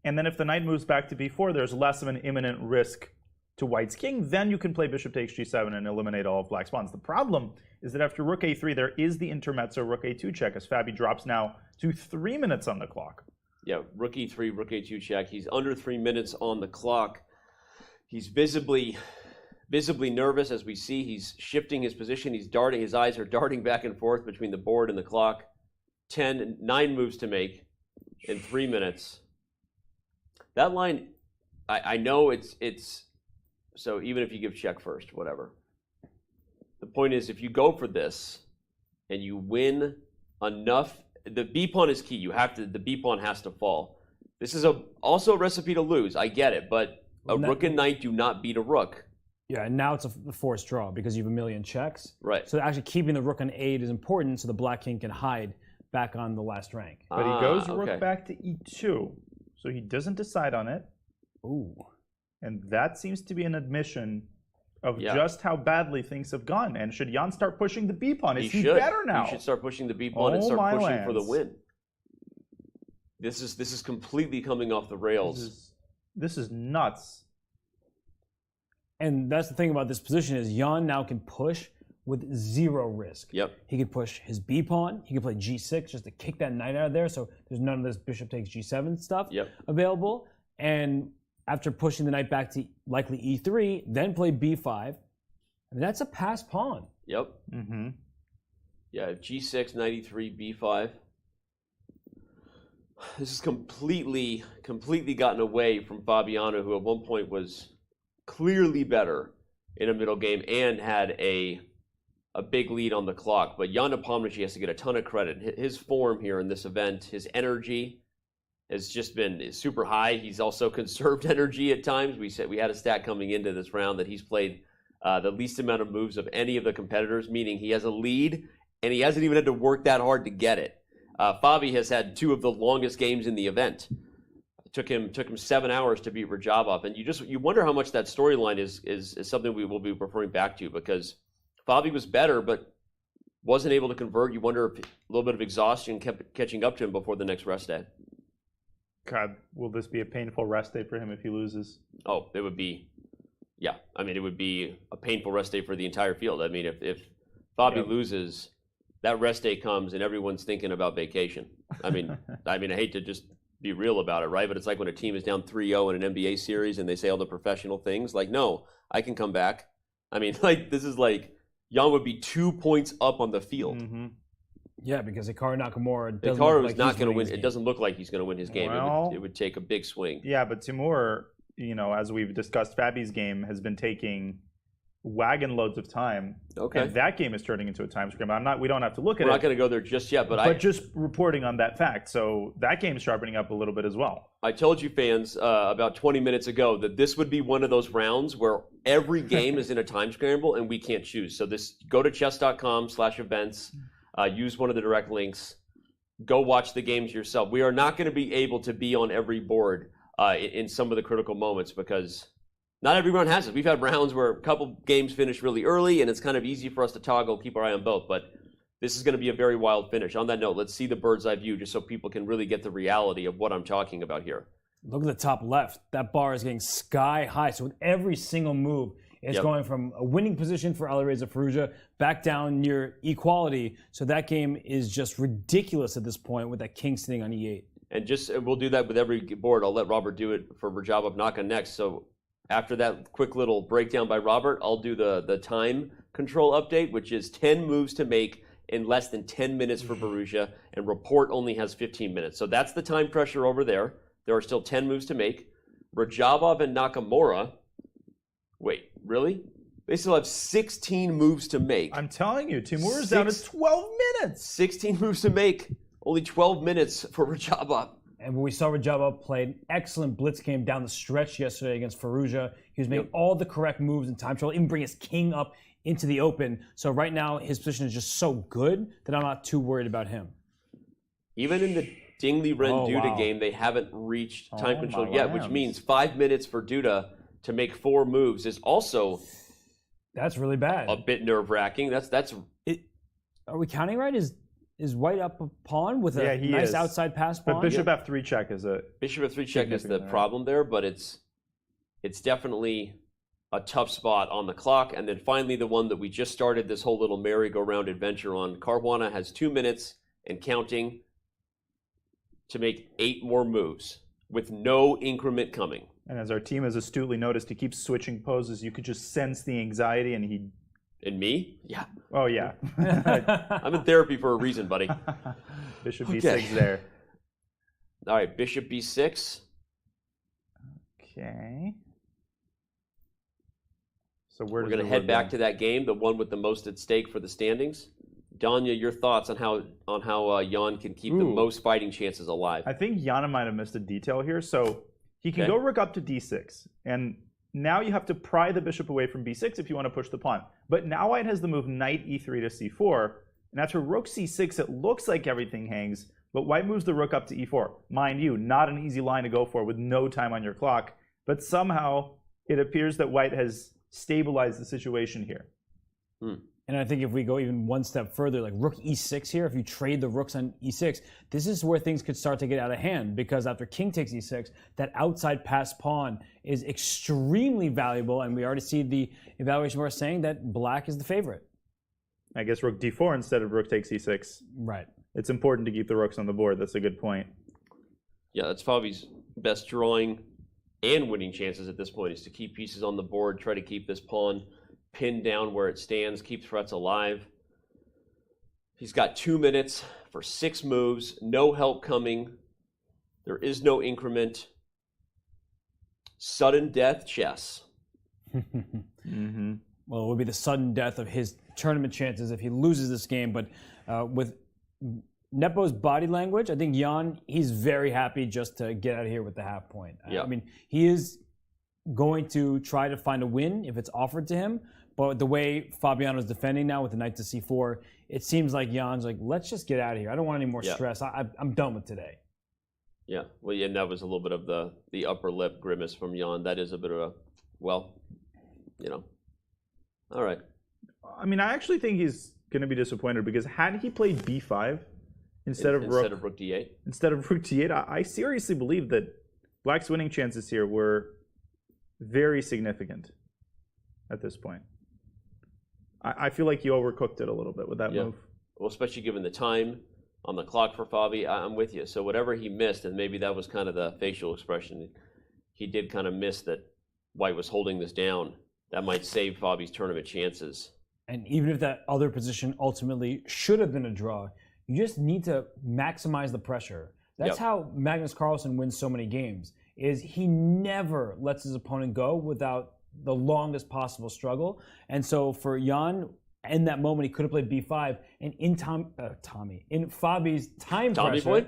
And then if the knight moves back to b4, there's less of an imminent risk to white's king. Then you can play bishop takes g7 and eliminate all of black's pawns. The problem is that after rook a3, there is the intermezzo rook a2 check, as Fabi drops now to 3 minutes on the clock. Yeah, rook e3, rook a2 check. He's under 3 minutes on the clock. He's visibly nervous, as we see. He's shifting his position. He's darting. His eyes are darting back and forth between the board and the clock. 9 moves to make in 3 minutes. That line, I know it's so even if you give check first, whatever. The point is, if you go for this and you win enough, the B pawn is key. The B pawn has to fall. This is also a recipe to lose. I get it, but a rook and knight do not beat a rook. Yeah, and now it's a forced draw because you have a million checks. Right. So actually keeping the rook on 8 is important so the black king can hide back on the last rank. But he goes rook back to e2, so he doesn't decide on it. Ooh. And that seems to be an admission of just how badly things have gone. And should Jan start pushing the B pawn? Is he better now? He should start pushing the B pawn and start pushing for the win. This is completely coming off the rails. This is nuts. And that's the thing about this position is Jan now can push with 0 risk. Yep. He could push his B pawn. He could play G6 just to kick that knight out of there. So there's none of this bishop takes G7 stuff available. And after pushing the knight back to likely E3, then play B5. I mean, that's a passed pawn. Yep. Mm-hmm. Yeah, G6, knight E3, B5. This is completely gotten away from Fabiano, who at one point was clearly better in a middle game and had a big lead on the clock. But Jan Nepomniachtchi has to get a ton of credit. His form here in this event, his energy has just been super high. He's also conserved energy at times. We had a stat coming into this round that he's played the least amount of moves of any of the competitors, meaning he has a lead and he hasn't even had to work that hard to get it. Fabi has had 2 of the longest games in the event. It took him 7 hours to beat Rajabov, and you wonder how much that storyline is something we will be referring back to, because Fabi was better but wasn't able to convert. You wonder if a little bit of exhaustion kept catching up to him before the next rest day. God, will this be a painful rest day for him if he loses? Oh, it would be, yeah. I mean, it would be a painful rest day for the entire field. I mean, if Fabi loses, that rest day comes and everyone's thinking about vacation. I mean, I hate to just be real about it, right? But it's like when a team is down 3-0 in an NBA series and they say all the professional things, like, no, I can come back. I mean, like, this is like, Jan would be 2 points up on the field. Mm-hmm. Yeah, because Hikaru Nakamura doesn't Hikaru look is not going to win. It doesn't look like he's going to win his game. Well, it would take a big swing. Yeah, but Timur, as we've discussed, Fabi's game has been taking wagon loads of time. Okay. And that game is turning into a time scramble. We don't have to look at it. We're not going to go there just yet, but just reporting on that fact. So that game's sharpening up a little bit as well. I told you fans about 20 minutes ago that this would be one of those rounds where every game is in a time scramble and we can't choose. So go to chess.com/events, use one of the direct links, go watch the games yourself. We are not going to be able to be on every board in some of the critical moments because not every round has it. We've had rounds where a couple games finish really early and it's kind of easy for us to toggle, keep our eye on both. But this is going to be a very wild finish. On that note, let's see the bird's eye view just so people can really get the reality of what I'm talking about here. Look at the top left. That bar is getting sky high. So with every single move, it's going from a winning position for Alireza Firouzja back down near equality. So that game is just ridiculous at this point with that king sitting on e8. And we'll do that with every board. I'll let Robert do it for Rajabov Naka next. So after that quick little breakdown by Robert, I'll do the time control update, which is 10 moves to make in less than 10 minutes for Firouzja, and Report only has 15 minutes. So that's the time pressure over there. There are still 10 moves to make. Rajabov and Nakamura, wait, really? They still have 16 moves to make. I'm telling you, Timur is down to 12 minutes. 16 moves to make, only 12 minutes for Rajabov. And when we saw Rajabov play an excellent blitz game down the stretch yesterday against Firouzja, he was making all the correct moves in time control, even bring his king up into the open. So right now, his position is just so good that I'm not too worried about him. Even in the Liren Duda game, they haven't reached time control yet, which means 5 minutes for Duda to make 4 moves is also that's really bad. A bit nerve-wracking. That's. Are we counting right? Is White up a pawn with a nice outside pass pawn? But Bishop F3 check is a Bishop F3 check is the problem there, but it's definitely a tough spot on the clock. And then finally, the one that we just started this whole little merry-go-round adventure on. Caruana has 2 minutes and counting to make 8 more moves with no increment coming. And as our team has astutely noticed, he keeps switching poses. You could just sense the anxiety, and he. And me? Yeah. Oh, yeah. I'm in therapy for a reason, buddy. Bishop B6 there. All right, Bishop B6. Okay. So we're going to head back to that game, the one with the most at stake for the standings. Danya, your thoughts on how Jan can keep the most fighting chances alive? I think Jan might have missed a detail here. So he can go rook up to d6, and now you have to pry the bishop away from b6 if you want to push the pawn. But now white has the move knight e3 to c4, and after rook c6, it looks like everything hangs, but white moves the rook up to e4. Mind you, not an easy line to go for with no time on your clock, but somehow it appears that white has stabilized the situation here. And I think if we go even one step further, like rook e6 here, if you trade the rooks on e6, this is where things could start to get out of hand, because after king takes e6, that outside pass pawn is extremely valuable, and we already see the evaluation where it's saying that black is the favorite. I guess rook d4 instead of rook takes e6. Right. It's important to keep the rooks on the board. That's a good point. Yeah, that's Fabi's best drawing and winning chances at this point, is to keep pieces on the board, try to keep this pawn pinned down where it stands, keep threats alive. He's got 2 minutes for 6 moves, no help coming. There is no increment. Sudden death chess. Well, it would be the sudden death of his tournament chances if he loses this game, but with Nepo's body language, I think Jan, he's very happy just to get out of here with the half point. Yeah. I mean, he is going to try to find a win if it's offered to him, but the way Fabiano's defending now with the knight to c4, it seems like Jan's like, let's just get out of here. I don't want any more stress. I'm done with today. Yeah, well, yeah, and that was a little bit of the upper lip grimace from Jan. That is a bit of a, well, you know. All right. I mean, I actually think he's going to be disappointed, because had he played b5 instead of rook d8, instead of rook d8, I seriously believe that black's winning chances here were very significant at this point. I feel like you overcooked it a little bit with that move. Well, especially given the time on the clock for Fabi, I'm with you. So whatever he missed, and maybe that was kind of the facial expression, he did kind of miss that white was holding this down. That might save Fabi's tournament chances. And even if that other position ultimately should have been a draw, you just need to maximize the pressure. That's how Magnus Carlsen wins so many games, is he never lets his opponent go without the longest possible struggle. And so for Jan, in that moment, he could have played b5, and in Fabi's time pressure,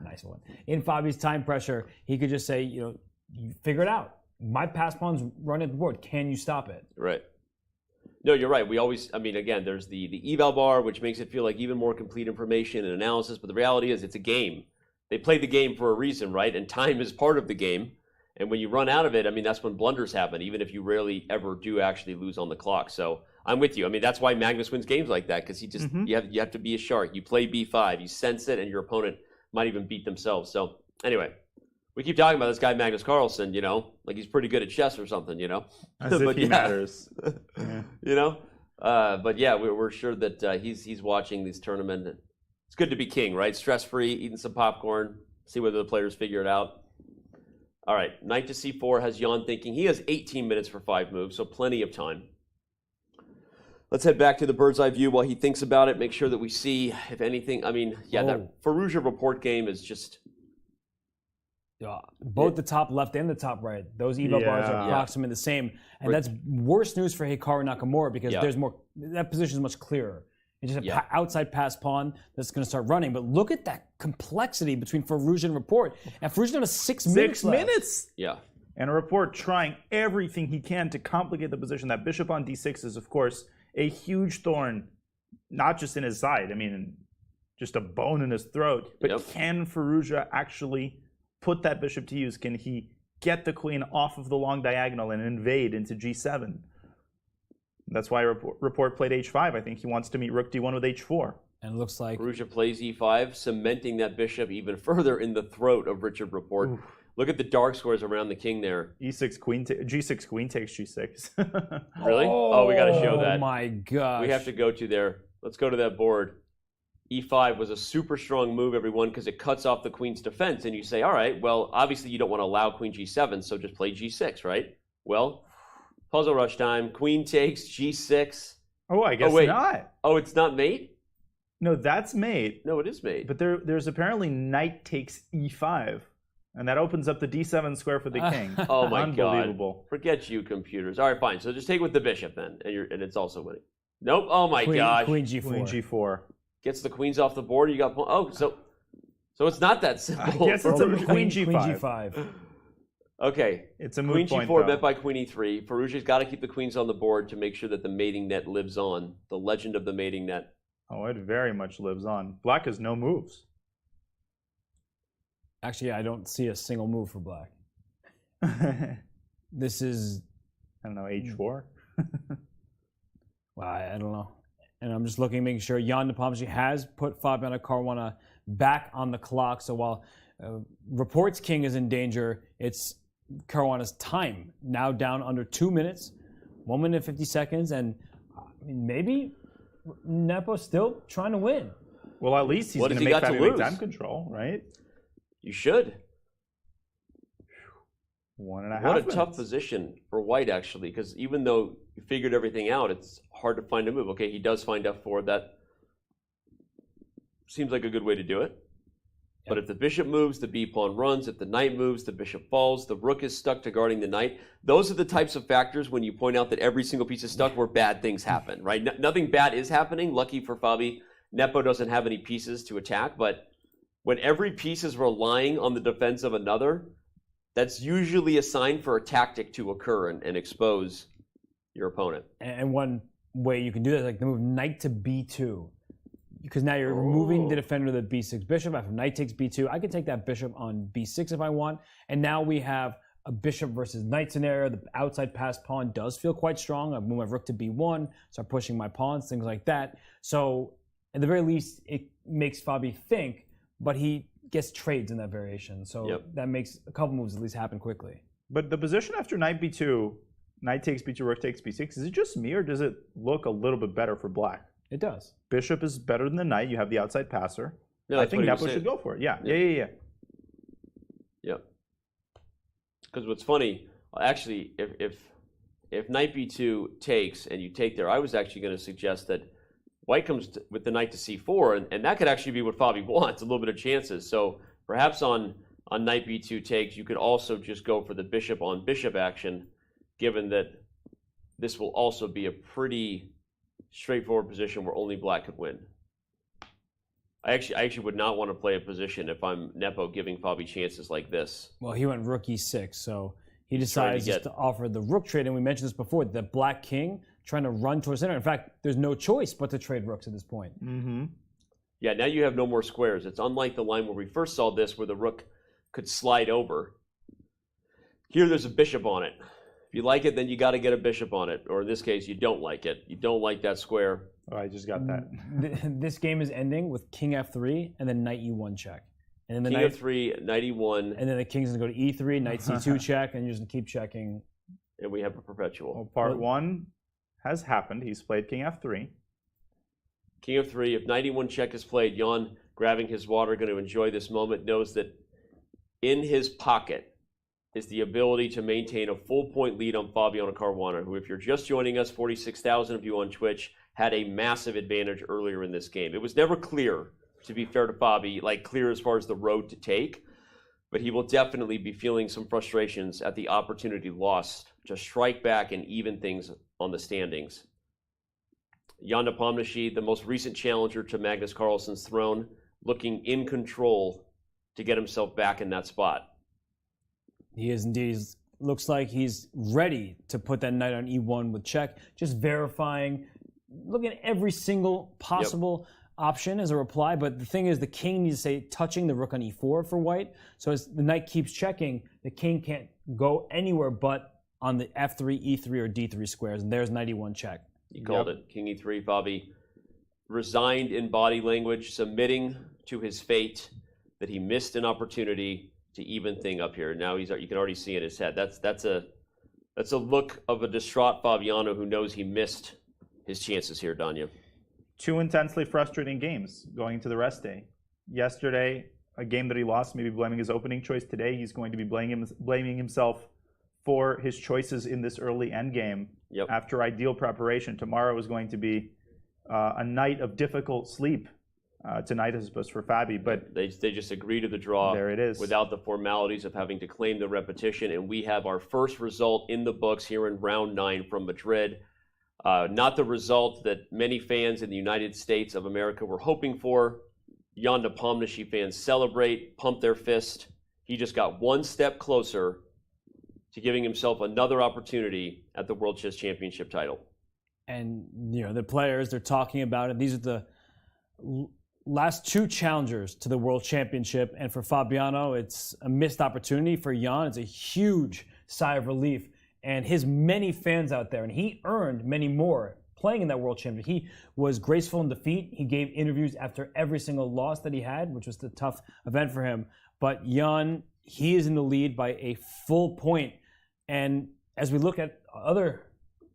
nice one. In Fabi's time pressure, he could just say, you figure it out. My pass pawn's running the board. Can you stop it? Right. No, you're right. We always, I mean, again, there's the eval bar, which makes it feel like even more complete information and analysis, but the reality is it's a game. They play the game for a reason, right? And time is part of the game. And when you run out of it, I mean, that's when blunders happen, even if you rarely ever do actually lose on the clock. So I'm with you. I mean, that's why Magnus wins games like that, because he just, you have to be a shark. You play b5, you sense it, and your opponent might even beat themselves. So anyway, we keep talking about this guy, Magnus Carlsen, like he's pretty good at chess or something, As if he matters. But yeah, we're sure that he's watching this tournament. It's good to be king, right? Stress-free, eating some popcorn, see whether the players figure it out. All right, knight to c4 has Jan thinking. He has 18 minutes for 5 moves, so plenty of time. Let's head back to the bird's eye view while he thinks about it, make sure that we see if anything. I mean, that Firouzja report game is just... both the top left and the top right, those eval bars are approximately the same. And that's worse news for Hikaru Nakamura, because there's more, that position is much clearer. It's just an outside pass pawn that's going to start running. But look at that complexity between Firouzja and Report. And Firouzja has 6 minutes left. 6 minutes? Yeah. And a Report trying everything he can to complicate the position. That bishop on d6 is, of course, a huge thorn, not just in his side. I mean, just a bone in his throat. But can Firouzja actually put that bishop to use? Can he get the queen off of the long diagonal and invade into g7? That's why Report played h5. I think he wants to meet rook d1 with h4. And it looks like Firouzja plays e5, cementing that bishop even further in the throat of Richard Report. Oof. Look at the dark squares around the king there. E6 queen, g6 queen takes g6. Really? Oh, we got to show that. Oh my gosh. We have to go to there. Let's go to that board. E5 was a super strong move, everyone, because it cuts off the queen's defense. And you say, all right, well, obviously you don't want to allow queen g7, so just play g6, right? Well, puzzle rush time. Queen takes g6. Oh, I guess not. Oh, it's not mate? No, that's mate. No, it is mate. But there's apparently knight takes e5. And that opens up the d7 square for the king. Oh my Unbelievable. God. Forget you, computers. All right, fine. So just take with the bishop then, and it's also winning. Nope. Oh my gosh. Queen G4. Queen G4. Gets the queens off the board. You got so it's not that simple. Yes, it's a Queen G5. Queen G5. Okay. It's a moot Queen point, G4 though. met by Queen E3. Firouzja's got to keep the queens on the board to make sure that the mating net lives on. The legend of the mating net. Oh, it very much lives on. Black has no moves. Actually, I don't see a single move for black. This is... I don't know, H4? Well, I don't know. And I'm just looking, making sure Jan Nepomniachtchi has put Fabiano Caruana back on the clock. So while reports king is in danger, it's Caruana's time now down under 2 minutes, 1 minute 50 seconds, and maybe Nepo's still trying to win. Well, at least he's What going has to he make got to Fabiano lose? time control, right? You should. 1.5 What a minutes. tough position for white, actually, because even though you figured everything out, it's hard to find a move. Okay, he does find f4. That seems like a good way to do it. But if the bishop moves, the b-pawn runs. If the knight moves, the bishop falls. The rook is stuck to guarding the knight. Those are the types of factors when you point out that every single piece is stuck where bad things happen, right? Nothing bad is happening. Lucky for Fabi, Nepo doesn't have any pieces to attack. But when every piece is relying on the defense of another, that's usually a sign for a tactic to occur and expose your opponent. And one way you can do that is like the move knight to b2. Because now you're removing the defender of the b6 bishop. After knight takes b2, I can take that bishop on b6 if I want. And now we have a bishop versus knight scenario. The outside pass pawn does feel quite strong. I've moved my rook to b1, start pushing my pawns, things like that. So at the very least, it makes Fabi think, but he gets trades in that variation. So that makes a couple moves at least happen quickly. But the position after knight b2, knight takes b2, rook takes b6, is it just me or does it look a little bit better for black? It does. Bishop is better than the knight. You have the outside passer. Yeah, I think Nepo should go for it. Yeah. Yep. Because what's funny, actually, if knight b2 takes and you take there, I was actually going to suggest that white comes with the knight to c4, and that could actually be what Fabi wants, a little bit of chances. So perhaps on knight b2 takes, you could also just go for the bishop on bishop action, given that this will also be a pretty straightforward position where only black could win. I actually would not want to play a position if I'm Nepo giving Fabi chances like this. Well, he went rook e6, so he decides just to offer the rook trade. And we mentioned this before, the black king trying to run towards center. In fact, there's no choice but to trade rooks at this point. Mm-hmm. Yeah, now you have no more squares. It's unlike the line where we first saw this, where the rook could slide over. Here, there's a bishop on it. If you like it, then you got to get a bishop on it. Or in this case, you don't like it. You don't like that square. Oh, I just got that. This game is ending with king f3 and then knight e1 check. And then the king knight f3, knight e1. And then the king's going to go to e3, knight c2 check, and you're just going to keep checking. And we have a perpetual. Well, part one has happened. He's played king f3. King f3. If knight e1 check is played, Jan, grabbing his water, going to enjoy this moment, knows that in his pocket is the ability to maintain a full point lead on Fabiano Caruana, who, if you're just joining us, 46,000 of you on Twitch, had a massive advantage earlier in this game. It was never clear, to be fair to Fabi, like clear as far as the road to take, but he will definitely be feeling some frustrations at the opportunity lost to strike back and even things on the standings. Jan Nepomniachtchi, the most recent challenger to Magnus Carlsen's throne, looking in control to get himself back in that spot. He is indeed. Looks like he's ready to put that knight on e1 with check, just verifying, looking at every single possible option as a reply. But the thing is, the king needs to say touching the rook on e4 for white. So as the knight keeps checking, the king can't go anywhere but on the f3, e3, or d3 squares. And there's knight e1 check. He called it. King e3, Fabi resigned in body language, submitting to his fate that he missed an opportunity to even thing up here. Now you can already see in his head. That's a look of a distraught Fabiano who knows he missed his chances here, Danya. Two intensely frustrating games going into the rest day. Yesterday, a game that he lost, maybe blaming his opening choice. Today, he's going to be blaming himself for his choices in this early endgame. After ideal preparation, tomorrow is going to be a night of difficult sleep tonight as opposed for Fabi. But they just agree to the draw. There it is. Without the formalities of having to claim the repetition. And we have our first result in the books here in round 9 from Madrid. Not the result that many fans in the United States of America were hoping for. Jan Nepomniachtchi fans celebrate, pump their fist. He just got one step closer to giving himself another opportunity at the World Chess Championship title. And, the players, they're talking about it. These are the last 2 challengers to the World Championship. And for Fabiano, it's a missed opportunity. For Jan, it's a huge sigh of relief. And his many fans out there, and he earned many more playing in that World Championship. He was graceful in defeat. He gave interviews after every single loss that he had, which was a tough event for him. But Jan, he is in the lead by a full point. And as we look at other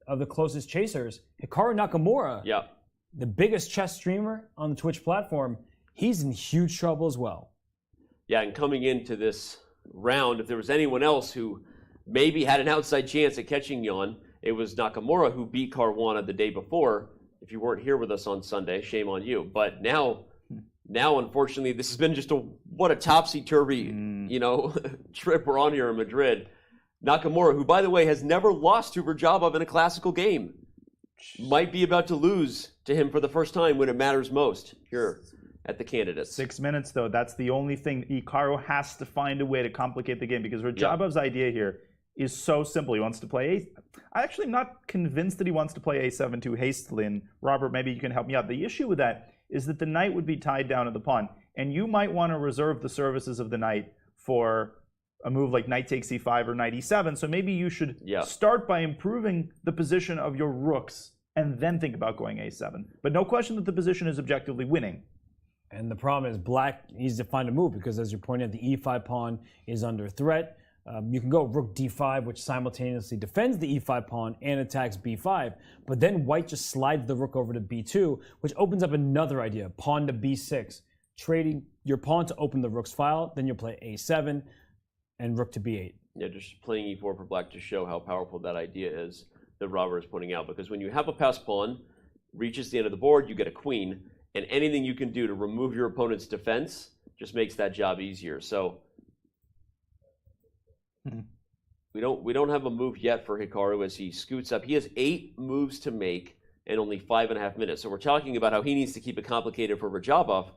of the closest chasers, Hikaru Nakamura, the biggest chess streamer on the Twitch platform, he's in huge trouble as well. Yeah, and coming into this round, if there was anyone else who maybe had an outside chance at catching Jan, it was Nakamura, who beat Caruana the day before. If you weren't here with us on Sunday, shame on you. But now unfortunately, this has been just what a topsy-turvy, trip we're on here in Madrid. Nakamura, who, by the way, has never lost to Rajabov in a classical game, might be about to lose to him for the first time when it matters most here at the Candidates. 6 minutes, though. That's the only thing. Hikaru has to find a way to complicate the game, because Rajabov's idea here is so simple. He wants to play I'm actually not convinced that he wants to play a7 too hastily. And Robert, maybe you can help me out. The issue with that is that the knight would be tied down to the pawn, and you might want to reserve the services of the knight for a move like knight takes e5 or knight e7. So maybe you should start by improving the position of your rooks and then think about going a7. But no question that the position is objectively winning. And the problem is Black needs to find a move, because as you pointed out, the e5 pawn is under threat. You can go rook d5, which simultaneously defends the e5 pawn and attacks b5. But then White just slides the rook over to b2, which opens up another idea, pawn to b6. Trading your pawn to open the rook's file, then you'll play a7 and rook to b8. Yeah, just playing e4 for Black to show how powerful that idea is that Robert is putting out. Because when you have a passed pawn, reaches the end of the board, you get a queen, and anything you can do to remove your opponent's defense just makes that job easier. So we don't have a move yet for Hikaru as he scoots up. He has 8 moves to make and only 5.5 minutes. So we're talking about how he needs to keep it complicated for Rajabov.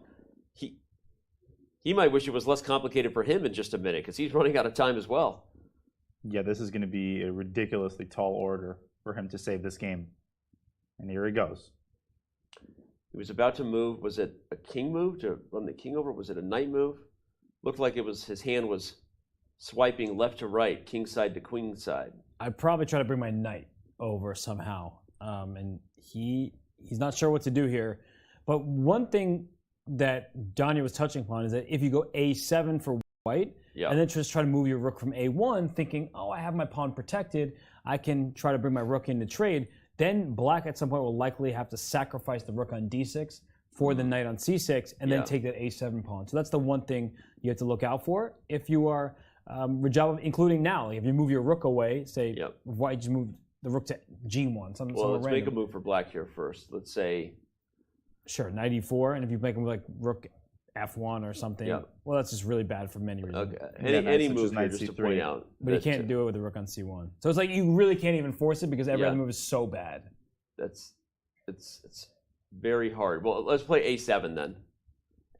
He might wish it was less complicated for him in just a minute, because he's running out of time as well. Yeah, this is going to be a ridiculously tall order for him to save this game. And here he goes. He was about to move. Was it a king move to run the king over? Was it a knight move? Looked like it was. His hand was swiping left to right, king side to queen side. I'd probably try to bring my knight over somehow. And he's not sure what to do here. But one thing that Danya was touching upon is that if you go a7 for White, and then just try to move your rook from a1, thinking, oh, I have my pawn protected, I can try to bring my rook into trade, then Black at some point will likely have to sacrifice the rook on d6 for the knight on c6, and then take that a7 pawn. So that's the one thing you have to look out for if you are Rajabov, including now. Like if you move your rook away, say White just moved the rook to g1. Well, let's make a move for Black here first. Let's say... Sure, knight e4, and if you make him like rook f1 or something, well, that's just really bad for many reasons. Okay. Any move here, just to point out. But you can't do it with the rook on c1. So it's like you really can't even force it, because every other move is so bad. It's very hard. Well, let's play a7 then.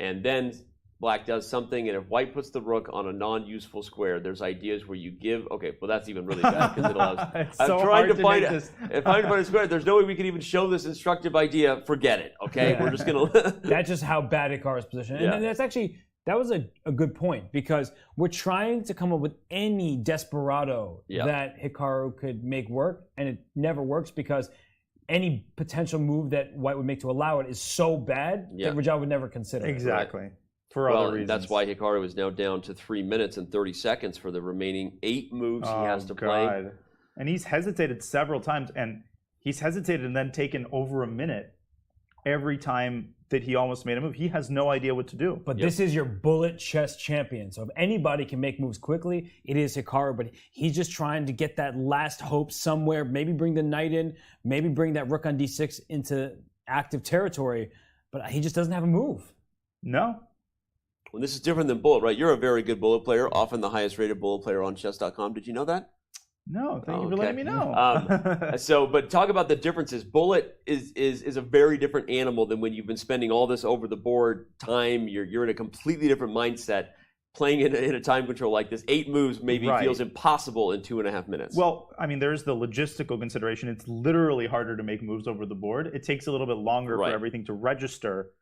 And then Black does something, and if White puts the rook on a non-useful square, there's ideas where you give... Okay, well, that's even really bad, because it allows... I'm trying to find a square. There's no way we can even show this instructive idea. Forget it, okay? We're just going to... That's just how bad Hikaru's position. And that's actually... That was a good point, because we're trying to come up with any desperado that Hikaru could make work, and it never works, because any potential move that White would make to allow it is so bad that Rajabov would never consider it. Exactly. For other reasons. That's why Hikaru is now down to 3 minutes and 30 seconds for the remaining 8 moves he has to play. And he's hesitated several times, and he's hesitated and then taken over a minute every time that he almost made a move. He has no idea what to do. But this is your bullet chess champion. So if anybody can make moves quickly, it is Hikaru. But he's just trying to get that last hope somewhere. Maybe bring the knight in. Maybe bring that rook on d6 into active territory. But he just doesn't have a move. No. Well, this is different than bullet, right? You're a very good bullet player, often the highest rated bullet player on Chess.com. Did you know that? No, thank you for letting me know. But talk about the differences. Bullet is a very different animal than when you've been spending all this over the board time. You're in a completely different mindset. Playing in a time control like this, 8 moves maybe feels impossible in 2.5 minutes. Well, I mean, there's the logistical consideration. It's literally harder to make moves over the board. It takes a little bit longer for everything to register.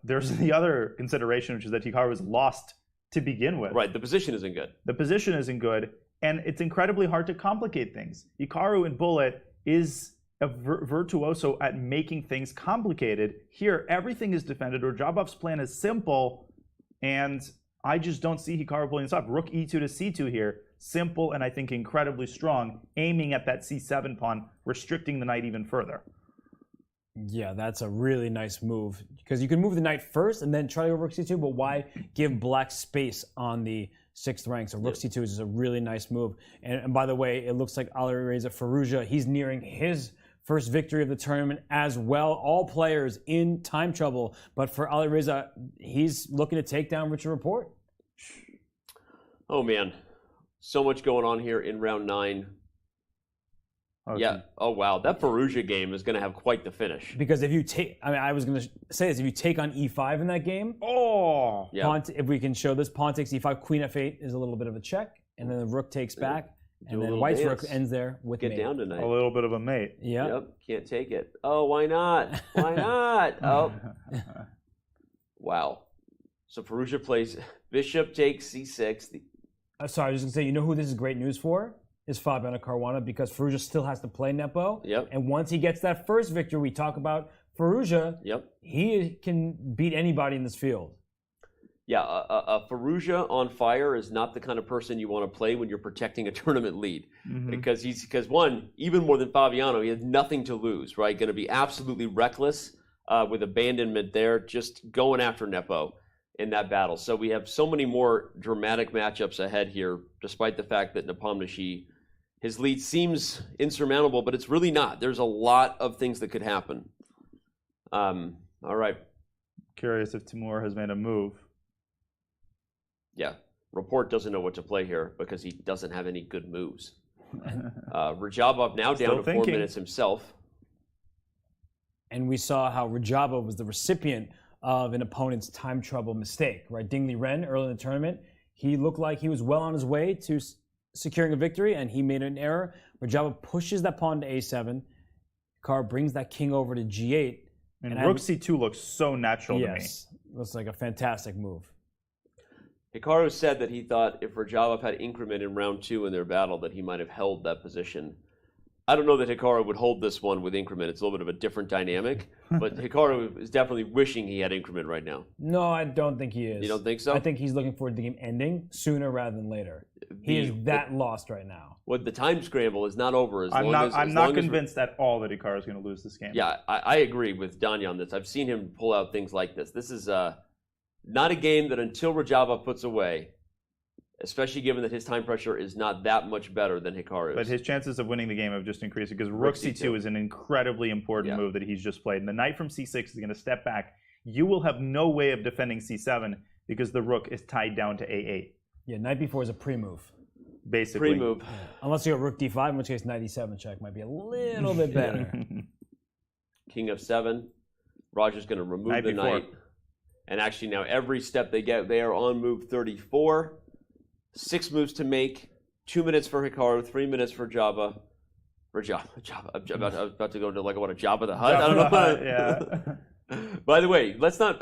There's the other consideration, which is that Hikaru was lost to begin with. Right, the position isn't good. The position isn't good, and it's incredibly hard to complicate things. Hikaru in Bullet is a virtuoso at making things complicated. Here, everything is defended. Rajabov's plan is simple, and I just don't see Hikaru pulling this off. Rook e2 to c2 here. Simple and I think incredibly strong, aiming at that c7 pawn, restricting the knight even further. Yeah, that's a really nice move. Because you can move the knight first and then try to go rook c2, but why give black space on the 6th rank? So rook c2 is just a really nice move. And by the way, it looks like Alireza Firouzja, he's nearing his first victory of the tournament as well. All players in time trouble. But for Alireza, he's looking to take down Richard Rapport. Oh, man. So much going on here in round 9. Okay. Yeah. Oh, wow. That Firouzja game is going to have quite the finish. Because if you take, I was going to say this, if you take on e5 in that game, yeah. Pawn, if we can show this, pawn takes e5, queen f8 is a little bit of a check, and then the rook takes back. And then White's rook ends there with Get mate. down tonight. A little bit of a mate. Yep. Can't take it. Oh, why not? Why not? Oh. Wow. So Firouzja plays bishop takes c6. Sorry, I was just going to say, you know who this is great news for? Is Fabiano Caruana, because Firouzja still has to play Nepo. Yep. And once he gets that first victory, we talk about Firouzja, he can beat anybody in this field. Yeah, a Firouzja on fire is not the kind of person you want to play when you're protecting a tournament lead. Because one, even more than Fabiano, he has nothing to lose, right? Going to be absolutely reckless with abandonment there, just going after Nepo in that battle. So we have so many more dramatic matchups ahead here, despite the fact that Nepomniachtchi, his lead seems insurmountable, but it's really not. There's a lot of things that could happen. All right. Curious if Timur has made a move. Yeah, Rapport doesn't know what to play here because he doesn't have any good moves. Rajabov now down to 4 minutes himself. And we saw how Rajabov was the recipient of an opponent's time trouble mistake, right? Ding Liren, early in the tournament, he looked like he was well on his way to securing a victory, and he made an error. Rajabov pushes that pawn to a7. Hikaru brings that king over to g8. And rook c2 looks so natural to me. Yes, looks like a fantastic move. Hikaru said that he thought if Rajabov had increment in round 2 in their battle that he might have held that position. I don't know that Hikaru would hold this one with increment. It's a little bit of a different dynamic, but Hikaru is definitely wishing he had increment right now. No, I don't think he is. You don't think so? I think he's looking forward to the game ending sooner rather than later. He is that lost right now. Well, the time scramble is not over. I'm not convinced at all that Hikaru is going to lose this game. Yeah, I agree with Danya on this. I've seen him pull out things like this. This is not a game that until Rajabov puts away, especially given that his time pressure is not that much better than Hikaru's. But his chances of winning the game have just increased because rook c2 is an incredibly important move that he's just played. And the knight from c6 is going to step back. You will have no way of defending c7 because the rook is tied down to a8. Yeah, knight b4 is a pre-move. Basically. Pre-move. Yeah. Unless you go rook d5, in which case knight e7 check might be a little bit better. King f7. Roger's going to remove the knight. And actually now every step they get, they are on move 34. 6 moves to make, 2 minutes for Hikaru, 3 minutes for Jabba. For Jabba. I'm about to go to a Jabba the Hutt. I don't know. Yeah. By the way, let's not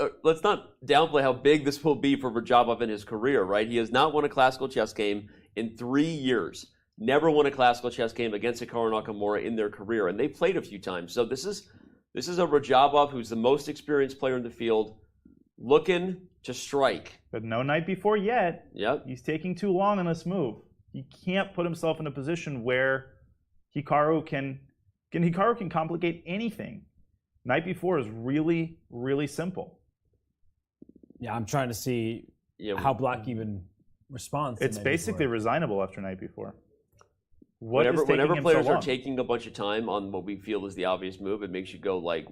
downplay how big this will be for Rajabov in his career, right? He has not won a classical chess game in 3 years. Never won a classical chess game against Hikaru Nakamura in their career, and they played a few times. So this is a Rajabov who's the most experienced player in the field, looking to strike. But no knight before yet. Yep. He's taking too long on this move. He can't put himself in a position where Hikaru can complicate anything. Knight b4 is really, really simple. Yeah, I'm trying to see how black even responds. It's basically resignable after knight b4. Whenever players are taking a bunch of time on what we feel is the obvious move, it makes you go like,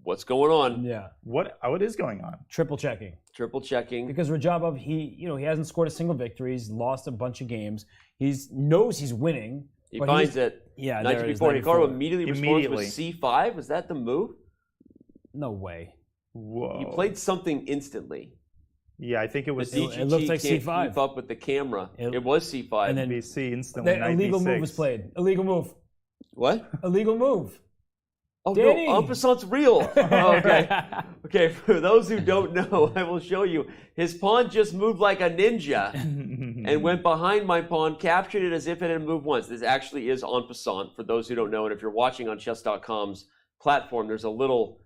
what's going on? Yeah. What is going on? Triple checking. Triple checking. Because Radjabov, he hasn't scored a single victory. He's lost a bunch of games. He knows he's winning. He finds it. Yeah, knight there to it is, b4. knight Hikaru b4. immediately responds with c5. Was that the move? No way. Whoa. He played something instantly. Yeah, I think it was. It looks like can't c5. Keep up with the camera. It was c5. And then BC instantly. The illegal move was played. Illegal move. What? Illegal move. Oh Danny. no, en passant's real. Oh, okay. Okay, for those who don't know, I will show you. His pawn just moved like a ninja and went behind my pawn, captured it as if it had moved once. This actually is en passant for those who don't know. And if you're watching on Chess.com's platform, there's a little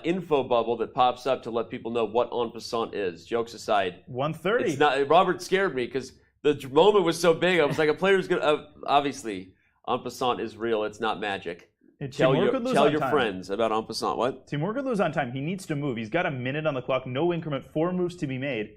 info bubble that pops up to let people know what en passant is. Jokes aside. 130. It's not. Robert scared me because the moment was so big. I was like, a player's gonna obviously en passant is real. It's not magic. Tell your friends about en passant. What? Timur could lose on time. He needs to move. He's got a minute on the clock, no increment, 4 moves to be made.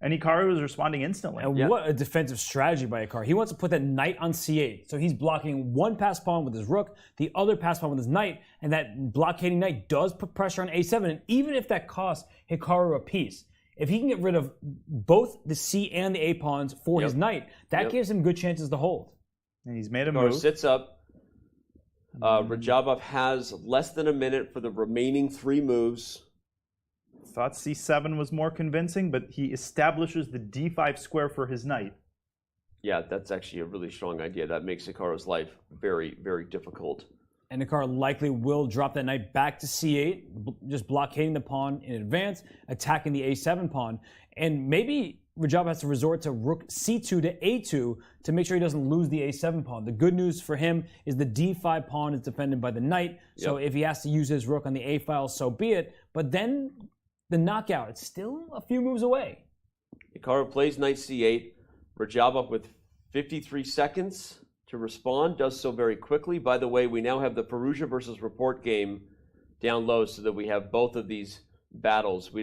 And Hikaru is responding instantly. And what a defensive strategy by Hikaru. He wants to put that knight on c8. So he's blocking one pass pawn with his rook, the other pass pawn with his knight, and that blockading knight does put pressure on a7. And even if that costs Hikaru a piece, if he can get rid of both the c and the a pawns for his knight, that gives him good chances to hold. And he's made a Hikaru move. sits up. Radjabov has less than a minute for the remaining 3 moves. Thought c7 was more convincing, but he establishes the d5 square for his knight. Yeah, that's actually a really strong idea. That makes Hikaru's life very, very difficult. And Hikaru likely will drop that knight back to c8, just blockading the pawn in advance, attacking the a7 pawn. And maybe Radjabov has to resort to rook c2 to a2 to make sure he doesn't lose the a7 pawn. The good news for him is the d5 pawn is defended by the knight, so if he has to use his rook on the a file, so be it. But then the knockout, it's still a few moves away. Hikaru plays knight c8. Radjabov with 53 seconds to respond, does so very quickly. By the way, we now have the Firouzja versus Report game down low so that we have both of these battles. We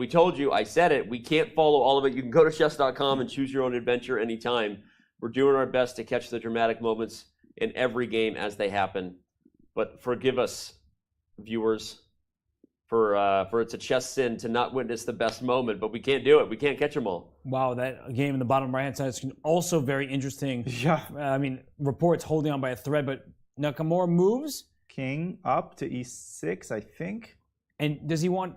told you, I said it, we can't follow all of it. You can go to chess.com and choose your own adventure anytime. We're doing our best to catch the dramatic moments in every game as they happen. But forgive us, viewers, for it's a chess sin to not witness the best moment, but we can't do it. We can't catch them all. Wow, that game in the bottom right-hand side is also very interesting. Yeah. I mean, Report's holding on by a thread, but Nakamura moves. King up to e6, I think. And does he want...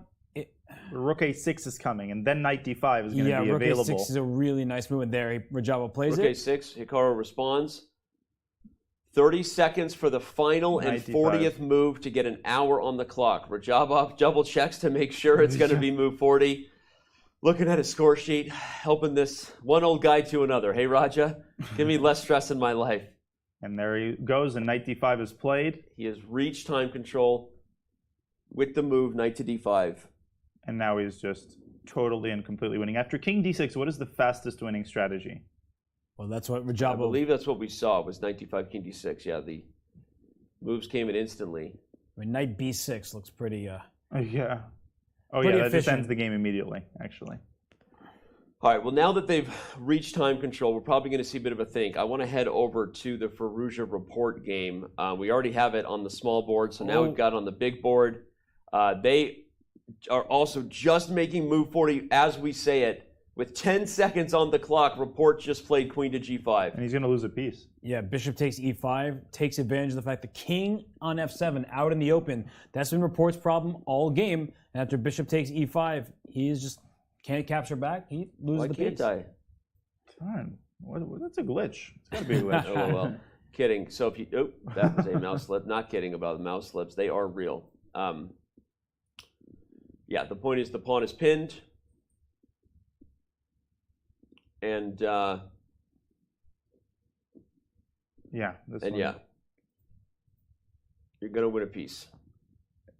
Rook a6 is coming, and then knight d5 is going to be available. Yeah, rook a6 is a really nice move, and there Radjabov plays rook it. a6, Hikaru responds. 30 seconds for the final and 40th move to get an hour on the clock. Radjabov double checks to make sure it's going to be move 40. Looking at his score sheet, helping this one old guy to another. Hey, Raja, give me less stress in my life. And there he goes, and knight d5 is played. He has reached time control with the move knight to d5. And now he's just totally and completely winning. After king d6, what is the fastest winning strategy? Well, that's what Radjabov... I believe that's what we saw, was knight d5, king d6. Yeah, the moves came in instantly. I mean, knight b6 looks pretty... Yeah. Oh, yeah, that just ends the game immediately, actually. All right, well, now that they've reached time control, we're probably going to see a bit of a think. I want to head over to the Firouzja Report game. We already have it on the small board, so now we've got it on the big board. They are also just making move 40 as we say it. With 10 seconds on the clock, Report just played queen to g5. And he's going to lose a piece. Yeah, bishop takes e5, takes advantage of the fact the king on f7 out in the open. That's been Report's problem all game. And after bishop takes e5, he is just can't capture back. He loses the piece. Why can't I? Fine. That's a glitch. It's got to be a glitch. Oh, well. Kidding. So if you... Oh, that was a mouse slip. Not kidding about the mouse slips. They are real. Yeah, the point is the pawn is pinned. And yeah, you're gonna win a piece.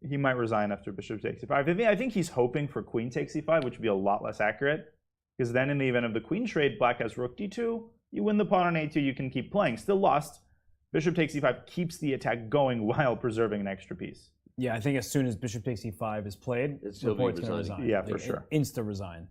He might resign after bishop takes e5. I think he's hoping for queen takes e5, which would be a lot less accurate. Because then in the event of the queen trade, black has rook d2. You win the pawn on a2, you can keep playing. Still lost. Bishop takes e5 keeps the attack going while preserving an extra piece. Yeah, I think as soon as bishop takes e5 is played, Report's going to resign. Yeah, for sure. Insta resign.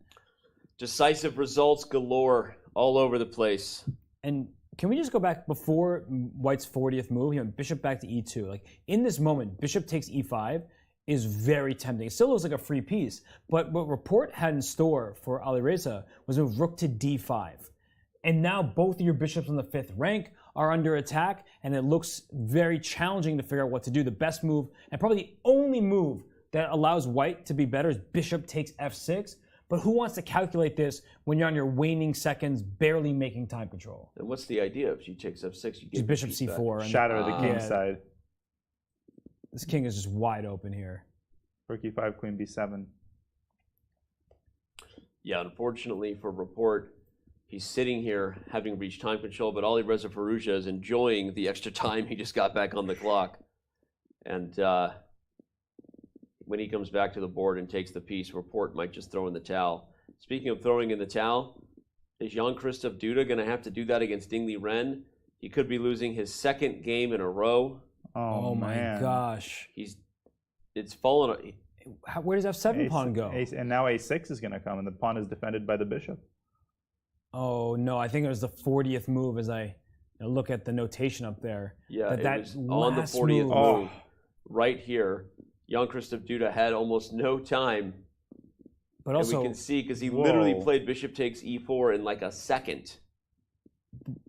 Decisive results galore all over the place. And can we just go back before White's 40th move? Bishop back to e2. Like in this moment, bishop takes e5 is very tempting. It still looks like a free piece, but what Report had in store for Alireza was a rook to d5. And now both of your bishops on the 5th rank are under attack, and it looks very challenging to figure out what to do. The best move, and probably the only move that allows white to be better, is bishop takes f6. But who wants to calculate this when you're on your waning seconds, barely making time control? And what's the idea? If she takes f6, you get bishop c4. Shadow the king's side. This king is just wide open here. Rook e5, queen b7. Yeah, unfortunately for Report, he's sitting here having reached time control, but Alireza Firouzja is enjoying the extra time he just got back on the clock. And when he comes back to the board and takes the piece, Report might just throw in the towel. Speaking of throwing in the towel, is Jan-Krzysztof Duda going to have to do that against Ding Liren? He could be losing his 2nd game in a row. Oh my gosh. It's fallen. Where does f7 pawn go? And now a6 is going to come, and the pawn is defended by the bishop. Oh no, I think it was the 40th move as I look at the notation up there. Yeah, that was on the 40th move. Right here, Jan-Krzysztof Duda had almost no time. But also, and we can see, because he literally played bishop takes e4 in like a second.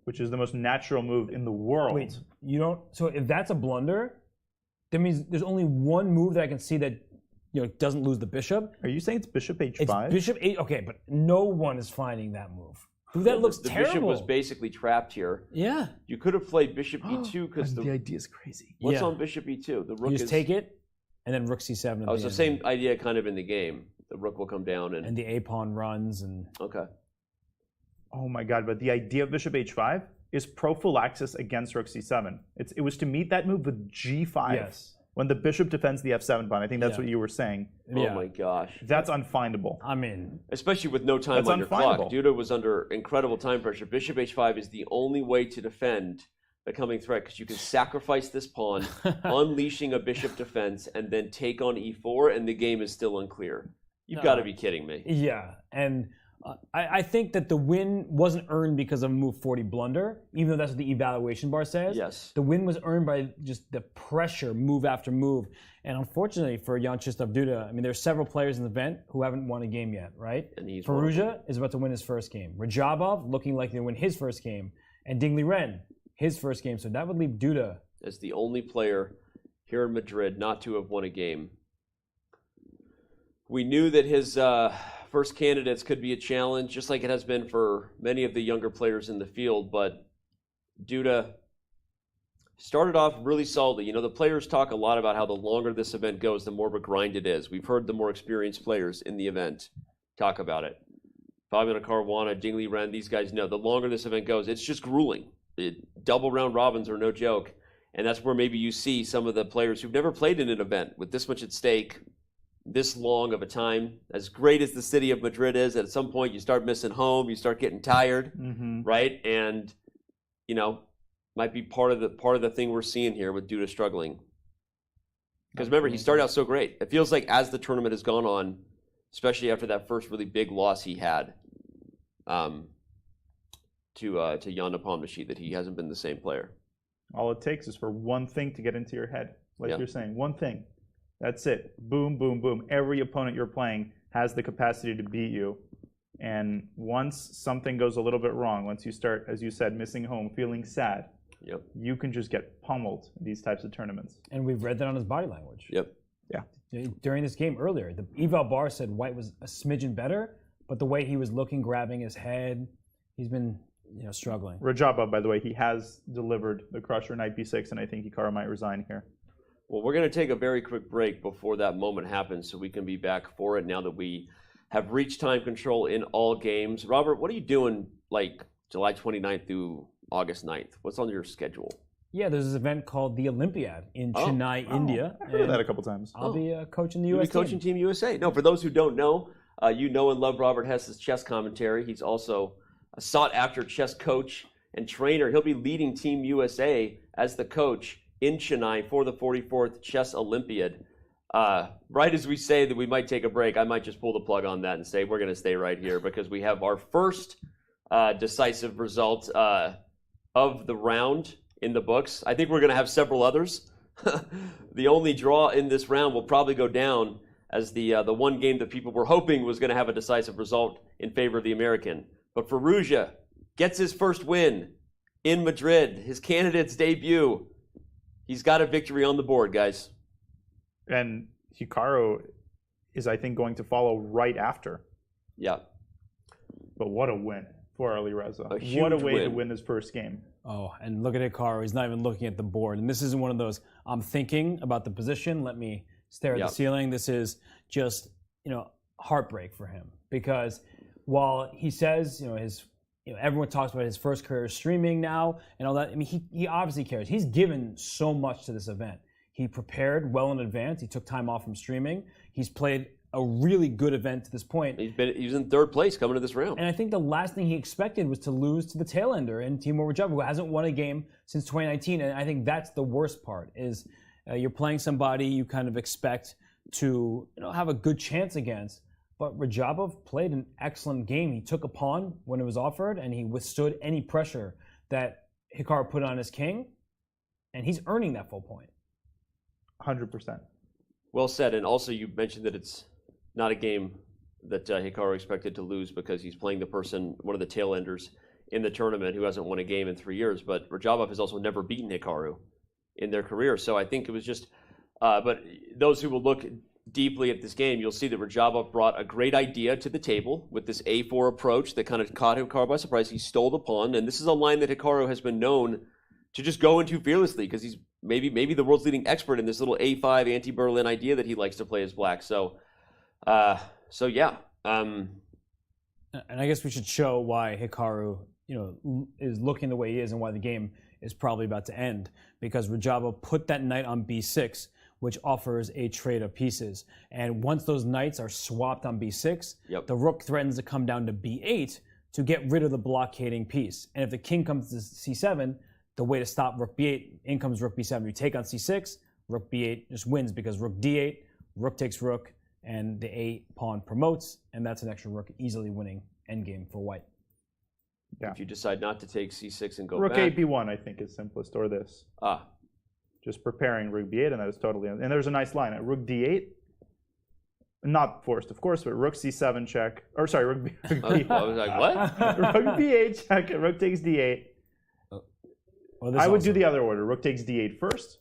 Which is the most natural move in the world. Wait, you don't? So if that's a blunder, that means there's only one move that I can see that doesn't lose the bishop. Are you saying it's bishop h5? It's bishop 8. Okay, but no one is finding that move. Dude, that looks terrible. The bishop was basically trapped here. Yeah. You could have played bishop e2 because the idea is crazy. What's on bishop e2? The rook you just take it, and then rook c7. Oh, it's the same idea kind of in the game. The rook will come down and the a pawn runs and. Okay. Oh my God! But the idea of bishop h5 is prophylaxis against rook c7. It was to meet that move with g5. Yes. When the bishop defends the f7 pawn. I think that's what you were saying. Oh my gosh. That's unfindable. I mean, especially with no time on your clock. Duda was under incredible time pressure. Bishop h5 is the only way to defend the coming threat, because you can sacrifice this pawn, unleashing a bishop defense, and then take on e4, and the game is still unclear. You've got to be kidding me. Yeah, and I think that the win wasn't earned because of move 40 blunder, even though that's what the evaluation bar says. Yes. The win was earned by just the pressure, move after move. And unfortunately for Jan-Krzysztof Duda, I mean, there are several players in the event who haven't won a game yet, right? And he's Firouzja is about to win his first game. Rajabov looking like to win his first game. And Ding Liren, his first game. So that would leave Duda as the only player here in Madrid not to have won a game. We knew that his first candidates could be a challenge, just like it has been for many of the younger players in the field, but Duda started off really solidly. The players talk a lot about how the longer this event goes, the more of a grind it is. We've heard the more experienced players in the event talk about it. Fabiano Caruana, Ding Liren, these guys know the longer this event goes, it's just grueling. Double round robins are no joke, and that's where maybe you see some of the players who've never played in an event with this much at stake, this long of a time. As great as the city of Madrid is, at some point you start missing home, you start getting tired, right? And might be part of the thing we're seeing here with Duda struggling. Because remember, he started out so great. It feels like as the tournament has gone on, especially after that first really big loss he had to Jan Nepomniachtchi, that he hasn't been the same player. All it takes is for one thing to get into your head, like you're saying, one thing. That's it. Boom, boom, boom. Every opponent you're playing has the capacity to beat you. And once something goes a little bit wrong, once you start, as you said, missing home, feeling sad, you can just get pummeled in these types of tournaments. And we've read that on his body language. Yep. Yeah. During this game earlier, the eval bar said White was a smidgen better, but the way he was looking, grabbing his head, he's been struggling. Rajabov, by the way, he has delivered the crusher knight b6, and I think Hikaru might resign here. Well, we're going to take a very quick break before that moment happens so we can be back for it now that we have reached time control in all games. Robert, what are you doing like July 29th through August 9th? What's on your schedule? Yeah, there's this event called the Olympiad in Chennai, India. I've heard of that a couple times. I'll be coaching the You'll US be coaching Team USA. No, for those who don't know, you know and love Robert Hess's chess commentary. He's also a sought-after chess coach and trainer. He'll be leading Team USA as the coach in Chennai for the 44th Chess Olympiad. Right as we say that we might take a break, I might just pull the plug on that and say we're going to stay right here because we have our first decisive result of the round in the books. I think we're going to have several others, the only draw in this round will probably go down as the one game that people were hoping was going to have a decisive result in favor of the American. But Firouzja gets his first win in Madrid, his candidate's debut. He's got a victory on the board, guys. And Hikaru is, I think, going to follow right after. Yeah. But what a win for Alireza. What a way to win his first game. Oh, and look at Hikaru. He's not even looking at the board. And this isn't one of those, I'm thinking about the position, let me stare at the ceiling. This is just, heartbreak for him. Because while he says, everyone talks about his first career streaming now and all that. I mean, he obviously cares. He's given so much to this event. He prepared well in advance. He took time off from streaming. He's played a really good event to this point. He was in third place coming to this round. And I think the last thing he expected was to lose to the tailender in Timur Radjabov, who hasn't won a game since 2019. And I think that's the worst part, is you're playing somebody you kind of expect to have a good chance against. But Radjabov played an excellent game. He took a pawn when it was offered, and he withstood any pressure that Hikaru put on his king. And he's earning that full point. 100%. Well said. And also you mentioned that it's not a game that Hikaru expected to lose because he's playing one of the tail enders in the tournament who hasn't won a game in 3 years. But Radjabov has also never beaten Hikaru in their career. So I think it was just, but those who will look deeply at this game, you'll see that Radjabov brought a great idea to the table with this A4 approach that kind of caught Hikaru by surprise. He stole the pawn. And this is a line that Hikaru has been known to just go into fearlessly because he's maybe the world's leading expert in this little A5 anti-Berlin idea that he likes to play as black. So yeah. And I guess we should show why Hikaru, is looking the way he is and why the game is probably about to end. Because Radjabov put that knight on b6, which offers a trade of pieces. And once those knights are swapped on b6, the rook threatens to come down to b8 to get rid of the blockading piece. And if the king comes to c7, the way to stop rook b8, in comes rook b7. You take on c6, rook b8 just wins because rook d8, rook takes rook, and the a pawn promotes, and that's an extra rook easily winning endgame for white. If you decide not to take c6 and go rook back. Rook a b1, I think, is simplest, or this. Just preparing rook b8, and that is totally... And there's a nice line at rook d8. Not forced, of course, but rook c7 check. Or sorry, rook b8. I was like, what? Rook b8 check, and rook takes d8. I would do the other order. Rook takes d8 first,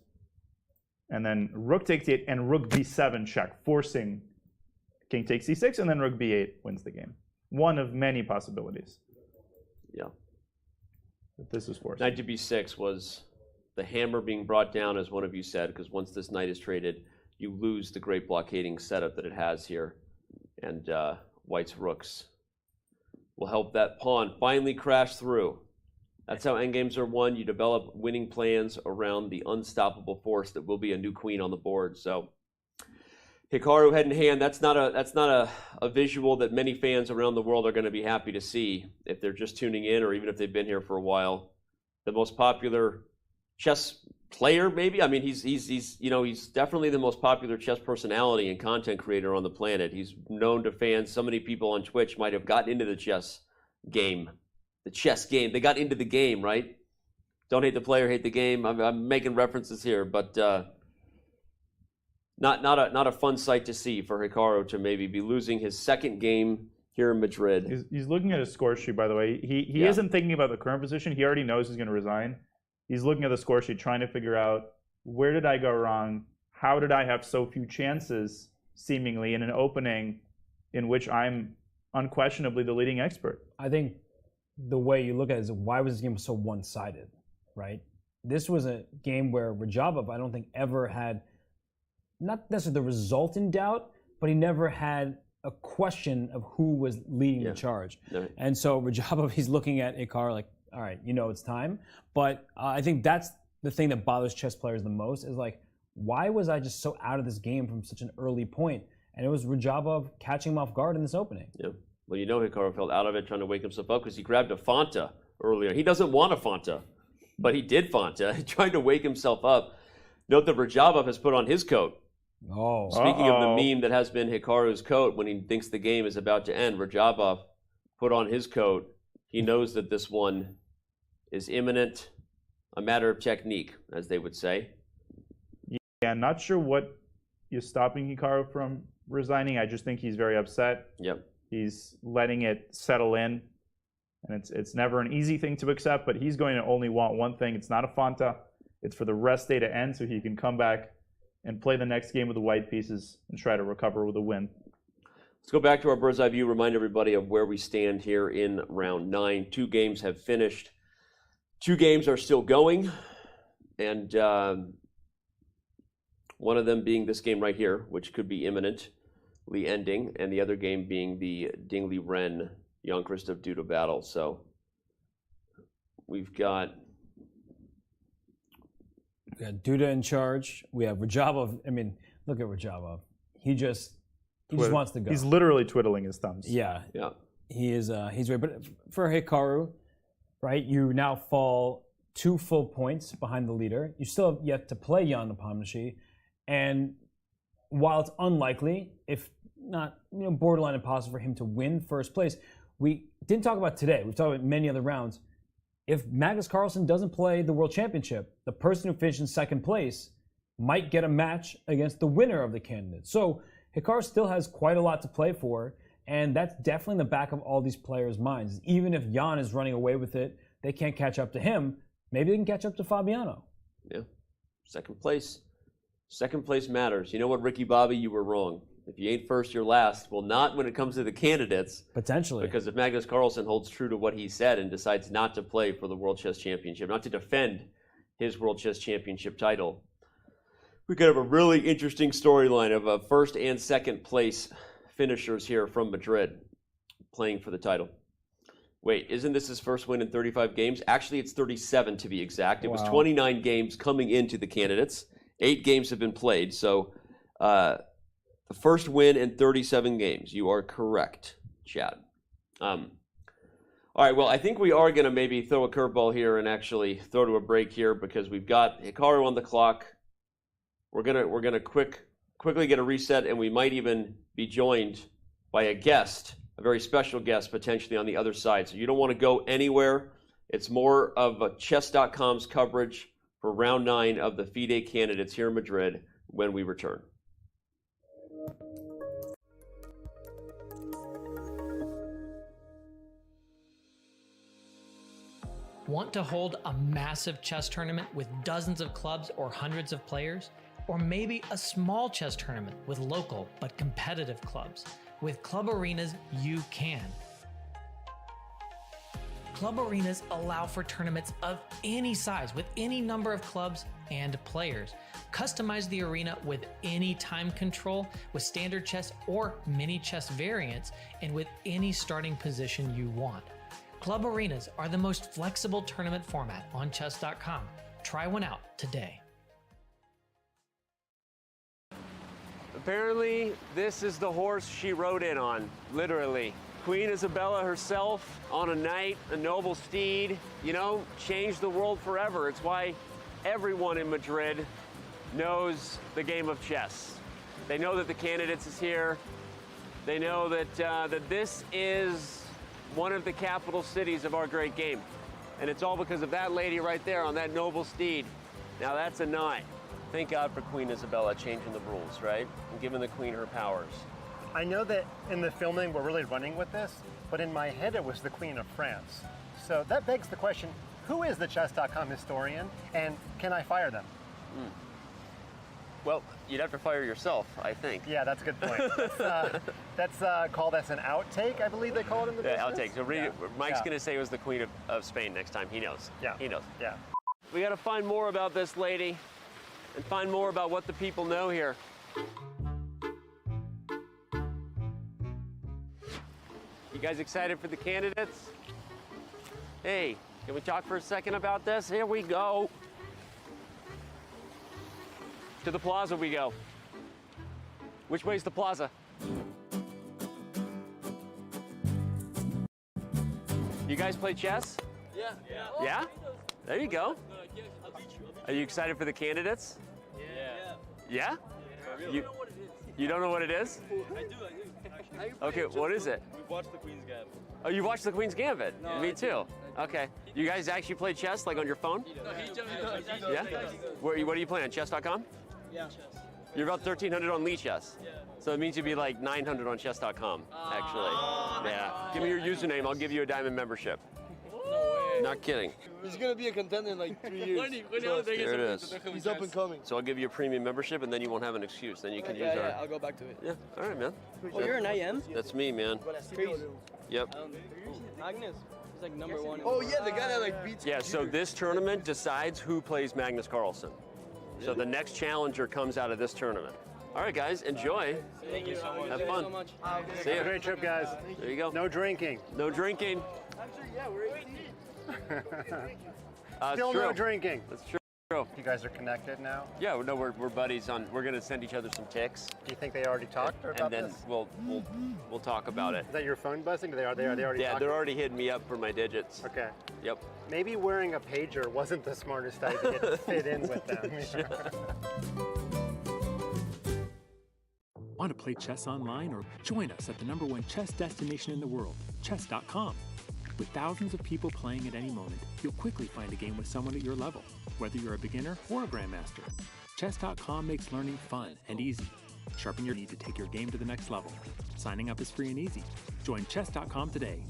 and then rook takes d8 and rook b7 check, forcing king takes c6, and then rook b8 wins the game. One of many possibilities. Yeah. But this is forced. Knight to b6 was the hammer being brought down, as one of you said, because once this knight is traded, you lose the great blockading setup that it has here, and white's rooks will help that pawn finally crash through. That's how endgames are won. You develop winning plans around the unstoppable force that will be a new queen on the board. So Hikaru head in hand, that's not a visual that many fans around the world are going to be happy to see if they're just tuning in or even if they've been here for a while. The most popular chess player, maybe? I mean, he's definitely the most popular chess personality and content creator on the planet. He's known to fans. So many people on Twitch might have gotten into the chess game. The chess game. They got into the game, right? Don't hate the player, hate the game. I'm making references here, but not a fun sight to see for Hikaru to maybe be losing his second game here in Madrid. He's looking at his score sheet, by the way. He isn't thinking about the current position. He already knows he's going to resign. He's looking at the score sheet, trying to figure out, where did I go wrong? How did I have so few chances, seemingly, in an opening in which I'm unquestionably the leading expert? I think the way you look at it is, why was this game so one-sided, right? This was a game where Radjabov, I don't think, ever had, not necessarily the result in doubt, but he never had a question of who was leading the charge. No. And so Radjabov, he's looking at Hikaru like, all right, it's time. But I think that's the thing that bothers chess players the most, is like, why was I just so out of this game from such an early point? And it was Radjabov catching him off guard in this opening. Yeah. Well, Hikaru felt out of it, trying to wake himself up because he grabbed a Fanta earlier. He doesn't want a Fanta, but he did Fanta, trying to wake himself up. Note that Radjabov has put on his coat. Oh. Speaking of the meme that has been Hikaru's coat when he thinks the game is about to end, Radjabov put on his coat. He knows that this one is imminent, a matter of technique, as they would say. Yeah, I'm not sure what is stopping Hikaru from resigning. I just think he's very upset. Yep. He's letting it settle in. And it's never an easy thing to accept, but he's going to only want one thing. It's not a Fanta. It's for the rest day to end so he can come back and play the next game with the white pieces and try to recover with a win. Let's go back to our bird's eye view, remind everybody of where we stand here in round 9. 2 games have finished. 2 games are still going. And one of them being this game right here, which could be imminently ending, and the other game being the Liren Jan-Krzysztof Duda battle. So we've got Duda in charge. We have Rajabov. I mean, look at Rajabov. He just wants to go. He's literally twiddling his thumbs. Yeah. Yeah. He is. He's great. But for Hikaru, right? You now fall 2 full points behind the leader. You still have yet to play Jan Nepomniachtchi, and while it's unlikely, if not, borderline impossible for him to win first place, we didn't talk about today. We've talked about many other rounds. If Magnus Carlsen doesn't play the World Championship, the person who finished in second place might get a match against the winner of the candidates. So Hikaru still has quite a lot to play for, and that's definitely in the back of all these players' minds. Even if Jan is running away with it, they can't catch up to him. Maybe they can catch up to Fabiano. Yeah. Second place. Second place matters. You know what, Ricky Bobby? You were wrong. If you ain't first, you're last. Well, not when it comes to the candidates. Potentially. Because if Magnus Carlsen holds true to what he said and decides not to play for the World Chess Championship, not to defend his World Chess Championship title, we could have a really interesting storyline of first and second place finishers here from Madrid playing for the title. Wait, isn't this his first win in 35 games? Actually, it's 37 to be exact. It was 29 games coming into the candidates. 8 games have been played, so the first win in 37 games. You are correct, Chad. All right, well, I think we are going to maybe throw a curveball here and actually throw to a break here because we've got Hikaru on the clock. We're gonna quickly get a reset, and we might even be joined by a guest, a very special guest potentially on the other side. So you don't want to go anywhere. It's more of a Chess.com's coverage for round 9 of the FIDE Candidates here in Madrid when we return. Want to hold a massive chess tournament with dozens of clubs or hundreds of players? Or maybe a small chess tournament with local but competitive clubs? With Club Arenas, you can. Club Arenas allow for tournaments of any size with any number of clubs and players. Customize the arena with any time control, with standard chess or mini chess variants, and with any starting position you want. Club Arenas are the most flexible tournament format on Chess.com. Try one out today. Apparently, this is the horse she rode in on, literally. Queen Isabella herself on a knight, a noble steed, changed the world forever. It's why everyone in Madrid knows the game of chess. They know that the candidates is here. They know that that this is one of the capital cities of our great game. And it's all because of that lady right there on that noble steed. Now that's a 9. Thank God for Queen Isabella changing the rules, right? And giving the queen her powers. I know that in the filming we're really running with this, but in my head it was the Queen of France. So that begs the question, who is the Chess.com historian, and can I fire them? Well, you'd have to fire yourself, I think. Yeah, that's a good point. That's called as an outtake, I believe they call it in the business. Outtake. So read it. Mike's going to say it was the Queen of Spain next time. He knows. Yeah. He knows. Yeah. We got to find more about this lady and find more about what the people know here. You guys excited for the candidates? Hey, can we talk for a second about this? Here we go. To the plaza we go. Which way's the plaza? You guys play chess? Yeah. Yeah? There you go. Are you excited for the candidates? Yeah. Yeah? You don't know what it is? I do. Actually. Okay, what is it? We watched the Queen's Gambit. Oh, you watched the Queen's Gambit? No, Me too. Okay. You guys actually play chess, like on your phone? No, he does. Yeah? What are you playing on Chess.com? Yeah. You're about 1,300 on Lee Chess. Yeah. So it means you'd be like 900 on Chess.com, actually. Yeah. Give me your username. I'll give you a diamond membership. No way. Not kidding. He's gonna be a contender in like 3 years. There it is. He's up and coming. So I'll give you a premium membership, and then you won't have an excuse. Then you can use our. Yeah, I'll go back to it. Yeah. All right, man. Oh, you're an IM? That's me, man. That's crazy. Yep. Magnus. He's like #1. Oh yeah, the guy that like beats. Yeah. So this tournament decides who plays Magnus Carlsen. So the next challenger comes out of this tournament. All right, guys, enjoy. Thank you so much. Have fun. So much. See you. Great trip, guys. There you go. No drinking. No drinking. Actually, yeah, we're 18. Still true. no drinking. That's true. You guys are connected now? Yeah, no, we're buddies on. We're gonna send each other some ticks. Do you think they already talked about and then this? we'll talk about it. Is that your phone buzzing? Are they already Yeah, talking? they're already hitting me up for my digits. Okay. Yep. Maybe wearing a pager wasn't the smartest idea to fit in with them. Want to play chess online or join us at the #1 chess destination in the world, Chess.com. With thousands of people playing at any moment, you'll quickly find a game with someone at your level, whether you're a beginner or a grandmaster. Chess.com makes learning fun and easy. Sharpen your need to take your game to the next level. Signing up is free and easy. Join Chess.com today.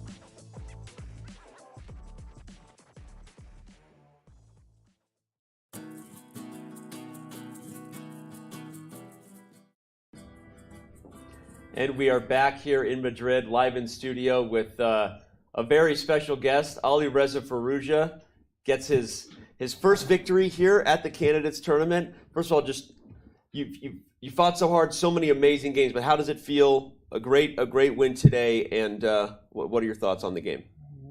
And we are back here in Madrid, live in studio with a very special guest. Alireza Firouzja gets his first victory here at the Candidates Tournament. First of all, just you fought so hard, so many amazing games. But how does it feel? A great win today. And what are your thoughts on the game?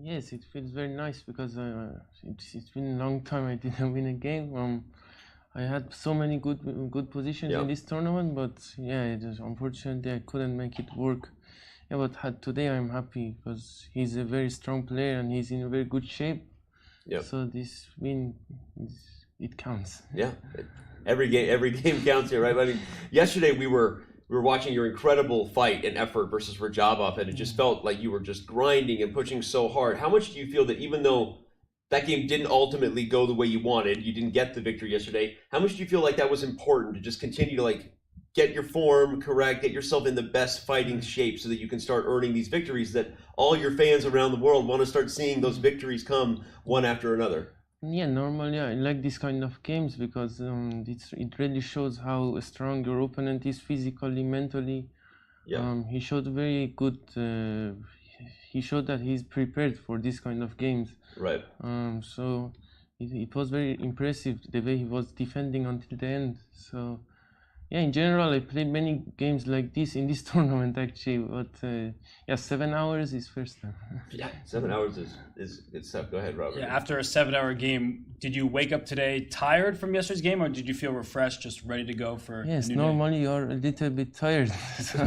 Yes, it feels very nice because it's been a long time I didn't win a game. I had so many good positions in this tournament, but yeah, unfortunately I couldn't make it work. Yeah, but today I'm happy because he's a very strong player and he's in a very good shape. Yep. So this win, it counts. Yeah, every game counts here, right? I mean, yesterday we were watching your incredible fight and effort versus Rajabov, and it just felt like you were just grinding and pushing so hard. How much do you feel that even though that game didn't ultimately go the way you wanted, you didn't get the victory yesterday, how much do you feel like that was important to just continue to get your form correct, get yourself in the best fighting shape so that you can start earning these victories that all your fans around the world want to start seeing those victories come one after another? Yeah, normally I like this kind of games because it really shows how strong your opponent is physically, mentally. Yeah. He showed very good. He showed that he's prepared for this kind of games. Right. So it was very impressive the way he was defending until the end. So yeah, in general, I played many games like this in this tournament actually, but yeah, 7 hours is first time. Yeah, 7 hours is it's tough. Go ahead, Robert. Yeah, after a 7-hour game, did you wake up today tired from yesterday's game, or did you feel refreshed, just ready to go for? Yes, a new normally you're a little bit tired. So,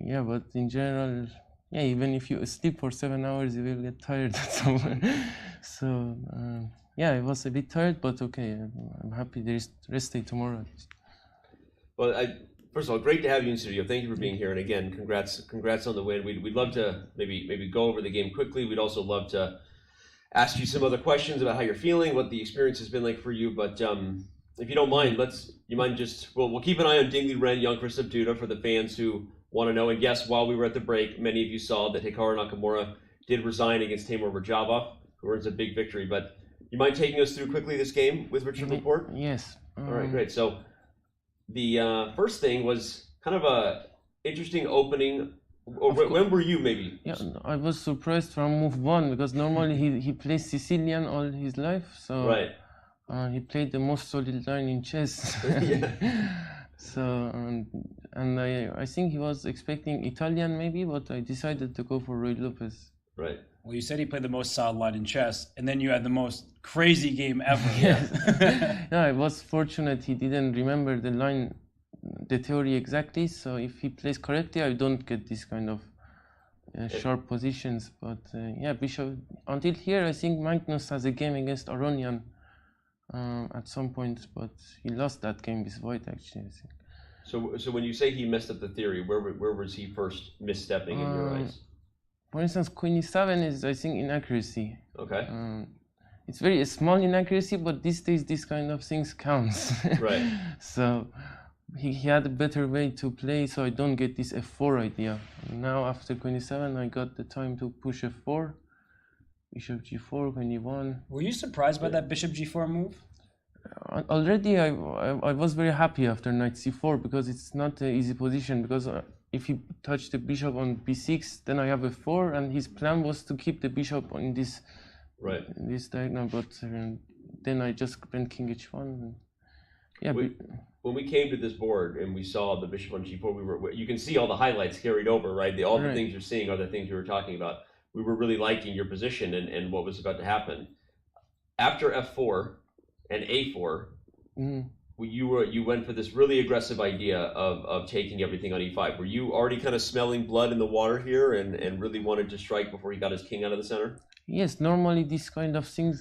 yeah, but in general, yeah, even if you sleep for 7 hours, you will get tired at some point. So. Yeah, I was a bit tired, but okay, I'm happy there is rest day tomorrow. Well, first of all, great to have you in studio. Thank you for being here, and again, congrats on the win. We'd love to maybe go over the game quickly. We'd also love to ask you some other questions about how you're feeling, what the experience has been like for you. But if you don't mind, we'll keep an eye on Ding Liren, Jan-Krzysztof for the fans who want to know. And yes, while we were at the break, many of you saw that Hikaru Nakamura did resign against Timur Rajabov, who earns a big victory. But you mind taking us through quickly this game with Richard Laporte? Yes. All right, great. So the first thing was kind of a interesting opening. When were you maybe? Yeah, I was surprised from move one because normally he plays Sicilian all his life. So right. He played the most solid line in chess. So and I think he was expecting Italian maybe, but I decided to go for Roy Lopez. Right. Well, you said he played the most solid line in chess, and then you had the most crazy game ever. Yeah. No, I was fortunate he didn't remember the theory exactly. So if he plays correctly, I don't get this kind of sharp positions. But yeah, Bishop. Until here, I think Magnus has a game against Aronian at some point, but he lost that game with White actually, I think. So when you say he messed up the theory, where was he first misstepping in your eyes? For instance, Queen E7 is, I think, inaccuracy. Okay. it's very small inaccuracy, but these days this kind of things counts. Right. So he had a better way to play, so I don't get this f4 idea. Now after queen e7, I got the time to push f4, bishop g4, queen e1. Were you surprised by that bishop g4 move? Already I was very happy after knight c4 because it's not an easy position, because if he touched the bishop on b6, then I have f4, and his plan was to keep the bishop on this this diagonal, but then I just went king h1. Yeah. When we came to this board and we saw the bishop on g4, you can see all the highlights carried over, right? All the things you're seeing are the things we were talking about. We were really liking your position and what was about to happen. After f4 and a4, you went for this really aggressive idea of taking everything on e5. Were you already kind of smelling blood in the water here and really wanted to strike before he got his king out of the center? Yes, normally these kind of things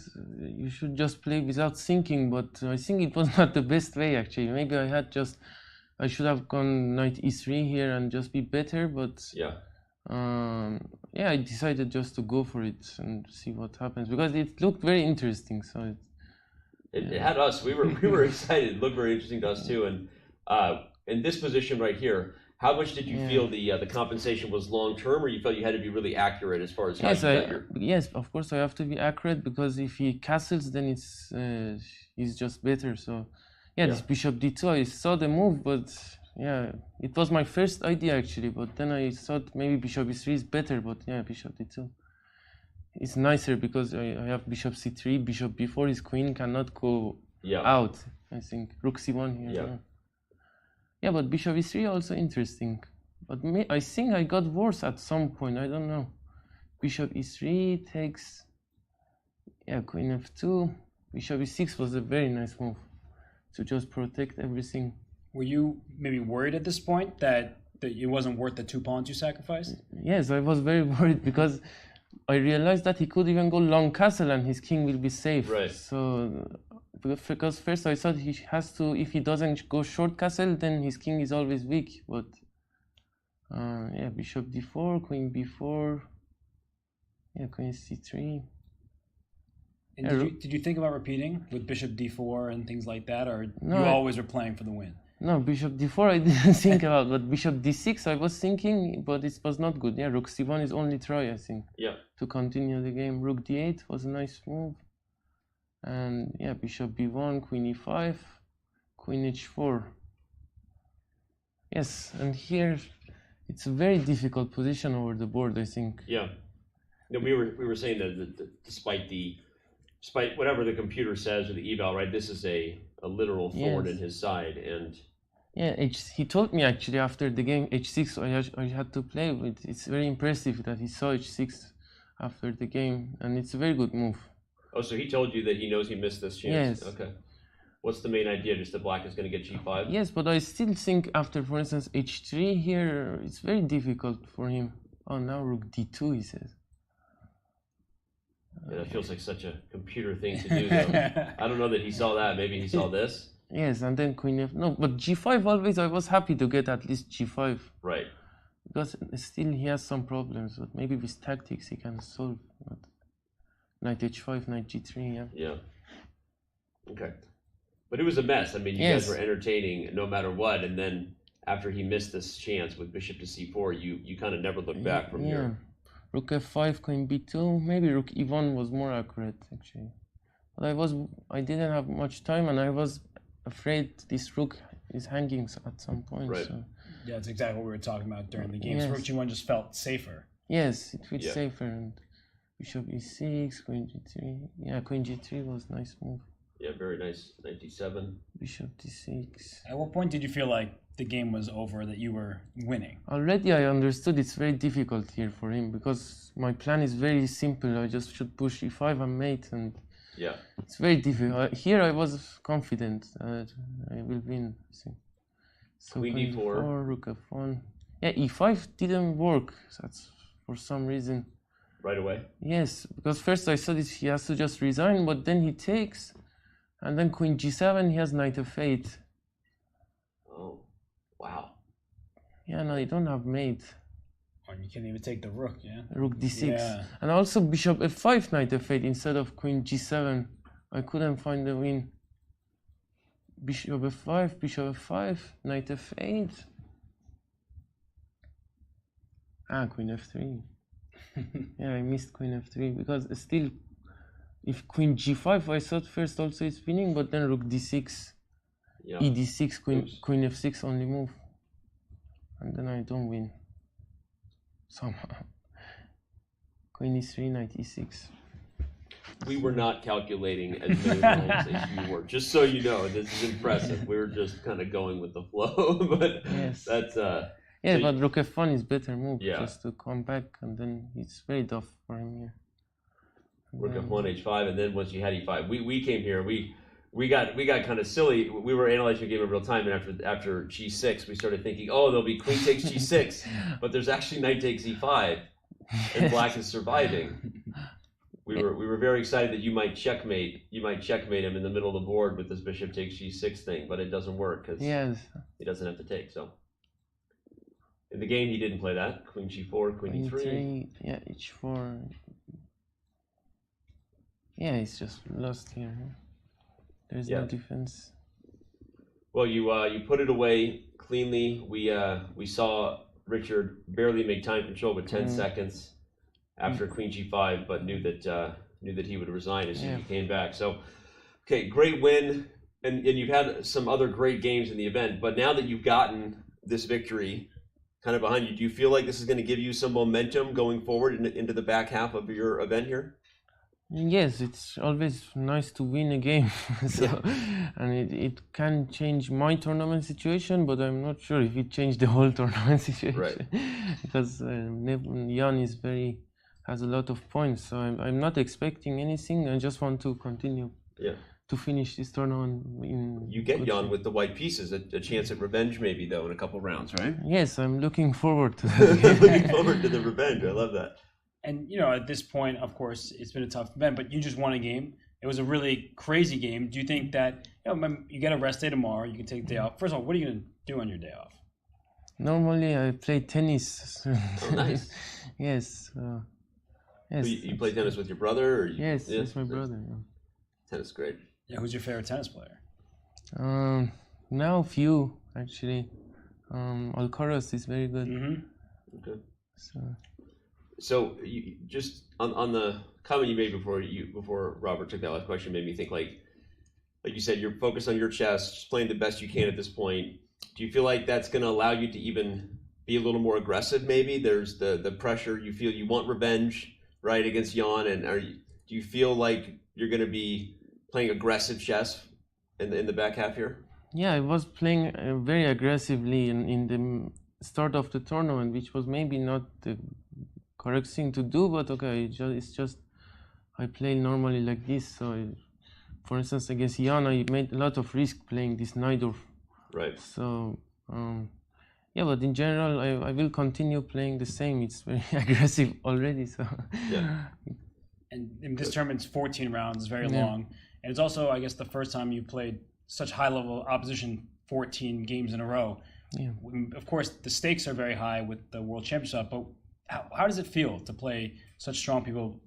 you should just play without thinking, but I think it was not the best way actually. Maybe I should have gone knight e3 here and just be better, but yeah, I decided just to go for it and see what happens, because it looked very interesting. So it had us. We were excited. It looked very interesting to us too. And in this position right here, how much did you feel the compensation was long term, or you felt you had to be really accurate as far as how yes, of course I have to be accurate, because if he castles, then it's just better. So this bishop d2, I saw the move, but it was my first idea actually. But then I thought maybe bishop e3 is better, but bishop d2. It's nicer because I have bishop c3, bishop b4, his queen cannot go out. I think rook c1 here. Yeah, but bishop e3 also interesting. But I think I got worse at some point, I don't know. Bishop e3 takes, queen f2. Bishop e6 was a very nice move to just protect everything. Were you maybe worried at this point that it wasn't worth the 2 pawns you sacrificed? Yes, I was very worried because I realized that he could even go long castle and his king will be safe. Right. So, because first I thought he has to, if he doesn't go short castle, then his king is always weak. But bishop d4, queen b4, queen c3. And did you think about repeating with bishop d4 and things like that, or you always were playing for the win? No, bishop d4 I didn't think about, but bishop d6 I was thinking, but it was not good. Rook c1 is only try, I think. To continue the game. Rook d8 was a nice move. And bishop b1, queen e5, queen h4. Yes, and here it's a very difficult position over the board, I think. Yeah. We were saying that despite whatever the computer says or the eval, right? This is a literal thorn in his side, and he told me actually after the game h6 I had to play with. It's very impressive that he saw h6 after the game, and it's a very good move. Oh, so he told you that he knows he missed this chance? Yes. Okay. What's the main idea? Just that black is going to get g5? Yes, but I still think after, for instance, h3 here, it's very difficult for him. Oh, now rook d2, he says. Yeah, that feels like such a computer thing to do, though. I don't know that he saw that. Maybe he saw this? Yes, and then queen f... No, but g5 always, I was happy to get at least g5. Right. Because still he has some problems, but maybe with tactics he can solve. But knight h5, knight g3, Yeah. Okay. But it was a mess. I mean, you guys were entertaining no matter what, and then after he missed this chance with bishop to c4, you kind of never looked back from here. Rook f5, queen b2, maybe rook e1 was more accurate actually. But I didn't have much time, and I was afraid this rook is hanging at some point. Right. So. Yeah, that's exactly what we were talking about during the game. So rook g1 just felt safer. Yes, it felt safer. And bishop e6, queen g3. Yeah, queen g3 was a nice move. Yeah, very nice. Knight d7. Bishop d6. At what point did you feel like the game was over, that you were winning? Already I understood it's very difficult here for him, because my plan is very simple. I just should push e5 and mate, and it's very difficult. Here I was confident that I will win. So queen d4, rook f1. Yeah, e5 didn't work. That's for some reason. Right away? Yes, because first I thought he has to just resign, but then he takes, and then queen g7, he has knight f8. Oh, wow. Yeah, no, you don't have mate. You can't even take the rook, yeah? Rook d6. Yeah. And also bishop f5, knight f8 instead of queen g7. I couldn't find the win. Bishop f5, bishop f5, knight f8. Queen f3. Yeah, I missed queen f3 because still, if queen g5, I thought first also it's winning, but then rook d6, e d6, queen f6 only move. And then I don't win. Somehow. Queen e3, knight e6. We were not calculating as many roles as you were. Just so you know, this is impressive. We were just kind of going with the flow, but yes. That's yeah, so but rook f1 is better move, yeah. Just to come back, and then it's very tough for him here. Rook f1, h5, and then once you had e5, we came here. We got kind of silly. We were analyzing the game in real time, and after g6, we started thinking, oh, there'll be queen takes g6, but there's actually knight takes e5, and black is surviving. We were very excited that you might checkmate him in the middle of the board with this bishop takes g6 thing, but it doesn't work because he doesn't have to take. So in the game he didn't play that. Queen g4, queen e3. Yeah, h4. Yeah, he's just lost here. There's no defense. Well, you put it away cleanly. We saw Richard barely make time control with 10 seconds after queen g5, but knew that he would resign as soon as he came back. So, okay, great win, and you've had some other great games in the event. But now that you've gotten this victory kind of behind you, do you feel like this is going to give you some momentum going forward into the back half of your event here? Yes, it's always nice to win a game. And it can change my tournament situation, but I'm not sure if it changed the whole tournament situation. Right. Because Jan has a lot of points, so I'm not expecting anything. I just want to continue to finish this tournament. You get Jan with the white pieces, a chance at revenge maybe though in a couple rounds, right? Yes, I'm looking forward to that. Looking forward to the revenge. I love that. And at this point, of course, it's been a tough event, but you just won a game. It was a really crazy game. Do you think that you get a rest day tomorrow, you can take the day off? First of all, what are you going to do on your day off? Normally, I play tennis. Oh, nice. Yes. Yes. You play tennis with your brother? Or yes, it's my brother. Yeah. Tennis is great. Yeah, who's your favorite tennis player? Now few actually. Alcaraz is very good. Mm-hmm. Okay. So you, just on the comment you made before Robert took that last question made me think like you said, you're focused on your chess, just playing the best you can at this point. Do you feel like that's going to allow you to even be a little more aggressive? Maybe there's the pressure you feel you want revenge, right, against Jan, and do you feel like you're going to be playing aggressive chess in the back half here? Yeah, I was playing very aggressively in the start of the tournament, which was maybe not the correct thing to do, but okay, it's just I play normally like this. So, for instance, against Jan, I made a lot of risk playing this Najdorf. Right. So, yeah, but in general, I will continue playing the same. It's very aggressive already. So. Yeah. And this tournament's 14 rounds, it's very long, and it's also, I guess, the first time you played such high-level opposition 14 games in a row. Yeah. Of course, the stakes are very high with the World Championship, but how does it feel to play such strong people,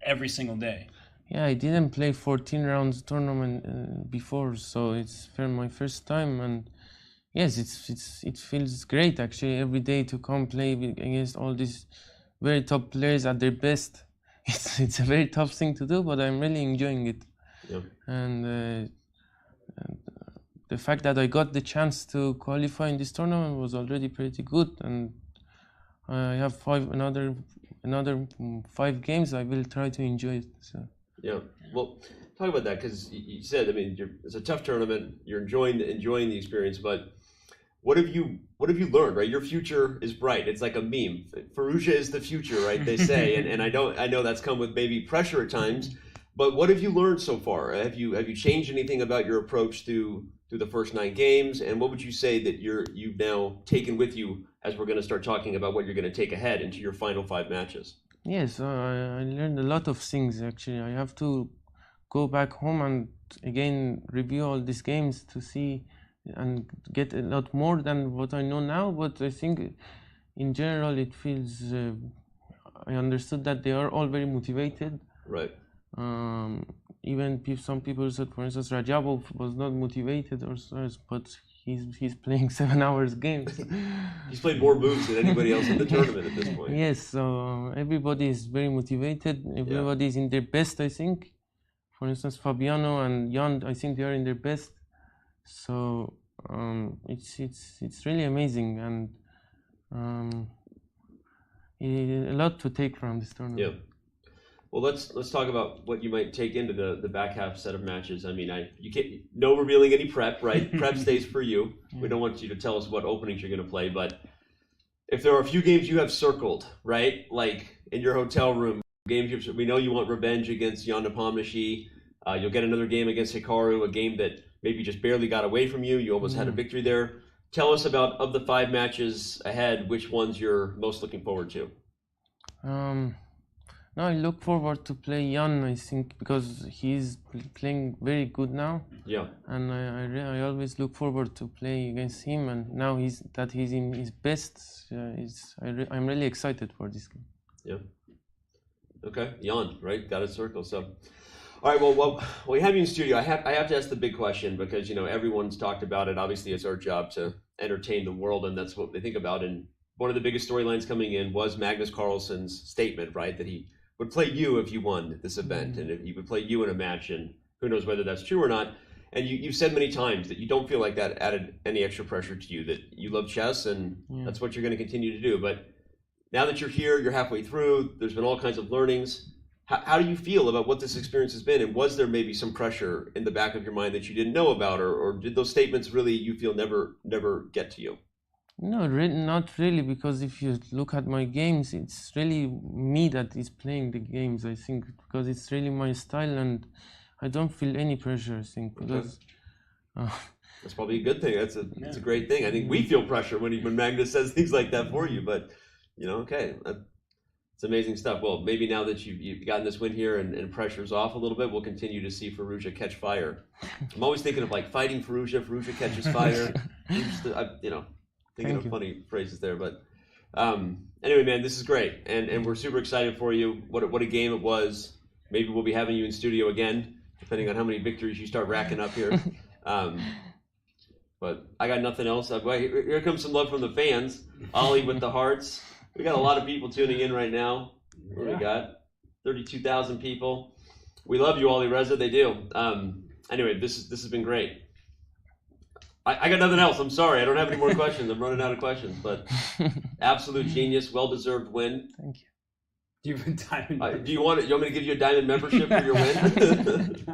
every single day? Yeah, I didn't play 14 rounds tournament before, so it's my first time, and yes, it feels great actually every day to come play against all these very top players at their best. It's a very tough thing to do, but I'm really enjoying it. Yep. And the fact that I got the chance to qualify in this tournament was already pretty good, and I have another 5 games. I will try to enjoy it. So. Yeah. Well, talk about that, because you said, I mean, it's a tough tournament. You're enjoying the experience, but what have you learned? Right, your future is bright. It's like a meme. Firouzja is the future, right? They say, and I know that's come with maybe pressure at times. But what have you learned so far? Have you changed anything about your approach through the first 9 games? And what would you say that you've now taken with you as we're going to start talking about what you're going to take ahead into your final 5 matches? Yes, I learned a lot of things actually. I have to go back home and again review all these games to see and get a lot more than what I know now. But I think in general, it feels. I understood that they are all very motivated. Right. Even if some people said, for instance, Rajabov was not motivated or so, but he's playing 7 hours games. He's played more moves than anybody else in the tournament at this point. Yes, so everybody is very motivated. Everybody is in their best, I think. For instance, Fabiano and Jan, I think they are in their best. So it's really amazing and a lot to take from this tournament. Yeah. Well, let's talk about what you might take into the back half set of matches. I mean, you can't no revealing any prep, right? Prep stays for you. We don't want you to tell us what openings you're going to play, but if there are a few games you have circled, right, like in your hotel room, games we know you want revenge against Jan Nepomniachtchi. You'll get another game against Hikaru, a game that maybe just barely got away from you. You almost had a victory there. Tell us about, of the 5 matches ahead, which ones you're most looking forward to. No, I look forward to play Jan, I think, because he's playing very good now. Yeah. And I always look forward to play against him, and now he's in his best. I'm really excited for this game. Yeah. Okay, Jan, right? Got a circle. So, all right. Well, we have you in studio. I have to ask the big question because everyone's talked about it. Obviously, it's our job to entertain the world, and that's what they think about. And one of the biggest storylines coming in was Magnus Carlsen's statement, right, that he would play you if you won this event, and if he would play you in a match, and who knows whether that's true or not. And you've said many times that you don't feel like that added any extra pressure to you, that you love chess, and that's what you're going to continue to do. But now that you're here, you're halfway through, there's been all kinds of learnings. How do you feel about what this experience has been, and was there maybe some pressure in the back of your mind that you didn't know about, or did those statements really, you feel, never get to you? No, not really, because if you look at my games, it's really me that is playing the games, I think, because it's really my style, and I don't feel any pressure, I think, because... That's probably a good thing. It's a great thing. I think we feel pressure when Magnus says things like that for you, but, okay, it's amazing stuff. Well, maybe now that you've gotten this win here and pressure's off a little bit, we'll continue to see Firouzja catch fire. I'm always thinking of, like, fighting Firouzja catches fire, thinking of funny phrases there, but anyway, man, this is great, and we're super excited for you. What a game it was. Maybe we'll be having you in studio again, depending on how many victories you start racking up here. But I got nothing else. Here comes some love from the fans. Ollie with the hearts. We got a lot of people tuning in right now. What do we got? 32,000 people. We love you, Alireza. They do. Anyway, this has been great. I got nothing else. I'm sorry. I don't have any more questions. I'm running out of questions. But absolute genius, well-deserved win. Thank you. Do you have a diamond? Do you want me to give you a diamond membership for your win?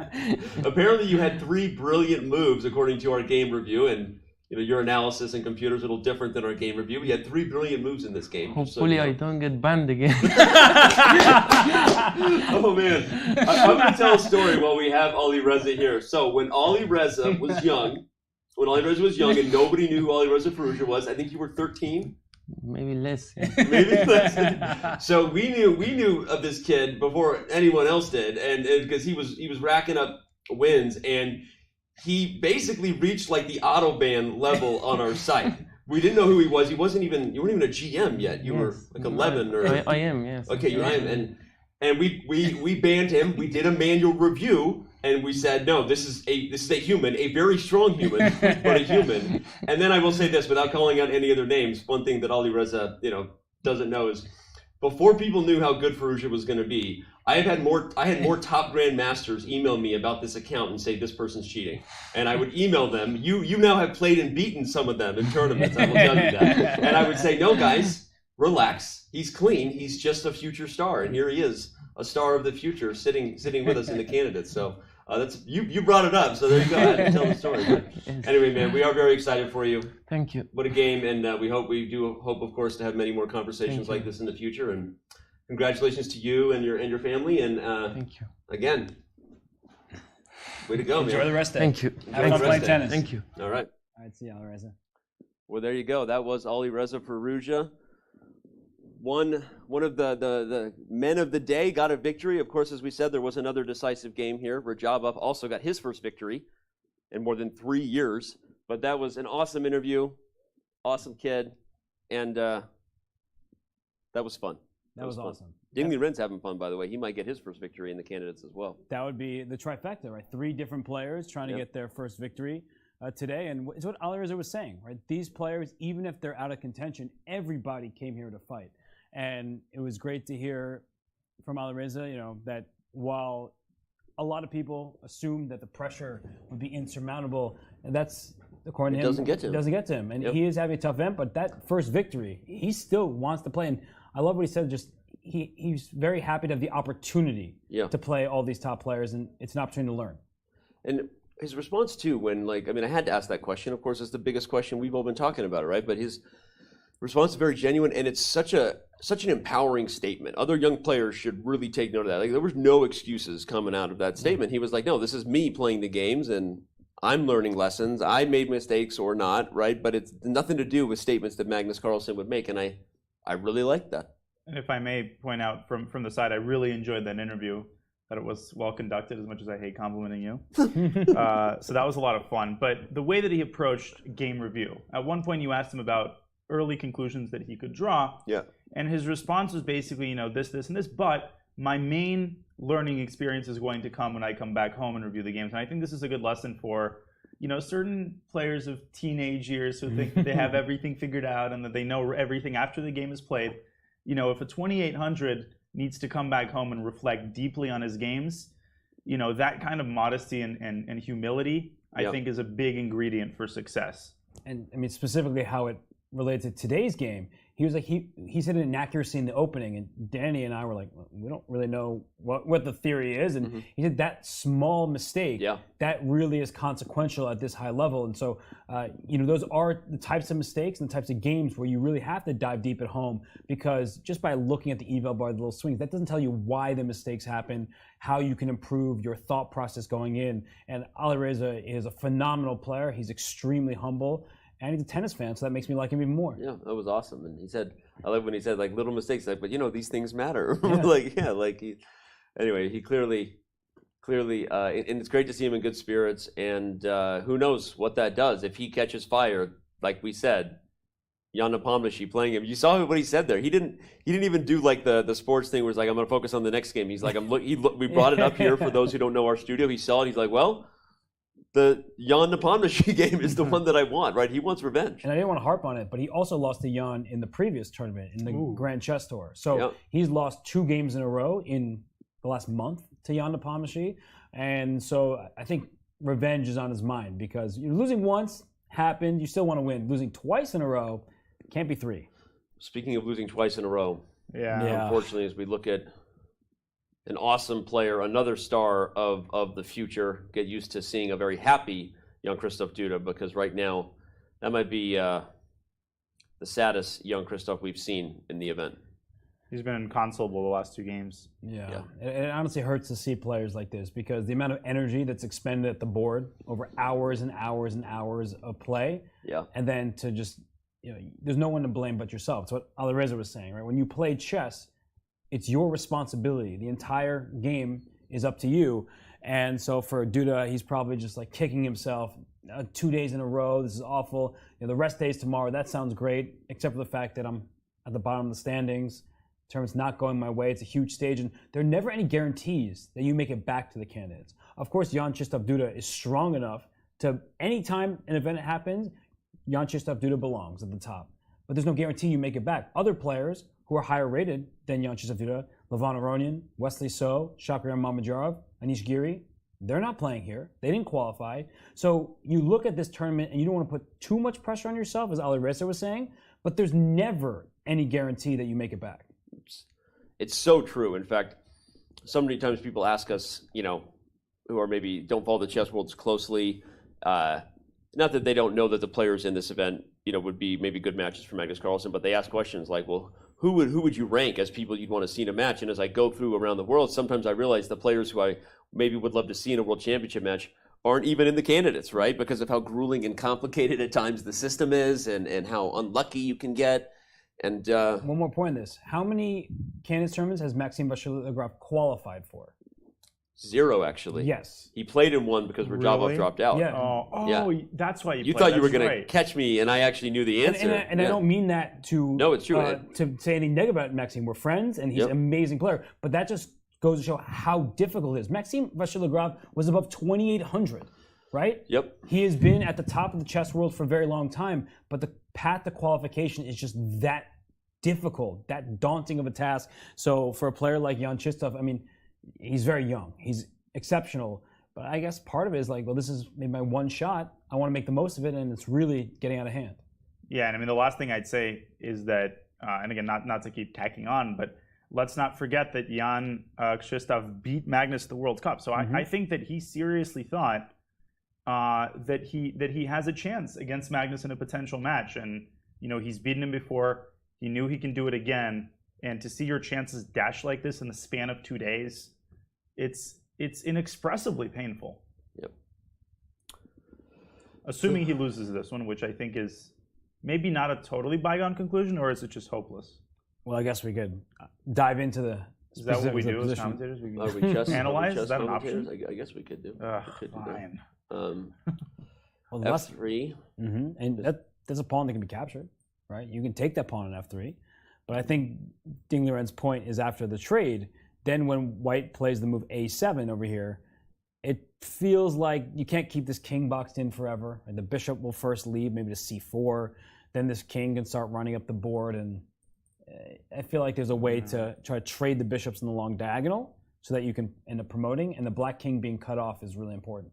Apparently, you had 3 brilliant moves according to our game review, and your analysis and computer's a little different than our game review. We had 3 brilliant moves in this game. Hopefully, I don't get banned again. Oh man, I'm going to tell a story while we have Alireza here. So when Alireza was young. When Alireza was young and nobody knew who Alireza Firouzja was, I think you were 13. Maybe less. Maybe less. So we knew of this kid before anyone else did, and because he was racking up wins, and he basically reached like the autoban level on our site. We didn't know who he was. You weren't even a GM yet. You were like 11 or. I am, yes. Okay, you am, and we banned him. We did a manual review. And we said, no, this is a human, a very strong human, but a human. And then I will say this, without calling out any other names, one thing that Alireza, doesn't know is, before people knew how good Firouzja was going to be, I had more top grandmasters email me about this account and say this person's cheating, and I would email them. You now have played and beaten some of them in tournaments. I will tell you that. And I would say, no, guys, relax. He's clean. He's just a future star, and here he is, a star of the future, sitting with us in the candidates. So. That's you brought it up, so there you go. I had to tell the story. But anyway, man, we are very excited for you. Thank you. What a game, and we do hope, of course, to have many more conversations like this in the future. And congratulations to you and your family. And thank you again. Way to go, man. Enjoy the rest of it. Thank you. Have fun playing tennis. Thank you. All right. All right, see you, Alireza. Well, there you go. That was Alireza Firouzja. One of the men of the day got a victory. Of course, as we said, there was another decisive game here. Rajabov also got his first victory in more than 3 years. But that was an awesome interview, awesome kid, and That was fun. That was fun. awesome. Ding Liren's having fun, by the way. He might get his first victory in the candidates as well. That would be the trifecta, right? 3 different players trying to get their first victory today. And it's what Alireza was saying, right? These players, even if they're out of contention, everybody came here to fight. And it was great to hear from Alireza, that while a lot of people assumed that the pressure would be insurmountable, and that's according to him. Doesn't get to him. It doesn't get to him. And he is having a tough event, but that first victory, he still wants to play. And I love what he said, he's very happy to have the opportunity to play all these top players, and it's an opportunity to learn. And his response too, when I had to ask that question. Of course, it's the biggest question we've all been talking about, right? But his response is very genuine, and it's such an empowering statement. Other young players should really take note of that. There was no excuses coming out of that statement. He was like, no, this is me playing the games, and I'm learning lessons. I made mistakes or not, right? But it's nothing to do with statements that Magnus Carlsen would make, and I really like that. And if I may point out from the side, I really enjoyed that interview. That it was well conducted, as much as I hate complimenting you. So that was a lot of fun. But the way that he approached game review, at one point you asked him about early conclusions that he could draw. Yeah. And his response was basically, this, and this, but my main learning experience is going to come when I come back home and review the games. And I think this is a good lesson for, certain players of teenage years who think that they have everything figured out and that they know everything after the game is played. If a 2800 needs to come back home and reflect deeply on his games, that kind of modesty and humility, I think, is a big ingredient for success. And specifically how it related to today's game, he was like, he said an inaccuracy in the opening, and Danny and I were like, we don't really know what the theory is, and he said that small mistake, that really is consequential at this high level. And so, those are the types of mistakes and the types of games where you really have to dive deep at home, because just by looking at the eval bar, the little swings, that doesn't tell you why the mistakes happen, how you can improve your thought process going in. And Alireza is a phenomenal player. He's extremely humble. And he's a tennis fan, so that makes me like him even more. Yeah, that was awesome. And he said, I love when he said little mistakes, but these things matter. Anyway, he clearly, and it's great to see him in good spirits. And who knows what that does if he catches fire, like we said. Jan Nepomniachtchi playing him. You saw what he said there. He didn't even do the sports thing where it's like, I'm going to focus on the next game. He's like, we brought it up here for those who don't know our studio. He saw it. He's like, well, the Jan Nepomniachtchi game is the one that I want, right? He wants revenge. And I didn't want to harp on it, but he also lost to Jan in the previous tournament, in the Grand Chess Tour. So he's lost 2 games in a row in the last month to Jan Nepomniachtchi. And so I think revenge is on his mind, because you're losing once, happened, you still want to win. Losing twice in a row, can't be 3. Speaking of losing twice in a row, unfortunately, as we look at an awesome player, another star of the future, get used to seeing a very happy Jan-Krzysztof Duda, because right now that might be the saddest Jan-Krzysztof we've seen in the event. He's been inconsolable the last 2 games. Yeah. It honestly hurts to see players like this, because the amount of energy that's expended at the board over hours and hours and hours of play, and then to just, there's no one to blame but yourself. It's what Alireza was saying, right? When you play chess, it's your responsibility. The entire game is up to you. And so for Duda, he's probably just kicking himself. 2 days in a row, this is awful. The rest days tomorrow, that sounds great, except for the fact that I'm at the bottom of the standings. Tournament's not going my way. It's a huge stage, and there are never any guarantees that you make it back to the candidates. Of course, Jan-Krzysztof Duda is strong enough to, anytime an event happens, Jan-Krzysztof Duda belongs at the top. But there's no guarantee you make it back. Other players who are higher rated than Jan-Krzysztof Duda, Levan Aronian, Wesley So, Shakhriyar Mamedyarov, Anish Giri, they're not playing here. They didn't qualify. So you look at this tournament and you don't want to put too much pressure on yourself, as Alireza was saying, but there's never any guarantee that you make it back. It's so true. In fact, so many times people ask us, who are maybe don't follow the chess world as closely, not that they don't know that the players in this event, would be maybe good matches for Magnus Carlsen, but they ask questions like, well, who would you rank as people you'd want to see in a match? And as I go through around the world, sometimes I realize the players who I maybe would love to see in a world championship match aren't even in the candidates, right? Because of how grueling and complicated at times the system is, and how unlucky you can get. And one more point on this. How many candidates tournaments has Maxime Vachier-Lagrave qualified for? 0, actually. Yes. He played in one because Rajabov dropped out. Yeah. Oh, that's why you played. thought you were That's going to right. catch me, and I actually knew the answer. And I don't mean that to No, it's true. To say anything negative about Maxime. We're friends, and he's an amazing player. But that just goes to show how difficult it is. Maxime Vachier-Lagrave was above 2,800, right? Yep. He has been at the top of the chess world for a very long time, but the path to qualification is just that difficult, that daunting of a task. So for a player like Jan-Krzysztof, I mean, he's very young. He's exceptional. But I guess part of it is like, well, this is maybe my one shot. I want to make the most of it, and it's really getting out of hand. Yeah, and I mean, the last thing I'd say is that, and again, not to keep tacking on, but let's not forget that Jan-Krzysztof beat Magnus at the World Cup. So I think that he seriously thought that he has a chance against Magnus in a potential match. And, you know, he's beaten him before. He knew he can do it again. And to see your chances dash like this in the span of 2 days, it's inexpressibly painful. Yep. Assuming he loses this one, which I think is maybe not a totally bygone conclusion, or is it just hopeless? Well, I guess we could dive into the. Is that what we do as position. commentators? We Are we chess, analyze? chess Is that an commentators? option? I guess we could do. Fine. Well, F3. And that's a pawn that can be captured, right? You can take that pawn on F3. But I think Ding Liren's point is after the trade, then when White plays the move A7 over here, it feels like you can't keep this king boxed in forever. And the bishop will first leave, maybe to C4. Then this king can start running up the board. And I feel like there's a way to try to trade the bishops in the long diagonal so that you can end up promoting. And the black king being cut off is really important.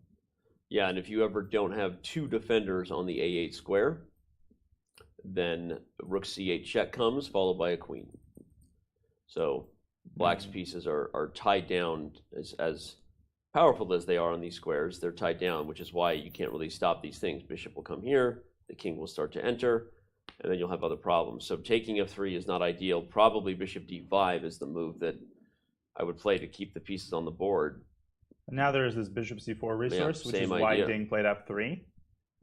Yeah, and if you ever don't have two defenders on the A8 square, then rook C8 check comes, followed by a queen. So black's pieces are tied down as powerful as they are on these squares. They're tied down, which is why you can't really stop these things. Bishop will come here, the king will start to enter, and then you'll have other problems. So taking F3 is not ideal. Probably bishop D5 is the move that I would play to keep the pieces on the board. And now there is this bishop C4 resource, which is why idea. Ding played F3.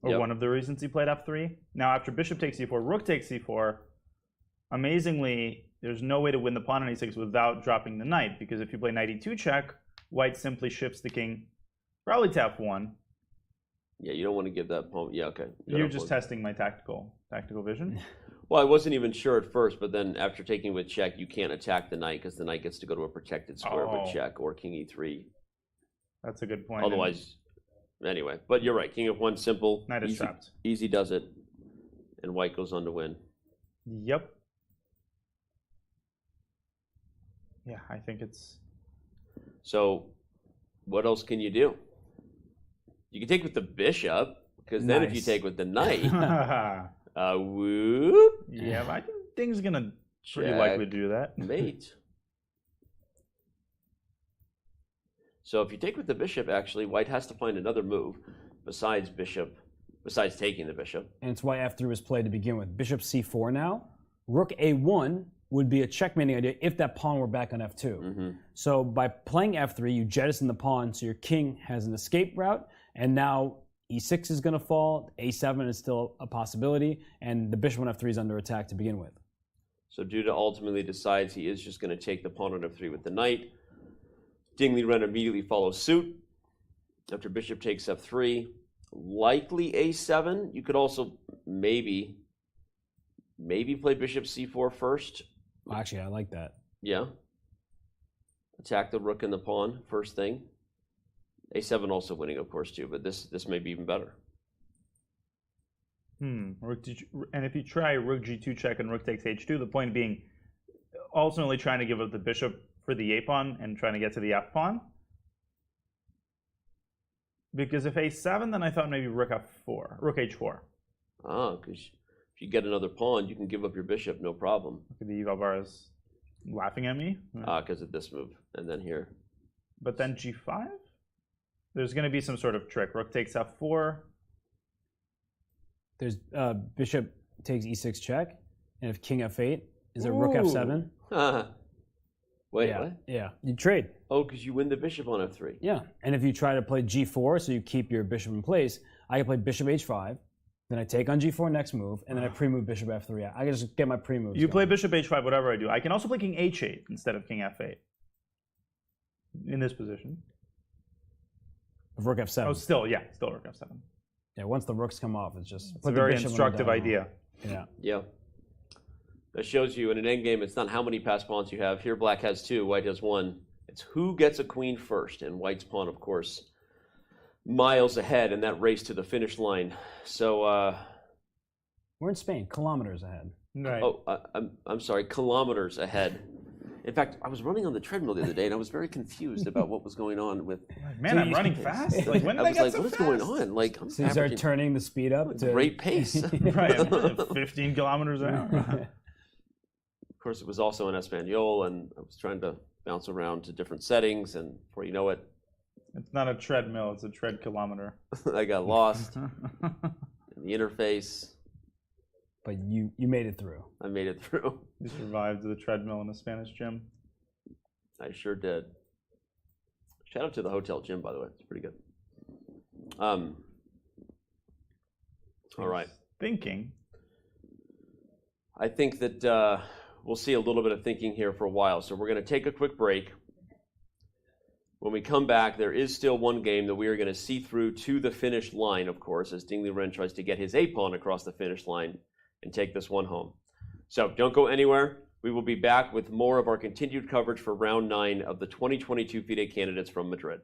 Or one of the reasons he played F3. Now after bishop takes C4, rook takes C4, amazingly, there's no way to win the pawn on E6 without dropping the knight, because if you play knight E2 check, White simply shifts the king probably to F1. Yeah, you don't want to give that pawn. Yeah, okay. You're just testing my tactical vision. Well, I wasn't even sure at first, but then after taking with check, you can't attack the knight because the knight gets to go to a protected square with check or king E3. That's a good point. Otherwise, anyway, but you're right. King F1 simple. Knight is trapped. Easy does it, and White goes on to win. Yep. Yeah, I think it's. So, what else can you do? You can take with the bishop, because then if you take with the knight, whoop. Yeah, I think Ding's gonna pretty likely do that. Mate. So if you take with the bishop, actually, White has to find another move besides taking the bishop. And it's why F3 was played to begin with. Bishop C4 now. Rook A1 would be a checkmating idea if that pawn were back on F2. So by playing F3, you jettison the pawn, so your king has an escape route, and now E6 is going to fall, A7 is still a possibility, and the bishop on F3 is under attack to begin with. So Duda ultimately decides he is just going to take the pawn on F3 with the knight. Ding Liren immediately follows suit. After bishop takes F3, likely A7. You could also maybe play bishop C4 first. Actually, I like that. Yeah. Attack the rook and the pawn first thing. A7 also winning, of course, too, but this may be even better. And if you try rook G2 check and rook takes H2, the point being ultimately trying to give up the bishop for the A pawn and trying to get to the F pawn. Because if A7, then I thought maybe rook F4, rook H4. Ah, because if you get another pawn, you can give up your bishop, no problem. The Ivalbar is laughing at me. Because of this move, and then here. But then G5? There's going to be some sort of trick. Rook takes F4. There's bishop takes E6 check, and if king F8, is it rook F7? Wait, yeah. what? Yeah, you trade. Oh, because you win the bishop on F3. Yeah, and if you try to play G4, so you keep your bishop in place, I can play bishop H5, then I take on G4 next move, and then I pre-move bishop F3. I can just get my pre-moves You going. play bishop H5, whatever I do. I can also play king H8 instead of king F8 in this position. Rook f7. Oh, still rook f7. Yeah, once the rooks come off, it's just... It's a very instructive idea. Yeah. Yeah. That shows you in an endgame, it's not how many passed pawns you have. Here, black has 2, white has 1. It's who gets a queen first, and white's pawn, of course, miles ahead in that race to the finish line. So, we're in Spain, kilometers ahead. Right. Oh, I'm sorry, kilometers ahead. In fact, I was running on the treadmill the other day, and I was very confused about what was going on with. Man, I'm running fast. Like, when did I get so what is fast? going on? Like, I'm So you start turning the speed up to great pace. Right, I'm 15 kilometers an hour. Of course, it was also in Espanol, and I was trying to bounce around to different settings, and before you know it, it's not a treadmill; it's a tread kilometer. I got lost in the interface. But you made it through. I made it through. You survived the treadmill in a Spanish gym. I sure did. Shout out to the hotel gym, by the way. It's pretty good. All right. Thinking. I think that we'll see a little bit of thinking here for a while. So we're going to take a quick break. When we come back, there is still one game that we are going to see through to the finish line, of course, as Ding Liren tries to get his A-pawn across the finish line and take this one home. So don't go anywhere. We will be back with more of our continued coverage for round 9 of the 2022 FIDE Candidates from Madrid.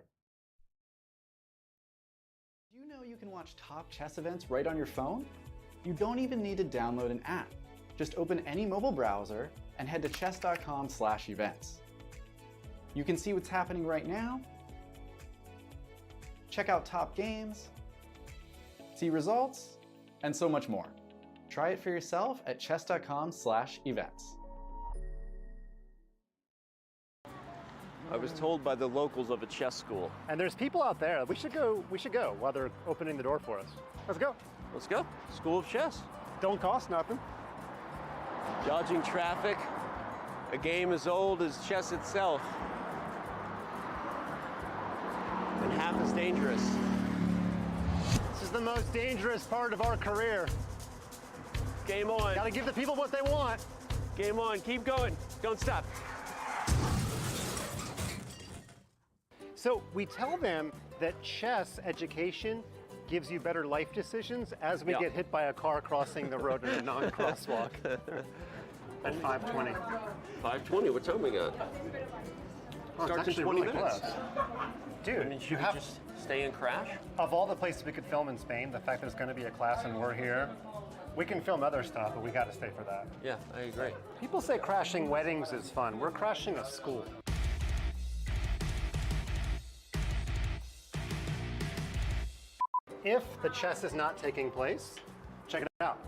Do you know you can watch top chess events right on your phone? You don't even need to download an app. Just open any mobile browser and head to chess.com/events. You can see what's happening right now, check out top games, see results, and so much more. Try it for yourself at chess.com/events. I was told by the locals of a chess school. And there's people out there. We should go while they're opening the door for us. Let's go. Let's go. School of Chess. Don't cost nothing. Dodging traffic. A game as old as chess itself. And half as dangerous. This is the most dangerous part of our career. Game on. Gotta give the people what they want. Game on. Keep going. Don't stop. So we tell them that chess education gives you better life decisions as we get hit by a car crossing the road in a non-crosswalk. At 5:20. 5:20. What time we got? Oh, Starts in 20 really minutes. close. Dude, I mean, should we just stay and crash? Of all the places we could film in Spain, the fact there's going to be a class and we're here, we can film other stuff, but we got to stay for that. Yeah, I agree. People say crashing weddings is fun. We're crashing a school. If the chess is not taking place, check it out.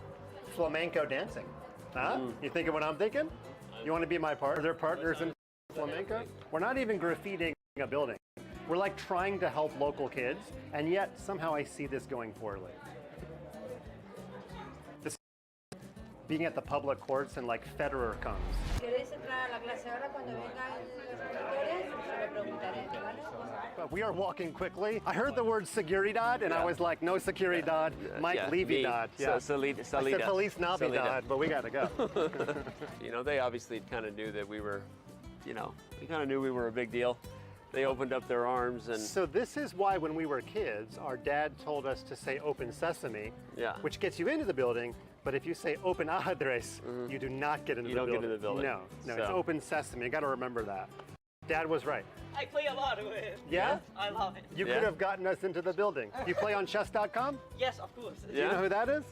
Flamenco dancing. Huh? You thinking what I'm thinking? You want to be my partner? Are there partners in flamenco? We're not even graffitiing a building. We're like trying to help local kids, and yet somehow I see this going poorly. This being at the public courts and like Federer comes. But we are walking quickly. I heard the word seguridad, and I was like, no seguridad, Mike Levidad. Yeah. I said Feliz Navidad, but we got to go. You know, they obviously kind of knew that we were, they kind of knew we were a big deal. They opened up their arms and... So this is why when we were kids, our dad told us to say open sesame, which gets you into the building, but if you say open address, you do not get into the building. You don't get into the building. No, it's open sesame. You got to remember that. Dad was right. I play a lot with it. Yeah? I love it. You could have gotten us into the building. You play on chess.com? Yes, of course. Do you know who that is?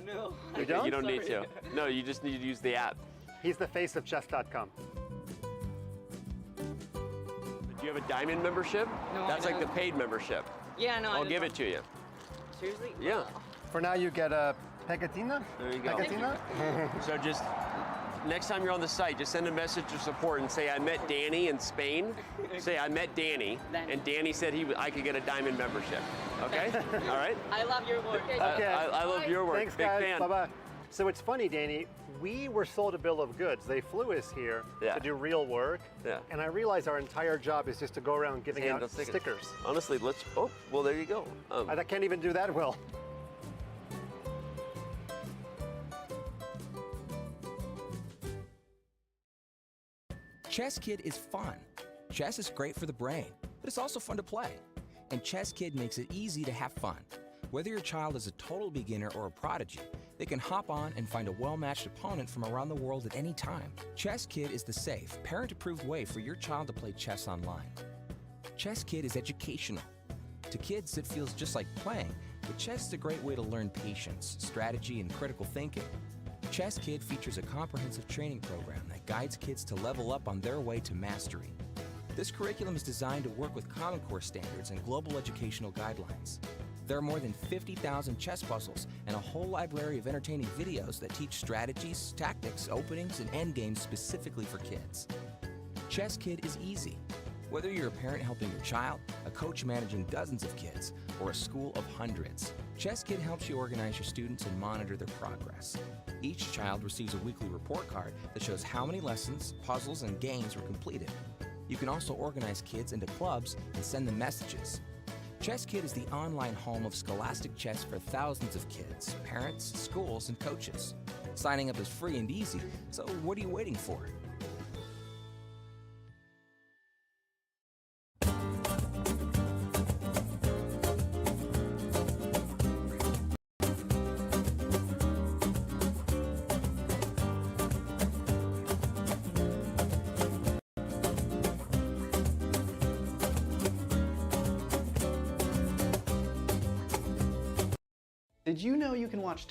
No. You don't? You don't need to. No, you just need to use the app. He's the face of chess.com. Do you have a diamond membership? No, That's I like the don't. paid membership. Yeah, no. I'll give it to you. Seriously? Yeah. For now, you get a pegatina. There you go. Pegatina? So just next time you're on the site, just send a message to support and say, I met Danny in Spain. Say, I met Danny, and Danny said I could get a diamond membership. Okay? All right? I love your work. Okay. I love your work. Thanks, Big guys. fan. Bye-bye. So it's funny, Danny. We were sold a bill of goods. They flew us here to do real work. Yeah. And I realized our entire job is just to go around giving out stickers. Honestly, well, there you go. I can't even do that well. Chess Kid is fun. Chess is great for the brain, but it's also fun to play. And Chess Kid makes it easy to have fun. Whether your child is a total beginner or a prodigy, they can hop on and find a well-matched opponent from around the world at any time. Chess Kid is the safe, parent-approved way for your child to play chess online. Chess Kid is educational. To kids, it feels just like playing, but chess is a great way to learn patience, strategy, and critical thinking. Chess Kid features a comprehensive training program that guides kids to level up on their way to mastery. This curriculum is designed to work with Common Core standards and global educational guidelines. There are more than 50,000 chess puzzles and a whole library of entertaining videos that teach strategies, tactics, openings, and endgames specifically for kids. Chess Kid is easy. Whether you're a parent helping your child, a coach managing dozens of kids, or a school of hundreds, Chess Kid helps you organize your students and monitor their progress. Each child receives a weekly report card that shows how many lessons, puzzles, and games were completed. You can also organize kids into clubs and send them messages. Chess Kid is the online home of scholastic chess for thousands of kids, parents, schools, and coaches. Signing up is free and easy, so what are you waiting for? Did you know you can watch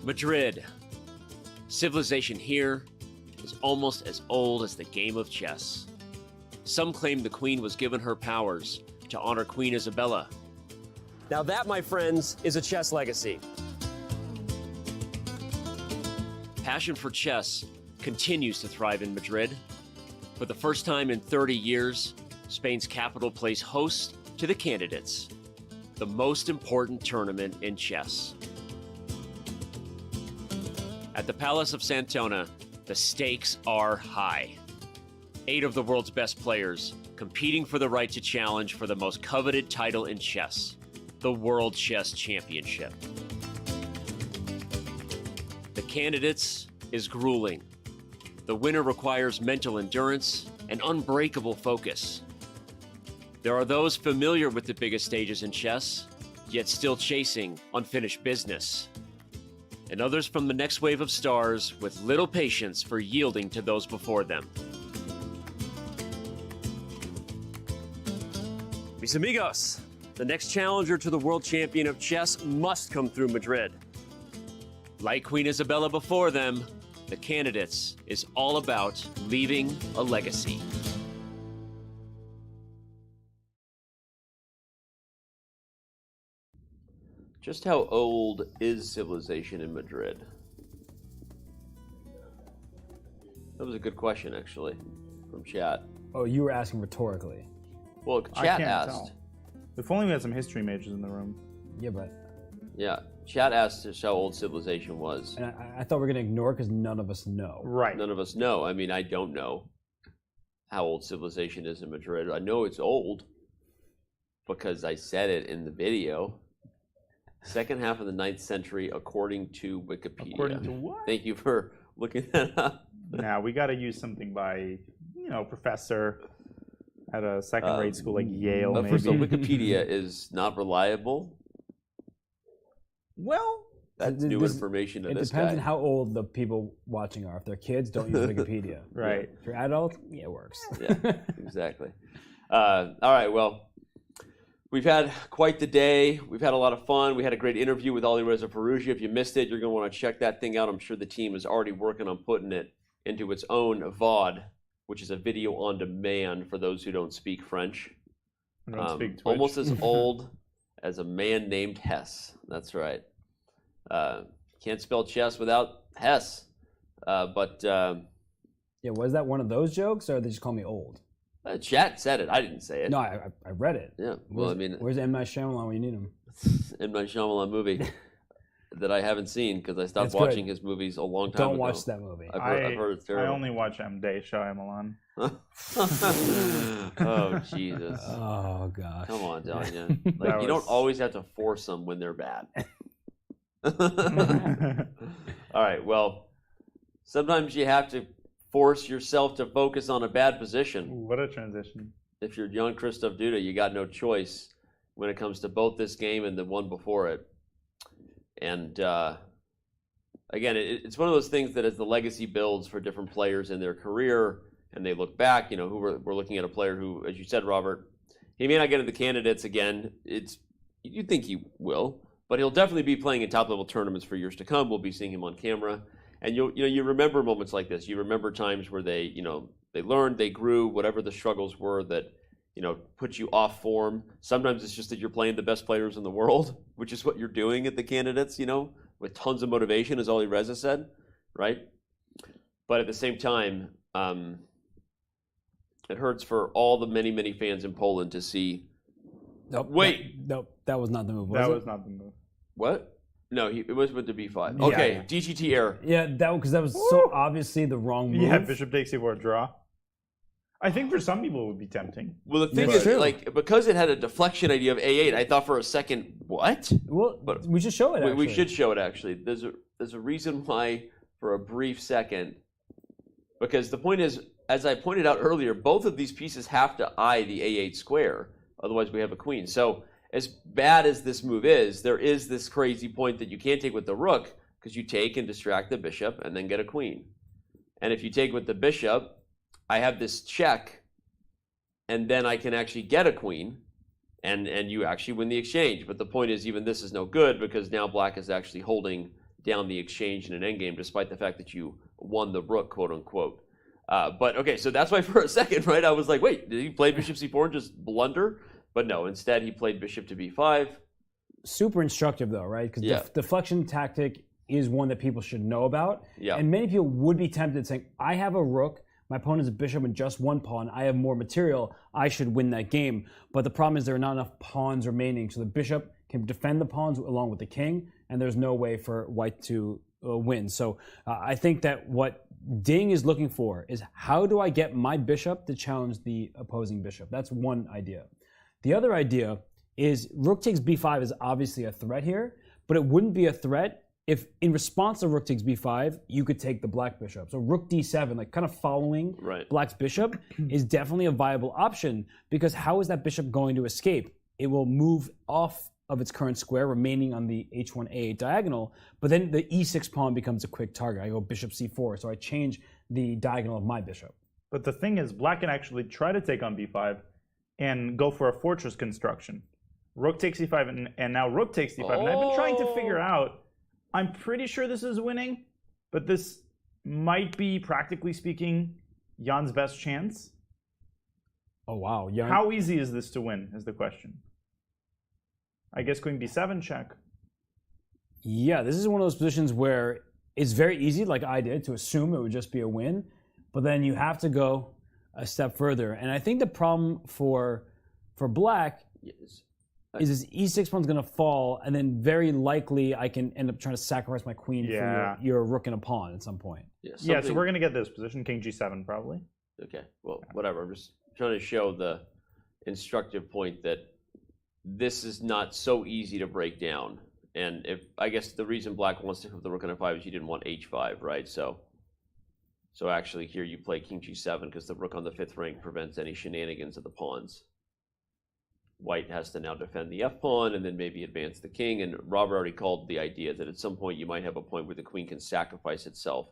Madrid. Civilization here is almost as old as the game of chess. Some claim the queen was given her powers to honor Queen Isabella. Now that, my friends, is a chess legacy. Passion for chess continues to thrive in Madrid. For the first time in 30 years, Spain's capital plays host to the Candidates, the most important tournament in chess. At the Palace of Santona, the stakes are high. 8 of the world's best players competing for the right to challenge for the most coveted title in chess, the World Chess Championship. The Candidates is grueling. The winner requires mental endurance and unbreakable focus. There are those familiar with the biggest stages in chess, yet still chasing unfinished business. And others from the next wave of stars with little patience for yielding to those before them. Mis amigos, the next challenger to the world champion of chess must come through Madrid. Like Queen Isabella before them, the Candidates is all about leaving a legacy. Just how old is civilization in Madrid? That was a good question, actually, from chat. Oh, you were asking rhetorically. Well, chat asked. If only we had some history majors in the room. Yeah, but... Yeah, chat asked us how old civilization was. And I thought we were going to ignore it because none of us know. Right. None of us know. I mean, I don't know how old civilization is in Madrid. I know it's old because I said it in the video. Second half of the 9th century, according to Wikipedia. According to what? Thank you for looking that up. Now, we got to use something by, professor at a second grade school like Yale, maybe. First of all, Wikipedia is not reliable. Well, that's new information to this guy. It depends on how old the people watching are. If they're kids, don't use Wikipedia. Right. If you're adult, yeah, it works. Yeah, exactly. All right, well, We've had quite the day. We've had a lot of fun. We had a great interview with Alireza Firouzja. If you missed it, you're going to want to check that thing out. I'm sure the team is already working on putting it into its own VOD, which is a video on demand for those who don't speak French. Almost as old as a man named Hess. That's right. Can't spell chess without Hess. Yeah, was that one of those jokes, or they just call me old? Chat said it. I didn't say it. No, I read it. Yeah. Well, where's M. Night Shyamalan when you need him? M. Night Shyamalan movie that I haven't seen because I stopped watching his movies a long time ago. Don't watch that movie. I've heard it's terrible. I only watch M. Day Shyamalan. Oh, Jesus. Oh, gosh. Come on, Danya. Like, you don't always have to force them when they're bad. All right, well, sometimes you have to force yourself to focus on a bad position. Ooh, what a transition. If you're Jan-Krzysztof Duda, you got no choice when it comes to both this game and the one before it. And again, it's one of those things that as the legacy builds for different players in their career, and they look back, you know, we're looking at a player who, as you said, Robert, he may not get into the candidates again. You think he will, but he'll definitely be playing in top-level tournaments for years to come. We'll be seeing him on camera. And you remember moments like this. You remember times where they learned, they grew, whatever the struggles were that, put you off form. Sometimes it's just that you're playing the best players in the world, which is what you're doing at the candidates, with tons of motivation, as Alireza said, right? But at the same time, it hurts for all the many, many fans in Poland to see. Nope. Wait. Nope. That was not the move. That was not the move. What? No, it was with the b5. Okay, yeah. DGT error. Yeah, because that was so obviously the wrong move. Yeah, bishop takes c4 draw. I think for some people it would be tempting. Well, the thing is, because it had a deflection idea of a8, I thought for a second, what? Well, but we should show it, actually. We should show it, actually. There's a reason why, for a brief second, because the point is, as I pointed out earlier, both of these pieces have to eye the a8 square, otherwise we have a queen. So, as bad as this move is, there is this crazy point that you can't take with the rook because you take and distract the bishop and then get a queen. And if you take with the bishop, I have this check, and then I can actually get a queen, and you actually win the exchange. But the point is, even this is no good because now black is actually holding down the exchange in an endgame, despite the fact that you won the rook, quote unquote. But okay, so that's why for a second, right, I was like, wait, did he play bishop c4 and just blunder? But no, instead he played bishop to b5. Super instructive though, right? Because deflection tactic is one that people should know about. Yeah. And many people would be tempted saying, I have a rook, my opponent's a bishop and just one pawn, I have more material, I should win that game. But the problem is there are not enough pawns remaining, so the bishop can defend the pawns along with the king, and there's no way for white to win. So I think that what Ding is looking for is how do I get my bishop to challenge the opposing bishop? That's one idea. The other idea is rook takes b5 is obviously a threat here, but it wouldn't be a threat if in response to rook takes b5, you could take the black bishop. So rook d7, like kind of following black's bishop, is definitely a viable option because how is that bishop going to escape? It will move off of its current square, remaining on the h1a diagonal, but then the e6 pawn becomes a quick target. I go bishop c4, so I change the diagonal of my bishop. But the thing is, black can actually try to take on b5, and go for a fortress construction. Rook takes c5, and now rook takes d5. And I've been trying to figure out, I'm pretty sure this is winning, but this might be, practically speaking, Jan's best chance. Oh, wow. Jan. How easy is this to win, is the question. I guess queen b7 check. Yeah, this is one of those positions where it's very easy, like I did, to assume it would just be a win, but then you have to go a step further. And I think the problem for black is this e6 pawn's going to fall, and then very likely I can end up trying to sacrifice my queen for your rook and a pawn at some point. Yeah, so we're going to get this position, king g7 probably. Okay, well, whatever. I'm just trying to show the instructive point that this is not so easy to break down. And I guess the reason black wants to have the rook on f5 is you didn't want h5, right? So actually here you play king g7 because the rook on the 5th rank prevents any shenanigans of the pawns. White has to now defend the f-pawn and then maybe advance the king. And Robert already called the idea that at some point you might have a point where the queen can sacrifice itself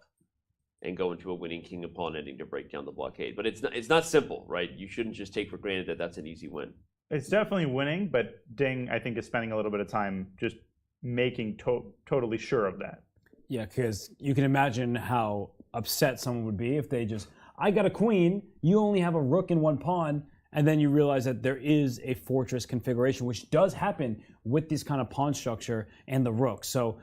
and go into a winning king and pawn ending to break down the blockade. But it's not simple, right? You shouldn't just take for granted that that's an easy win. It's definitely winning, but Ding, I think, is spending a little bit of time just making totally sure of that. Yeah, because you can imagine how upset someone would be if they just, I got a queen, you only have a rook and one pawn, and then you realize that there is a fortress configuration, which does happen with this kind of pawn structure and the rook. So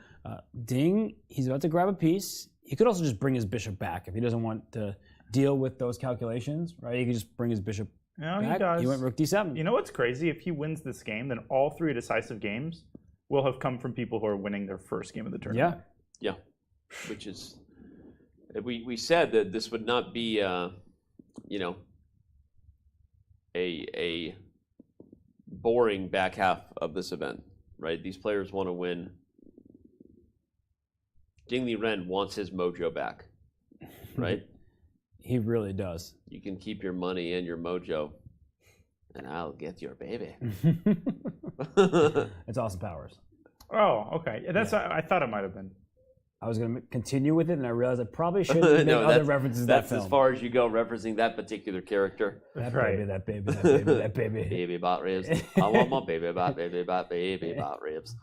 Ding, he's about to grab a piece. He could also just bring his bishop back if he doesn't want to deal with those calculations, right? He could just bring his bishop No, back. he does. He went rook d7. You know what's crazy? If he wins this game, then all 3 decisive games will have come from people who are winning their first game of the tournament. Yeah, which is, we said that this would not be, you know, a boring back half of this event, right? These players want to win. Ding Liren wants his mojo back, right? He really does. You can keep your money and your mojo, and I'll get your baby. It's Austin Powers. Oh, okay. That's I thought it might have been. I was going to continue with it, and I realized I probably shouldn't make other references to that film. That's as far as you go, referencing that particular character. That baby, that baby, that baby, that baby. Baby bot ribs. I want my baby bot ribs.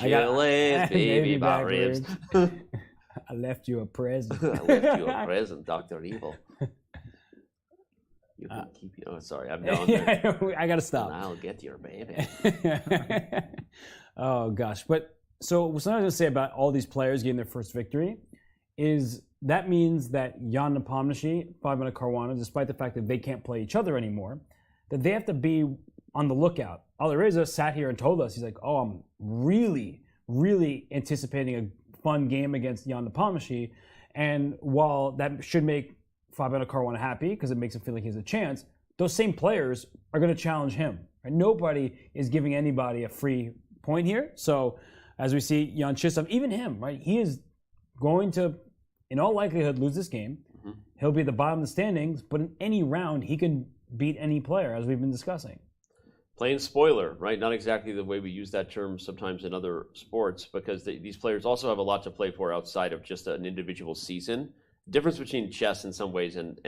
I got Chili's baby bot ribs. I left you a present. I left you a present, Dr. Evil. You can keep it. Oh, sorry, I'm done. I got to stop. And I'll get your baby. Oh, gosh. But so what I was going to say about all these players getting their first victory is that means that Jan Nepomniachtchi, Fabiano Caruana, despite the fact that they can't play each other anymore, that they have to be on the lookout. Alireza sat here and told us, he's like, oh, I'm really, really anticipating a fun game against Jan Nepomniachtchi. And while that should make Fabiano Caruana happy because it makes him feel like he has a chance, those same players are going to challenge him. Right? Nobody is giving anybody a free point here. So as we see Jan-Krzysztof, even him, right? He is going to, in all likelihood, lose this game. Mm-hmm. He'll be at the bottom of the standings, but in any round, he can beat any player, as we've been discussing. Playing spoiler, right? Not exactly the way we use that term sometimes in other sports, because these players also have a lot to play for outside of just an individual season. The difference between chess in some ways and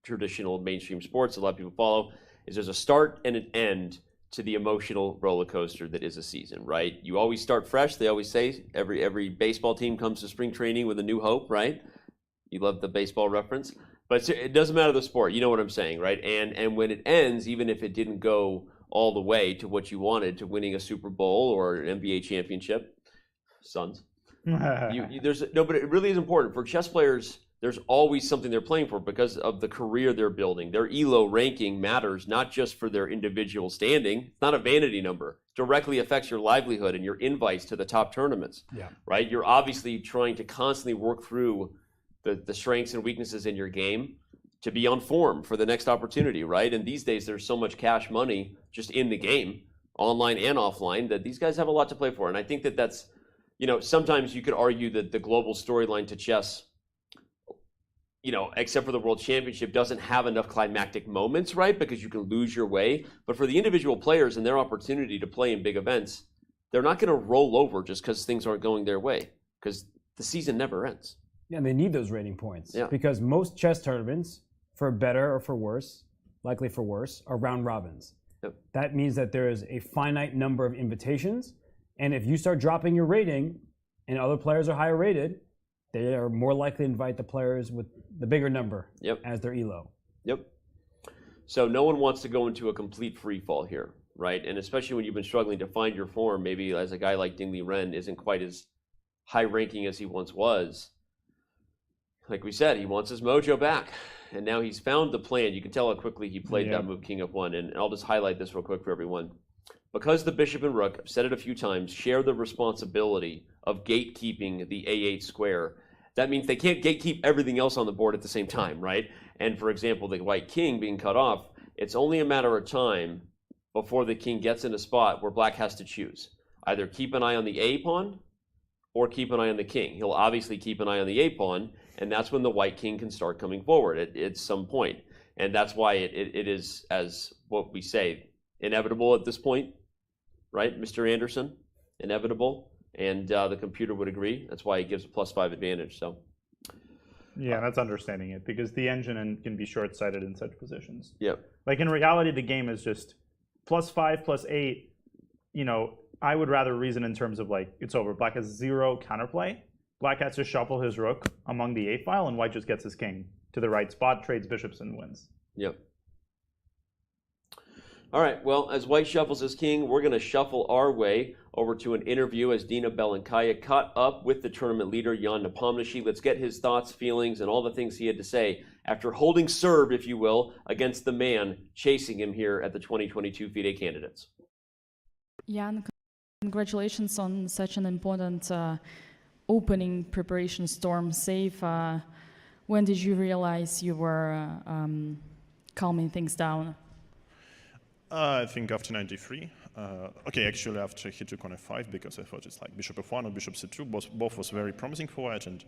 traditional mainstream sports a lot of people follow is there's a start and an end to the emotional roller coaster that is a season, right? You always start fresh. They always say every baseball team comes to spring training with a new hope, right? You love the baseball reference, but it doesn't matter the sport. You know what I'm saying, right? And when it ends, even if it didn't go all the way to what you wanted, to winning a Super Bowl or an NBA championship, Suns. But it really is important for chess players. There's always something they're playing for because of the career they're building. Their ELO ranking matters not just for their individual standing. It's not a vanity number. It directly affects your livelihood and your invites to the top tournaments. Yeah. Right? You're obviously trying to constantly work through the strengths and weaknesses in your game to be on form for the next opportunity, right? And these days there's so much cash money just in the game, online and offline, that these guys have a lot to play for. And I think that's, sometimes you could argue that the global storyline to chess, except for the World Championship, doesn't have enough climactic moments, right? Because you can lose your way. But for the individual players and their opportunity to play in big events, they're not going to roll over just because things aren't going their way, because the season never ends. Yeah, they need those rating points. Yeah. Because most chess tournaments, for better or for worse, likely for worse, are round robins. Yep. That means that there is a finite number of invitations, and if you start dropping your rating and other players are higher rated, they are more likely to invite the players with the bigger number as their ELO. Yep. So no one wants to go into a complete free fall here, right? And especially when you've been struggling to find your form, maybe as a guy like Ding Liren isn't quite as high ranking as he once was. Like we said, he wants his mojo back. And now he's found the plan. You can tell how quickly he played that move, King F1. And I'll just highlight this real quick for everyone. Because the bishop and rook, I've said it a few times, share the responsibility of gatekeeping the A8 square, that means they can't gatekeep everything else on the board at the same time, right? And for example, the white king being cut off, it's only a matter of time before the king gets in a spot where black has to choose. Either keep an eye on the A pawn or keep an eye on the king. He'll obviously keep an eye on the A pawn, and that's when the white king can start coming forward at some point. And that's why it is, as what we say, inevitable at this point, right, Mr. Anderson? Inevitable. And the computer would agree. That's why he gives a +5 advantage. So Yeah, that's understanding it, because the engine can be short-sighted in such positions. Yep. Like in reality, the game is just +5, +8. You know, I would rather reason in terms of like, it's over. Black has 0 counterplay. Black has to shuffle his rook among the A file, and white just gets his king to the right spot, trades bishops, and wins. Yep. All right, well, as white shuffles his king, we're going to shuffle our way over to an interview as Dina Belenkaya caught up with the tournament leader, Jan Nepomniachtchi. Let's get his thoughts, feelings, and all the things he had to say after holding serve, if you will, against the man chasing him here at the 2022 FIDE Candidates. Jan, congratulations on such an important opening preparation storm safe. When did you realize you were calming things down? I think after 93. Okay, actually after he took on f5, because I thought it's like bishop f1 or bishop c2, both was very promising for white. And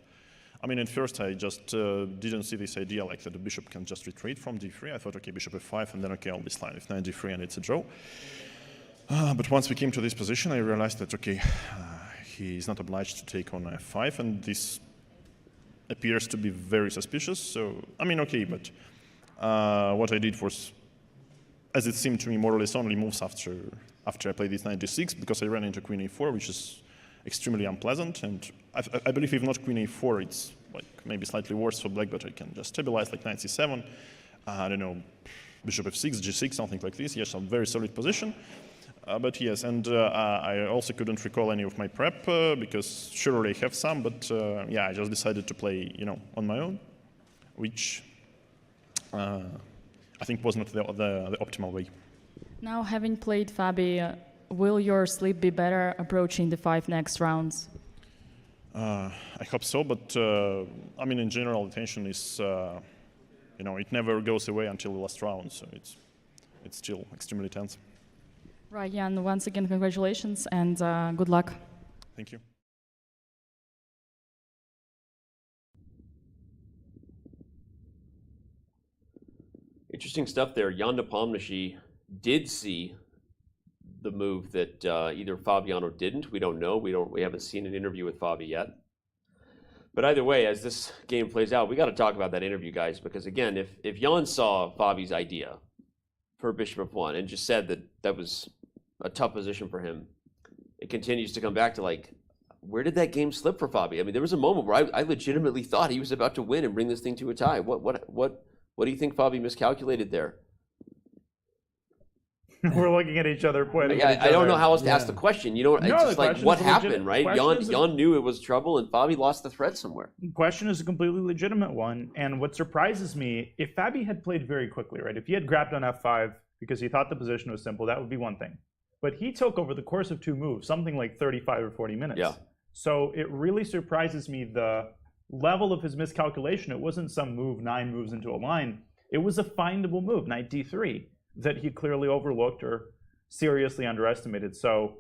I mean, at first I just didn't see this idea like that the bishop can just retreat from d3. I thought, okay, bishop f5, and then okay, I'll be line if knight d3 and it's a draw. But once we came to this position, I realized that, okay, he's not obliged to take on f5, and this appears to be very suspicious. So, I mean, okay, but what I did was, as it seemed to me, more or less only moves after I played this knight d6, because I ran into queen a4, which is extremely unpleasant. And I believe if not queen a4, it's like maybe slightly worse for black, but I can just stabilize like knight c7, I don't know, bishop f6, g6, something like this. Yes, a very solid position. But yes, and I also couldn't recall any of my prep, because surely I have some, but yeah, I just decided to play, you know, on my own, which I think was not the optimal way. Now, having played Fabi, will your sleep be better approaching the 5 next rounds? I hope so, but I mean, in general, the tension is, you know, it never goes away until the last round, so it's still extremely tense. Right, Jan, once again, congratulations and good luck. Thank you. Interesting stuff there. Jan Nepomniachtchi did see the move that either Fabiano didn't. We don't know. We haven't seen an interview with Fabi yet. But either way, as this game plays out, we got to talk about that interview, guys, because again, if Jan saw Fabi's idea for bishop f1 and just said that that was a tough position for him, it continues to come back to like, where did that game slip for Fabi? I mean, there was a moment where I legitimately thought he was about to win and bring this thing to a tie. What do you think Fabi miscalculated there? We're looking at each other pointing at each other. I don't know how else to ask the question. You know, it's just like, what happened, right? Jan knew it was trouble, and Fabi lost the thread somewhere. The question is a completely legitimate one, and what surprises me, if Fabi had played very quickly, right? If he had grabbed on f5 because he thought the position was simple, that would be one thing. But he took over the course of 2 moves, something like 35 or 40 minutes. Yeah. So it really surprises me the level of his miscalculation. It wasn't some move 9 moves into a line. It was a findable move, knight d3, that he clearly overlooked or seriously underestimated. So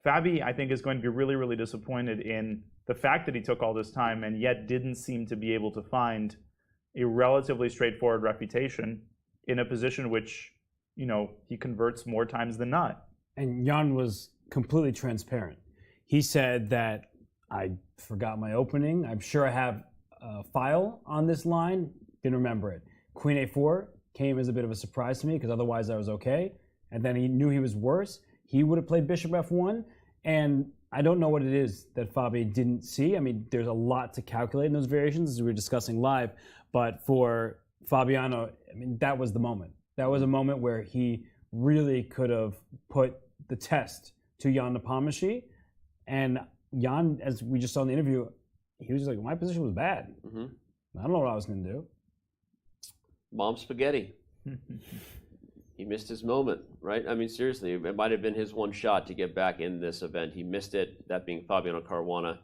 Fabi, I think, is going to be really, really disappointed in the fact that he took all this time and yet didn't seem to be able to find a relatively straightforward refutation in a position which, you know, he converts more times than not. And Jan was completely transparent. He said that I forgot my opening. I'm sure I have a file on this line. Didn't remember it. Queen a4 came as a bit of a surprise to me because otherwise I was okay. And then he knew he was worse. He would have played bishop f1. And I don't know what it is that Fabi didn't see. I mean, there's a lot to calculate in those variations as we were discussing live. But for Fabiano, I mean, that was the moment. That was a moment where he really could have put the test to Jan Nepomniachtchi. And Jan, as we just saw in the interview, he was just like, my position was bad. Mm-hmm. I don't know what I was going to do. Mom spaghetti. He missed his moment, right? I mean, seriously, it might have been his one shot to get back in this event. He missed it, that being Fabiano Caruana.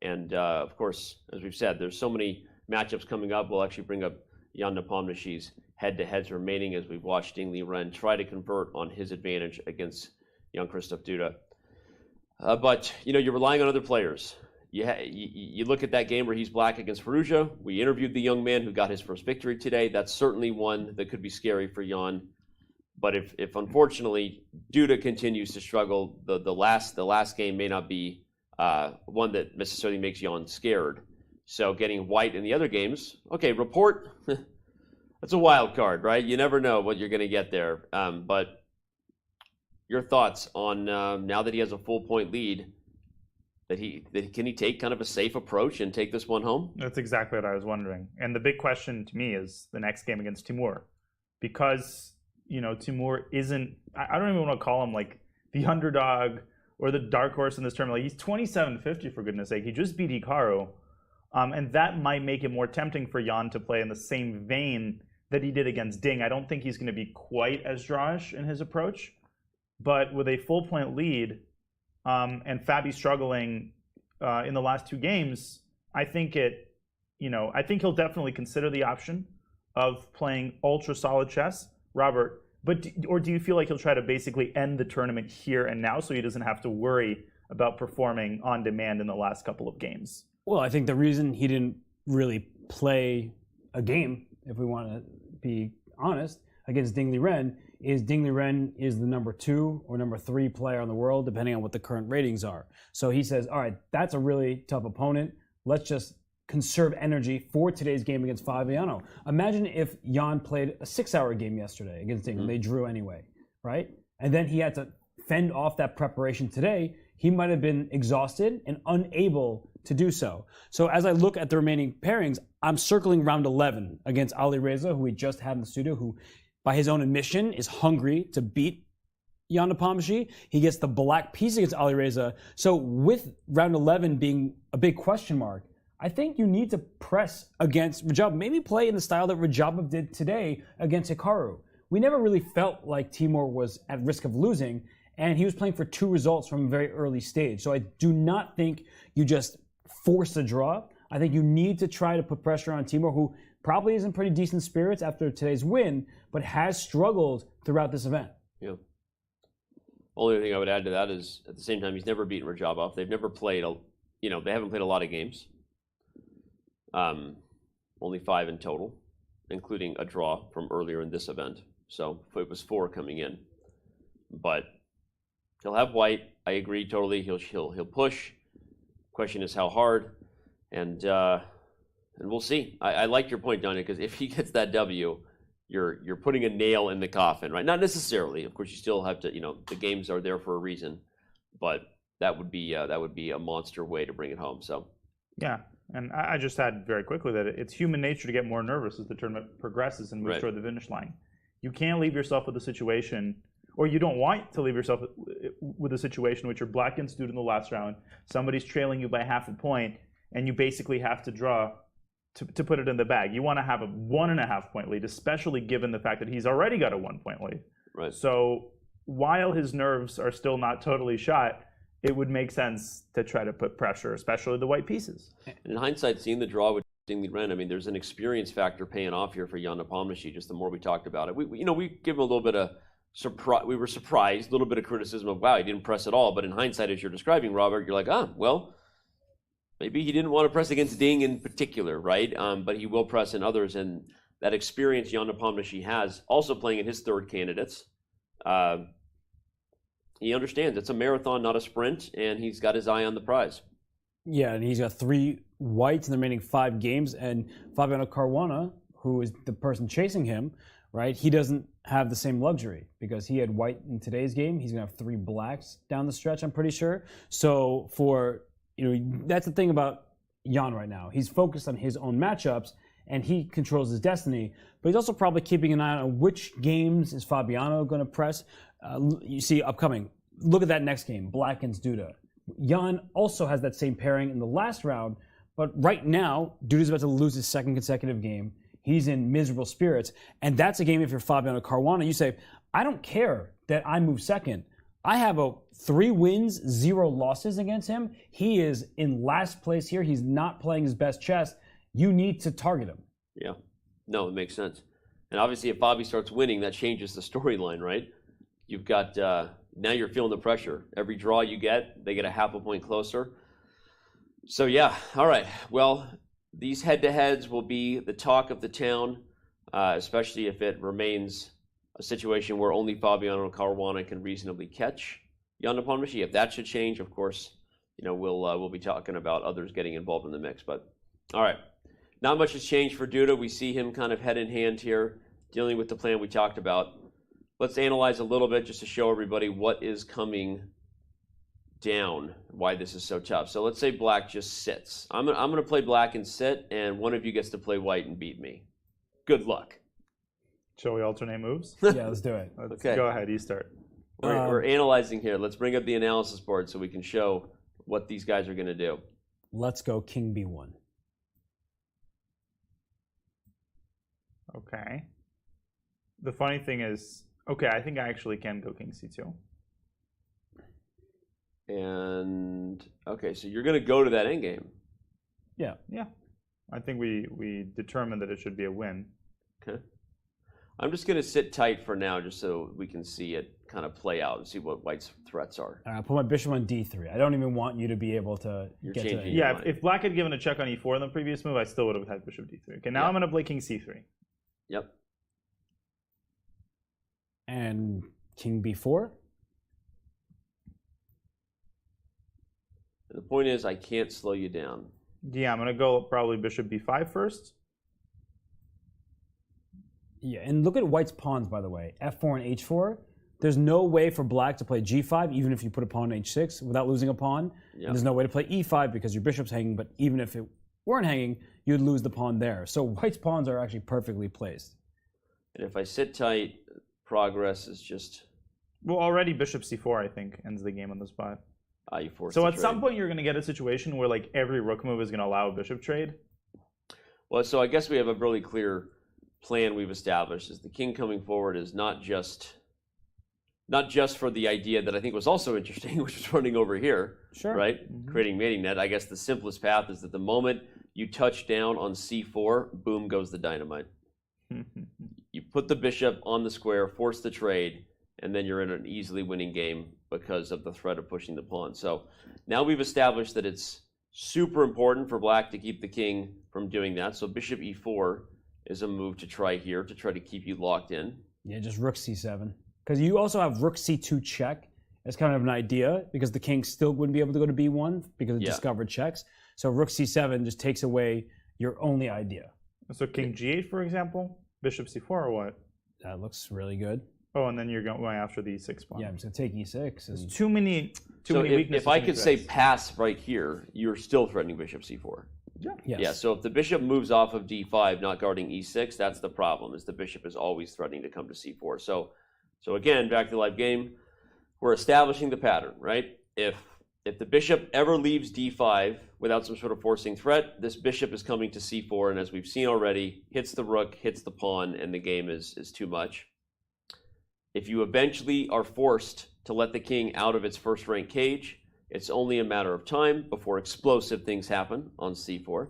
And of course, as we've said, there's so many matchups coming up. We'll actually bring up Jan Nepomniachtchi's head-to-heads remaining as we've watched Liren try to convert on his advantage against Jan-Krzysztof Duda. But, you know, you're relying on other players. You look at that game where he's black against Firouzja. We interviewed the young man who got his first victory today. That's certainly one that could be scary for Jan. But if unfortunately Duda continues to struggle, the last game may not be one that necessarily makes Jan scared. So getting white in the other games, okay, report, that's a wild card, right? You never know what you're going to get there. But your thoughts on now that he has a full point lead, can he take kind of a safe approach and take this one home? That's exactly what I was wondering. And the big question to me is the next game against Timur, because Timur isn't. I don't even want to call him like the underdog or the dark horse in this tournament. Like, he's 27-50 for goodness sake. He just beat Hikaru, and that might make it more tempting for Jan to play in the same vein that he did against Ding. I don't think he's going to be quite as drawish in his approach, but with a full point lead. And Fabi struggling in the last 2 games, I think he'll definitely consider the option of playing ultra solid chess, Robert. Or do you feel like he'll try to basically end the tournament here and now, so he doesn't have to worry about performing on demand in the last couple of games? Well, I think the reason he didn't really play a game, if we want to be honest, against Ding Liren is Ding Liren is the number 2 or number 3 player in the world, depending on what the current ratings are. So he says, all right, that's a really tough opponent. Let's just conserve energy for today's game against Fabiano. Imagine if Jan played a 6-hour game yesterday against Ding and they drew anyway, right? And then he had to fend off that preparation today. He might have been exhausted and unable to do so. So as I look at the remaining pairings, I'm circling round 11 against Alireza, who we just had in the studio, who by his own admission, is hungry to beat Jan Nepomniachtchi. He gets the black piece against Alireza. So with round 11 being a big question mark, I think you need to press against Radjabov. Maybe play in the style that Radjabov did today against Hikaru. We never really felt like Timur was at risk of losing, and he was playing for 2 results from a very early stage. So I do not think you just force a draw. I think you need to try to put pressure on Timur, who probably is in pretty decent spirits after today's win, but has struggled throughout this event. Yeah. Only thing I would add to that is, at the same time, he's never beaten Radjabov. They've never played, they haven't played a lot of games. Only 5 in total, including a draw from earlier in this event. So it was 4 coming in. But he'll have white. I agree totally. He'll push. Question is how hard, and we'll see. I like your point, Danya, because if he gets that W, you're putting a nail in the coffin, right? Not necessarily. Of course, you still have to. The games are there for a reason, but that would be a monster way to bring it home. So. Yeah, and I just add very quickly that it's human nature to get more nervous as the tournament progresses and moves toward the finish line. You can't leave yourself with a situation, or you don't want to leave yourself with a situation which you're black and stewed in the last round. Somebody's trailing you by half a point, and you basically have to draw to put it in the bag. You want to have a 1.5 point lead, especially given the fact that he's already got a 1 point lead. Right. So while his nerves are still not totally shot, it would make sense to try to put pressure, especially the white pieces. And in hindsight, seeing the draw with Ding Liren, there's an experience factor paying off here for Jan Nepomniachtchi. Just the more we talked about it, we give him a little bit of surprise. We were surprised, a little bit of criticism of, wow, he didn't press at all. But in hindsight, as you're describing, Robert, you're like, well, maybe he didn't want to press against Ding in particular, right? But he will press in others, and that experience Jan Nepomniachtchi has, also playing in his third candidates. He understands it's a marathon, not a sprint, and he's got his eye on the prize. Yeah, and he's got 3 whites in the remaining 5 games, and Fabiano Caruana, who is the person chasing him, right? He doesn't have the same luxury because he had white in today's game. He's gonna have 3 blacks down the stretch, I'm pretty sure. So that's the thing about Jan right now. He's focused on his own matchups, and he controls his destiny. But he's also probably keeping an eye on which games is Fabiano going to press. You see upcoming. Look at that next game, Black against Duda. Jan also has that same pairing in the last round, but right now, Duda's about to lose his 2nd consecutive game. He's in miserable spirits, and that's a game if you're Fabiano Caruana. You say, I don't care that I move 2nd. I have 3 wins, 0 losses against him. He is in last place here. He's not playing his best chess. You need to target him. Yeah. No, it makes sense. And obviously, if Fabi starts winning, that changes the storyline, right? You've got, now you're feeling the pressure. Every draw you get, they get a half a point closer. So, yeah. All right. Well, these head-to-heads will be the talk of the town, especially if it remains a situation where only Fabiano Caruana can reasonably catch Jan Nepomniachtchi. If that should change, of course, we'll be talking about others getting involved in the mix. But All right. Not much has changed for Duda. We see him kind of head in hand here, dealing with the plan we talked about. Let's analyze a little bit just to show everybody what is coming down, why this is so tough. So let's say black just sits. I'm going to play black and sit, and one of you gets to play white and beat me. Good luck. Shall we alternate moves? Yeah, let's do it. Okay. Go ahead, you start. We're analyzing here. Let's bring up the analysis board so we can show what these guys are going to do. Let's go king b1. Okay. The funny thing is, okay, I think I actually can go king c2. And, okay, so you're going to go to that endgame. Yeah. Yeah. I think we determined that it should be a win. Okay. I'm just going to sit tight for now just so we can see it kind of play out and see what white's threats are. I'll put my bishop on d3. I don't even want you to be able to get to that. Yeah, if black had given a check on e4 in the previous move, I still would have had bishop d3. Okay, now I'm going to play king c3. Yep. And king b4? The point is, I can't slow you down. Yeah, I'm going to go probably bishop b5 first. Yeah, and look at white's pawns, by the way. f4 and h4. There's no way for black to play g5, even if you put a pawn on h6 without losing a pawn. Yep. And there's no way to play e5 because your bishop's hanging, but even if it weren't hanging, you'd lose the pawn there. So white's pawns are actually perfectly placed. And if I sit tight, progress is just... Well, already bishop c4, I think, ends the game on the spot. You force So the at some trade. point, you're going to get a situation where like every rook move is going to allow a bishop trade. Well, so I guess we have a really clear plan we've established. Is the king coming forward is not just for the idea that I think was also interesting, which was running over here, sure, right? Creating mating net. I guess the simplest path is that the moment you touch down on c4, boom goes the dynamite. You put the bishop on the square, force the trade, and then you're in an easily winning game because of the threat of pushing the pawn. So now we've established that it's super important for black to keep the king from doing that. So bishop e4 is a move to try here to try to keep you locked in. Yeah, just rook c7. Because you also have rook c2 check as kind of an idea, because the king still wouldn't be able to go to b1 because of discovered checks. So rook c7 just takes away your only idea. So king g8, for example, bishop c4 or what? That looks really good. Oh, and then you're going after the e6 pawn. Yeah, I'm just going to take e6. And... Too many So weaknesses. if I could say pass right here, you're still threatening bishop c4. Yeah. Yes. Yeah, so if the bishop moves off of d5, not guarding e6, that's the problem, is the bishop is always threatening to come to c4. So again, back to the live game, we're establishing the pattern, right? If the bishop ever leaves d5 without some sort of forcing threat, this bishop is coming to c4, and as we've seen already, hits the rook, hits the pawn, and the game is too much. If you eventually are forced to let the king out of its first rank cage, it's only a matter of time before explosive things happen on c4.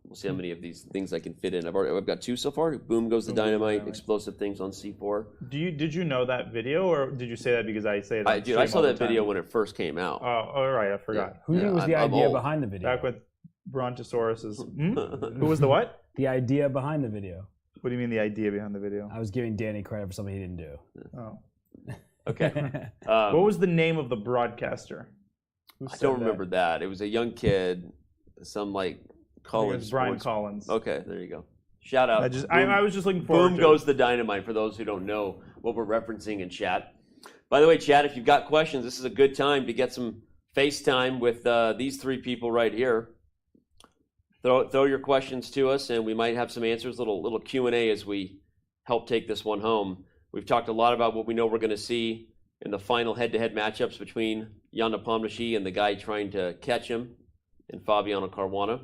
We'll see how many of these things I can fit in. I've got two so far. Boom goes the dynamite, explosive things on c4. Did you know that video, or did you say that because I say that? I saw that video when it first came out. Oh, all right, I forgot. Who was the idea behind the video? Back with Brontosaurus's. Who was the what? The idea behind the video. What do you mean the idea behind the video? I was giving Danny credit for something he didn't do. Oh. Okay. What was the name of the broadcaster? I don't remember that. It was a young kid, some like Collins. Brian Collins. Okay, there you go. Shout out. I was just looking forward Boom to goes the dynamite for those who don't know what we're referencing in chat. By the way, chat, if you've got questions, this is a good time to get some FaceTime with these three people right here. Throw your questions to us, and we might have some answers, little Q&A as we help take this one home. We've talked a lot about what we know we're going to see in the final head-to-head matchups between Jan Nepomniachtchi and the guy trying to catch him in Fabiano Caruana.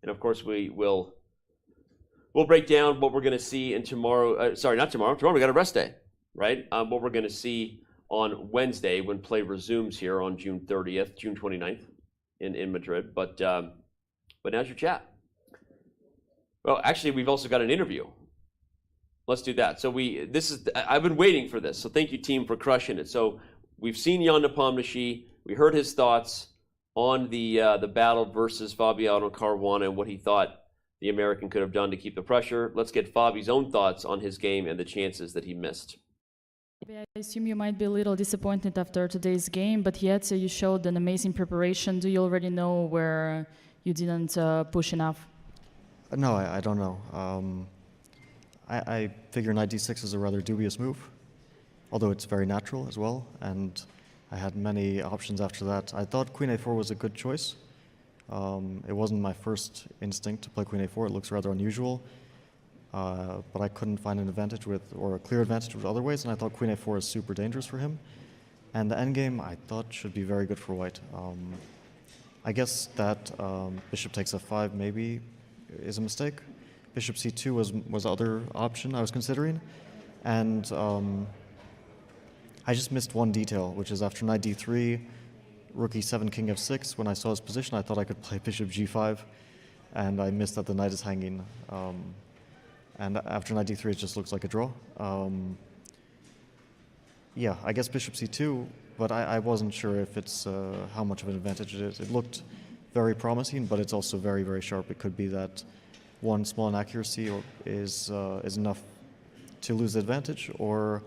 And of course, we'll break down what we're going to see in tomorrow. Sorry, not tomorrow. Tomorrow we got a rest day, right? What we're going to see on Wednesday when play resumes here on June 30th, June 29th in Madrid. But now's your chat. Well, actually, we've also got an interview. Let's do that. So I've been waiting for this. So thank you, team, for crushing it. So we've seen Jan Nepomniachtchi. We heard his thoughts on the battle versus Fabiano Caruana and what he thought the American could have done to keep the pressure. Let's get Fabi's own thoughts on his game and the chances that he missed. I assume you might be a little disappointed after today's game, but yet you showed an amazing preparation. Do you already know where you didn't push enough? No, I don't know. I figure knight d6 is a rather dubious move, although it's very natural as well, and I had many options after that. I thought queen a4 was a good choice. It wasn't my first instinct to play queen a4. It looks rather unusual, but I couldn't find an advantage or a clear advantage with other ways, and I thought queen a4 is super dangerous for him. And the endgame I thought should be very good for white. I guess that bishop takes f5 maybe is a mistake. Bishop c2 was the other option I was considering, and I just missed one detail, which is after knight d3, rook e7, king f6. When I saw his position, I thought I could play bishop g5, and I missed that the knight is hanging. And after knight d3, it just looks like a draw. Yeah, I guess bishop c2, but I wasn't sure if it's how much of an advantage it is. It looked very promising, but it's also very, very sharp. It could be that one small inaccuracy is enough to lose the advantage, or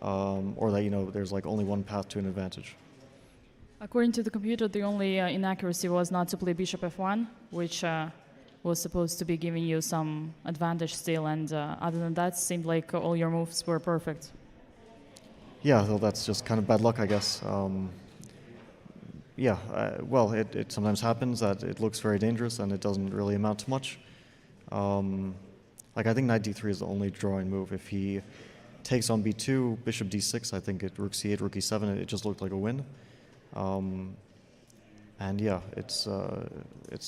that there's like only one path to an advantage. According to the computer, the only inaccuracy was not to play bishop f1, which was supposed to be giving you some advantage still, and other than that, it seemed like all your moves were perfect. Yeah, well, that's just kind of bad luck, I guess. Yeah, well, it sometimes happens that it looks very dangerous and it doesn't really amount to much. Like I think knight d3 is the only drawing move. If he takes on b2, bishop d6, I think rook c8, rook e7, it just looked like a win. And yeah, it's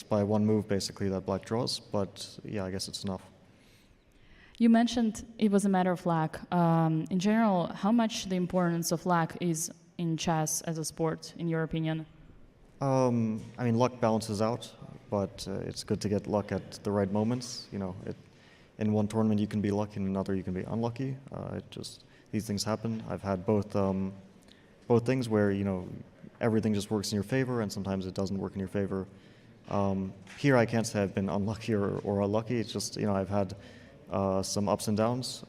by one move basically that black draws, but yeah, I guess it's enough. You mentioned it was a matter of luck. In general, how much the importance of luck is in chess as a sport, in your opinion? I mean, luck balances out, but it's good to get luck at the right moments. In one tournament you can be lucky, in another you can be unlucky. These things happen. I've had both things where everything just works in your favor, and sometimes it doesn't work in your favor. Here I can't say I've been unlucky or unlucky. It's just I've had some ups and downs.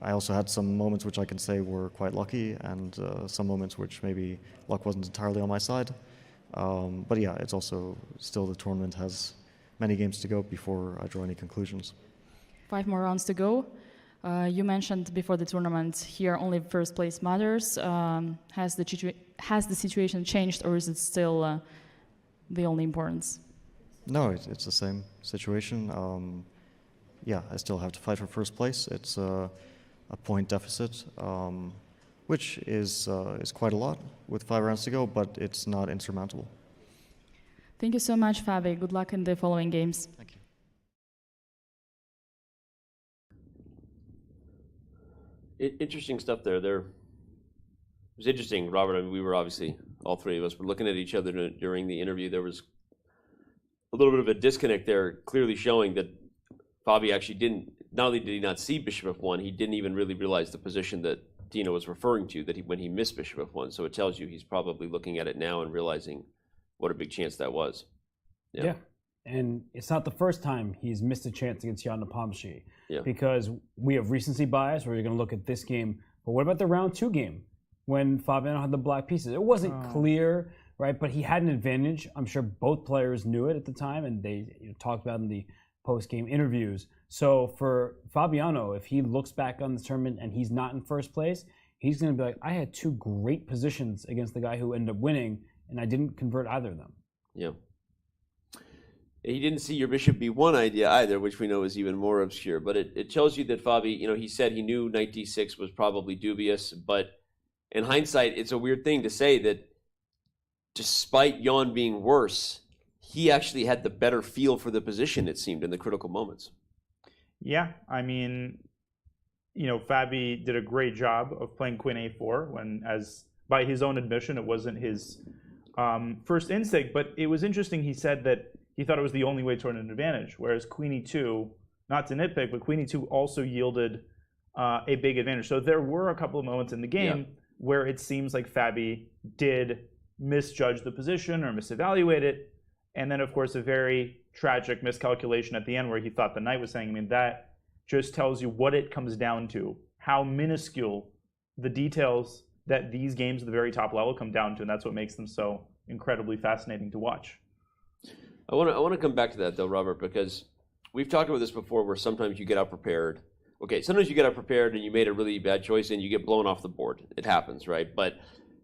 I also had some moments which I can say were quite lucky, and some moments which maybe luck wasn't entirely on my side. But yeah, it's also still the tournament has many games to go before I draw any conclusions. 5 more rounds to go. You mentioned before the tournament here only first place matters. Has the situation changed, or is it still the only importance? No, it's the same situation. Yeah, I still have to fight for first place. It's a point deficit, which is quite a lot with 5 rounds to go, but it's not insurmountable. Thank you so much, Fabi. Good luck in the following games. Thank you. Interesting stuff there. It was interesting, Robert. I mean, we were obviously, all three of us were looking at each other during the interview. There was a little bit of a disconnect there, clearly showing that Fabi actually not only did he not see bishop f1, he didn't even really realize the position that Dino was referring to, when he missed bishop f1. So it tells you he's probably looking at it now and realizing what a big chance that was. Yeah. And it's not the first time he's missed a chance against Jan Nepomniachtchi. Yeah. Because we have recency bias where you're going to look at this game. But what about the round 2 game when Fabiano had the black pieces? It wasn't clear, right? But he had an advantage. I'm sure both players knew it at the time, and they talked about it in the post-game interviews. So for Fabiano, if he looks back on this tournament and he's not in first place, he's going to be like, I had 2 great positions against the guy who ended up winning, and I didn't convert either of them. Yeah. He didn't see your bishop b1 idea either, which we know is even more obscure. But it tells you that Fabi, he said he knew knight d6 was probably dubious. But in hindsight, it's a weird thing to say that despite Jan being worse, he actually had the better feel for the position, it seemed, in the critical moments. Yeah, I mean, Fabi did a great job of playing queen a4 when, as by his own admission, it wasn't his first instinct. But it was interesting, he said that he thought it was the only way toward an advantage, whereas queen e2, not to nitpick, but queen e2 also yielded a big advantage. So there were a couple of moments in the game where it seems like Fabi did misjudge the position or misevaluate it. And then, of course, a very tragic miscalculation at the end where he thought the knight was saying, I mean, that just tells you what it comes down to, how minuscule the details that these games at the very top level come down to. And that's what makes them so incredibly fascinating to watch. I want to come back to that though, Robert, because we've talked about this before, where sometimes you get out prepared. Okay, sometimes you get out prepared and you made a really bad choice and you get blown off the board. It happens, right? But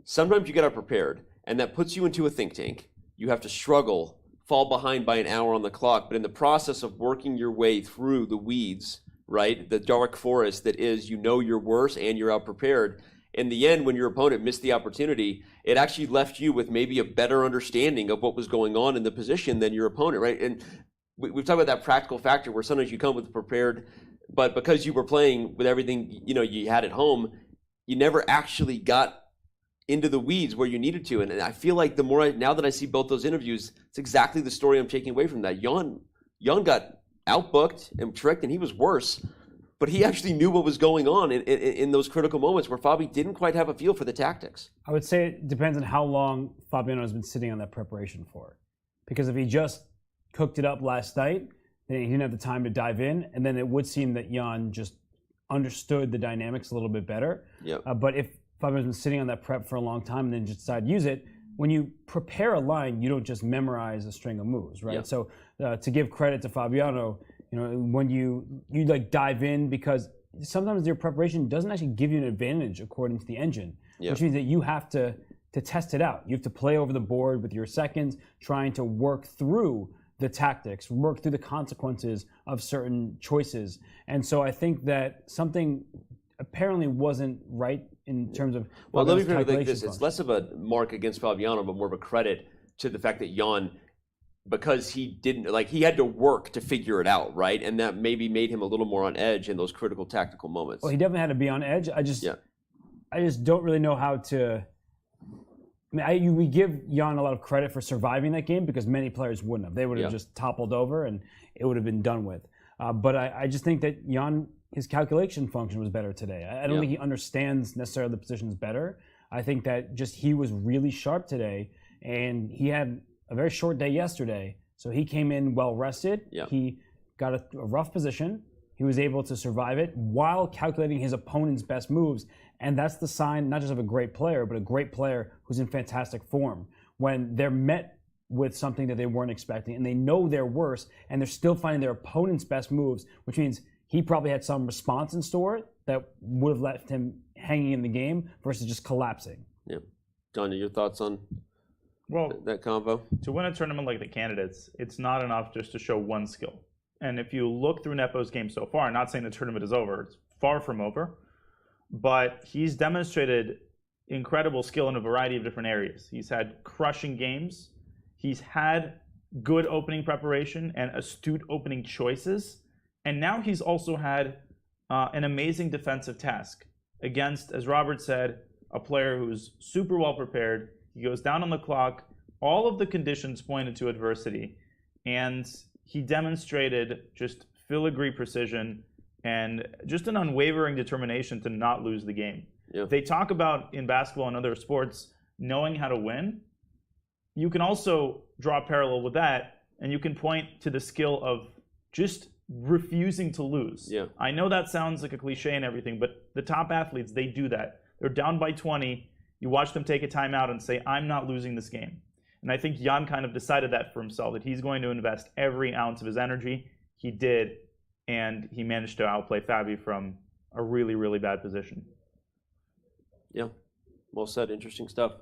sometimes you get out prepared and that puts you into a think tank. You have to struggle, fall behind by an hour on the clock, but in the process of working your way through the weeds, right, the dark forest that is, you're worse and you're out prepared. In the end, when your opponent missed the opportunity, it actually left you with maybe a better understanding of what was going on in the position than your opponent, right? And we've talked about that practical factor where sometimes you come with prepared, but because you were playing with everything you had at home, you never actually got into the weeds where you needed to. And I feel like now that I see both those interviews, it's exactly the story I'm taking away from that. Jan got outbooked and tricked, and he was worse. But he actually knew what was going on in those critical moments where Fabi didn't quite have a feel for the tactics. I would say it depends on how long Fabiano has been sitting on that preparation for. Because if he just cooked it up last night, then he didn't have the time to dive in, and then it would seem that Jan just understood the dynamics a little bit better. Yep. But if Fabiano's been sitting on that prep for a long time and then just decided to use it, when you prepare a line, you don't just memorize a string of moves, right? Yep. So to give credit to Fabiano, when you like dive in, because sometimes your preparation doesn't actually give you an advantage according to the engine, which means that you have to test it out. You have to play over the board with your seconds, trying to work through the tactics, work through the consequences of certain choices. And so I think that something apparently wasn't right in terms of well, let me put it like this. process. It's less of a mark against Fabiano, but more of a credit to the fact that Jan, because he had to work to figure it out, right? And that maybe made him a little more on edge in those critical tactical moments. Well, he definitely had to be on edge. I just don't really know how to. We give Jan a lot of credit for surviving that game because many players wouldn't have. They would have just toppled over and it would have been done with. But I just think that Jan, his calculation function was better today. I don't think he understands necessarily the positions better. I think that just he was really sharp today, and he had a very short day yesterday. So he came in well rested. Yeah. He got a rough position. He was able to survive it while calculating his opponent's best moves. And that's the sign, not just of a great player, but a great player who's in fantastic form. When they're met with something that they weren't expecting and they know they're worse and they're still finding their opponent's best moves, which means he probably had some response in store that would have left him hanging in the game versus just collapsing. Yeah. Johnny, your thoughts on that combo? To win a tournament like the Candidates, it's not enough just to show one skill. And if you look through Nepo's game so far, not saying the tournament is over, it's far from over, but he's demonstrated incredible skill in a variety of different areas. He's had crushing games. He's had good opening preparation and astute opening choices. And now he's also had an amazing defensive task against, as Robert said, a player who's super well prepared. He goes down on the clock. All of the conditions pointed to adversity. And he demonstrated just filigree precision and just an unwavering determination to not lose the game. Yeah. They talk about in basketball and other sports knowing how to win. You can also draw a parallel with that, and you can point to the skill of just refusing to lose. Yeah. I know that sounds like a cliche and everything, but the top athletes, they do that. They're down by 20. You watch them take a timeout and say, I'm not losing this game. And I think Jan kind of decided that for himself, that he's going to invest every ounce of his energy. He did, and he managed to outplay Fabi from a really, really bad position. Yeah, well said. Interesting stuff.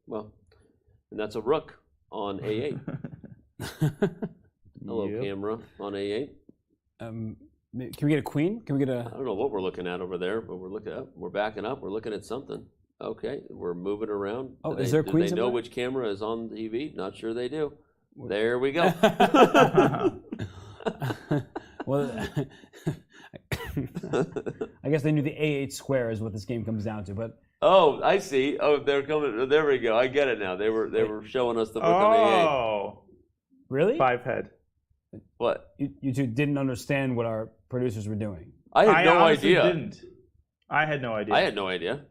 Well, and that's a rook on A8. Hello, camera on A8. Can we get a queen? Can we get a? I don't know what we're looking at over there, but we're backing up. We're looking at something. Okay, we're moving around. Oh, is there a queen? Do they know which camera is on the TV? Not sure they do. There we go. Well, I guess they knew the A8 square is what this game comes down to, but. Oh, I see. Oh, they're coming. There we go. I get it now. They were showing us the book on A8. Oh, really? 5-head. What? You two didn't understand what our producers were doing. I had no idea. Didn't. I had no idea. I had no idea.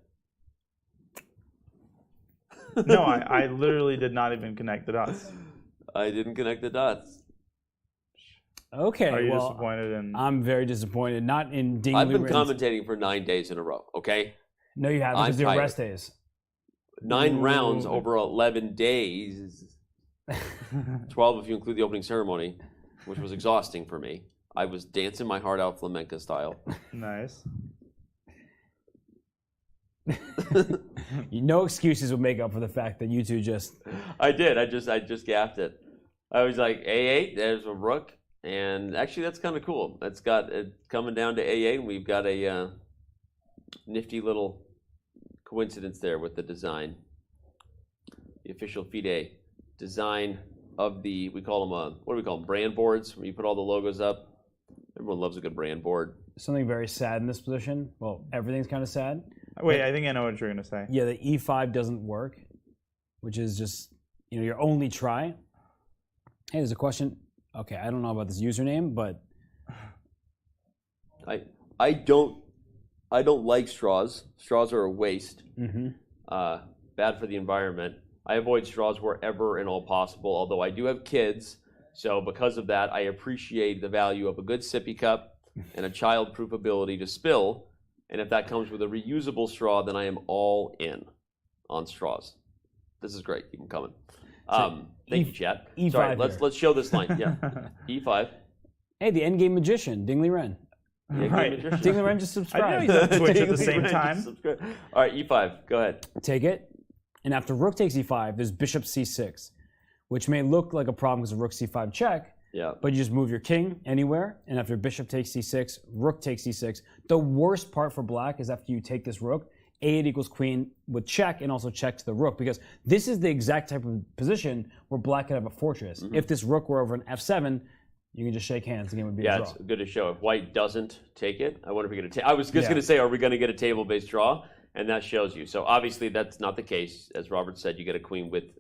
No, I literally did not even connect the dots. I didn't connect the dots. Okay, Are you disappointed in? I'm very disappointed. Not in Dingley. I've been commentating for 9 days in a row, okay? No, you haven't, because they're rest days. 9 rounds over 11 days. 12 if you include the opening ceremony, which was exhausting for me. I was dancing my heart out flamenco style. Nice. No excuses would make up for the fact that you two just. I did. I just gapped it. I was like A8. There's a rook, and actually that's kind of cool. It's got it coming down to A8, and we've got a nifty little coincidence there with the design. The official FIDE design of the, we call them what do we call them? Brand boards. When you put all the logos up. Everyone loves a good brand board. Something very sad in this position. Well, everything's kind of sad. Wait, I think I know what you're going to say. Yeah, the E5 doesn't work, which is just, your only try. Hey, there's a question. Okay, I don't know about this username, but I don't like straws. Straws are a waste. Bad for the environment. I avoid straws wherever and all possible, although I do have kids. So because of that, I appreciate the value of a good sippy cup and a child-proof ability to spill. And if that comes with a reusable straw, then I am all in on straws. This is great. Keep them coming. Thank you, chat. E5 Sorry, here. let's show this line. Yeah, E5. Hey, the endgame magician, Ding Liren. Right. Ding Liren just subscribed. I didn't know he's on Twitch at the same time. All right, E5. Go ahead. Take it. And after rook takes E5, there's bishop C6, which may look like a problem because of rook C5 check. Yeah. But you just move your king anywhere, and after bishop takes C6, rook takes C6. The worst part for black is after you take this rook, A8 equals queen with check and also check to the rook, because this is the exact type of position where black could have a fortress. If this rook were over an F7, you can just shake hands. The game would be a draw. It's good to show. If white doesn't take it, I wonder if we get a I was just going to say, are we going to get a table-based draw? And that shows you. So obviously that's not the case. As Robert said, you get a queen with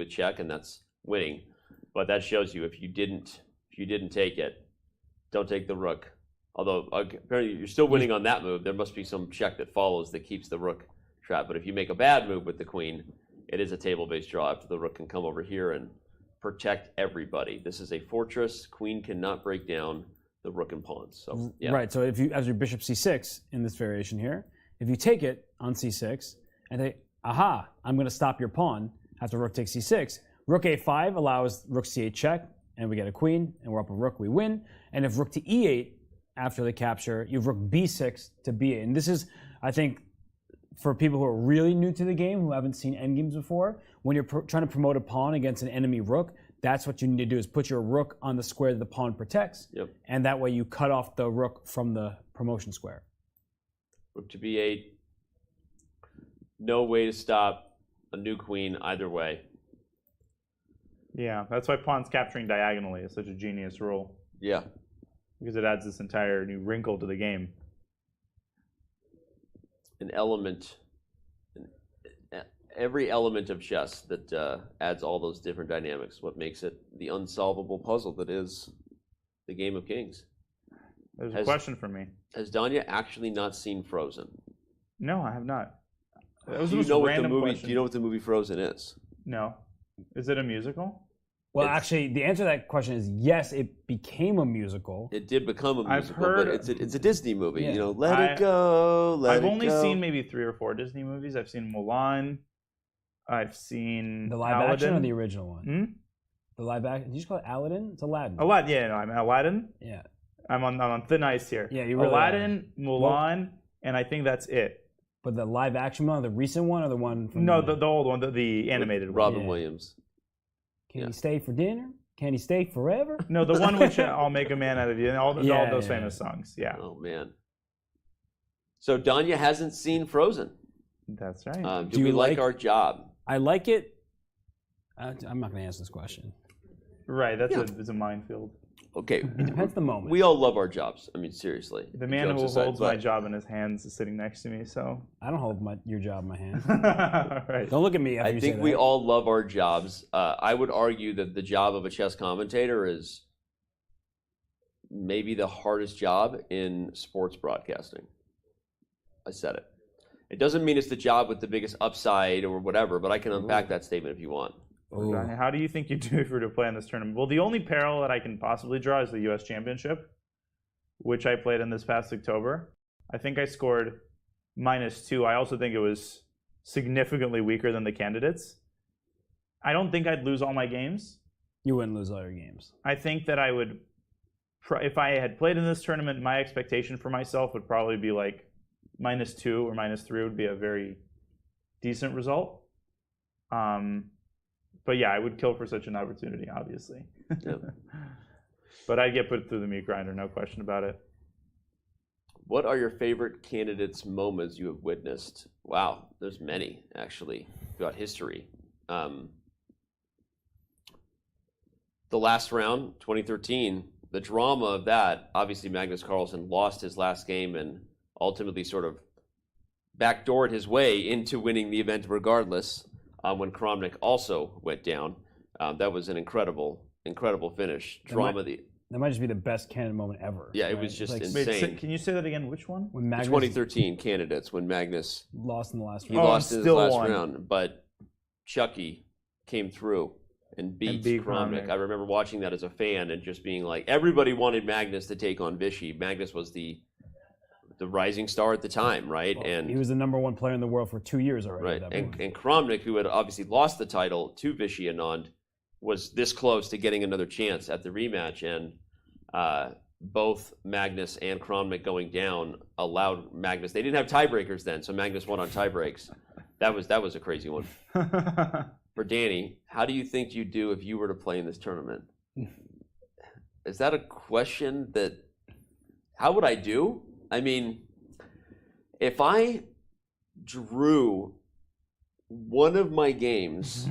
check, and that's winning. But that shows you if you didn't take it, don't take the rook. Although apparently you're still winning on that move. There must be some check that follows that keeps the rook trapped. But if you make a bad move with the queen, it is a table-based draw after the rook can come over here and protect everybody. This is a fortress. Queen cannot break down the rook and pawns. So yeah. Right. So if you, as your bishop C6 in this variation here, if you take it on C6 and they, aha, I'm going to stop your pawn after rook takes C6. Rook A5 allows rook C8 check, and we get a queen, and we're up a rook, we win. And if rook to E8 after the capture, you have rook B6 to B8. And this is, I think, for people who are really new to the game, who haven't seen endgames before, when you're trying to promote a pawn against an enemy rook, that's what you need to do, is put your rook on the square that the pawn protects, and that way you cut off the rook from the promotion square. Rook to B8. No way to stop a new queen either way. Yeah, that's why pawns capturing diagonally is such a genius rule. Yeah. Because it adds this entire new wrinkle to the game. An element, every element of chess that adds all those different dynamics, what makes it the unsolvable puzzle that is the game of kings. There's a question for me. Has Danya actually not seen Frozen? No, I have not. That was Do the you know most what the random movie? question. Do you know what the movie Frozen is? No. Is it a musical? Well, actually, the answer to that question is yes, it became a musical. It did become a I've musical, heard- but it's a Disney movie. Yeah. You know, let it go. I've only seen maybe 3 or 4 Disney movies. I've seen Mulan. I've seen The live Aladdin. action or the original one? Hmm? The live action. Did you just call it Aladdin? It's Aladdin. Aladdin. Yeah, no, I'm Aladdin. Yeah. I'm on thin ice here. Yeah, you really Aladdin, are. Mulan, and I think that's it. But the live action one, the recent one, or the one from No, the old one, the animated one. Robin Williams. Can he stay for dinner? Can he stay forever? No, the one which I'll Make a Man Out of You, and all those famous songs. Yeah. Oh man. So Danya hasn't seen Frozen. That's right. Do we like our job? I like it. I'm not going to answer this question. Right, it's a minefield. Okay. It depends the moment. We all love our jobs. I mean, seriously. The man Jokes who aside, holds but- my job in his hands is sitting next to me, so. I don't hold your job in my hand. Right. Don't look at me after I you think say we that. all love our jobs. I would argue that the job of a chess commentator is maybe the hardest job in sports broadcasting. I said it. It doesn't mean it's the job with the biggest upside or whatever, but I can unpack that statement if you want. How do you think you do if you were to play in this tournament? Well, the only parallel that I can possibly draw is the U.S. Championship, which I played in this past October. I think I scored -2. I also think it was significantly weaker than the candidates. I don't think I'd lose all my games. You wouldn't lose all your games. I think that I would, if I had played in this tournament, my expectation for myself would probably be like -2 or -3 would be a very decent result. But yeah, I would kill for such an opportunity, obviously. Yep. But I'd get put through the meat grinder, no question about it. What are your favorite candidates' moments you have witnessed? Wow, there's many, actually, throughout history. The last round, 2013, the drama of that, obviously Magnus Carlsen lost his last game and ultimately sort of backdoored his way into winning the event regardless when Kramnik also went down. That was an incredible finish. That might just be the best candidate moment ever. Yeah, it was just insane. Wait, can you say that again? Which one? When Magnus, 2013 candidates, when Magnus lost in the last round. He lost in his last round, but Chucky came through and beat Kramnik. I remember watching that as a fan and just being like, everybody wanted Magnus to take on Vichy. Magnus was the rising star at the time, right? Well, and he was the #1 player in the world for 2 years already. right. At that point. And Kramnik, who had obviously lost the title to Vichy Anand, was this close to getting another chance at the rematch, and both Magnus and Kramnik going down allowed Magnus. They didn't have tiebreakers then, so Magnus won on tiebreaks. That was a crazy one. For Danny, how do you think you'd do if you were to play in this tournament? Is that a question that? How would I do? I mean, if I drew one of my games.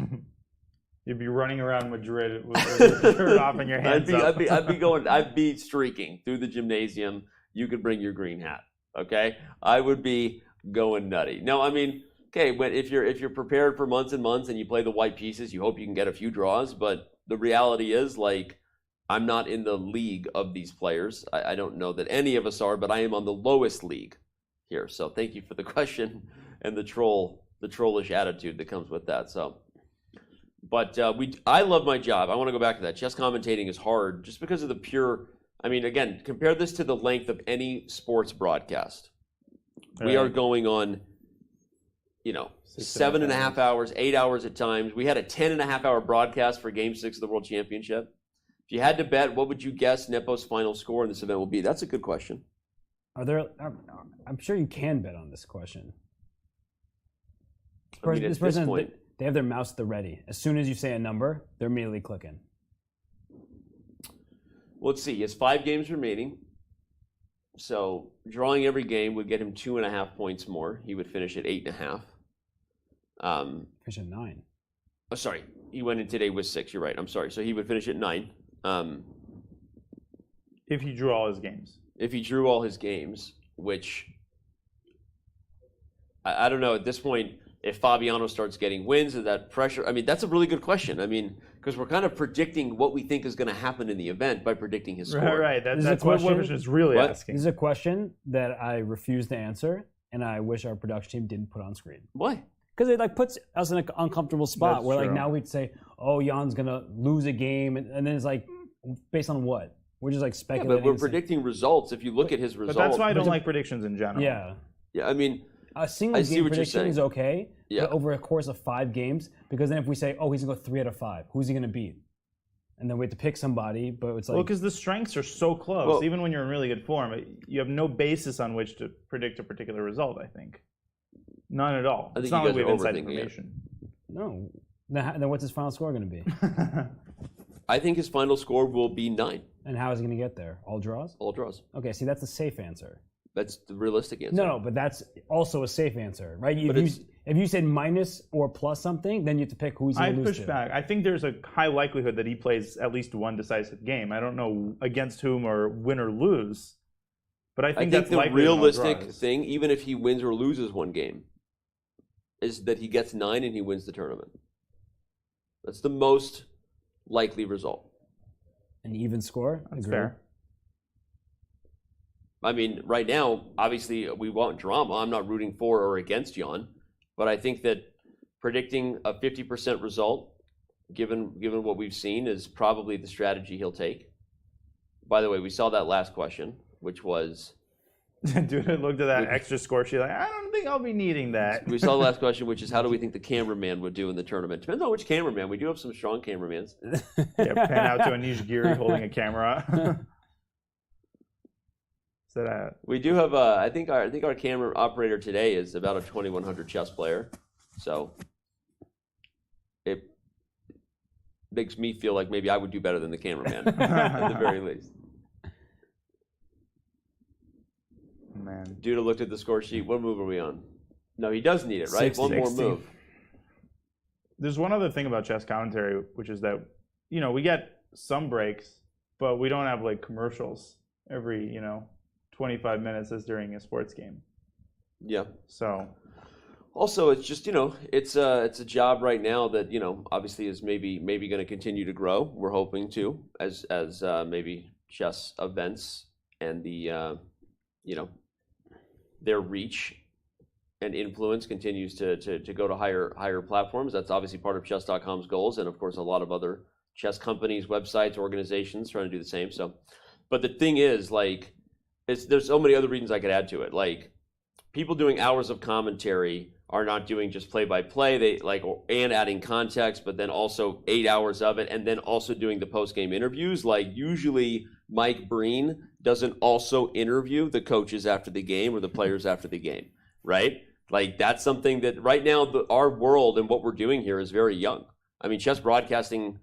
You'd be running around Madrid with your shirt off and your hands up. I'd be streaking through the gymnasium. You could bring your green hat, okay? I would be going nutty. No, I mean, okay, but if you're prepared for months and months and you play the white pieces, you hope you can get a few draws. But the reality is, like, I'm not in the league of these players. I don't know that any of us are, but I am on the lowest league here. So thank you for the question and the trollish attitude that comes with that. So. But I love my job. I want to go back to that. Chess commentating is hard just because of the pure. I mean, again, compare this to the length of any sports broadcast. We are going on, 7.5 hours, 8 hours at times. We had a 10.5-hour broadcast for Game 6 of the World Championship. If you had to bet, what would you guess Nepo's final score in this event will be? That's a good question. I'm sure you can bet on this question. This person, they have their mouse at the ready. As soon as you say a number, they're immediately clicking. Well, let's see. He has 5 games remaining. So drawing every game would get him 2.5 points more. He would finish at 8.5. Finish at 9. Oh, sorry. He went in today with 6. You're right. I'm sorry. So he would finish at 9. If he drew all his games. If he drew all his games, which I don't know at this point. If Fabiano starts getting wins, is that pressure? I mean, that's a really good question. I mean, because we're kind of predicting what we think is going to happen in the event by predicting his score. Right. That's what Webber is really asking. This is a question that I refuse to answer, and I wish our production team didn't put on screen. Why? Because it puts us in an uncomfortable spot where now we'd say, oh, Jan's going to lose a game, and then it's like, based on what? We're just like speculating. Yeah, but we're predicting results. If you look at his results. But that's why I don't like predictions in general. Yeah. Yeah, I mean, a single game prediction is okay, but over a course of 5 games, because then if we say, oh, he's going to go 3 out of 5, who's he going to beat? And then we have to pick somebody, but it's like... Well, because the strengths are so close. Well, even when you're in really good form, you have no basis on which to predict a particular result, I think. None at all. It's not like we have inside information. No. Then what's his final score going to be? I think his final score will be 9. And how is he going to get there? All draws? All draws. Okay, see, that's a safe answer. That's the realistic answer. No, but that's also a safe answer, right? If you said minus or plus something, then you have to pick who he's going to lose to. I push back. I think there's a high likelihood that he plays at least one decisive game. I don't know against whom or win or lose, but I think that's the likely. Realistic thing, even if he wins or loses one game, is that he gets 9 and he wins the tournament. That's the most likely result. An even score? That's fair. I mean, right now, obviously, we want drama. I'm not rooting for or against Jan, but I think that predicting a 50% result, given what we've seen, is probably the strategy he'll take. By the way, we saw that last question, which was Dude looked at that extra score sheet like, I don't think I'll be needing that. We saw the last question, which is how do we think the cameraman would do in the tournament? Depends on which cameraman. We do have some strong cameramen. Yeah, pan out to Anish Giri holding a camera. We do have I think our camera operator today is about a 2100 chess player, so it makes me feel like maybe I would do better than the cameraman at the very least. Man, Duda looked at the score sheet. What move are we on? No, he does need it, right? 60. One more move. There's one other thing about chess commentary, which is that, we get some breaks, but we don't have like commercials every, 25 minutes as during a sports game. Yeah. So. Also, it's just, it's a job right now that, obviously is maybe going to continue to grow. We're hoping to, as maybe chess events and the, their reach and influence continues to go to higher platforms. That's obviously part of Chess.com's goals, and of course a lot of other chess companies, websites, organizations trying to do the same. So, but the thing is, there's so many other reasons I could add to it. Like, people doing hours of commentary are not doing just play-by-play. They and adding context, but then also 8 hours of it, and then also doing the post-game interviews. Like, usually Mike Breen doesn't also interview the coaches after the game or the players after the game, right? Like, that's something that right now our world and what we're doing here is very young. I mean, chess broadcasting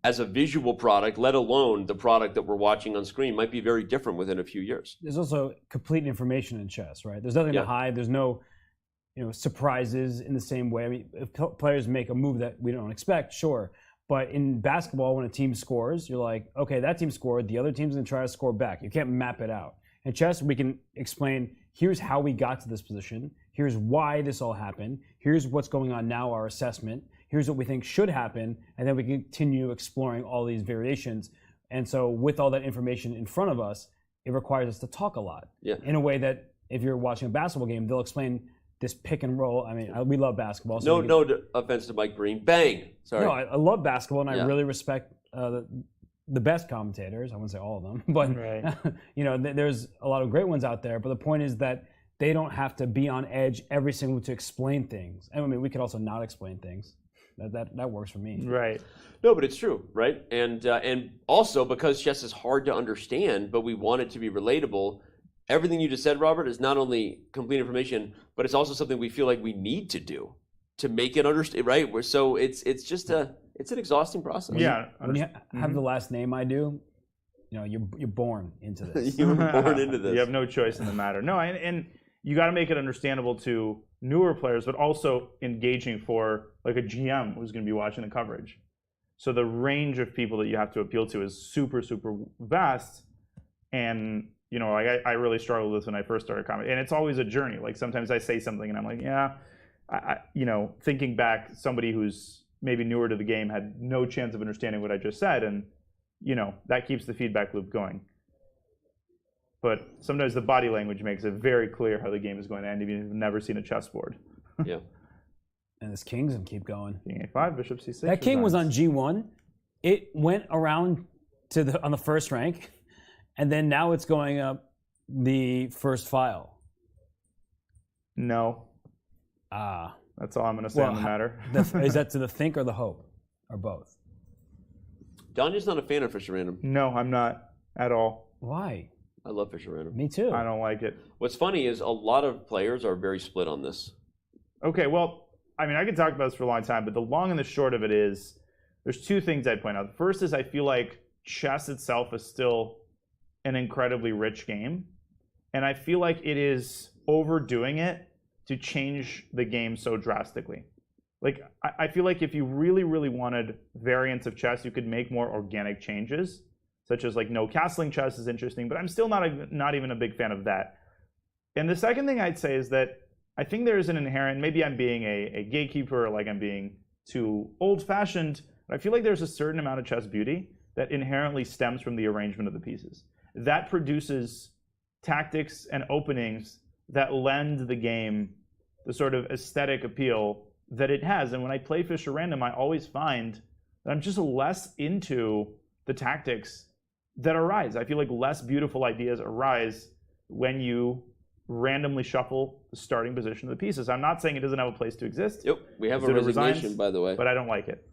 as a visual product, let alone the product that we're watching on screen, might be very different within a few years. There's also complete information in chess, right? There's nothing to hide. There's no surprises in the same way. I mean, if players make a move that we don't expect, sure. But in basketball, when a team scores, you're like, okay, that team scored. The other team's going to try to score back. You can't map it out. In chess, we can explain, here's how we got to this position. Here's why this all happened. Here's what's going on now, our assessment. Here's what we think should happen. And then we continue exploring all these variations. And so with all that information in front of us, it requires us to talk a lot. Yeah. In a way that if you're watching a basketball game, they'll explain this pick and roll. I mean, we love basketball. So no offense to Mike Breen. Bang. Sorry. No, I love basketball, and I really respect the best commentators. I wouldn't say all of them, but right. There's a lot of great ones out there. But the point is that they don't have to be on edge every single to explain things. I mean, we could also not explain things. That works for me. Right. No, but it's true, right? And also because chess is hard to understand, but we want it to be relatable. Everything you just said, Robert, is not only complete information, but it's also something we feel like we need to do to make it understand, right? So it's just an exhausting process. Yeah. When you have the last name I do, you're born into this. You were born into this. You have no choice in the matter. No, and you got to make it understandable to newer players, but also engaging for like a GM who's going to be watching the coverage. So the range of people that you have to appeal to is super, super vast. And I really struggled with this when I first started commenting. And it's always a journey. Like, sometimes I say something and I'm like, yeah, thinking back, somebody who's maybe newer to the game had no chance of understanding what I just said. And, that keeps the feedback loop going. But sometimes the body language makes it very clear how the game is going to end, even if you've never seen a chessboard. Yeah. And this king's going to keep going. King A5, bishop C6. That king was on G1. It went around on the first rank. And then now it's going up the first file. No. That's all I'm going to say on the matter. Is that to the think or the hope? Or both? Danya's not a fan of Fischer Random. No, I'm not at all. Why? I love Fischer Random. Me too. I don't like it. What's funny is a lot of players are very split on this. Okay, well, I mean, I could talk about this for a long time, but the long and the short of it is, there's two things I'd point out. The first is I feel like chess itself is still an incredibly rich game, and I feel like it is overdoing it to change the game so drastically. Like, I feel like if you really, really wanted variants of chess, you could make more organic changes, such as like no castling chess is interesting, but I'm still not even a big fan of that. And the second thing I'd say is that I think there is an inherent, maybe I'm being a gatekeeper, or like I'm being too old-fashioned, but I feel like there's a certain amount of chess beauty that inherently stems from the arrangement of the pieces. That produces tactics and openings that lend the game the sort of aesthetic appeal that it has. And when I play Fischer Random, I always find that I'm just less into the tactics that arise. I feel like less beautiful ideas arise when you randomly shuffle the starting position of the pieces. I'm not saying it doesn't have a place to exist. Yep, we have a resignation, by the way. But I don't like it.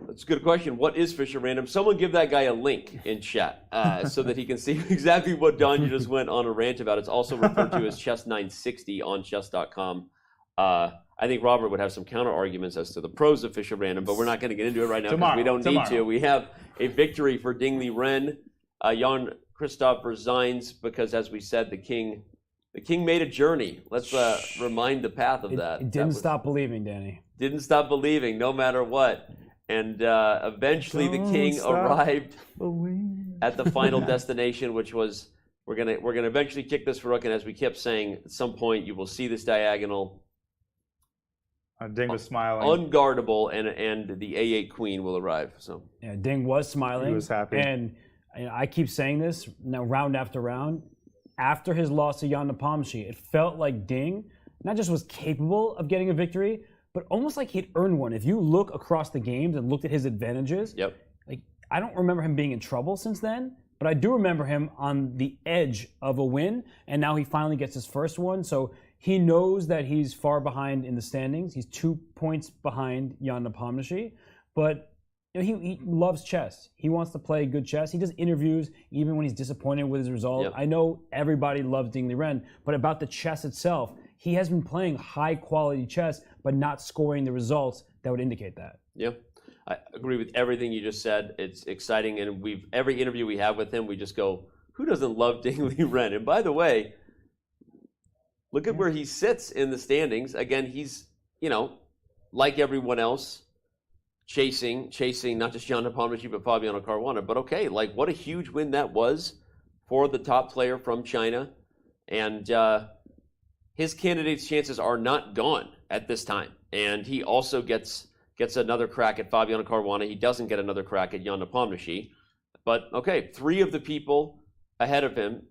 That's a good question. What is Fischer Random? Someone give that guy a link in chat so that he can see exactly what Don you just went on a rant about. It's also referred to as Chess 960 on Chess.com. I think Robert would have some counter arguments as to the pros of Fischer Random, but we're not going to get into it right now because we don't need to. We have a victory for Ding Liren. Jan-Krzysztof resigns because, as we said, the king made a journey. Let's remind the path of that. It didn't stop believing, Danny. Didn't stop believing, no matter what. And eventually the king arrived at the final destination, which was we're gonna eventually kick this for rook. And as we kept saying, at some point you will see this diagonal. Ding was smiling. Unguardable, and the A8 queen will arrive. So yeah, Ding was smiling. He was happy. And I keep saying this now, round after round. After his loss to Jan Nepomniachtchi, it felt like Ding not just was capable of getting a victory, but almost like he'd earned one. If you look across the games and looked at his advantages, like I don't remember him being in trouble since then, but I do remember him on the edge of a win, and now he finally gets his first one. So he knows that he's far behind in the standings. He's 2 points behind Jan Nepomniachtchi, but he loves chess. He wants to play good chess. He does interviews even when he's disappointed with his result. I know everybody loves Ding Liren, but about the chess itself, he has been playing high-quality chess, but not scoring the results that would indicate that. Yeah, I agree with everything you just said. It's exciting, and every interview we have with him, we just go, who doesn't love Ding Liren? And by the way, look at where he sits in the standings. Again, he's, like everyone else, chasing not just Jan Nepomniachtchi, but Fabiano Caruana. But okay, like what a huge win that was for the top player from China. And his candidate's chances are not gone at this time. And he also gets another crack at Fabiano Caruana. He doesn't get another crack at Jan Nepomniachtchi. But okay, 3 of the people ahead of him,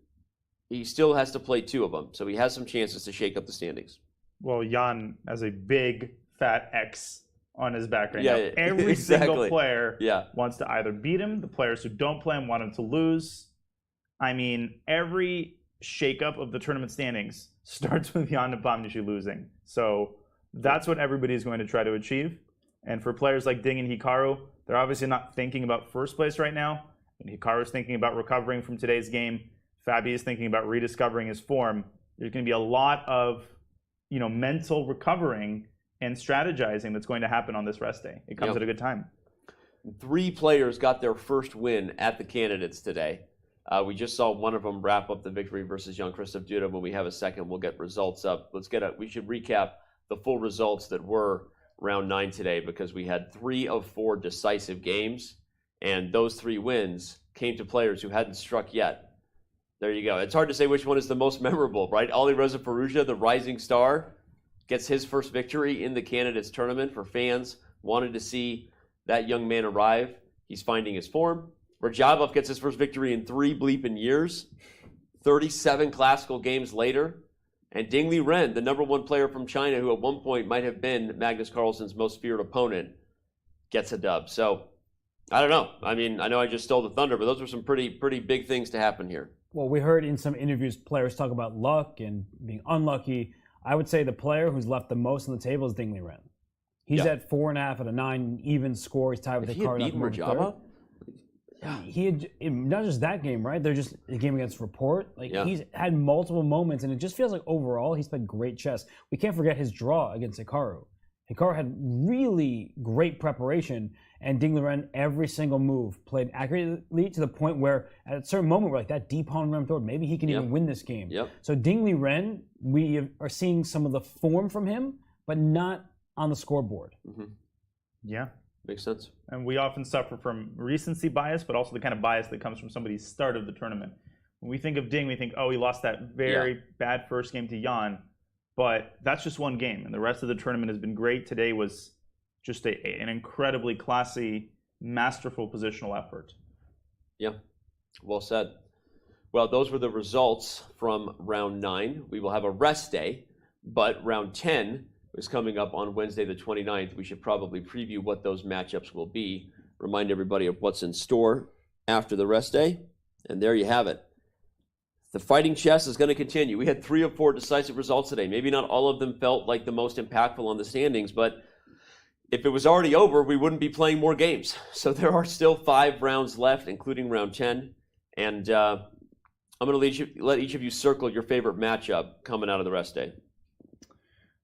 he still has to play 2 of them. So he has some chances to shake up the standings. Well, Jan has a big fat X on his back right now. Yeah, Every single player Yeah. wants to either beat him. The players who don't play him want him to lose. I mean, every shakeup of the tournament standings starts with Jan Nepomniachtchi losing. So that's what everybody's going to try to achieve. And for players like Ding and Hikaru, they're obviously not thinking about first place right now. And Hikaru's thinking about recovering from today's game. Fabi is thinking about rediscovering his form. There's going to be a lot of, mental recovering and strategizing that's going to happen on this rest day. It comes at a good time. 3 players got their first win at the candidates today. We just saw one of them wrap up the victory versus Jan-Krzysztof Duda. When we have a second, we'll get results up. We should recap the full results that were round 9 today, because we had 3 of 4 decisive games, and those 3 wins came to players who hadn't struck yet. There you go. It's hard to say which one is the most memorable, right? Alireza Firouzja, the rising star, gets his first victory in the candidates tournament. For fans, wanted to see that young man arrive. He's finding his form. Rajabov gets his first victory in 3 bleeping years, 37 classical games later. And Ding Liren, the #1 player from China, who at one point might have been Magnus Carlsen's most feared opponent, gets a dub. So, I don't know. I mean, I know I just stole the thunder, but those were some pretty big things to happen here. Well, we heard in some interviews players talk about luck and being unlucky. I would say the player who's left the most on the table is Ding Liren. He's at 4.5 out of 9 even score. He's tied with Hikaru Nakamura. He had not just that game, right? They're just a game against Report. He's had multiple moments, and it just feels like overall he's played great chess. We can't forget his draw against Hikaru. Hikaru had really great preparation, and Ding Liren, every single move played accurately to the point where at a certain moment we're like, that deep pawn ram throw, maybe he can even win this game. So Ding Liren, we are seeing some of the form from him, but not on the scoreboard. Yeah. Makes sense. And we often suffer from recency bias, but also the kind of bias that comes from somebody's start of the tournament. When we think of Ding, we think, oh, he lost that very bad first game to Jan. But that's just one game, and the rest of the tournament has been great. Today was just an incredibly classy, masterful positional effort. Yeah, well said. Well, those were the results from round 9. We will have a rest day, but round 10 is coming up on Wednesday the 29th. We should probably preview what those matchups will be, remind everybody of what's in store after the rest day, and there you have it. the fighting chess is going to continue. We had 3 of 4 decisive results today. Maybe not all of them felt like the most impactful on the standings, but if it was already over, we wouldn't be playing more games. So there are still 5 rounds left, including round 10. And I'm going to let each of you circle your favorite matchup coming out of the rest day.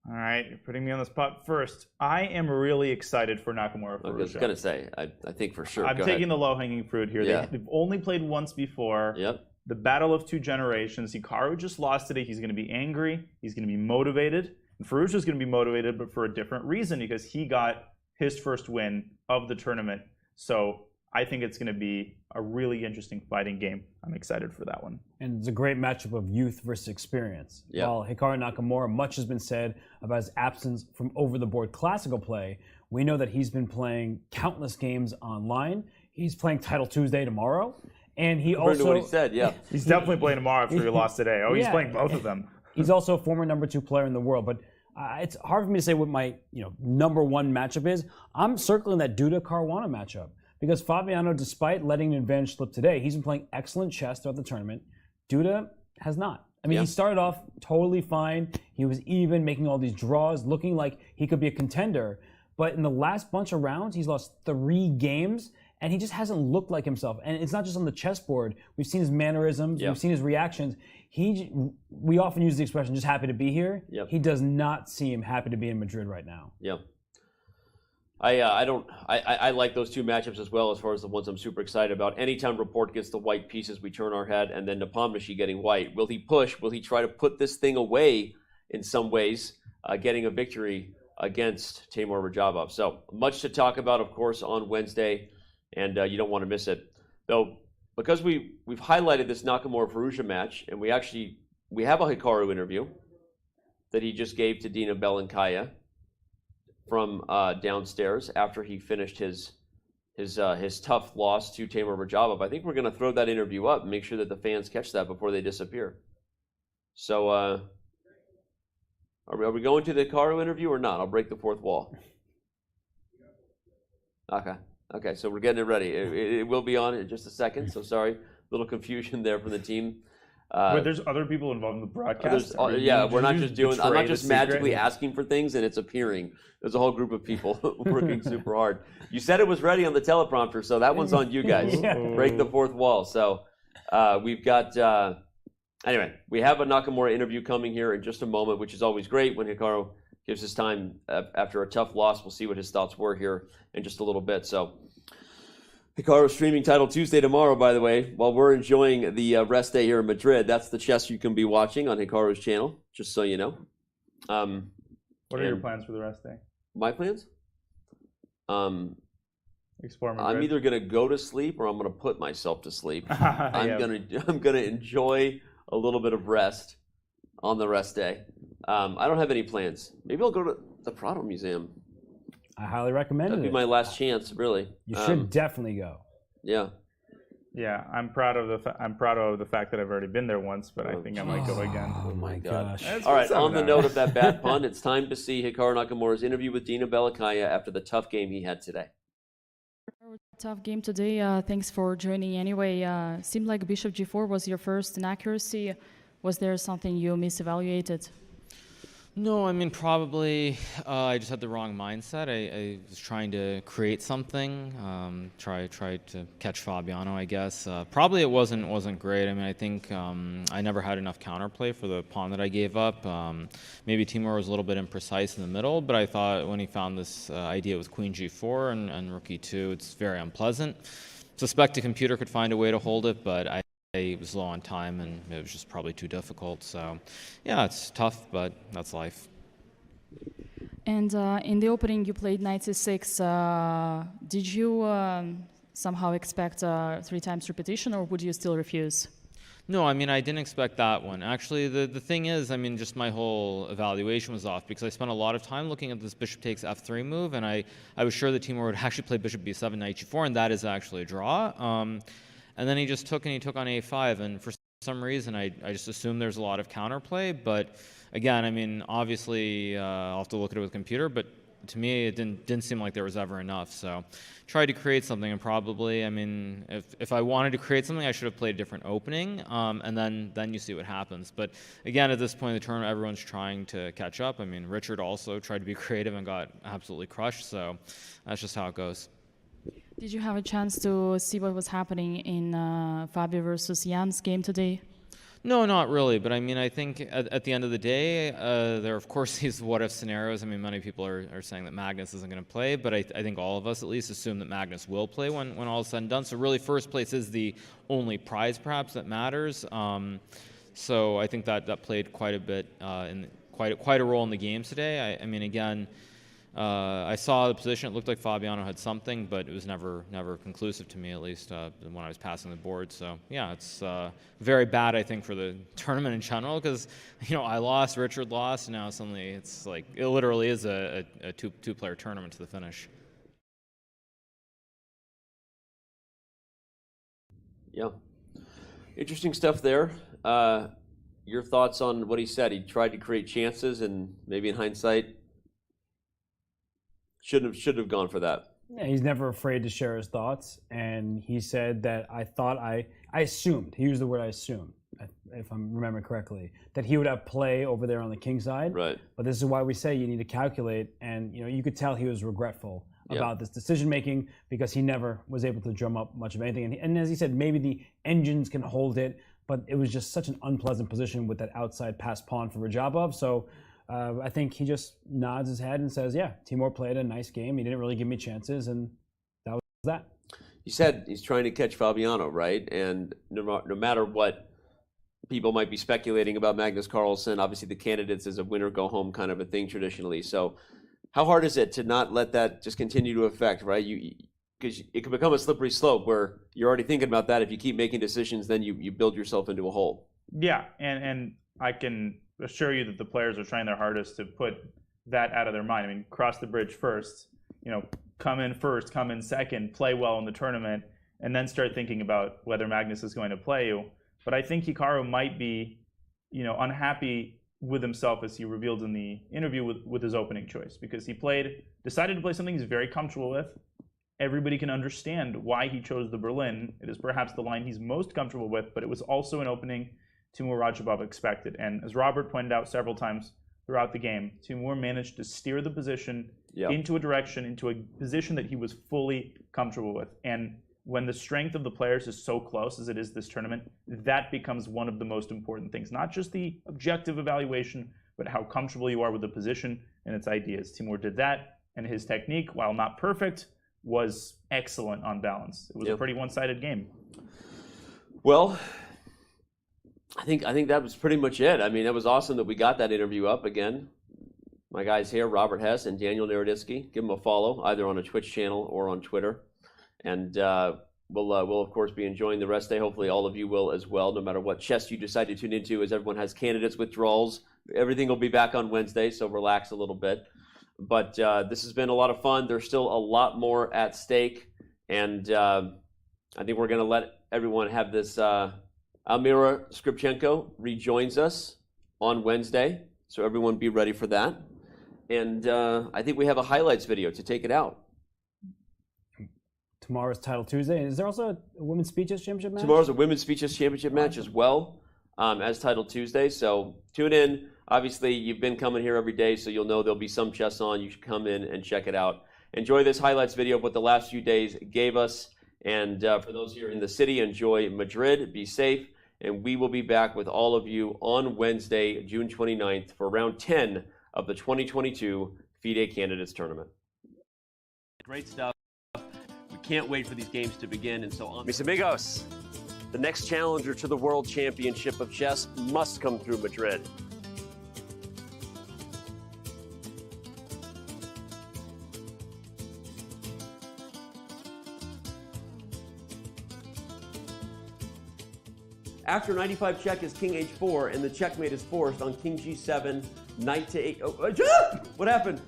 All right, you're putting me on the spot first. I am really excited for Nakamura Firouzja. I was going to say, I think for sure. I'm taking the low-hanging fruit here. Yeah. They've only played once before. Yep. The battle of 2 generations. Hikaru just lost today. He's going to be angry. He's going to be motivated. And Firouzja's going to be motivated, but for a different reason, because he got his first win of the tournament. So I think it's going to be a really interesting fighting game. I'm excited for that one. And it's a great matchup of youth versus experience. Yeah. While Hikaru Nakamura, much has been said about his absence from over-the-board classical play, we know that he's been playing countless games online. He's playing Title Tuesday tomorrow. And he According also... to what he said, yeah. He's definitely playing tomorrow after he lost today. Oh, he's playing both of them. He's also a former #2 player in the world. But it's hard for me to say what my #1 matchup is. I'm circling that Duda Caruana matchup. Because Fabiano, despite letting an advantage slip today, he's been playing excellent chess throughout the tournament. Duda has not. I mean, he started off totally fine. He was even, making all these draws, looking like he could be a contender. But in the last bunch of rounds, he's lost 3 games, and he just hasn't looked like himself. And it's not just on the chessboard. We've seen his mannerisms. We've seen his reactions. We often use the expression, just happy to be here. He does not seem happy to be in Madrid right now. Yeah. I like those 2 matchups as well, as far as the ones I'm super excited about. Anytime Report gets the white pieces, we turn our head, and then Nepomniachtchi getting white. Will he push? Will he try to put this thing away in some ways, getting a victory against Timur Rajabov? So much to talk about, of course, on Wednesday, and you don't want to miss it. Though, because we've highlighted this Nakamura Firouzja match, and we have a Hikaru interview that he just gave to Dina Belankaya from downstairs after he finished his tough loss to Timur Rajabov. I think we're going to throw that interview up and make sure that the fans catch that before they disappear. So are we going to the Hikaru interview or not? I'll break the 4th wall. Okay, so we're getting it ready. It will be on in just a second, so sorry. A little confusion there from the team. But there's other people involved in the broadcast. We're not just doing. I'm not just magically asking for things and it's appearing. There's a whole group of people working super hard. You said it was ready on the teleprompter, so that one's on you guys. Break the 4th wall. So we've got. Anyway, we have a Nakamura interview coming here in just a moment, which is always great when Hikaru gives his time after a tough loss. We'll see what his thoughts were here in just a little bit. So. Hikaru streaming Title Tuesday tomorrow, by the way, while we're enjoying the rest day here in Madrid. That's the chess you can be watching on Hikaru's channel, just so you know. What are your plans for the rest day? My plans? Explore Madrid. I'm either going to go to sleep or I'm going to put myself to sleep. I'm going to enjoy a little bit of rest on the rest day. I don't have any plans. Maybe I'll go to the Prado Museum. I highly recommend it. That'd be my last chance, really. You should definitely go. Yeah. Yeah, I'm proud of the fact that I've already been there once, but I think I might go again. Oh my gosh! All right. On the note of that bad pun, it's time to see Hikaru Nakamura's interview with Dina Belankaya after the tough game he had today. Tough game today. Thanks for joining. Anyway, seemed like Bishop G4 was your first inaccuracy. Was there something you misevaluated? No, I mean, probably I just had the wrong mindset. I was trying to create something, try to catch Fabiano, I guess. Probably it wasn't great. I mean, I think I never had enough counterplay for the pawn that I gave up. Maybe Timur was a little bit imprecise in the middle, but I thought when he found this idea with Queen G4 and Rook E2, it's very unpleasant. Suspect the computer could find a way to hold it, but I was low on time and it was just probably too difficult. So yeah, it's tough, but that's life. And in the opening you played knight c6. Did you somehow expect 3 times repetition, or would you still refuse? No, I mean, I didn't expect that one. Actually, the thing is, I mean, just my whole evaluation was off because I spent a lot of time looking at this bishop takes f3 move, and I was sure that Timur would actually play bishop b7, knight g4, and that is actually a draw. And then he took on a5, and for some reason I just assumed there's a lot of counterplay. But again, I mean, obviously I'll have to look at it with a computer, but to me, it didn't seem like there was ever enough. So tried to create something, and probably, I mean, if I wanted to create something, I should have played a different opening, and then you see what happens. But again, at this point in the tournament, everyone's trying to catch up. I mean, Richard also tried to be creative and got absolutely crushed, so that's just how it goes. Did you have a chance to see what was happening in Fabio versus Jan's game today? No, not really. But I mean, I think at the end of the day, there are, of course, these what-if scenarios. I mean, many people are saying that Magnus isn't going to play, but I think all of us at least assume that Magnus will play when all is said and done. So really, first place is the only prize, perhaps, that matters. So I think that played quite a bit, quite a role in the game today. I mean, again, I saw the position. It looked like Fabiano had something, but it was never conclusive to me, at least when I was passing the board. So yeah, it's very bad, I think, for the tournament in general, because I lost, Richard lost, and now suddenly it's like it literally is a two-player tournament to the finish. Yeah, interesting stuff there. Your thoughts on what he said? He tried to create chances, and maybe in hindsight, should have gone for that. Yeah, he's never afraid to share his thoughts, and he said that I assumed, he used the word I assumed, if I'm remembering correctly, that he would have play over there on the king side. Right. But this is why we say you need to calculate, and you could tell he was regretful about this decision making, because he never was able to drum up much of anything. And as he said, maybe the engines can hold it, but it was just such an unpleasant position with that outside pass pawn for Rajabov. So I think he just nods his head and says, yeah, Timur played a nice game. He didn't really give me chances, and that was that. He said he's trying to catch Fabiano, right? And no matter what people might be speculating about Magnus Carlsen, obviously the candidates is a winner-go-home kind of a thing traditionally. So how hard is it to not let that just continue to affect, right? Because it can become a slippery slope where you're already thinking about that. If you keep making decisions, then you build yourself into a hole. Yeah, and I can assure you that the players are trying their hardest to put that out of their mind. I mean, cross the bridge first, come in first, come in second, play well in the tournament, and then start thinking about whether Magnus is going to play you. But I think Hikaru might be, unhappy with himself, as he revealed in the interview with his opening choice, because he decided to play something he's very comfortable with. Everybody can understand why he chose the Berlin. It is perhaps the line he's most comfortable with, but it was also an opening Timur Rajabov expected. And as Robert pointed out several times throughout the game, Timur managed to steer the position into a position that he was fully comfortable with. And when the strength of the players is so close as it is this tournament, that becomes one of the most important things. Not just the objective evaluation, but how comfortable you are with the position and its ideas. Timur did that, and his technique, while not perfect, was excellent on balance. It was a pretty one-sided game. Well, I think that was pretty much it. I mean, it was awesome that we got that interview up again. My guys here, Robert Hess and Daniel Naroditsky, give them a follow either on a Twitch channel or on Twitter. And we'll of course be enjoying the rest day. Hopefully all of you will as well, no matter what chess you decide to tune into, as everyone has candidates withdrawals. Everything will be back on Wednesday, so relax a little bit. But this has been a lot of fun. There's still a lot more at stake, and I think we're going to let everyone have this. Almira Skripchenko rejoins us on Wednesday, so everyone be ready for that. And I think we have a highlights video to take it out. Tomorrow's Title Tuesday. Is there also a Women's Speed Chess Championship match? Tomorrow's a Women's Speed Chess Championship match as well as Title Tuesday, so tune in. Obviously, you've been coming here every day, so you'll know there'll be some chess on. You should come in and check it out. Enjoy this highlights video of what the last few days gave us. And for those here in the city, enjoy Madrid. Be safe. And we will be back with all of you on Wednesday, June 29th, for round 10 of the 2022 FIDE Candidates Tournament. Great stuff. We can't wait for these games to begin, and so on. Mis amigos, the next challenger to the World Championship of Chess must come through Madrid. After 95 check is king h4, and the checkmate is forced on king g7, knight to 8. Oh, what happened?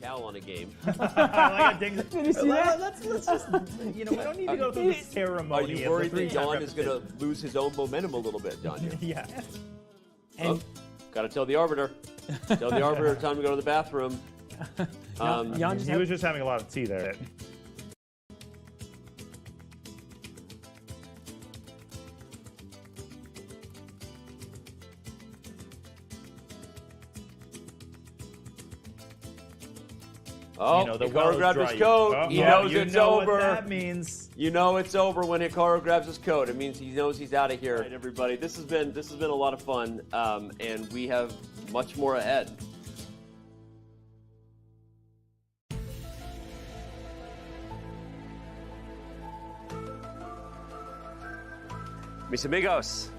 towel on a game. Did you see that? Let's just, we don't need to go through the ceremony. Are you worried that Jan is going to lose his own momentum a little bit, John? Yeah. Got to tell the arbiter. Tell the arbiter time to go to the bathroom. He was just having a lot of tea there. Oh, Hikaru grabbed his coat. He knows it's over. What that means. You know it's over when Hikaru grabs his coat. It means he knows he's out of here. All right, everybody, this has been a lot of fun, and we have much more ahead. Mis amigos,